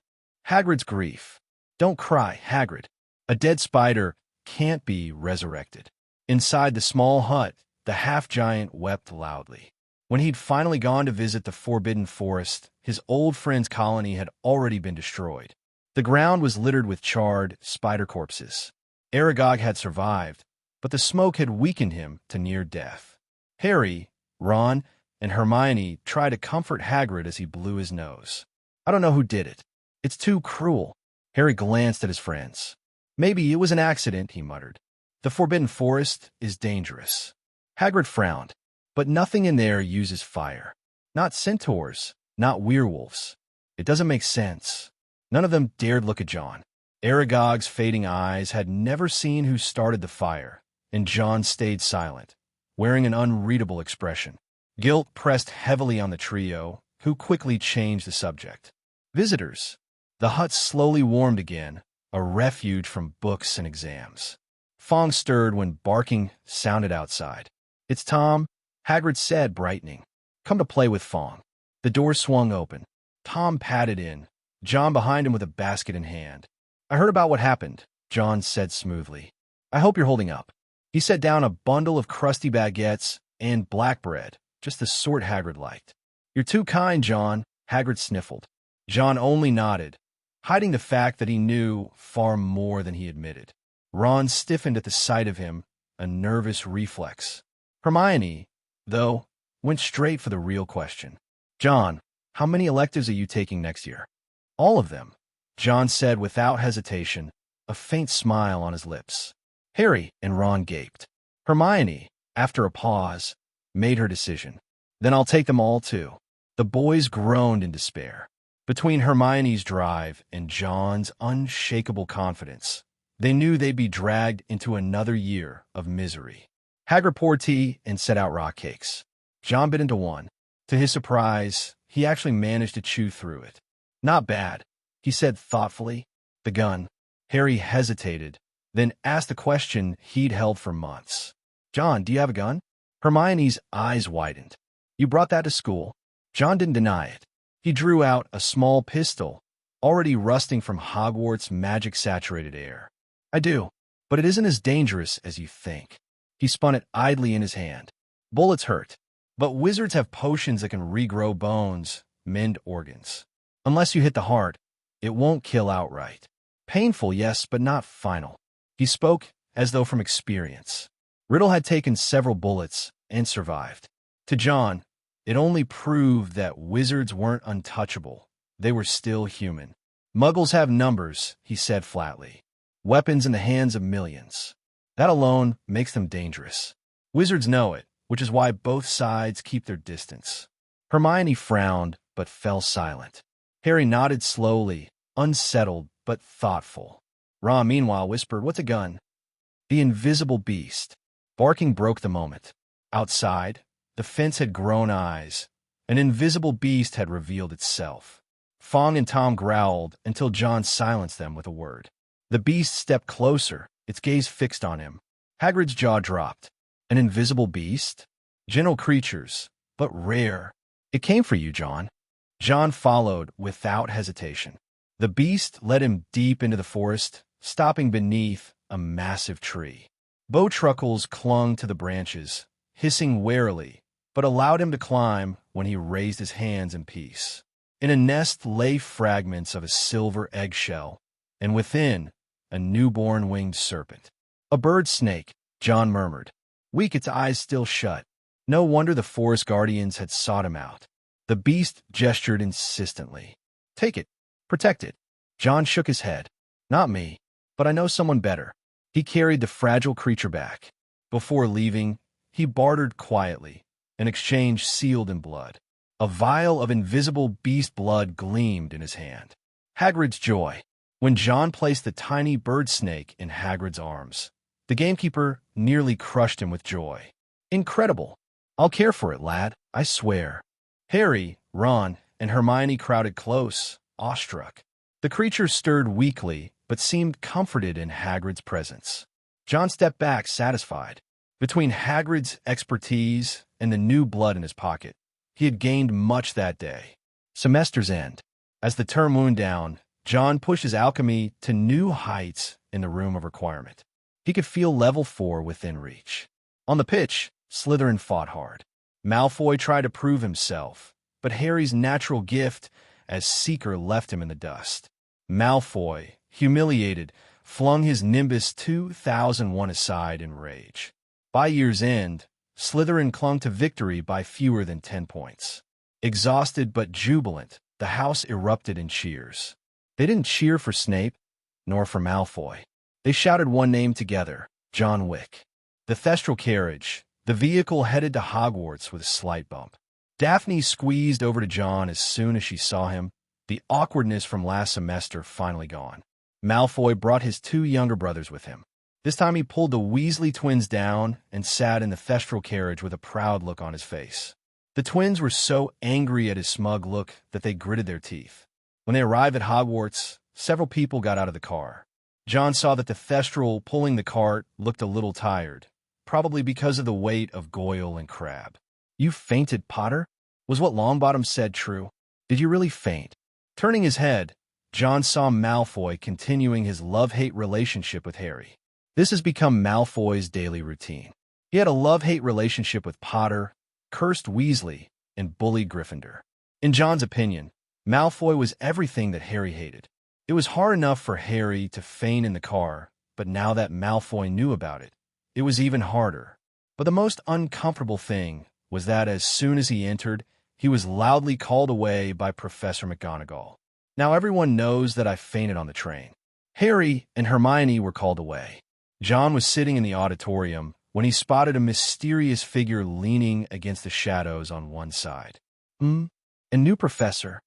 Hagrid's grief. Don't cry, Hagrid. A dead spider can't be resurrected. Inside the small hut, the half-giant wept loudly. When he'd finally gone to visit the Forbidden Forest, his old friend's colony had already been destroyed. The ground was littered with charred spider corpses. Aragog had survived, but the smoke had weakened him to near death. Harry, Ron, and Hermione tried to comfort Hagrid as he blew his nose. I don't know who did it. It's too cruel. Harry glanced at his friends. Maybe it was an accident, he muttered. The Forbidden Forest is dangerous. Hagrid frowned. But nothing in there uses fire. Not centaurs, not werewolves. It doesn't make sense. None of them dared look at John. Aragog's fading eyes had never seen who started the fire, and John stayed silent, wearing an unreadable expression. Guilt pressed heavily on the trio, who quickly changed the subject. Visitors. The hut slowly warmed again, a refuge from books and exams. Fong stirred when barking sounded outside. It's Tom, Hagrid said, brightening. Come to play with Fong. The door swung open. Tom padded in, John behind him with a basket in hand. I heard about what happened, John said smoothly. I hope you're holding up. He set down a bundle of crusty baguettes and black bread, just the sort Hagrid liked. You're too kind, John, Hagrid sniffled. John only nodded, hiding the fact that he knew far more than he admitted. Ron stiffened at the sight of him, a nervous reflex. Hermione, though, went straight for the real question. John, how many electives are you taking next year? All of them, John said without hesitation, a faint smile on his lips. Harry and Ron gaped. Hermione, after a pause, made her decision. Then I'll take them all too. The boys groaned in despair. Between Hermione's drive and John's unshakable confidence, they knew they'd be dragged into another year of misery. Hagrid poured tea and set out rock cakes. John bit into one. To his surprise, he actually managed to chew through it. Not bad, he said thoughtfully. The gun. Harry hesitated, then asked a question he'd held for months. John, do you have a gun? Hermione's eyes widened. You brought that to school? John didn't deny it. He drew out a small pistol, already rusting from Hogwarts' magic-saturated air. I do, but it isn't as dangerous as you think. He spun it idly in his hand. Bullets hurt, but wizards have potions that can regrow bones, mend organs. Unless you hit the heart, it won't kill outright. Painful, yes, but not final. He spoke as though from experience. Riddle had taken several bullets and survived. To John, it only proved that wizards weren't untouchable. They were still human. Muggles have numbers, he said flatly. Weapons in the hands of millions. That alone makes them dangerous. Wizards know it, which is why both sides keep their distance. Hermione frowned, but fell silent. Harry nodded slowly, unsettled but thoughtful. Ron, meanwhile, whispered, What's a gun? The invisible beast. Barking broke the moment. Outside, the fence had grown eyes. An invisible beast had revealed itself. Fong and Tom growled until John silenced them with a word. The beast stepped closer, its gaze fixed on him. Hagrid's jaw dropped. An invisible beast? Gentle creatures, but rare. It came for you, John. John followed without hesitation. The beast led him deep into the forest, stopping beneath a massive tree. Bowtruckles clung to the branches, hissing warily, but allowed him to climb when he raised his hands in peace. In a nest lay fragments of a silver eggshell, and within, a newborn winged serpent. A bird snake, John murmured. Weak, its eyes still shut. No wonder the forest guardians had sought him out. The beast gestured insistently. Take it. Protect it. John shook his head. Not me, but I know someone better. He carried the fragile creature back. Before leaving, he bartered quietly, an exchange sealed in blood. A vial of invisible beast blood gleamed in his hand. Hagrid's joy. When John placed the tiny bird snake in Hagrid's arms, the gamekeeper nearly crushed him with joy. Incredible. I'll care for it, lad, I swear." Harry, Ron, and Hermione crowded close, awestruck. The creature stirred weakly, but seemed comforted in Hagrid's presence. John stepped back, satisfied. Between Hagrid's expertise and the new blood in his pocket, he had gained much that day. Semester's end. As the term wound down, John pushed his alchemy to new heights in the room of requirement. He could feel level 4 within reach. On the pitch, Slytherin fought hard. Malfoy tried to prove himself, but Harry's natural gift as Seeker left him in the dust. Malfoy, humiliated, flung his Nimbus 2001 aside in rage. By year's end, Slytherin clung to victory by fewer than 10 points. Exhausted but jubilant, the house erupted in cheers. They didn't cheer for Snape, nor for Malfoy. They shouted one name together, John Wick. The Thestral carriage, the vehicle headed to Hogwarts with a slight bump. Daphne squeezed over to John as soon as she saw him, the awkwardness from last semester finally gone. Malfoy brought his 2 younger brothers with him. This time he pulled the Weasley twins down and sat in the Thestral carriage with a proud look on his face. The twins were so angry at his smug look that they gritted their teeth. When they arrived at Hogwarts, several people got out of the car. John saw that the Thestral pulling the cart looked a little tired, probably because of the weight of Goyle and Crabbe. "You fainted, Potter?" Was what Longbottom said true? Did you really faint? Turning his head, John saw Malfoy continuing his love-hate relationship with Harry. This has become Malfoy's daily routine. He had a love-hate relationship with Potter, cursed Weasley, and bullied Gryffindor. In John's opinion, Malfoy was everything that Harry hated. It was hard enough for Harry to faint in the car, but now that Malfoy knew about it, it was even harder. But the most uncomfortable thing was that as soon as he entered, he was loudly called away by Professor McGonagall. "Now everyone knows that I fainted on the train." Harry and Hermione were called away. John was sitting in the auditorium when he spotted a mysterious figure leaning against the shadows on one side. A new professor.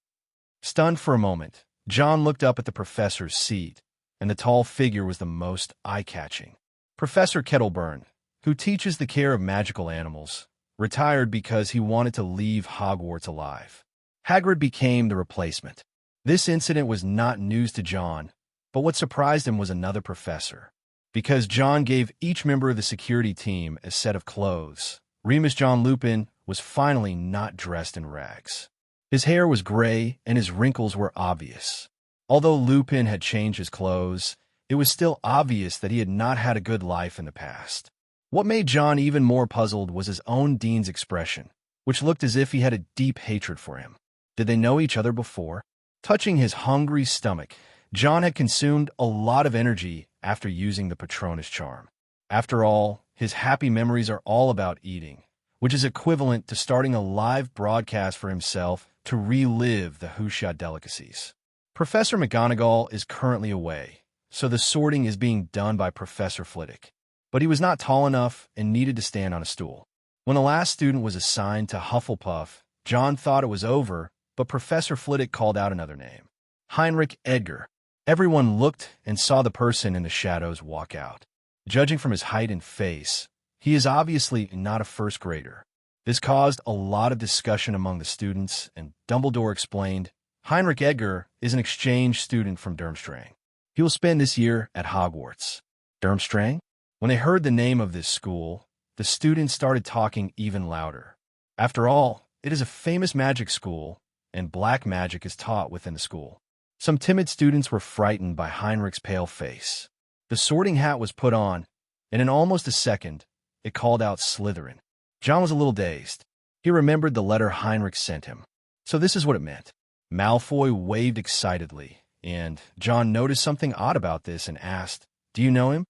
Stunned for a moment, John looked up at the professor's seat, and the tall figure was the most eye-catching. Professor Kettleburn, who teaches the care of magical animals, retired because he wanted to leave Hogwarts alive. Hagrid became the replacement. This incident was not news to John, but what surprised him was another professor. Because John gave each member of the security team a set of clothes, Remus John Lupin was finally not dressed in rags. His hair was gray and his wrinkles were obvious. Although Lupin had changed his clothes, it was still obvious that he had not had a good life in the past. What made John even more puzzled was his own Dean's expression, which looked as if he had a deep hatred for him. Did they know each other before? Touching his hungry stomach, John had consumed a lot of energy after using the Patronus charm. After all, his happy memories are all about eating, which is equivalent to starting a live broadcast for himself to relive the Hushia delicacies. Professor McGonagall is currently away, so the sorting is being done by Professor Flitwick. But he was not tall enough and needed to stand on a stool. When the last student was assigned to Hufflepuff, John thought it was over, but Professor Flitwick called out another name. Heinrich Edgar. Everyone looked and saw the person in the shadows walk out. Judging from his height and face, he is obviously not a first grader. This caused a lot of discussion among the students, and Dumbledore explained, Heinrich Edgar is an exchange student from Durmstrang. He will spend this year at Hogwarts. Durmstrang? When they heard the name of this school, the students started talking even louder. After all, it is a famous magic school, and black magic is taught within the school. Some timid students were frightened by Heinrich's pale face. The sorting hat was put on, and in almost a second, it called out Slytherin. John was a little dazed. He remembered the letter Heinrich sent him. So this is what it meant. Malfoy waved excitedly, and John noticed something odd about this and asked, "Do you know him?"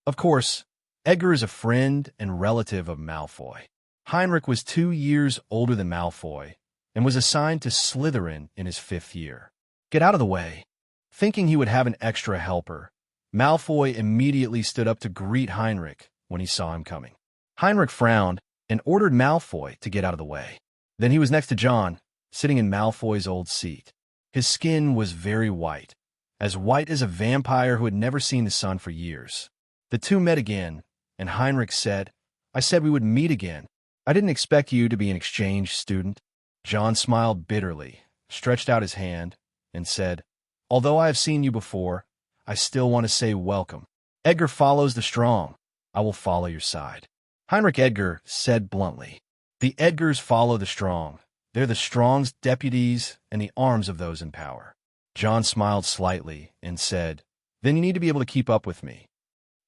Of course, Edgar is a friend and relative of Malfoy. Heinrich was 2 years older than Malfoy and was assigned to Slytherin in his 5th year. Get out of the way. Thinking he would have an extra helper, Malfoy immediately stood up to greet Heinrich when he saw him coming. Heinrich frowned and ordered Malfoy to get out of the way. Then he was next to John, sitting in Malfoy's old seat. His skin was very white as a vampire who had never seen the sun for years. The two met again, and Heinrich said, "I said we would meet again." I didn't expect you to be an exchange student. John smiled bitterly, stretched out his hand, and said, Although I have seen you before, I still want to say welcome. Edgar follows the strong. I will follow your side. Heinrich Edgar said bluntly. The Edgars follow the strong. They're the strong's deputies and the arms of those in power. John smiled slightly and said, Then you need to be able to keep up with me.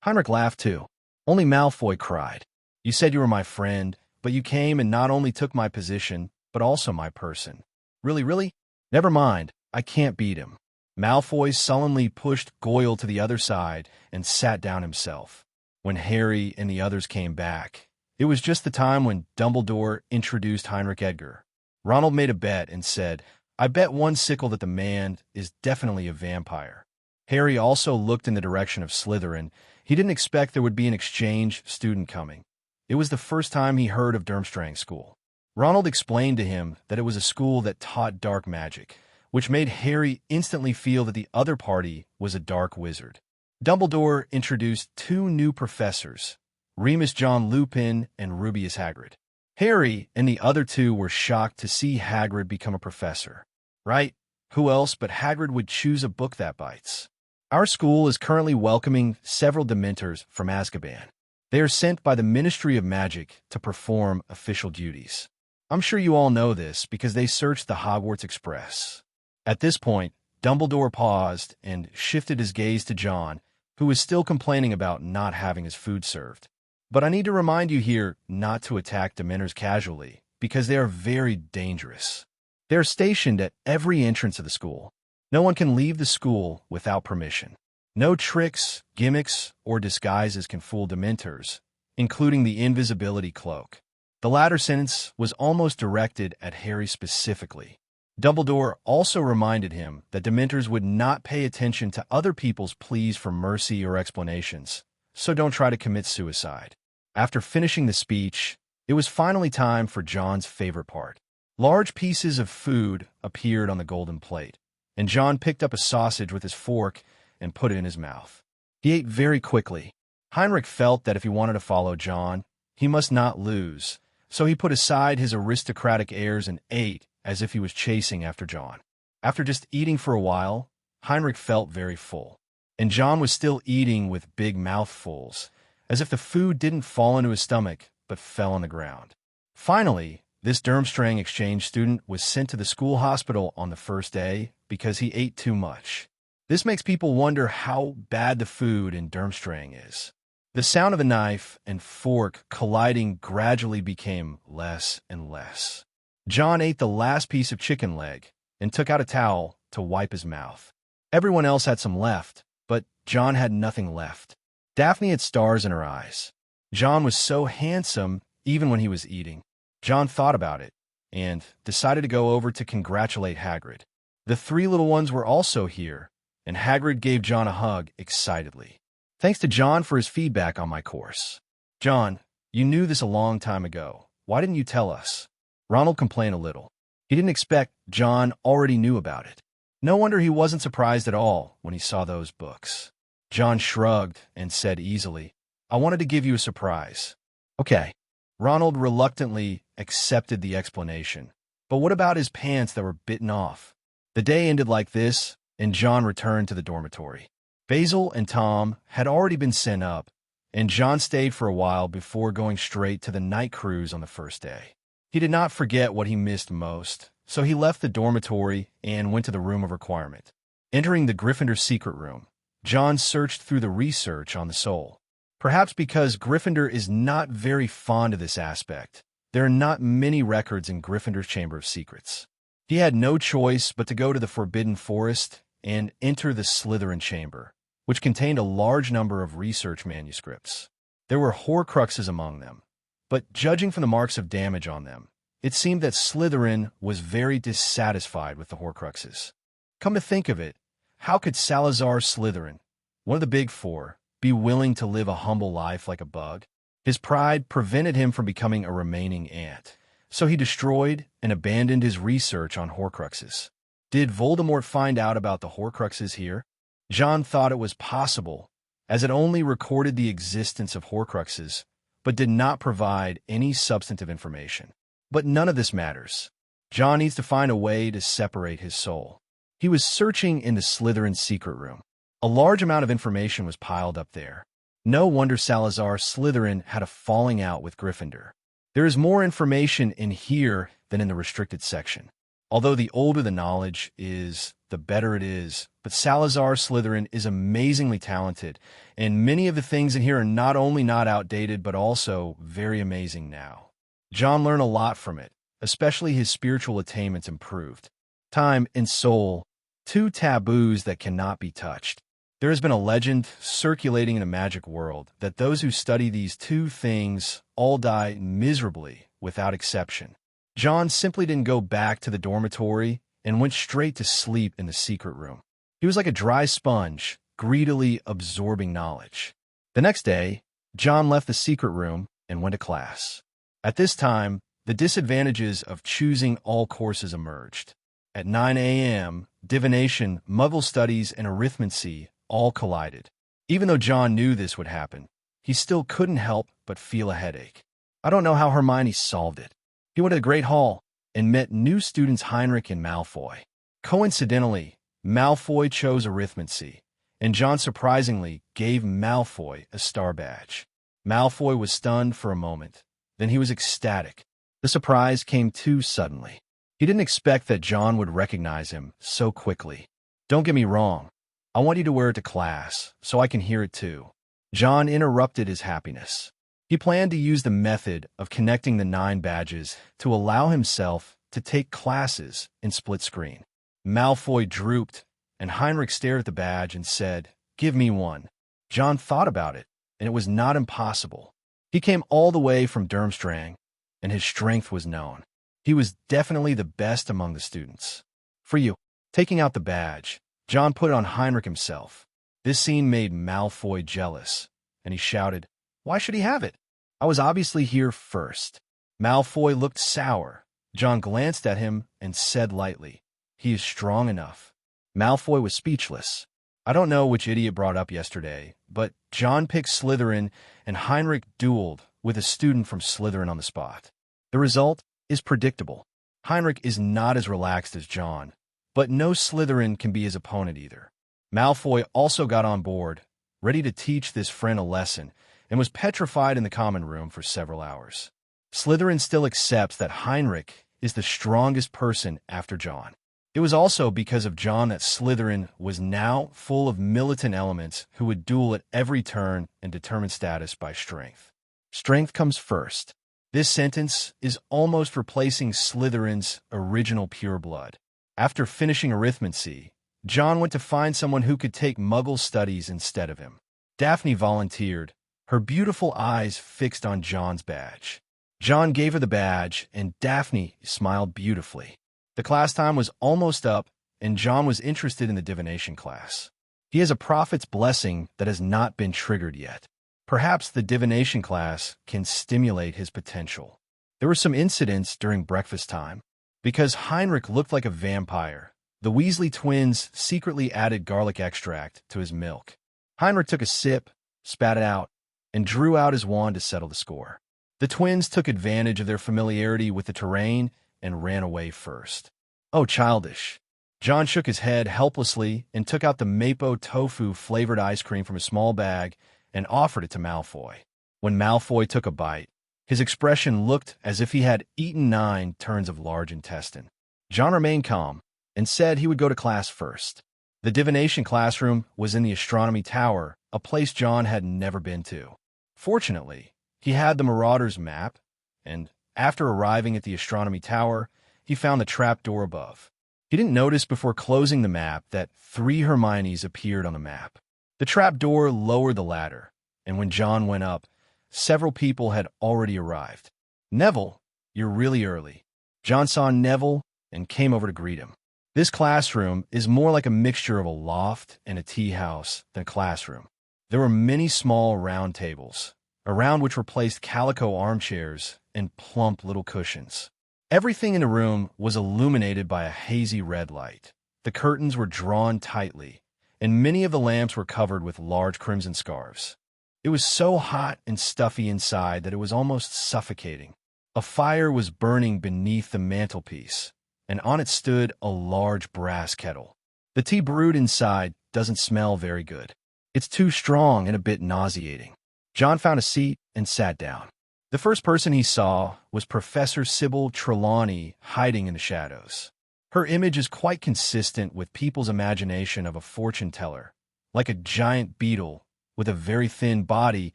Heinrich laughed too. Only Malfoy cried. You said you were my friend, but you came and not only took my position, but also my person. Really? Never mind, I can't beat him. Malfoy sullenly pushed Goyle to the other side and sat down himself. When Harry and the others came back, it was just the time when Dumbledore introduced Heinrich Edgar. Ronald made a bet and said, I bet one sickle that the man is definitely a vampire. Harry also looked in the direction of Slytherin. He didn't expect there would be an exchange student coming. It was the first time he heard of Durmstrang School. Ronald explained to him that it was a school that taught dark magic, which made Harry instantly feel that the other party was a dark wizard. Dumbledore introduced two new professors, Remus John Lupin and Rubeus Hagrid. Harry and the other two were shocked to see Hagrid become a professor. Right? Who else but Hagrid would choose a book that bites? Our school is currently welcoming several Dementors from Azkaban. They are sent by the Ministry of Magic to perform official duties. I'm sure you all know this because they searched the Hogwarts Express. At this point, Dumbledore paused and shifted his gaze to John, who was still complaining about not having his food served. But I need to remind you here not to attack Dementors casually, because they are very dangerous. They are stationed at every entrance of the school. No one can leave the school without permission. No tricks, gimmicks, or disguises can fool Dementors, including the invisibility cloak. The latter sentence was almost directed at Harry specifically. Dumbledore also reminded him that Dementors would not pay attention to other people's pleas for mercy or explanations, so don't try to commit suicide. After finishing the speech, it was finally time for John's favorite part. Large pieces of food appeared on the golden plate, and John picked up a sausage with his fork and put it in his mouth. He ate very quickly. Heinrich felt that if he wanted to follow John, he must not lose, so he put aside his aristocratic airs and ate as if he was chasing after John. After just eating for a while, Heinrich felt very full, and John was still eating with big mouthfuls, as if the food didn't fall into his stomach but fell on the ground. Finally, this Durmstrang exchange student was sent to the school hospital on the first day because he ate too much. This makes people wonder how bad the food in Durmstrang is. The sound of a knife and fork colliding gradually became less and less. John ate the last piece of chicken leg and took out a towel to wipe his mouth. Everyone else had some left, but John had nothing left. Daphne had stars in her eyes. John was so handsome even when he was eating. John thought about it and decided to go over to congratulate Hagrid. The three little ones were also here, and Hagrid gave John a hug excitedly. Thanks to John for his feedback on my course. John, you knew this a long time ago. Why didn't you tell us? Ronald complained a little. He didn't expect John already knew about it. No wonder he wasn't surprised at all when he saw those books. John shrugged and said easily, I wanted to give you a surprise. Okay. Ronald reluctantly accepted the explanation. But what about his pants that were bitten off? The day ended like this, and John returned to the dormitory. Basil and Tom had already been sent up, and John stayed for a while before going straight to the night cruise on the first day. He did not forget what he missed most, so he left the dormitory and went to the room of requirement. Entering the Gryffindor secret room, John searched through the research on the soul. Perhaps because Gryffindor is not very fond of this aspect, there are not many records in Gryffindor's Chamber of Secrets. He had no choice but to go to the Forbidden Forest and enter the Slytherin chamber, which contained a large number of research manuscripts. There were Horcruxes among them, but judging from the marks of damage on them, it seemed that Slytherin was very dissatisfied with the Horcruxes. Come to think of it, how could Salazar Slytherin, one of the Big Four, be willing to live a humble life like a bug? His pride prevented him from becoming a remaining ant, so he destroyed and abandoned his research on Horcruxes. Did Voldemort find out about the Horcruxes here? John thought it was possible, as it only recorded the existence of Horcruxes, but did not provide any substantive information. But none of this matters. John needs to find a way to separate his soul. He was searching in the Slytherin's secret room. A large amount of information was piled up there. No wonder Salazar Slytherin had a falling out with Gryffindor. There is more information in here than in the restricted section. Although the older the knowledge is, the better it is. But Salazar Slytherin is amazingly talented, and many of the things in here are not only not outdated, but also very amazing now. John learned a lot from it, especially his spiritual attainments improved. Time and soul, two taboos that cannot be touched. There has been a legend circulating in a magic world that those who study these two things all die miserably without exception. John simply didn't go back to the dormitory and went straight to sleep in the secret room. He was like a dry sponge, greedily absorbing knowledge. The next day, John left the secret room and went to class. At this time, the disadvantages of choosing all courses emerged. At 9 a.m., divination, Muggle studies, and arithmancy all collided. Even though John knew this would happen, he still couldn't help but feel a headache. I don't know how Hermione solved it. He went to the Great Hall and met new students Heinrich and Malfoy. Coincidentally, Malfoy chose arithmancy, and John surprisingly gave Malfoy a star badge. Malfoy was stunned for a moment. Then he was ecstatic. The surprise came too suddenly. He didn't expect that John would recognize him so quickly. Don't get me wrong. I want you to wear it to class, so I can hear it too. John interrupted his happiness. He planned to use the method of connecting the 9 badges to allow himself to take classes in split screen. Malfoy drooped, and Heinrich stared at the badge and said, "Give me one." John thought about it, and it was not impossible. He came all the way from Durmstrang, and his strength was known. He was definitely the best among the students. For you, taking out the badge, John put it on Heinrich himself. This scene made Malfoy jealous, and he shouted, "Why should he have it? I was obviously here first." Malfoy looked sour. John glanced at him and said lightly, "He is strong enough." Malfoy was speechless. I don't know which idiot brought up yesterday, but John picked Slytherin and Heinrich dueled with a student from Slytherin on the spot. The result is predictable. Heinrich is not as relaxed as John, but no Slytherin can be his opponent either. Malfoy also got on board, ready to teach this friend a lesson, and was petrified in the common room for several hours. Slytherin still accepts that Heinrich is the strongest person after John. It was also because of John that Slytherin was now full of militant elements who would duel at every turn and determine status by strength. Strength comes first. This sentence is almost replacing Slytherin's original pureblood. After finishing arithmancy, John went to find someone who could take Muggle studies instead of him. Daphne volunteered, her beautiful eyes fixed on John's badge. John gave her the badge, and Daphne smiled beautifully. The class time was almost up, and John was interested in the divination class. He has a prophet's blessing that has not been triggered yet. Perhaps the divination class can stimulate his potential. There were some incidents during breakfast time. Because Heinrich looked like a vampire, the Weasley twins secretly added garlic extract to his milk. Heinrich took a sip, spat it out, and drew out his wand to settle the score. The twins took advantage of their familiarity with the terrain and ran away first. Oh, childish. John shook his head helplessly and took out the mapo tofu-flavored ice cream from a small bag and offered it to Malfoy. When Malfoy took a bite, his expression looked as if he had eaten 9 turns of large intestine. John remained calm and said he would go to class first. The divination classroom was in the astronomy tower, a place John had never been to. Fortunately, he had the Marauder's map, and after arriving at the astronomy tower, he found the trap door above. He didn't notice before closing the map that 3 Hermiones appeared on the map. The trap door lowered the ladder, and when John went up, several people had already arrived. "Neville, you're really early." John saw Neville and came over to greet him. This classroom is more like a mixture of a loft and a tea house than a classroom. There were many small round tables, around which were placed calico armchairs and plump little cushions. Everything in the room was illuminated by a hazy red light. The curtains were drawn tightly, and many of the lamps were covered with large crimson scarves. It was so hot and stuffy inside that it was almost suffocating. A fire was burning beneath the mantelpiece, and on it stood a large brass kettle. The tea brewed inside doesn't smell very good. It's too strong and a bit nauseating. John found a seat and sat down. The first person he saw was Professor Sybil Trelawney hiding in the shadows. Her image is quite consistent with people's imagination of a fortune teller, like a giant beetle with a very thin body,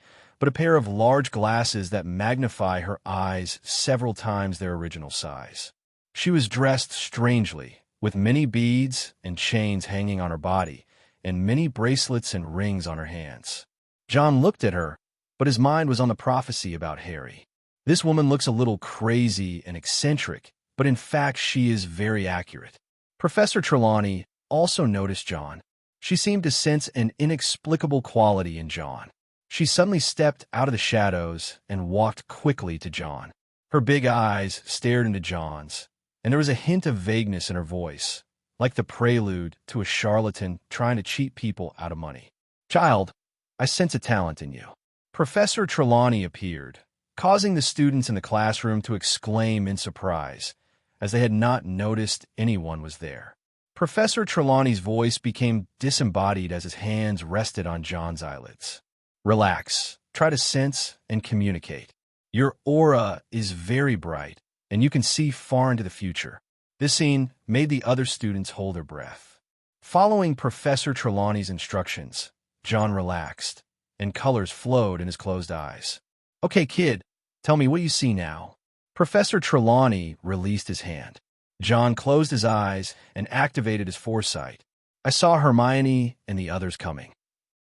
but a pair of large glasses that magnify her eyes several times their original size. She was dressed strangely, with many beads and chains hanging on her body, and many bracelets and rings on her hands. John looked at her, but his mind was on the prophecy about Harry. This woman looks a little crazy and eccentric, but in fact she is very accurate. Professor Trelawney also noticed John. She seemed to sense an inexplicable quality in John. She suddenly stepped out of the shadows and walked quickly to John. Her big eyes stared into John's, and there was a hint of vagueness in her voice, like the prelude to a charlatan trying to cheat people out of money. "Child, I sense a talent in you." Professor Trelawney appeared, causing the students in the classroom to exclaim in surprise, as they had not noticed anyone was there. Professor Trelawney's voice became disembodied as his hands rested on John's eyelids. "Relax, try to sense and communicate. Your aura is very bright, and you can see far into the future." This scene made the other students hold their breath. Following Professor Trelawney's instructions, John relaxed, and colors flowed in his closed eyes. "Okay, kid, tell me what you see now." Professor Trelawney released his hand. John closed his eyes and activated his foresight. "I saw Hermione and the others coming."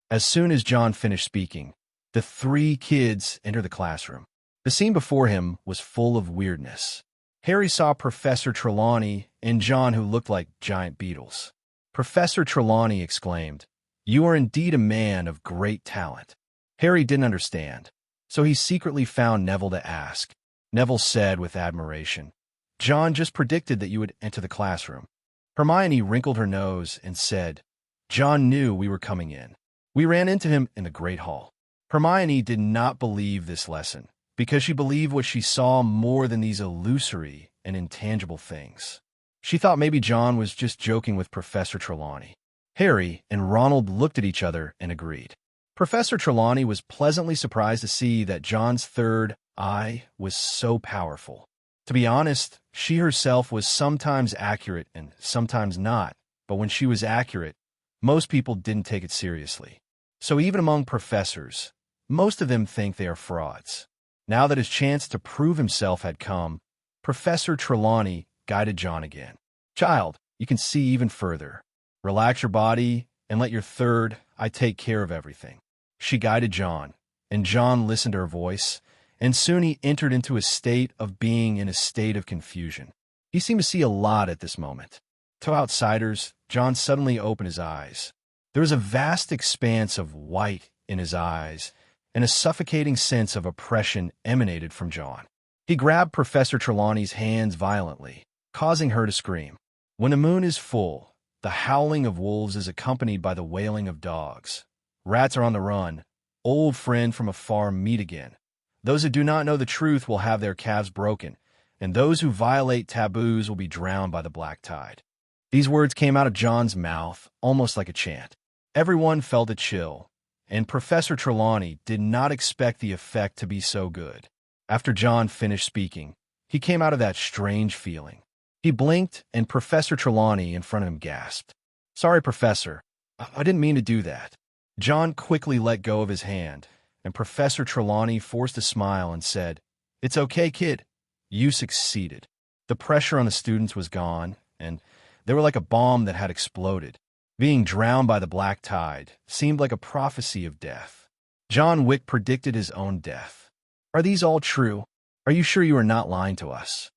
As soon as John finished speaking, the three kids entered the classroom. The scene before him was full of weirdness. Harry saw Professor Trelawney and John, who looked like giant beetles. Professor Trelawney exclaimed, "You are indeed a man of great talent." Harry didn't understand, so he secretly found Neville to ask. Neville said with admiration, "John just predicted that you would enter the classroom." Hermione wrinkled her nose and said, "John knew we were coming in. We ran into him in the Great Hall." Hermione did not believe this lesson, because she believed what she saw more than these illusory and intangible things. She thought maybe John was just joking with Professor Trelawney. Harry and Ronald looked at each other and agreed. Professor Trelawney was pleasantly surprised to see that John's third eye was so powerful. To be honest, she herself was sometimes accurate and sometimes not, but when she was accurate, most people didn't take it seriously. So even among professors, most of them think they are frauds. Now that his chance to prove himself had come, Professor Trelawney guided John again. "Child, you can see even further. Relax your body and let your third eye take care of everything." She guided John, and John listened to her voice, and soon he entered into a state of being in a state of confusion. He seemed to see a lot at this moment. To outsiders, John suddenly opened his eyes. There was a vast expanse of white in his eyes, and a suffocating sense of oppression emanated from John. He grabbed Professor Trelawney's hands violently, causing her to scream. When the moon is full, the howling of wolves is accompanied by the wailing of dogs. Rats are on the run. Old friend from afar meet again. Those who do not know the truth will have their calves broken, and those who violate taboos will be drowned by the black tide. These words came out of John's mouth almost like a chant. Everyone felt a chill, and Professor Trelawney did not expect the effect to be so good. After John finished speaking, he came out of that strange feeling. He blinked, and Professor Trelawney in front of him gasped. "Sorry, Professor. I didn't mean to do that." John quickly let go of his hand, and Professor Trelawney forced a smile and said, "It's okay, kid. You succeeded." The pressure on the students was gone, and they were like a bomb that had exploded. Being drowned by the black tide seemed like a prophecy of death. John Wick predicted his own death. Are these all true? Are you sure you are not lying to us?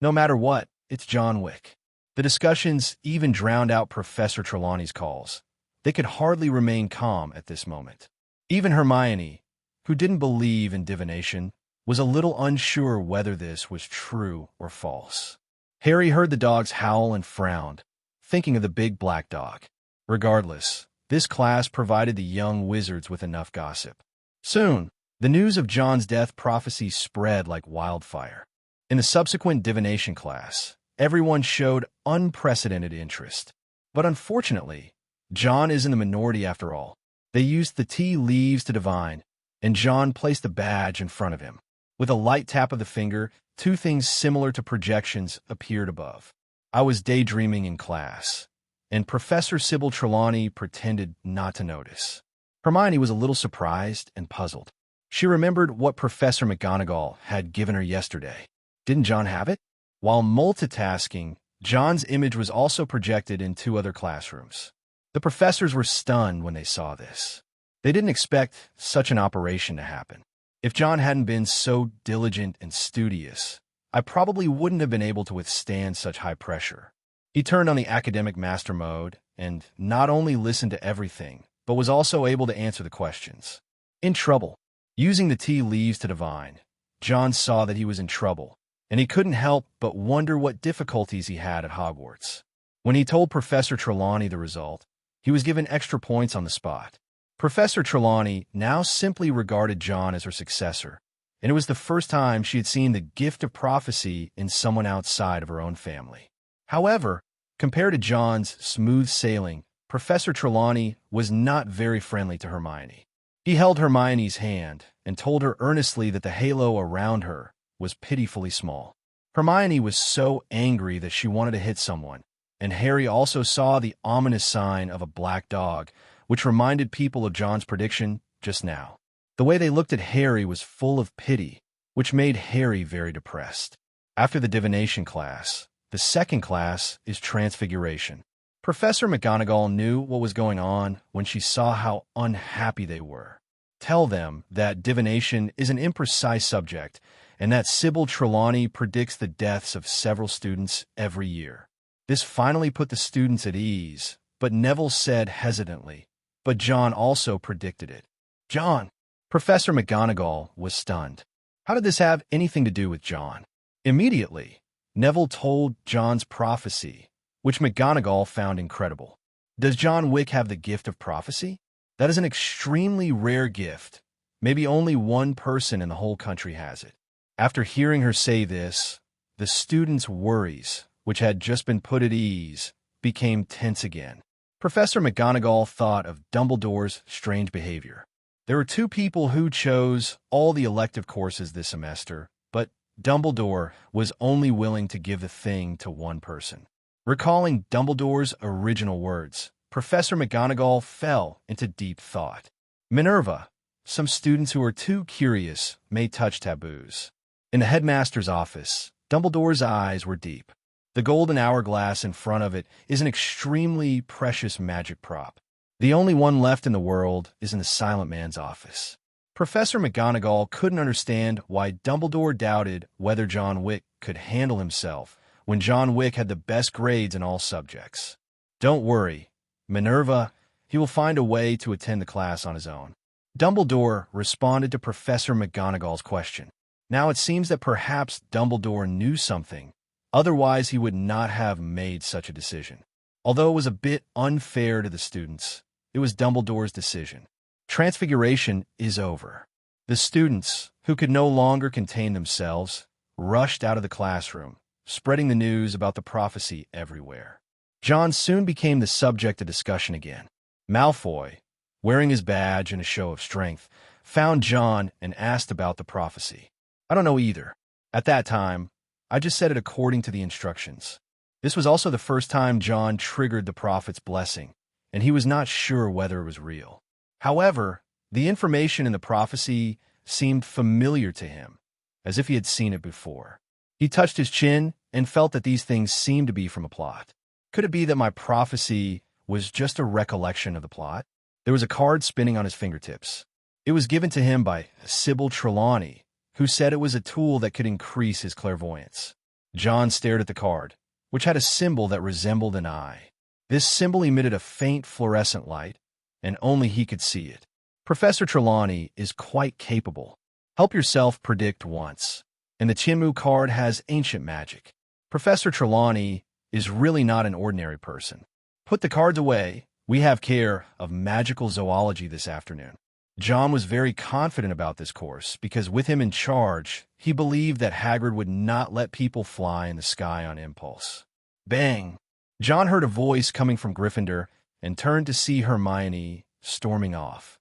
No matter what, it's John Wick. The discussions even drowned out Professor Trelawney's calls. They could hardly remain calm at this moment. Even Hermione, who didn't believe in divination, was a little unsure whether this was true or false. Harry heard the dogs howl and frowned, thinking of the big black dog. Regardless, this class provided the young wizards with enough gossip. Soon, the news of John's death prophecy spread like wildfire. In the subsequent divination class, everyone showed unprecedented interest. But unfortunately, John is in the minority after all. They used the tea leaves to divine, and John placed a badge in front of him. With a light tap of the finger, two things similar to projections appeared above. I was daydreaming in class, and Professor Sybil Trelawney pretended not to notice. Hermione was a little surprised and puzzled. She remembered what Professor McGonagall had given her yesterday. Didn't John have it? While multitasking, John's image was also projected in two other classrooms. The professors were stunned when they saw this. They didn't expect such an operation to happen. If John hadn't been so diligent and studious, I probably wouldn't have been able to withstand such high pressure. He turned on the academic master mode and not only listened to everything, but was also able to answer the questions. In trouble. Using the tea leaves to divine, John saw that he was in trouble, and he couldn't help but wonder what difficulties he had at Hogwarts. When he told Professor Trelawney the result, he was given extra points on the spot. Professor Trelawney now simply regarded John as her successor, and it was the first time she had seen the gift of prophecy in someone outside of her own family. However, compared to John's smooth sailing, Professor Trelawney was not very friendly to Hermione. He held Hermione's hand and told her earnestly that the halo around her was pitifully small. Hermione was so angry that she wanted to hit someone, and Harry also saw the ominous sign of a black dog, which reminded people of John's prediction just now. The way they looked at Harry was full of pity, which made Harry very depressed. After the divination class, the second class is transfiguration. Professor McGonagall knew what was going on when she saw how unhappy they were. Tell them that divination is an imprecise subject and that Sybil Trelawney predicts the deaths of several students every year. This finally put the students at ease, but Neville said hesitantly, "But John also predicted it." John! Professor McGonagall was stunned. How did this have anything to do with John? Immediately, Neville told John's prophecy, which McGonagall found incredible. Does John Wick have the gift of prophecy? That is an extremely rare gift. Maybe only one person in the whole country has it. After hearing her say this, the students' worries, which had just been put at ease, became tense again. Professor McGonagall thought of Dumbledore's strange behavior. There were two people who chose all the elective courses this semester, but Dumbledore was only willing to give the thing to one person. Recalling Dumbledore's original words, Professor McGonagall fell into deep thought. Minerva, some students who are too curious may touch taboos. In the headmaster's office, Dumbledore's eyes were deep. The golden hourglass in front of it is an extremely precious magic prop. The only one left in the world is in the Silent Man's office. Professor McGonagall couldn't understand why Dumbledore doubted whether John Wick could handle himself when John Wick had the best grades in all subjects. Don't worry, Minerva, he will find a way to attend the class on his own. Dumbledore responded to Professor McGonagall's question. Now it seems that perhaps Dumbledore knew something, otherwise he would not have made such a decision. Although it was a bit unfair to the students, it was Dumbledore's decision. Transfiguration is over. The students, who could no longer contain themselves, rushed out of the classroom, spreading the news about the prophecy everywhere. John soon became the subject of discussion again. Malfoy, wearing his badge in a show of strength, found John and asked about the prophecy. I don't know either. At that time, I just said it according to the instructions. This was also the first time John triggered the prophet's blessing, and he was not sure whether it was real. However, the information in the prophecy seemed familiar to him, as if he had seen it before. He touched his chin and felt that these things seemed to be from a plot. Could it be that my prophecy was just a recollection of the plot? There was a card spinning on his fingertips. It was given to him by Sybil Trelawney, who said it was a tool that could increase his clairvoyance. John stared at the card, which had a symbol that resembled an eye. This symbol emitted a faint fluorescent light, and only he could see it. Professor Trelawney is quite capable. Help yourself predict once. And the Chinmu card has ancient magic. Professor Trelawney is really not an ordinary person. Put the cards away. We have care of magical zoology this afternoon. John was very confident about this course because with him in charge, he believed that Hagrid would not let people fly in the sky on impulse. Bang! John heard a voice coming from Gryffindor and turned to see Hermione storming off.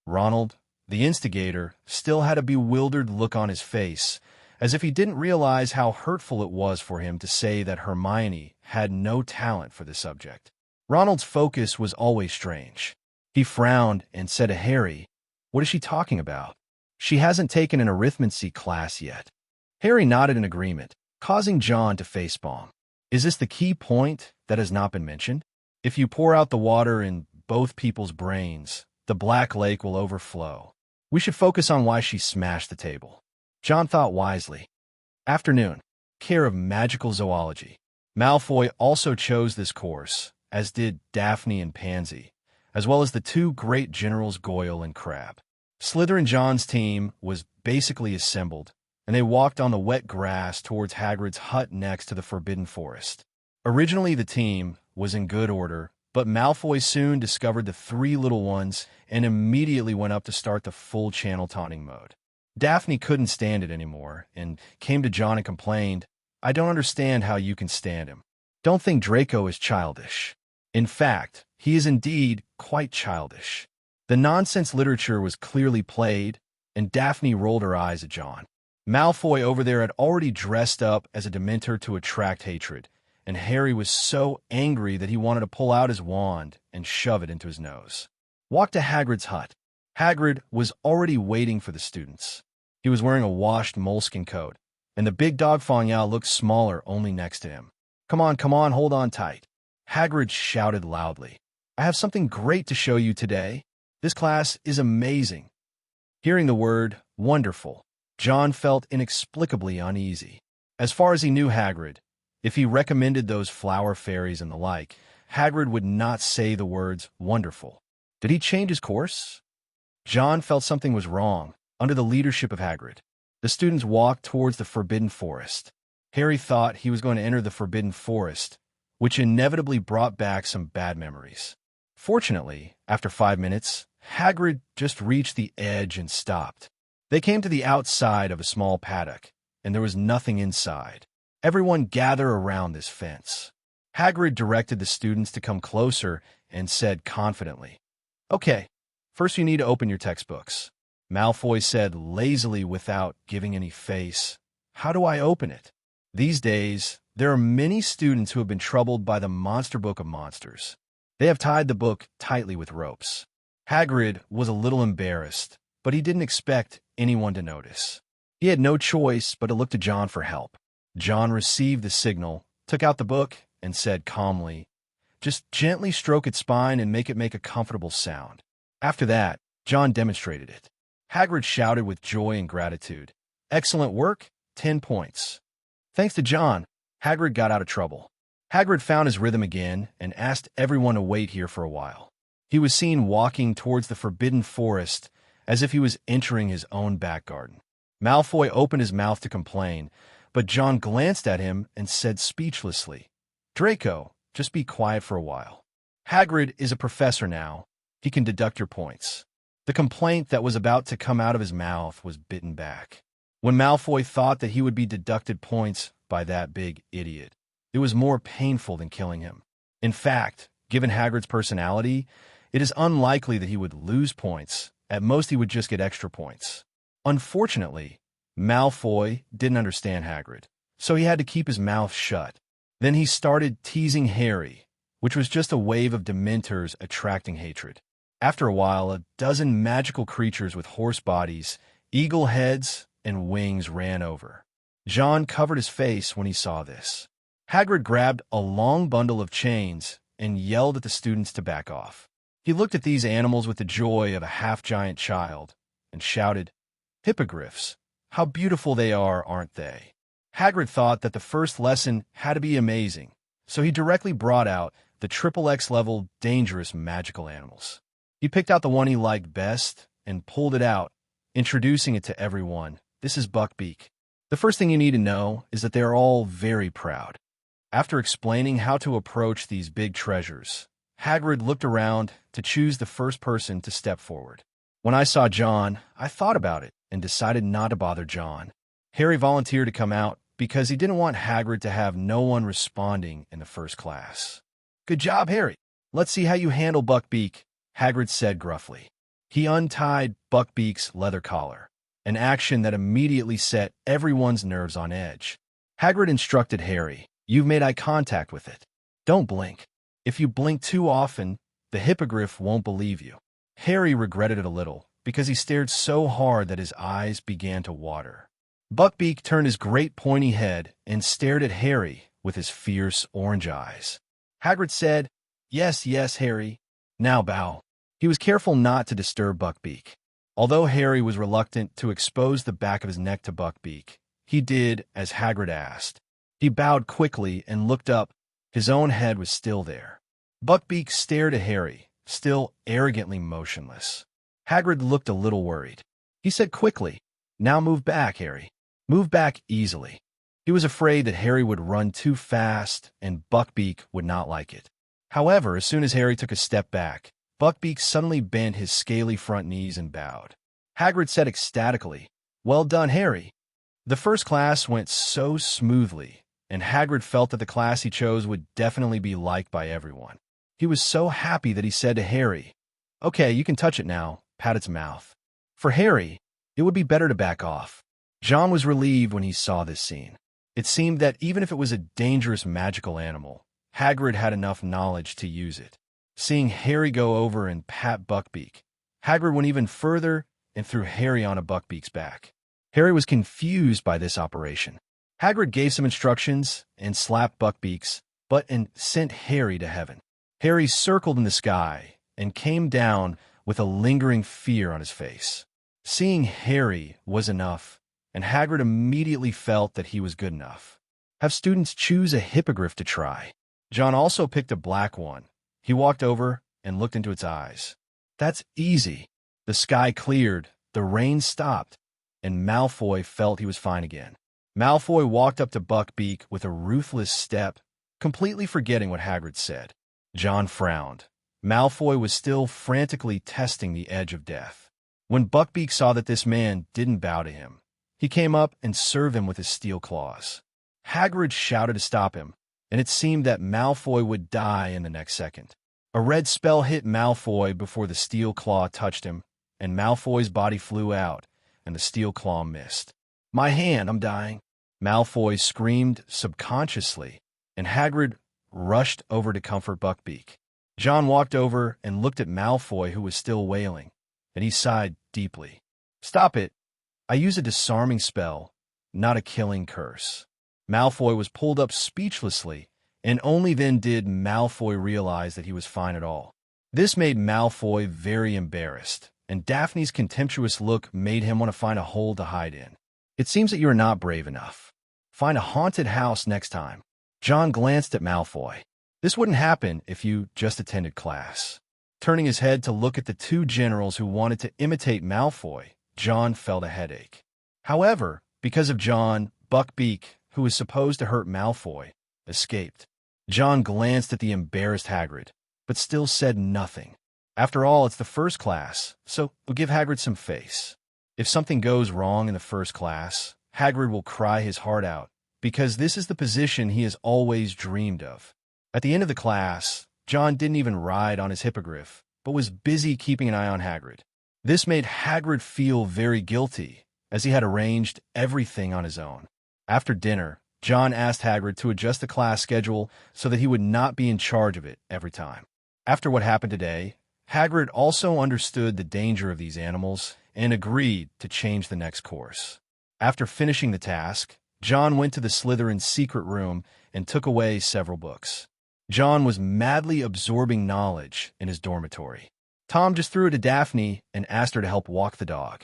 Ronald, the instigator, still had a bewildered look on his face, as if he didn't realize how hurtful it was for him to say that Hermione had no talent for the subject. Ronald's focus was always strange. He frowned and said to Harry, "What is she talking about? She hasn't taken an arithmancy class yet." Harry nodded in agreement, causing John to facepalm. Is this the key point that has not been mentioned? If you pour out the water in both people's brains, the Black Lake will overflow. We should focus on why she smashed the table. John thought wisely. Afternoon. Care of Magical Zoology. Malfoy also chose this course, as did Daphne and Pansy, as well as the two great generals Goyle and Crabbe. Slytherin John's team was basically assembled, and they walked on the wet grass towards Hagrid's hut next to the Forbidden Forest. Originally the team was in good order, but Malfoy soon discovered the three little ones and immediately went up to start the full channel taunting mode. Daphne couldn't stand it anymore and came to John and complained, "I don't understand how you can stand him. Don't think Draco is childish. In fact, he is indeed quite childish." The nonsense literature was clearly played, and Daphne rolled her eyes at John. Malfoy over there had already dressed up as a Dementor to attract hatred, and Harry was so angry that he wanted to pull out his wand and shove it into his nose. Walk to Hagrid's hut. Hagrid was already waiting for the students. He was wearing a washed moleskin coat, and the big dog Fangio looked smaller only next to him. Come on, hold on tight." Hagrid shouted loudly. "I have something great to show you today. This class is amazing." Hearing the word wonderful, John felt inexplicably uneasy. As far as he knew Hagrid, if he recommended those flower fairies and the like, Hagrid would not say the words wonderful. Did he change his course? John felt something was wrong under the leadership of Hagrid. The students walked towards the Forbidden Forest. Harry thought he was going to enter the Forbidden Forest, which inevitably brought back some bad memories. Fortunately, after 5 minutes, Hagrid just reached the edge and stopped. They came to the outside of a small paddock, and there was nothing inside. Everyone gather around this fence. Hagrid directed the students to come closer and said confidently, "Okay, first you need to open your textbooks." Malfoy said lazily without giving any face, "How do I open it?" These days, there are many students who have been troubled by the Monster Book of Monsters. They have tied the book tightly with ropes. Hagrid was a little embarrassed, but he didn't expect anyone to notice. He had no choice but to look to John for help. John received the signal, took out the book, and said calmly, "Just gently stroke its spine and make it make a comfortable sound." After that, John demonstrated it. Hagrid shouted with joy and gratitude, "Excellent work, 10 points." Thanks to John, Hagrid got out of trouble. Hagrid found his rhythm again and asked everyone to wait here for a while. He was seen walking towards the Forbidden Forest as if he was entering his own back garden. Malfoy opened his mouth to complain, but John glanced at him and said speechlessly, "Draco, just be quiet for a while. Hagrid is a professor now. He can deduct your points." The complaint that was about to come out of his mouth was bitten back. When Malfoy thought that he would be deducted points by that big idiot, it was more painful than killing him. In fact, given Hagrid's personality, it is unlikely that he would lose points. At most, he would just get extra points. Unfortunately, Malfoy didn't understand Hagrid, so he had to keep his mouth shut. Then he started teasing Harry, which was just a wave of Dementors attracting hatred. After a while, a dozen magical creatures with horse bodies, eagle heads, and wings ran over. John covered his face when he saw this. Hagrid grabbed a long bundle of chains and yelled at the students to back off. He looked at these animals with the joy of a half-giant child and shouted, "Hippogriffs, how beautiful they are, aren't they?" Hagrid thought that the first lesson had to be amazing, so he directly brought out the XXX level dangerous magical animals. He picked out the one he liked best and pulled it out, introducing it to everyone. "This is Buckbeak. The first thing you need to know is that they are all very proud." After explaining how to approach these big treasures, Hagrid looked around to choose the first person to step forward. When I saw John, I thought about it and decided not to bother John. Harry volunteered to come out because he didn't want Hagrid to have no one responding in the first class. Good job, Harry. Let's see how you handle Buckbeak, Hagrid said gruffly. He untied Buckbeak's leather collar, an action that immediately set everyone's nerves on edge. Hagrid instructed Harry, "You've made eye contact with it. Don't blink. If you blink too often, the hippogriff won't believe you." Harry regretted it a little, because he stared so hard that his eyes began to water. Buckbeak turned his great pointy head and stared at Harry with his fierce orange eyes. Hagrid said, "Yes, yes, Harry. Now bow." He was careful not to disturb Buckbeak. Although Harry was reluctant to expose the back of his neck to Buckbeak, he did as Hagrid asked. He bowed quickly and looked up. His own head was still there. Buckbeak stared at Harry, still arrogantly motionless. Hagrid looked a little worried. He said quickly, "Now move back, Harry. Move back easily." He was afraid that Harry would run too fast and Buckbeak would not like it. However, as soon as Harry took a step back, Buckbeak suddenly bent his scaly front knees and bowed. Hagrid said ecstatically, "Well done, Harry." The first class went so smoothly, and Hagrid felt that the class he chose would definitely be liked by everyone. He was so happy that he said to Harry, "Okay, you can touch it now, pat its mouth." For Harry, it would be better to back off. John was relieved when he saw this scene. It seemed that even if it was a dangerous magical animal, Hagrid had enough knowledge to use it. Seeing Harry go over and pat Buckbeak, Hagrid went even further and threw Harry onto Buckbeak's back. Harry was confused by this operation. Hagrid gave some instructions and slapped Buckbeak's butt and sent Harry to heaven. Harry circled in the sky and came down with a lingering fear on his face. Seeing Harry was enough, and Hagrid immediately felt that he was good enough. Have students choose a hippogriff to try. John also picked a black one. He walked over and looked into its eyes. That's easy. The sky cleared, the rain stopped, and Malfoy felt he was fine again. Malfoy walked up to Buckbeak with a ruthless step, completely forgetting what Hagrid said. John frowned. Malfoy was still frantically testing the edge of death. When Buckbeak saw that this man didn't bow to him, he came up and served him with his steel claws. Hagrid shouted to stop him, and it seemed that Malfoy would die in the next second. A red spell hit Malfoy before the steel claw touched him, and Malfoy's body flew out, and the steel claw missed. "My hand, I'm dying," Malfoy screamed subconsciously, and Hagrid rushed over to comfort Buckbeak. John walked over and looked at Malfoy, who was still wailing, and he sighed deeply. "Stop it. I use a disarming spell, not a killing curse." Malfoy was pulled up speechlessly, and only then did Malfoy realize that he was fine at all. This made Malfoy very embarrassed, and Daphne's contemptuous look made him want to find a hole to hide in. "It seems that you are not brave enough. Find a haunted house next time." John glanced at Malfoy. This wouldn't happen if you just attended class. Turning his head to look at the two generals who wanted to imitate Malfoy, John felt a headache. However, because of John, Buckbeak, who was supposed to hurt Malfoy, escaped. John glanced at the embarrassed Hagrid, but still said nothing. After all, it's the first class, so we'll give Hagrid some face. If something goes wrong in the first class, Hagrid will cry his heart out, because this is the position he has always dreamed of. At the end of the class, John didn't even ride on his hippogriff, but was busy keeping an eye on Hagrid. This made Hagrid feel very guilty, as he had arranged everything on his own. After dinner, John asked Hagrid to adjust the class schedule so that he would not be in charge of it every time. After what happened today, Hagrid also understood the danger of these animals and agreed to change the next course. After finishing the task, John went to the Slytherin's secret room and took away several books. John was madly absorbing knowledge in his dormitory. Tom just threw it to Daphne and asked her to help walk the dog.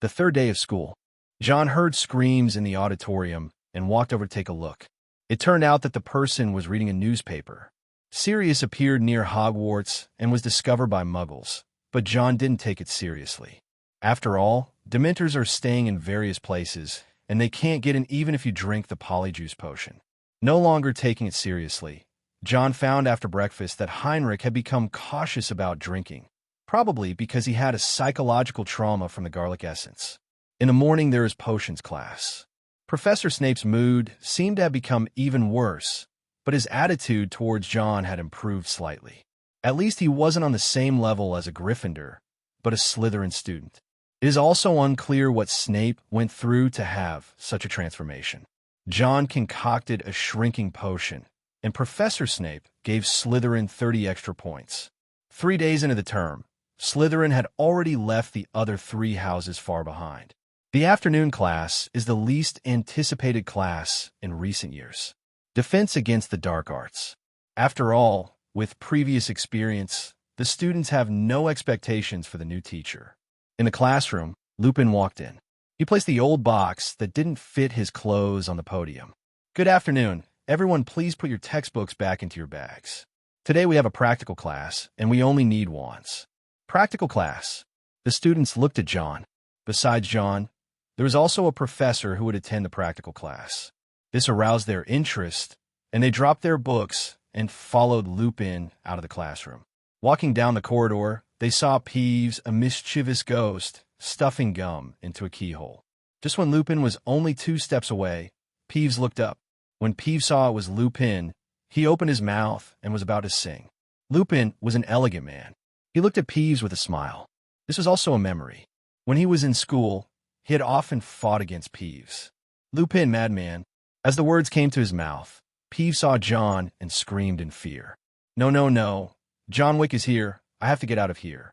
The third day of school, John heard screams in the auditorium and walked over to take a look. It turned out that the person was reading a newspaper. Sirius appeared near Hogwarts and was discovered by Muggles, but John didn't take it seriously. After all, Dementors are staying in various places, and they can't get in even if you drink the Polyjuice potion. No longer taking it seriously, John found after breakfast that Heinrich had become cautious about drinking. probably because he had a psychological trauma from the garlic essence. In the morning, there is potions class. Professor Snape's mood seemed to have become even worse, but his attitude towards John had improved slightly. At least he wasn't on the same level as a Gryffindor, but a Slytherin student. It is also unclear what Snape went through to have such a transformation. John concocted a shrinking potion, and Professor Snape gave Slytherin 30 extra points. 3 days into the term, Slytherin had already left the other 3 houses far behind. The afternoon class is the least anticipated class in recent years. Defense against the dark arts. After all, with previous experience, the students have no expectations for the new teacher. In the classroom, Lupin walked in. He placed the old box that didn't fit his clothes on the podium. "Good afternoon. Everyone, please put your textbooks back into your bags. Today we have a practical class, and we only need wands." Practical class. The students looked at John. Besides John, there was also a professor who would attend the practical class. This aroused their interest, and they dropped their books and followed Lupin out of the classroom. Walking down the corridor, they saw Peeves, a mischievous ghost, stuffing gum into a keyhole. Just when Lupin was only 2 steps away, Peeves looked up. When Peeves saw it was Lupin, he opened his mouth and was about to sing. Lupin was an elegant man. He looked at Peeves with a smile. This was also a memory. When he was in school, he had often fought against Peeves. "Lupin, madman." As the words came to his mouth, Peeves saw John and screamed in fear. "No, no, no. John Wick is here. I have to get out of here."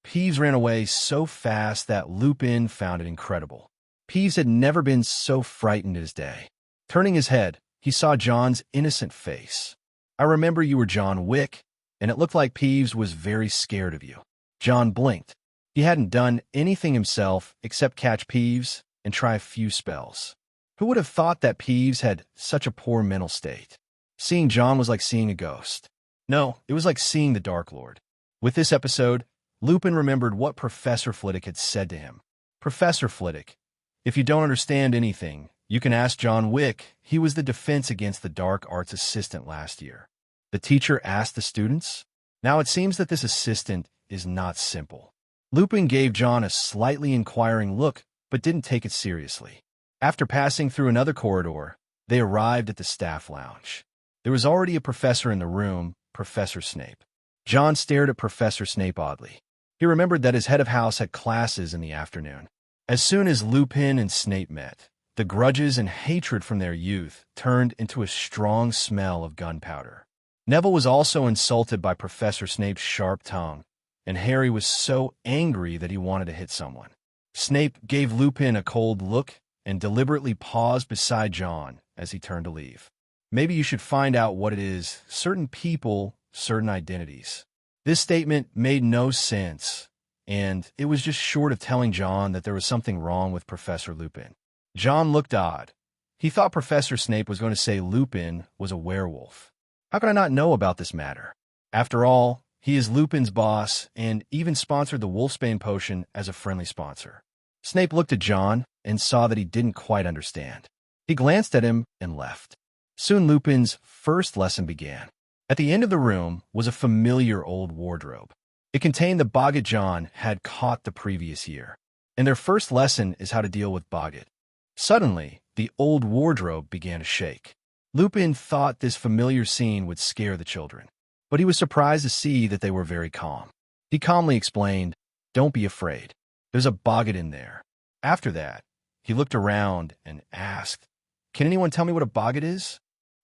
Peeves ran away so fast that Lupin found it incredible. Peeves had never been so frightened in his day. Turning his head, he saw John's innocent face. "I remember you were John Wick, and it looked like Peeves was very scared of you." John blinked. He hadn't done anything himself except catch Peeves and try a few spells. Who would have thought that Peeves had such a poor mental state? Seeing John was like seeing a ghost. No, it was like seeing the Dark Lord. With this episode, Lupin remembered what Professor Flitwick had said to him. "Professor Flitwick, if you don't understand anything, you can ask John Wick. He was the Defense Against the Dark Arts assistant last year." The teacher asked the students. Now it seems that this assistant is not simple. Lupin gave John a slightly inquiring look, but didn't take it seriously. After passing through another corridor, they arrived at the staff lounge. There was already a professor in the room, Professor Snape. John stared at Professor Snape oddly. He remembered that his head of house had classes in the afternoon. As soon as Lupin and Snape met, the grudges and hatred from their youth turned into a strong smell of gunpowder. Neville was also insulted by Professor Snape's sharp tongue, and Harry was so angry that he wanted to hit someone. Snape gave Lupin a cold look and deliberately paused beside John as he turned to leave. "Maybe you should find out what it is. Certain people, certain identities." This statement made no sense, and it was just short of telling John that there was something wrong with Professor Lupin. John looked odd. He thought Professor Snape was going to say Lupin was a werewolf. How could I not know about this matter? After all, he is Lupin's boss and even sponsored the Wolfsbane potion as a friendly sponsor. Snape looked at John and saw that he didn't quite understand. He glanced at him and left. Soon Lupin's first lesson began. At the end of the room was a familiar old wardrobe. It contained the Boggart John had caught the previous year, and their first lesson is how to deal with Boggart. Suddenly, the old wardrobe began to shake. Lupin thought this familiar scene would scare the children, but he was surprised to see that they were very calm. He calmly explained, "Don't be afraid. There's a Boggart in there." After that, he looked around and asked, "Can anyone tell me what a Boggart is?"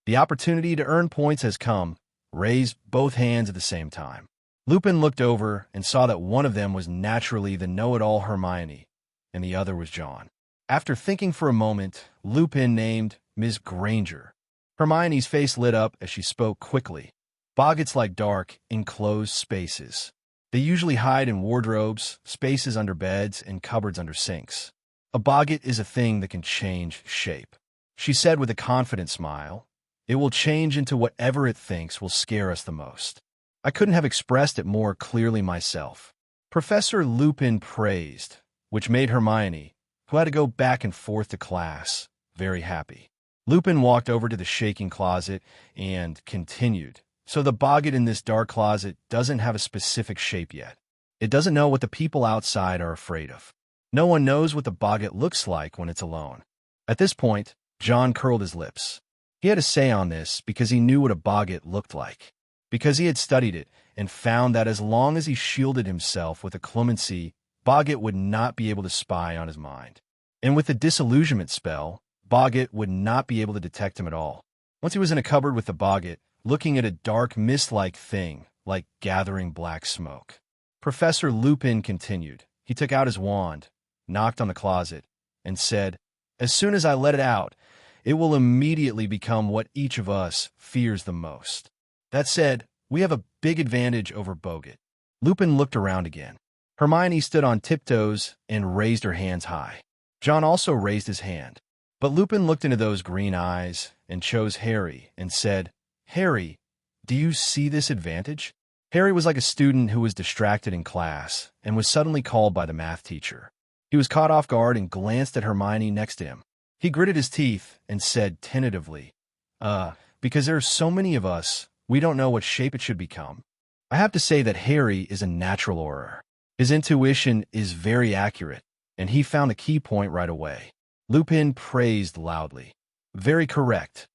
The opportunity to earn points has come. Raise both hands at the same time. Lupin looked over and saw that one of them was naturally the know-it-all Hermione, and the other was John. After thinking for a moment, Lupin named Miss Granger. Hermione's face lit up as she spoke quickly. "Boggarts like dark, enclosed spaces. They usually hide in wardrobes, spaces under beds, and cupboards under sinks. A boggart is a thing that can change shape," she said with a confident smile. "It will change into whatever it thinks will scare us the most. I couldn't have expressed it more clearly myself." Professor Lupin praised, which made Hermione, who had to go back and forth to class, very happy. Lupin walked over to the shaking closet and continued, "So the boggart in this dark closet doesn't have a specific shape yet. It doesn't know what the people outside are afraid of. No one knows what the boggart looks like when it's alone. At this point, John curled his lips. He had a say on this because he knew what a boggart looked like, because he had studied it and found that as long as he shielded himself with a clemency, boggart would not be able to spy on his mind. And with the disillusionment spell, boggart would not be able to detect him at all. Once he was in a cupboard with the boggart, looking at a dark mist-like thing, like gathering black smoke. Professor Lupin continued. He took out his wand, knocked on the closet, and said, "As soon as I let it out, it will immediately become what each of us fears the most. That said, we have a big advantage over boggart." Lupin looked around again. Hermione stood on tiptoes and raised her hands high. John also raised his hand. But Lupin looked into those green eyes and chose Harry and said, "Harry, do you see this advantage?" Harry was like a student who was distracted in class and was suddenly called by the math teacher. He was caught off guard and glanced at Hermione next to him. He gritted his teeth and said tentatively, because there are so many of us, we don't know what shape it should become." I have to say that Harry is a natural orator. His intuition is very accurate, and he found a key point right away. Lupin praised loudly. "Very correct."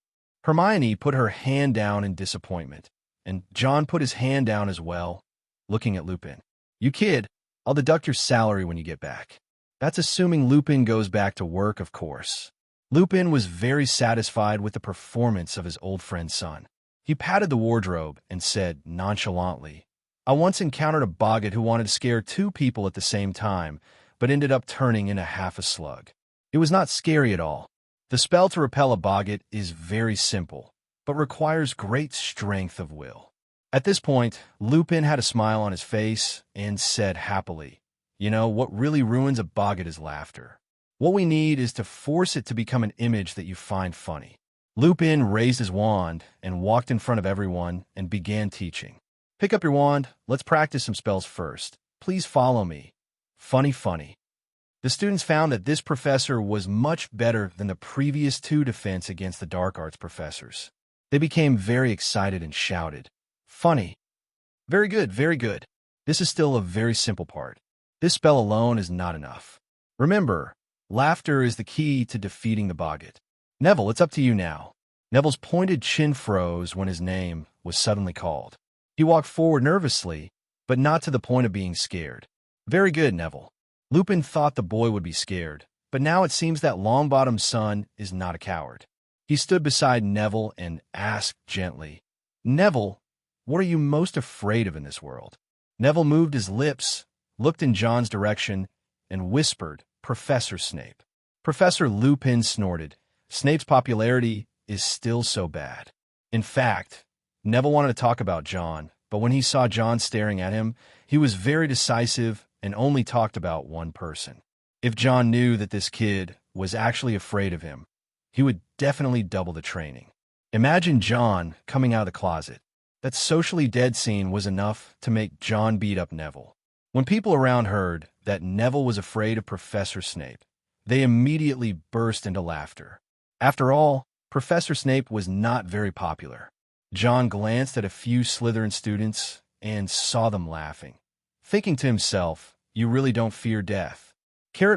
Hermione put her hand down in disappointment, and John put his hand down as well, looking at Lupin. "You kid, I'll deduct your salary when you get back." That's assuming Lupin goes back to work, of course. Lupin was very satisfied with the performance of his old friend's son. He patted the wardrobe and said nonchalantly, "I once encountered a boggart who wanted to scare two people at the same time, but ended up turning into half a slug. It was not scary at all. The spell to repel a boggart is very simple, but requires great strength of will." At this point, Lupin had a smile on his face and said happily, "You know, what really ruins a boggart is laughter. What we need is to force it to become an image that you find funny." Lupin raised his wand and walked in front of everyone and began teaching. "Pick up your wand. Let's practice some spells first. Please follow me. Funny, funny." The students found that this professor was much better than the previous two defense against the dark arts professors. They became very excited and shouted, "Funny. Very good, very good. This is still a very simple part. This spell alone is not enough. Remember, laughter is the key to defeating the boggart. Neville, it's up to you now." Neville's pointed chin froze when his name was suddenly called. He walked forward nervously, but not to the point of being scared. "Very good, Neville." Lupin thought the boy would be scared, but now it seems that Longbottom's son is not a coward. He stood beside Neville and asked gently, "Neville, what are you most afraid of in this world?" Neville moved his lips, looked in John's direction, and whispered, "Professor Snape." Professor Lupin snorted. Snape's popularity is still so bad. In fact, Neville wanted to talk about John, but when he saw John staring at him, he was very decisive and only talked about one person. If John knew that this kid was actually afraid of him, he would definitely double the training. Imagine John coming out of the closet. That socially dead scene was enough to make John beat up Neville. When people around heard that Neville was afraid of Professor Snape, they immediately burst into laughter. After all, Professor Snape was not very popular. John glanced at a few Slytherin students and saw them laughing, thinking to himself, "You really don't fear death."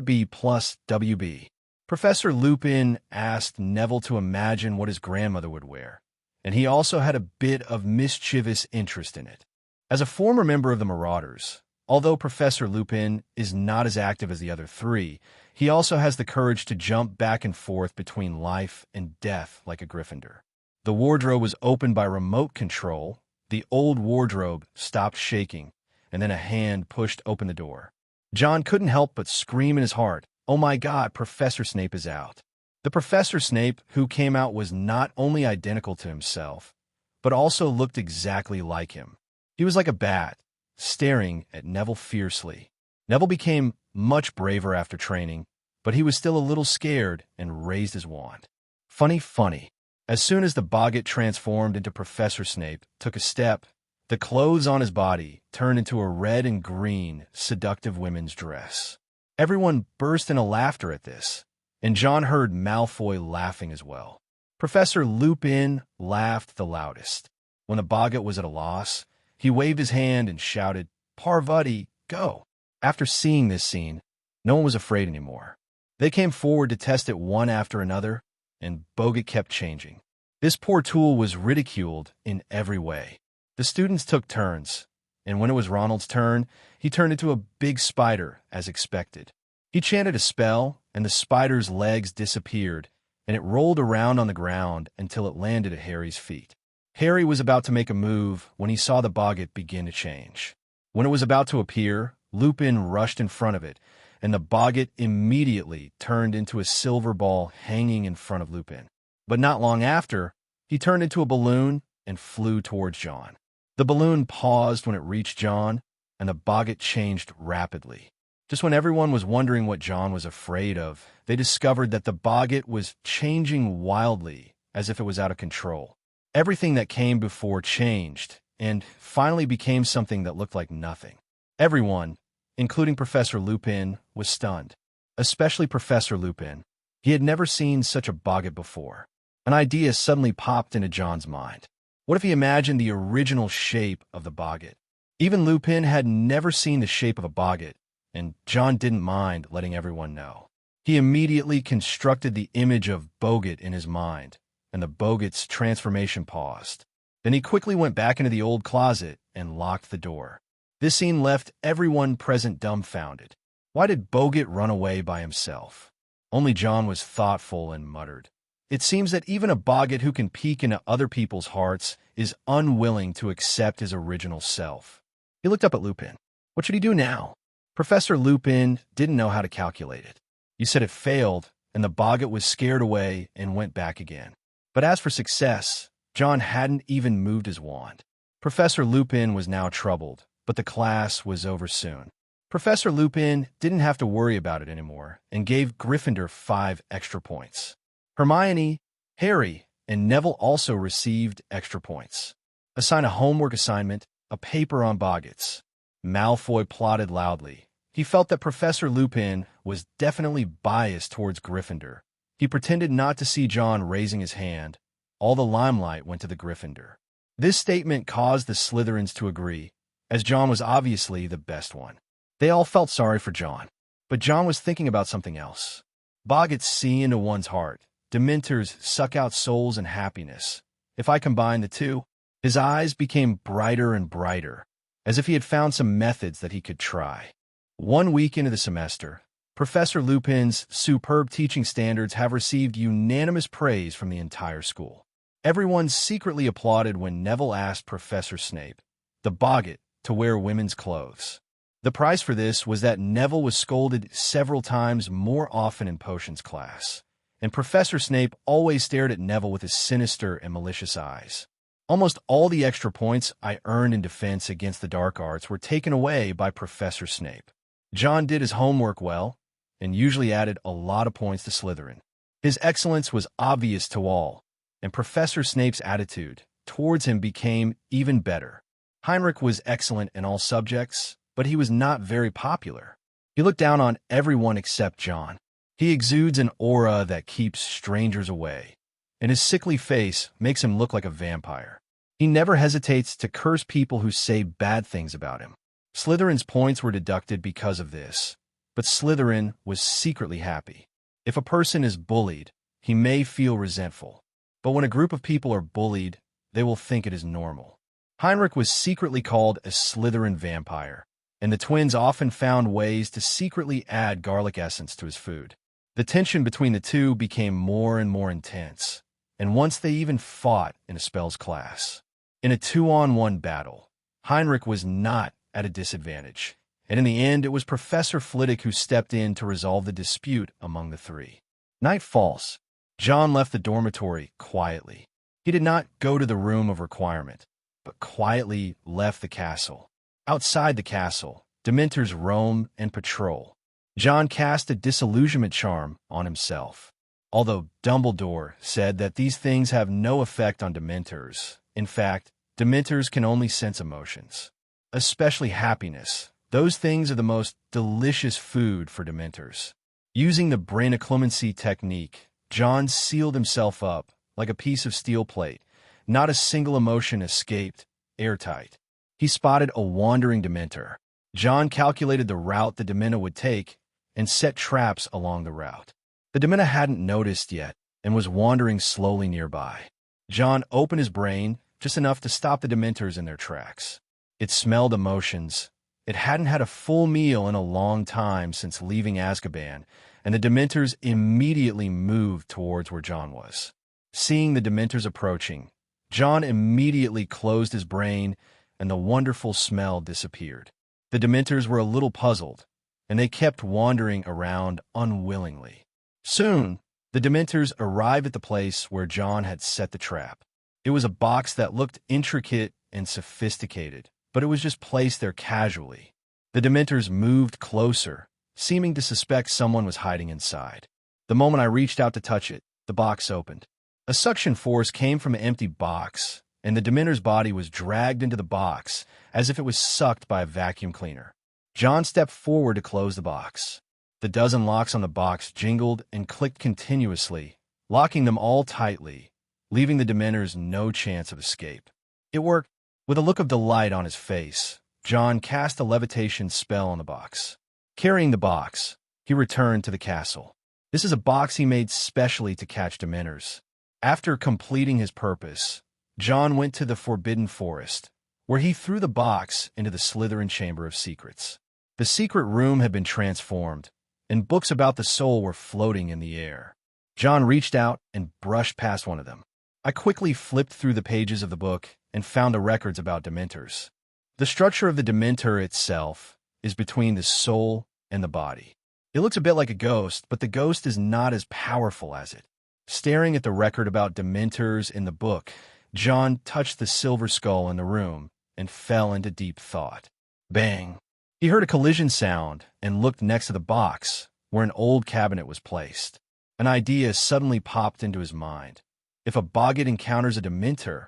B plus WB. Professor Lupin asked Neville to imagine what his grandmother would wear, and he also had a bit of mischievous interest in it. As a former member of the Marauders, although Professor Lupin is not as active as the other three, he also has the courage to jump back and forth between life and death like a Gryffindor. The wardrobe was opened by remote control. The old wardrobe stopped shaking, and then a hand pushed open the door. John couldn't help but scream in his heart, "Oh my God, Professor Snape is out." The Professor Snape who came out was not only identical to himself, but also looked exactly like him. He was like a bat, staring at Neville fiercely. Neville became much braver after training, but he was still a little scared and raised his wand. Funny, funny. As soon as the boggart transformed into Professor Snape took a step, the clothes on his body turned into a red and green, seductive women's dress. Everyone burst into laughter at this, and John heard Malfoy laughing as well. Professor Lupin laughed the loudest. When the boggart was at a loss, he waved his hand and shouted, "Parvati, go. After seeing this scene, no one was afraid anymore. They came forward to test it one after another, and Bogut kept changing. This poor tool was ridiculed in every way. The students took turns, and when it was Ronald's turn, he turned into a big spider, as expected. He chanted a spell, and the spider's legs disappeared, and it rolled around on the ground until it landed at Harry's feet. Harry was about to make a move when he saw the Bogut begin to change. When it was about to appear, Lupin rushed in front of it, and the Bogut immediately turned into a silver ball hanging in front of Lupin. But not long after, he turned into a balloon and flew towards John. The balloon paused when it reached John, and the Bogut changed rapidly. Just when everyone was wondering what John was afraid of, they discovered that the Bogut was changing wildly, as if it was out of control. Everything that came before changed, and finally became something that looked like nothing. Everyone, including Professor Lupin, was stunned. Especially Professor Lupin. He had never seen such a Bogut before. An idea suddenly popped into John's mind. What if he imagined the original shape of the Bogut? Even Lupin had never seen the shape of a Bogut, and John didn't mind letting everyone know. He immediately constructed the image of Bogut in his mind, and the Bogut's transformation paused. Then he quickly went back into the old closet and locked the door. This scene left everyone present dumbfounded. Why did Bogut run away by himself? Only John was thoughtful and muttered. It seems that even a Bogut who can peek into other people's hearts is unwilling to accept his original self. He looked up at Lupin. What should he do now? Professor Lupin didn't know how to calculate it. You said it failed, and the Bogut was scared away and went back again. But as for success, John hadn't even moved his wand. Professor Lupin was now troubled, but the class was over soon. Professor Lupin didn't have to worry about it anymore and gave Gryffindor 5 extra points. Hermione, Harry, and Neville also received extra points. Assign a homework assignment, a paper on Boguts. Malfoy plotted loudly. He felt that Professor Lupin was definitely biased towards Gryffindor. He pretended not to see John raising his hand. All the limelight went to the Gryffindor. This statement caused the Slytherins to agree, as John was obviously the best one. They all felt sorry for John, but John was thinking about something else. Boguts see into one's heart. Dementors suck out souls and happiness. If I combine the two, his eyes became brighter and brighter, as if he had found some methods that he could try. 1 week into the semester, Professor Lupin's superb teaching standards have received unanimous praise from the entire school. Everyone secretly applauded when Neville asked Professor Snape, the Bogut, to wear women's clothes. The price for this was that Neville was scolded several times more often in potions class, and Professor Snape always stared at Neville with his sinister and malicious eyes. Almost all the extra points I earned in defense against the dark arts were taken away by Professor Snape. John did his homework well, and usually added a lot of points to Slytherin. His excellence was obvious to all, and Professor Snape's attitude towards him became even better. Heinrich was excellent in all subjects, but he was not very popular. He looked down on everyone except John. He exudes an aura that keeps strangers away, and his sickly face makes him look like a vampire. He never hesitates to curse people who say bad things about him. Slytherin's points were deducted because of this, but Slytherin was secretly happy. If a person is bullied, he may feel resentful, but when a group of people are bullied, they will think it is normal. Heinrich was secretly called a Slytherin vampire, and the twins often found ways to secretly add garlic essence to his food. The tension between the two became more and more intense, and once they even fought in a spells class. In a 2-on-1 battle, Heinrich was not at a disadvantage, and in the end it was Professor Flitwick who stepped in to resolve the dispute among the three. Night falls. John left the dormitory quietly. He did not go to the room of requirement, but quietly left the castle. Outside the castle, Dementors roam and patrol. John cast a disillusionment charm on himself. Although Dumbledore said that these things have no effect on Dementors, in fact, Dementors can only sense emotions, especially happiness. Those things are the most delicious food for Dementors. Using the brain occlumency technique, John sealed himself up like a piece of steel plate. Not a single emotion escaped, airtight. He spotted a wandering Dementor. John calculated the route the Dementor would take and set traps along the route. The Dementor hadn't noticed yet and was wandering slowly nearby. John opened his brain just enough to stop the Dementors in their tracks. It smelled emotions. It hadn't had a full meal in a long time since leaving Azkaban, and the Dementors immediately moved towards where John was. Seeing the Dementors approaching, John immediately closed his brain, and the wonderful smell disappeared. The Dementors were a little puzzled, and they kept wandering around unwillingly. Soon, the Dementors arrived at the place where John had set the trap. It was a box that looked intricate and sophisticated, but it was just placed there casually. The Dementors moved closer, seeming to suspect someone was hiding inside. The moment I reached out to touch it, the box opened. A suction force came from an empty box, and the Dementor's body was dragged into the box as if it was sucked by a vacuum cleaner. John stepped forward to close the box. The dozen locks on the box jingled and clicked continuously, locking them all tightly, leaving the Dementors no chance of escape. It worked. With a look of delight on his face, John cast a levitation spell on the box. Carrying the box, he returned to the castle. This is a box he made specially to catch Dementors. After completing his purpose, John went to the Forbidden Forest, where he threw the box into the Slytherin Chamber of Secrets. The secret room had been transformed, and books about the soul were floating in the air. John reached out and brushed past one of them. I quickly flipped through the pages of the book and found the records about Dementors. The structure of the Dementor itself is between the soul and the body. It looks a bit like a ghost, but the ghost is not as powerful as it. Staring at the record about Dementors in the book, John touched the silver skull in the room and fell into deep thought. Bang! He heard a collision sound and looked next to the box where an old cabinet was placed. An idea suddenly popped into his mind. If a boggart encounters a Dementor,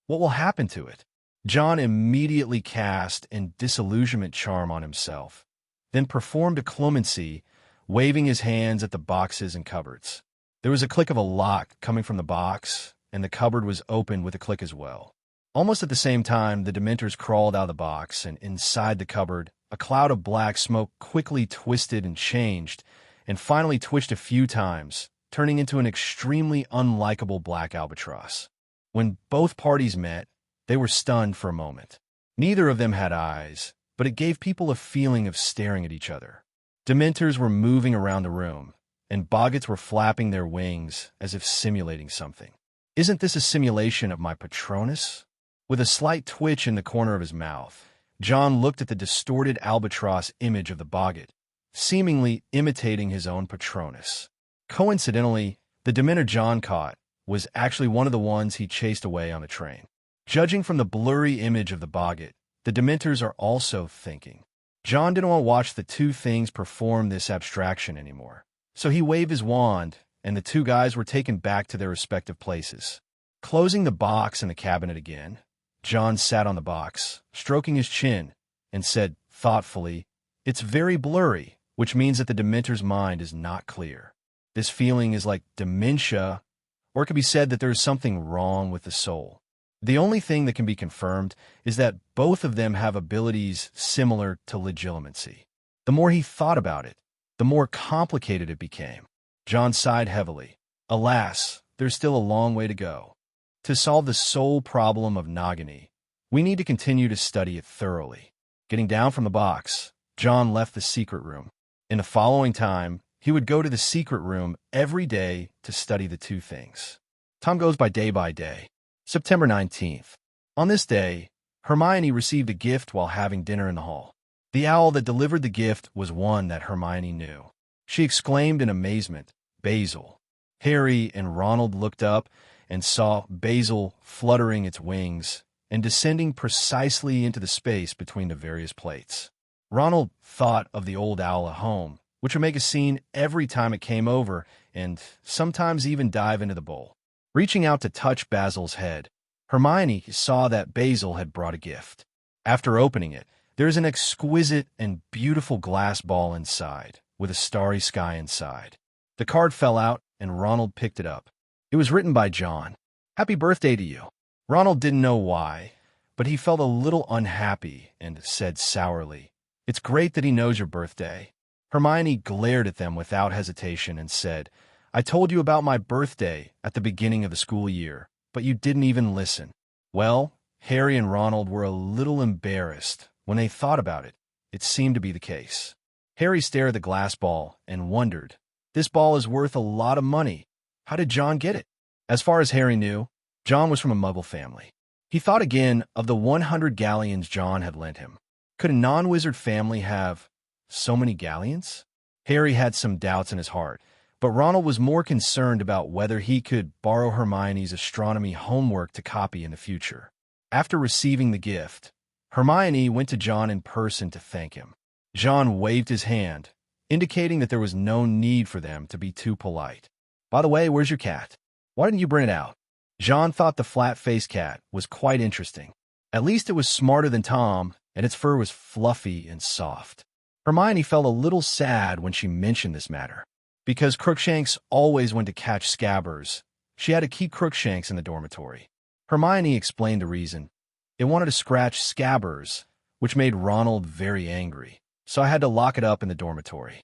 what will happen to it? John immediately cast an disillusionment charm on himself, then performed a clemency, waving his hands at the boxes and cupboards. There was a click of a lock coming from the box, and the cupboard was opened with a click as well. Almost at the same time, the Dementors crawled out of the box, and inside the cupboard, a cloud of black smoke quickly twisted and changed, and finally twitched a few times, turning into an extremely unlikable black albatross. When both parties met, they were stunned for a moment. Neither of them had eyes, but it gave people a feeling of staring at each other. Dementors were moving around the room, and boggarts were flapping their wings as if simulating something. Isn't this a simulation of my Patronus? With a slight twitch in the corner of his mouth, John looked at the distorted albatross image of the boggart, seemingly imitating his own Patronus. Coincidentally, the Dementor John caught was actually one of the ones he chased away on the train. Judging from the blurry image of the boggart, the Dementors are also thinking. John didn't want to watch the two things perform this abstraction anymore, so he waved his wand, and the two guys were taken back to their respective places. Closing the box and the cabinet again, John sat on the box, stroking his chin, and said thoughtfully, "It's very blurry, which means that the Dementor's mind is not clear. This feeling is like dementia, or it could be said that there is something wrong with the soul. The only thing that can be confirmed is that both of them have abilities similar to legilimency." The more he thought about it, the more complicated it became. John sighed heavily. Alas, there's still a long way to go. To solve the soul problem of Nagini, we need to continue to study it thoroughly. Getting down from the box, John left the secret room. In the following time, he would go to the secret room every day to study the two things. Time goes by day. September 19th. On this day, Hermione received a gift while having dinner in the hall. The owl that delivered the gift was one that Hermione knew. She exclaimed in amazement, "Basil." Harry and Ronald looked up and saw Basil fluttering its wings and descending precisely into the space between the various plates. Ronald thought of the old owl at home, which would make a scene every time it came over and sometimes even dive into the bowl. Reaching out to touch Basil's head, Hermione saw that Basil had brought a gift. After opening it, there is an exquisite and beautiful glass ball inside, with a starry sky inside. The card fell out, and Ronald picked it up. It was written by John. "Happy birthday to you." Ronald didn't know why, but he felt a little unhappy and said sourly, It's great that he knows your birthday. Hermione glared at them without hesitation and said, I told you about my birthday at the beginning of the school year, but you didn't even listen. Well, Harry and Ronald were a little embarrassed when they thought about it. It seemed to be the case. Harry stared at the glass ball and wondered, this ball is worth a lot of money. How did John get it? As far as Harry knew, John was from a Muggle family. He thought again of the 100 galleons John had lent him. Could a non-wizard family have so many galleons? Harry had some doubts in his heart, but Ronald was more concerned about whether he could borrow Hermione's astronomy homework to copy in the future. After receiving the gift, Hermione went to John in person to thank him. John waved his hand, indicating that there was no need for them to be too polite. By the way, where's your cat? Why didn't you bring it out? John thought the flat-faced cat was quite interesting. At least it was smarter than Tom, and its fur was fluffy and soft. Hermione felt a little sad when she mentioned this matter. Because Crookshanks always went to catch Scabbers, she had to keep Crookshanks in the dormitory. Hermione explained the reason. It wanted to scratch Scabbers, which made Ronald very angry, so I had to lock it up in the dormitory.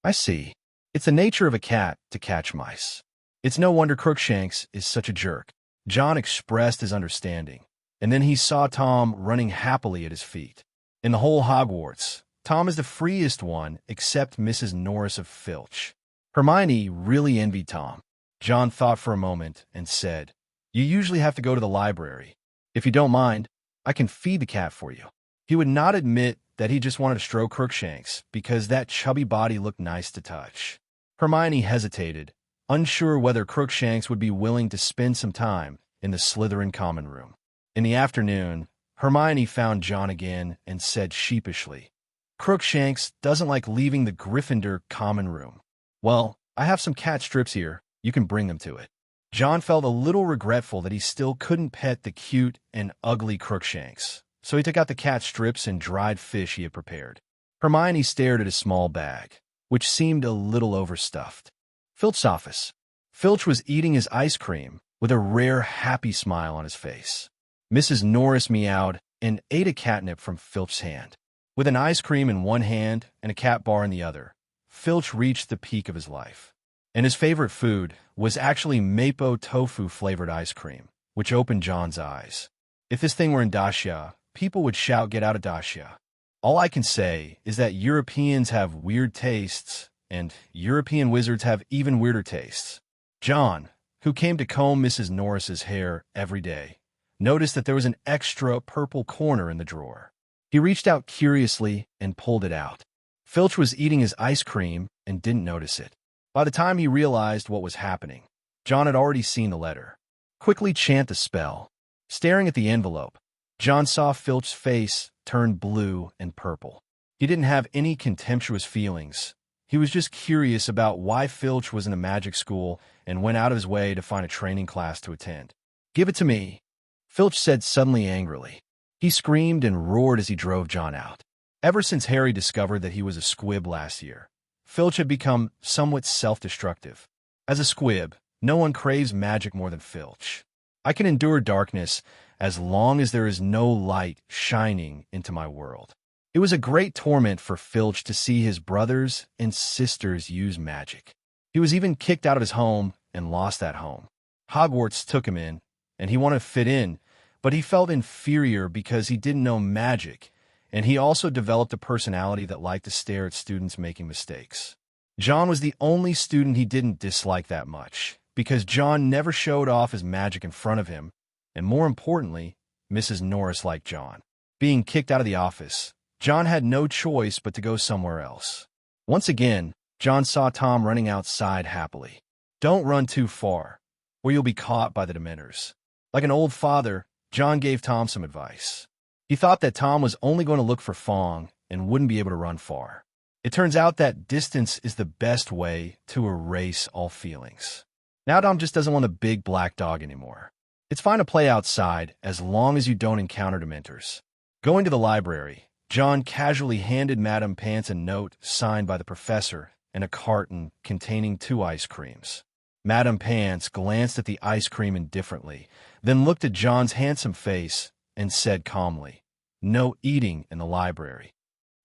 I see. It's the nature of a cat to catch mice. It's no wonder Crookshanks is such a jerk. John expressed his understanding, and then he saw Tom running happily at his feet. In the whole Hogwarts, Tom is the freest one except Mrs. Norris of Filch. Hermione really envied Tom. John thought for a moment and said, You usually have to go to the library. If you don't mind, I can feed the cat for you. He would not admit that he just wanted to stroke Crookshanks because that chubby body looked nice to touch. Hermione hesitated, unsure whether Crookshanks would be willing to spend some time in the Slytherin common room. In the afternoon, Hermione found John again and said sheepishly, Crookshanks doesn't like leaving the Gryffindor common room. Well, I have some cat strips here. You can bring them to it. John felt a little regretful that he still couldn't pet the cute and ugly Crookshanks, so he took out the cat strips and dried fish he had prepared. Hermione stared at his small bag, which seemed a little overstuffed. Filch's office. Filch was eating his ice cream with a rare, happy smile on his face. Mrs. Norris meowed and ate a catnip from Filch's hand. With an ice cream in one hand and a cat bar in the other, Filch reached the peak of his life. And his favorite food was actually mapo tofu-flavored ice cream, which opened John's eyes. If this thing were in Dacia, people would shout, Get out of Dacia. All I can say is that Europeans have weird tastes, and European wizards have even weirder tastes. John, who came to comb Mrs. Norris's hair every day, noticed that there was an extra purple corner in the drawer. He reached out curiously and pulled it out. Filch was eating his ice cream and didn't notice it. By the time he realized what was happening, John had already seen the letter. Quickly chant the spell. Staring at the envelope, John saw Filch's face turn blue and purple. He didn't have any contemptuous feelings. He was just curious about why Filch was in a magic school and went out of his way to find a training class to attend. Give it to me, Filch said suddenly angrily. He screamed and roared as he drove John out. Ever since Harry discovered that he was a squib last year, Filch had become somewhat self-destructive. As a squib, no one craves magic more than Filch. I can endure darkness as long as there is no light shining into my world. It was a great torment for Filch to see his brothers and sisters use magic. He was even kicked out of his home and lost that home. Hogwarts took him in, and he wanted to fit in, but he felt inferior because he didn't know magic, and he also developed a personality that liked to stare at students making mistakes. John was the only student he didn't dislike that much, because John never showed off his magic in front of him, and more importantly, Mrs. Norris liked John. Being kicked out of the office, John had no choice but to go somewhere else. Once again, John saw Tom running outside happily. Don't run too far, or you'll be caught by the Dementors. Like an old father, John gave Tom some advice. He thought that Tom was only going to look for Fong and wouldn't be able to run far. It turns out that distance is the best way to erase all feelings. Now Tom just doesn't want a big black dog anymore. It's fine to play outside as long as you don't encounter Dementors. Going to the library, John casually handed Madame Pants a note signed by the professor and a carton containing 2 ice creams. Madame Pants glanced at the ice cream indifferently, then looked at John's handsome face and said calmly, "No eating in the library."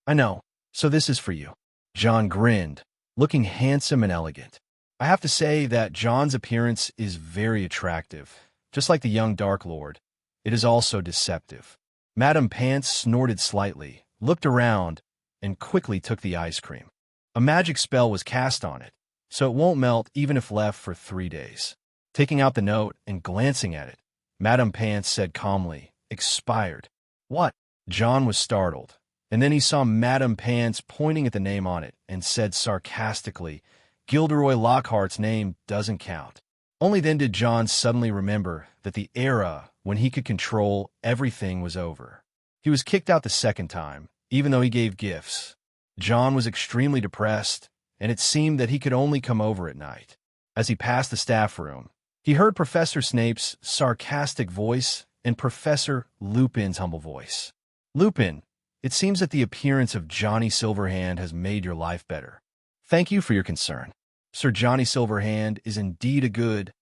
I know. So this is for you. John grinned, looking handsome and elegant. I have to say that John's appearance is very attractive. Just like the young Dark Lord, it is also deceptive. Madame Pants snorted slightly, looked around, and quickly took the ice cream. A magic spell was cast on it, so it won't melt even if left for 3 days. Taking out the note and glancing at it, Madame Pants said calmly, "Expired." What? John was startled, and then he saw Madame Pants pointing at the name on it and said sarcastically, "Gilderoy Lockhart's name doesn't count." Only then did John suddenly remember that the era when he could control everything was over. He was kicked out the second time, even though he gave gifts. John was extremely depressed, and it seemed that he could only come over at night. As he passed the staff room, he heard Professor Snape's sarcastic voice and Professor Lupin's humble voice. "Lupin, it seems that the appearance of Johnny Silverhand has made your life better. Thank you for your concern. Sir Johnny Silverhand is indeed a good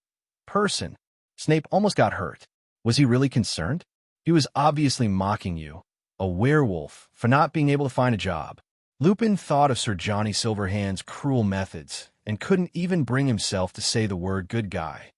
person." Snape almost got hurt. Was he really concerned? He was obviously mocking you, a werewolf, for not being able to find a job. Lupin thought of Sir Johnny Silverhand's cruel methods and couldn't even bring himself to say the word good guy.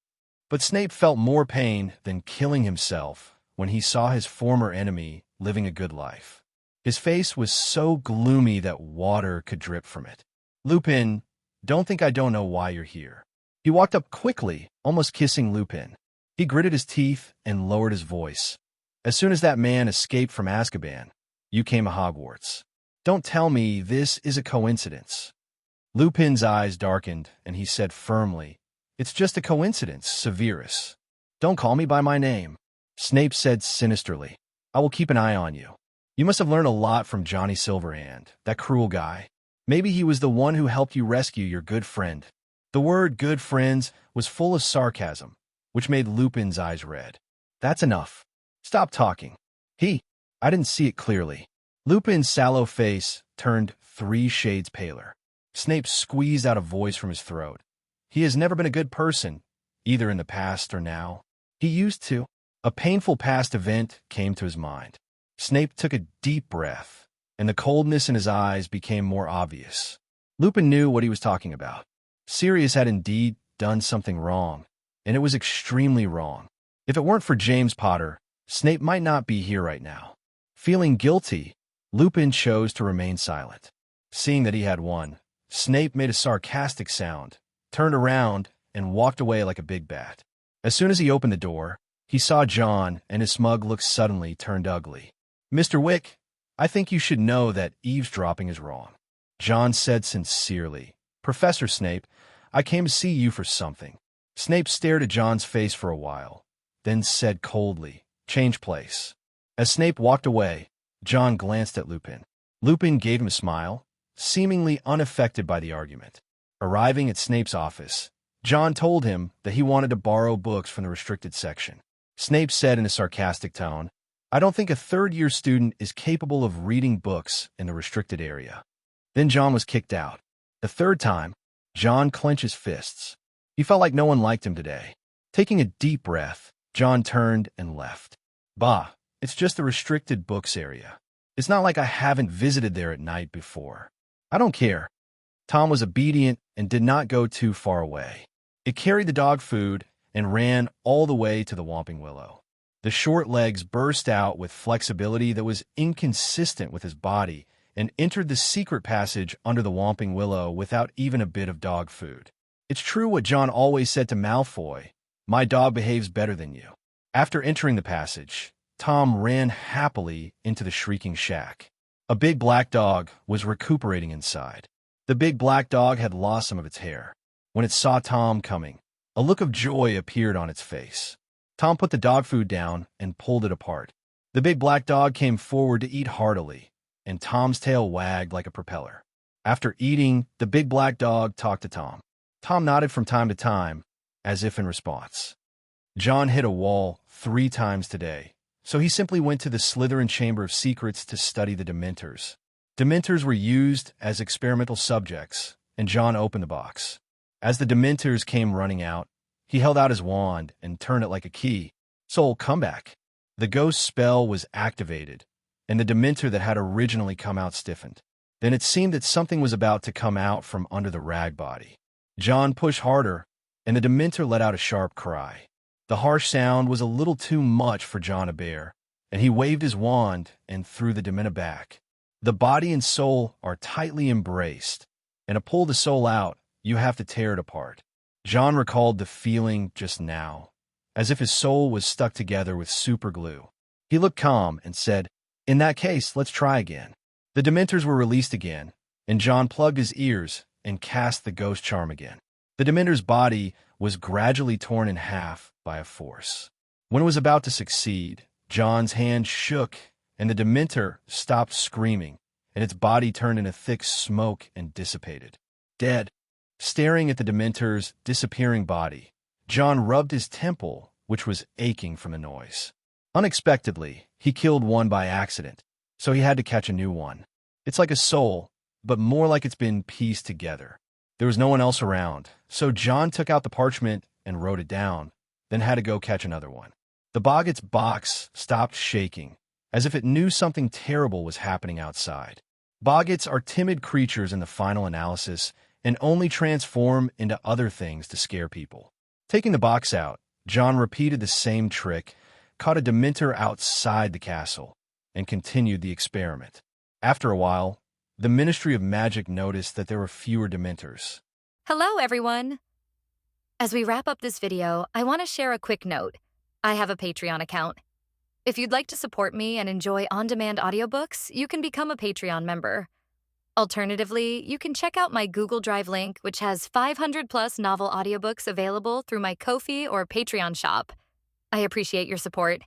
But Snape felt more pain than killing himself when he saw his former enemy living a good life. His face was so gloomy that water could drip from it. "Lupin, don't think I don't know why you're here." He walked up quickly, almost kissing Lupin. He gritted his teeth and lowered his voice. "As soon as that man escaped from Azkaban, you came to Hogwarts. Don't tell me this is a coincidence." Lupin's eyes darkened, and he said firmly, "It's just a coincidence, Severus. Don't call me by my name." Snape said sinisterly, "I will keep an eye on you. You must have learned a lot from Johnny Silverhand, that cruel guy. Maybe he was the one who helped you rescue your good friend." The word "good friends" was full of sarcasm, which made Lupin's eyes red. "That's enough. Stop talking." I didn't see it clearly." Lupin's sallow face turned 3 shades paler. Snape squeezed out a voice from his throat. "He has never been a good person, either in the past or now. He used to." A painful past event came to his mind. Snape took a deep breath, and the coldness in his eyes became more obvious. Lupin knew what he was talking about. Sirius had indeed done something wrong, and it was extremely wrong. If it weren't for James Potter, Snape might not be here right now. Feeling guilty, Lupin chose to remain silent. Seeing that he had won, Snape made a sarcastic sound, turned around, and walked away like a big bat. As soon as he opened the door, he saw John, and his smug look suddenly turned ugly. "Mr. Wick, I think you should know that eavesdropping is wrong." John said sincerely, "Professor Snape, I came to see you for something." Snape stared at John's face for a while, then said coldly, "Change place." As Snape walked away, John glanced at Lupin. Lupin gave him a smile, seemingly unaffected by the argument. Arriving at Snape's office, John told him that he wanted to borrow books from the restricted section. Snape said in a sarcastic tone, "I don't think a third-year student is capable of reading books in the restricted area." Then John was kicked out. The third time, John clenched his fists. He felt like no one liked him today. Taking a deep breath, John turned and left. "Bah, it's just the restricted books area. It's not like I haven't visited there at night before." "I don't care." Tom was obedient and did not go too far away. It carried the dog food and ran all the way to the Whomping Willow. The short legs burst out with flexibility that was inconsistent with his body and entered the secret passage under the Whomping Willow without even a bit of dog food. It's true what John always said to Malfoy, "My dog behaves better than you." After entering the passage, Tom ran happily into the shrieking shack. A big black dog was recuperating inside. The big black dog had lost some of its hair. When it saw Tom coming, a look of joy appeared on its face. Tom put the dog food down and pulled it apart. The big black dog came forward to eat heartily, and Tom's tail wagged like a propeller. After eating, the big black dog talked to Tom. Tom nodded from time to time, as if in response. John hit a wall 3 times today, so he simply went to the Slytherin Chamber of Secrets to study the Dementors. Dementors were used as experimental subjects, and John opened the box. As the Dementors came running out, he held out his wand and turned it like a key. "Soul, come back." The ghost spell was activated, and the Dementor that had originally come out stiffened. Then it seemed that something was about to come out from under the rag body. John pushed harder, and the Dementor let out a sharp cry. The harsh sound was a little too much for John to bear, and he waved his wand and threw the Dementor back. The body and soul are tightly embraced, and to pull the soul out, you have to tear it apart. John recalled the feeling just now, as if his soul was stuck together with superglue. He looked calm and said, "In that case, let's try again." The Dementors were released again, and John plugged his ears and cast the ghost charm again. The Dementor's body was gradually torn in half by a force. When it was about to succeed, John's hand shook, and the Dementor stopped screaming, and its body turned into thick smoke and dissipated. Dead. Staring at the Dementor's disappearing body, John rubbed his temple, which was aching from the noise. Unexpectedly, he killed one by accident, so he had to catch a new one. It's like a soul, but more like it's been pieced together. There was no one else around, so John took out the parchment and wrote it down, then had to go catch another one. The Boggett's box stopped shaking, as if it knew something terrible was happening outside. Boggetts are timid creatures in the final analysis and only transform into other things to scare people. Taking the box out, John repeated the same trick, caught a Dementor outside the castle, and continued the experiment. After a while, the Ministry of Magic noticed that there were fewer Dementors. Hello, everyone! As we wrap up this video, I want to share a quick note. I have a Patreon account. If you'd like to support me and enjoy on-demand audiobooks, you can become a Patreon member. Alternatively, you can check out my Google Drive link, which has 500-plus novel audiobooks available through my Ko-fi or Patreon shop. I appreciate your support.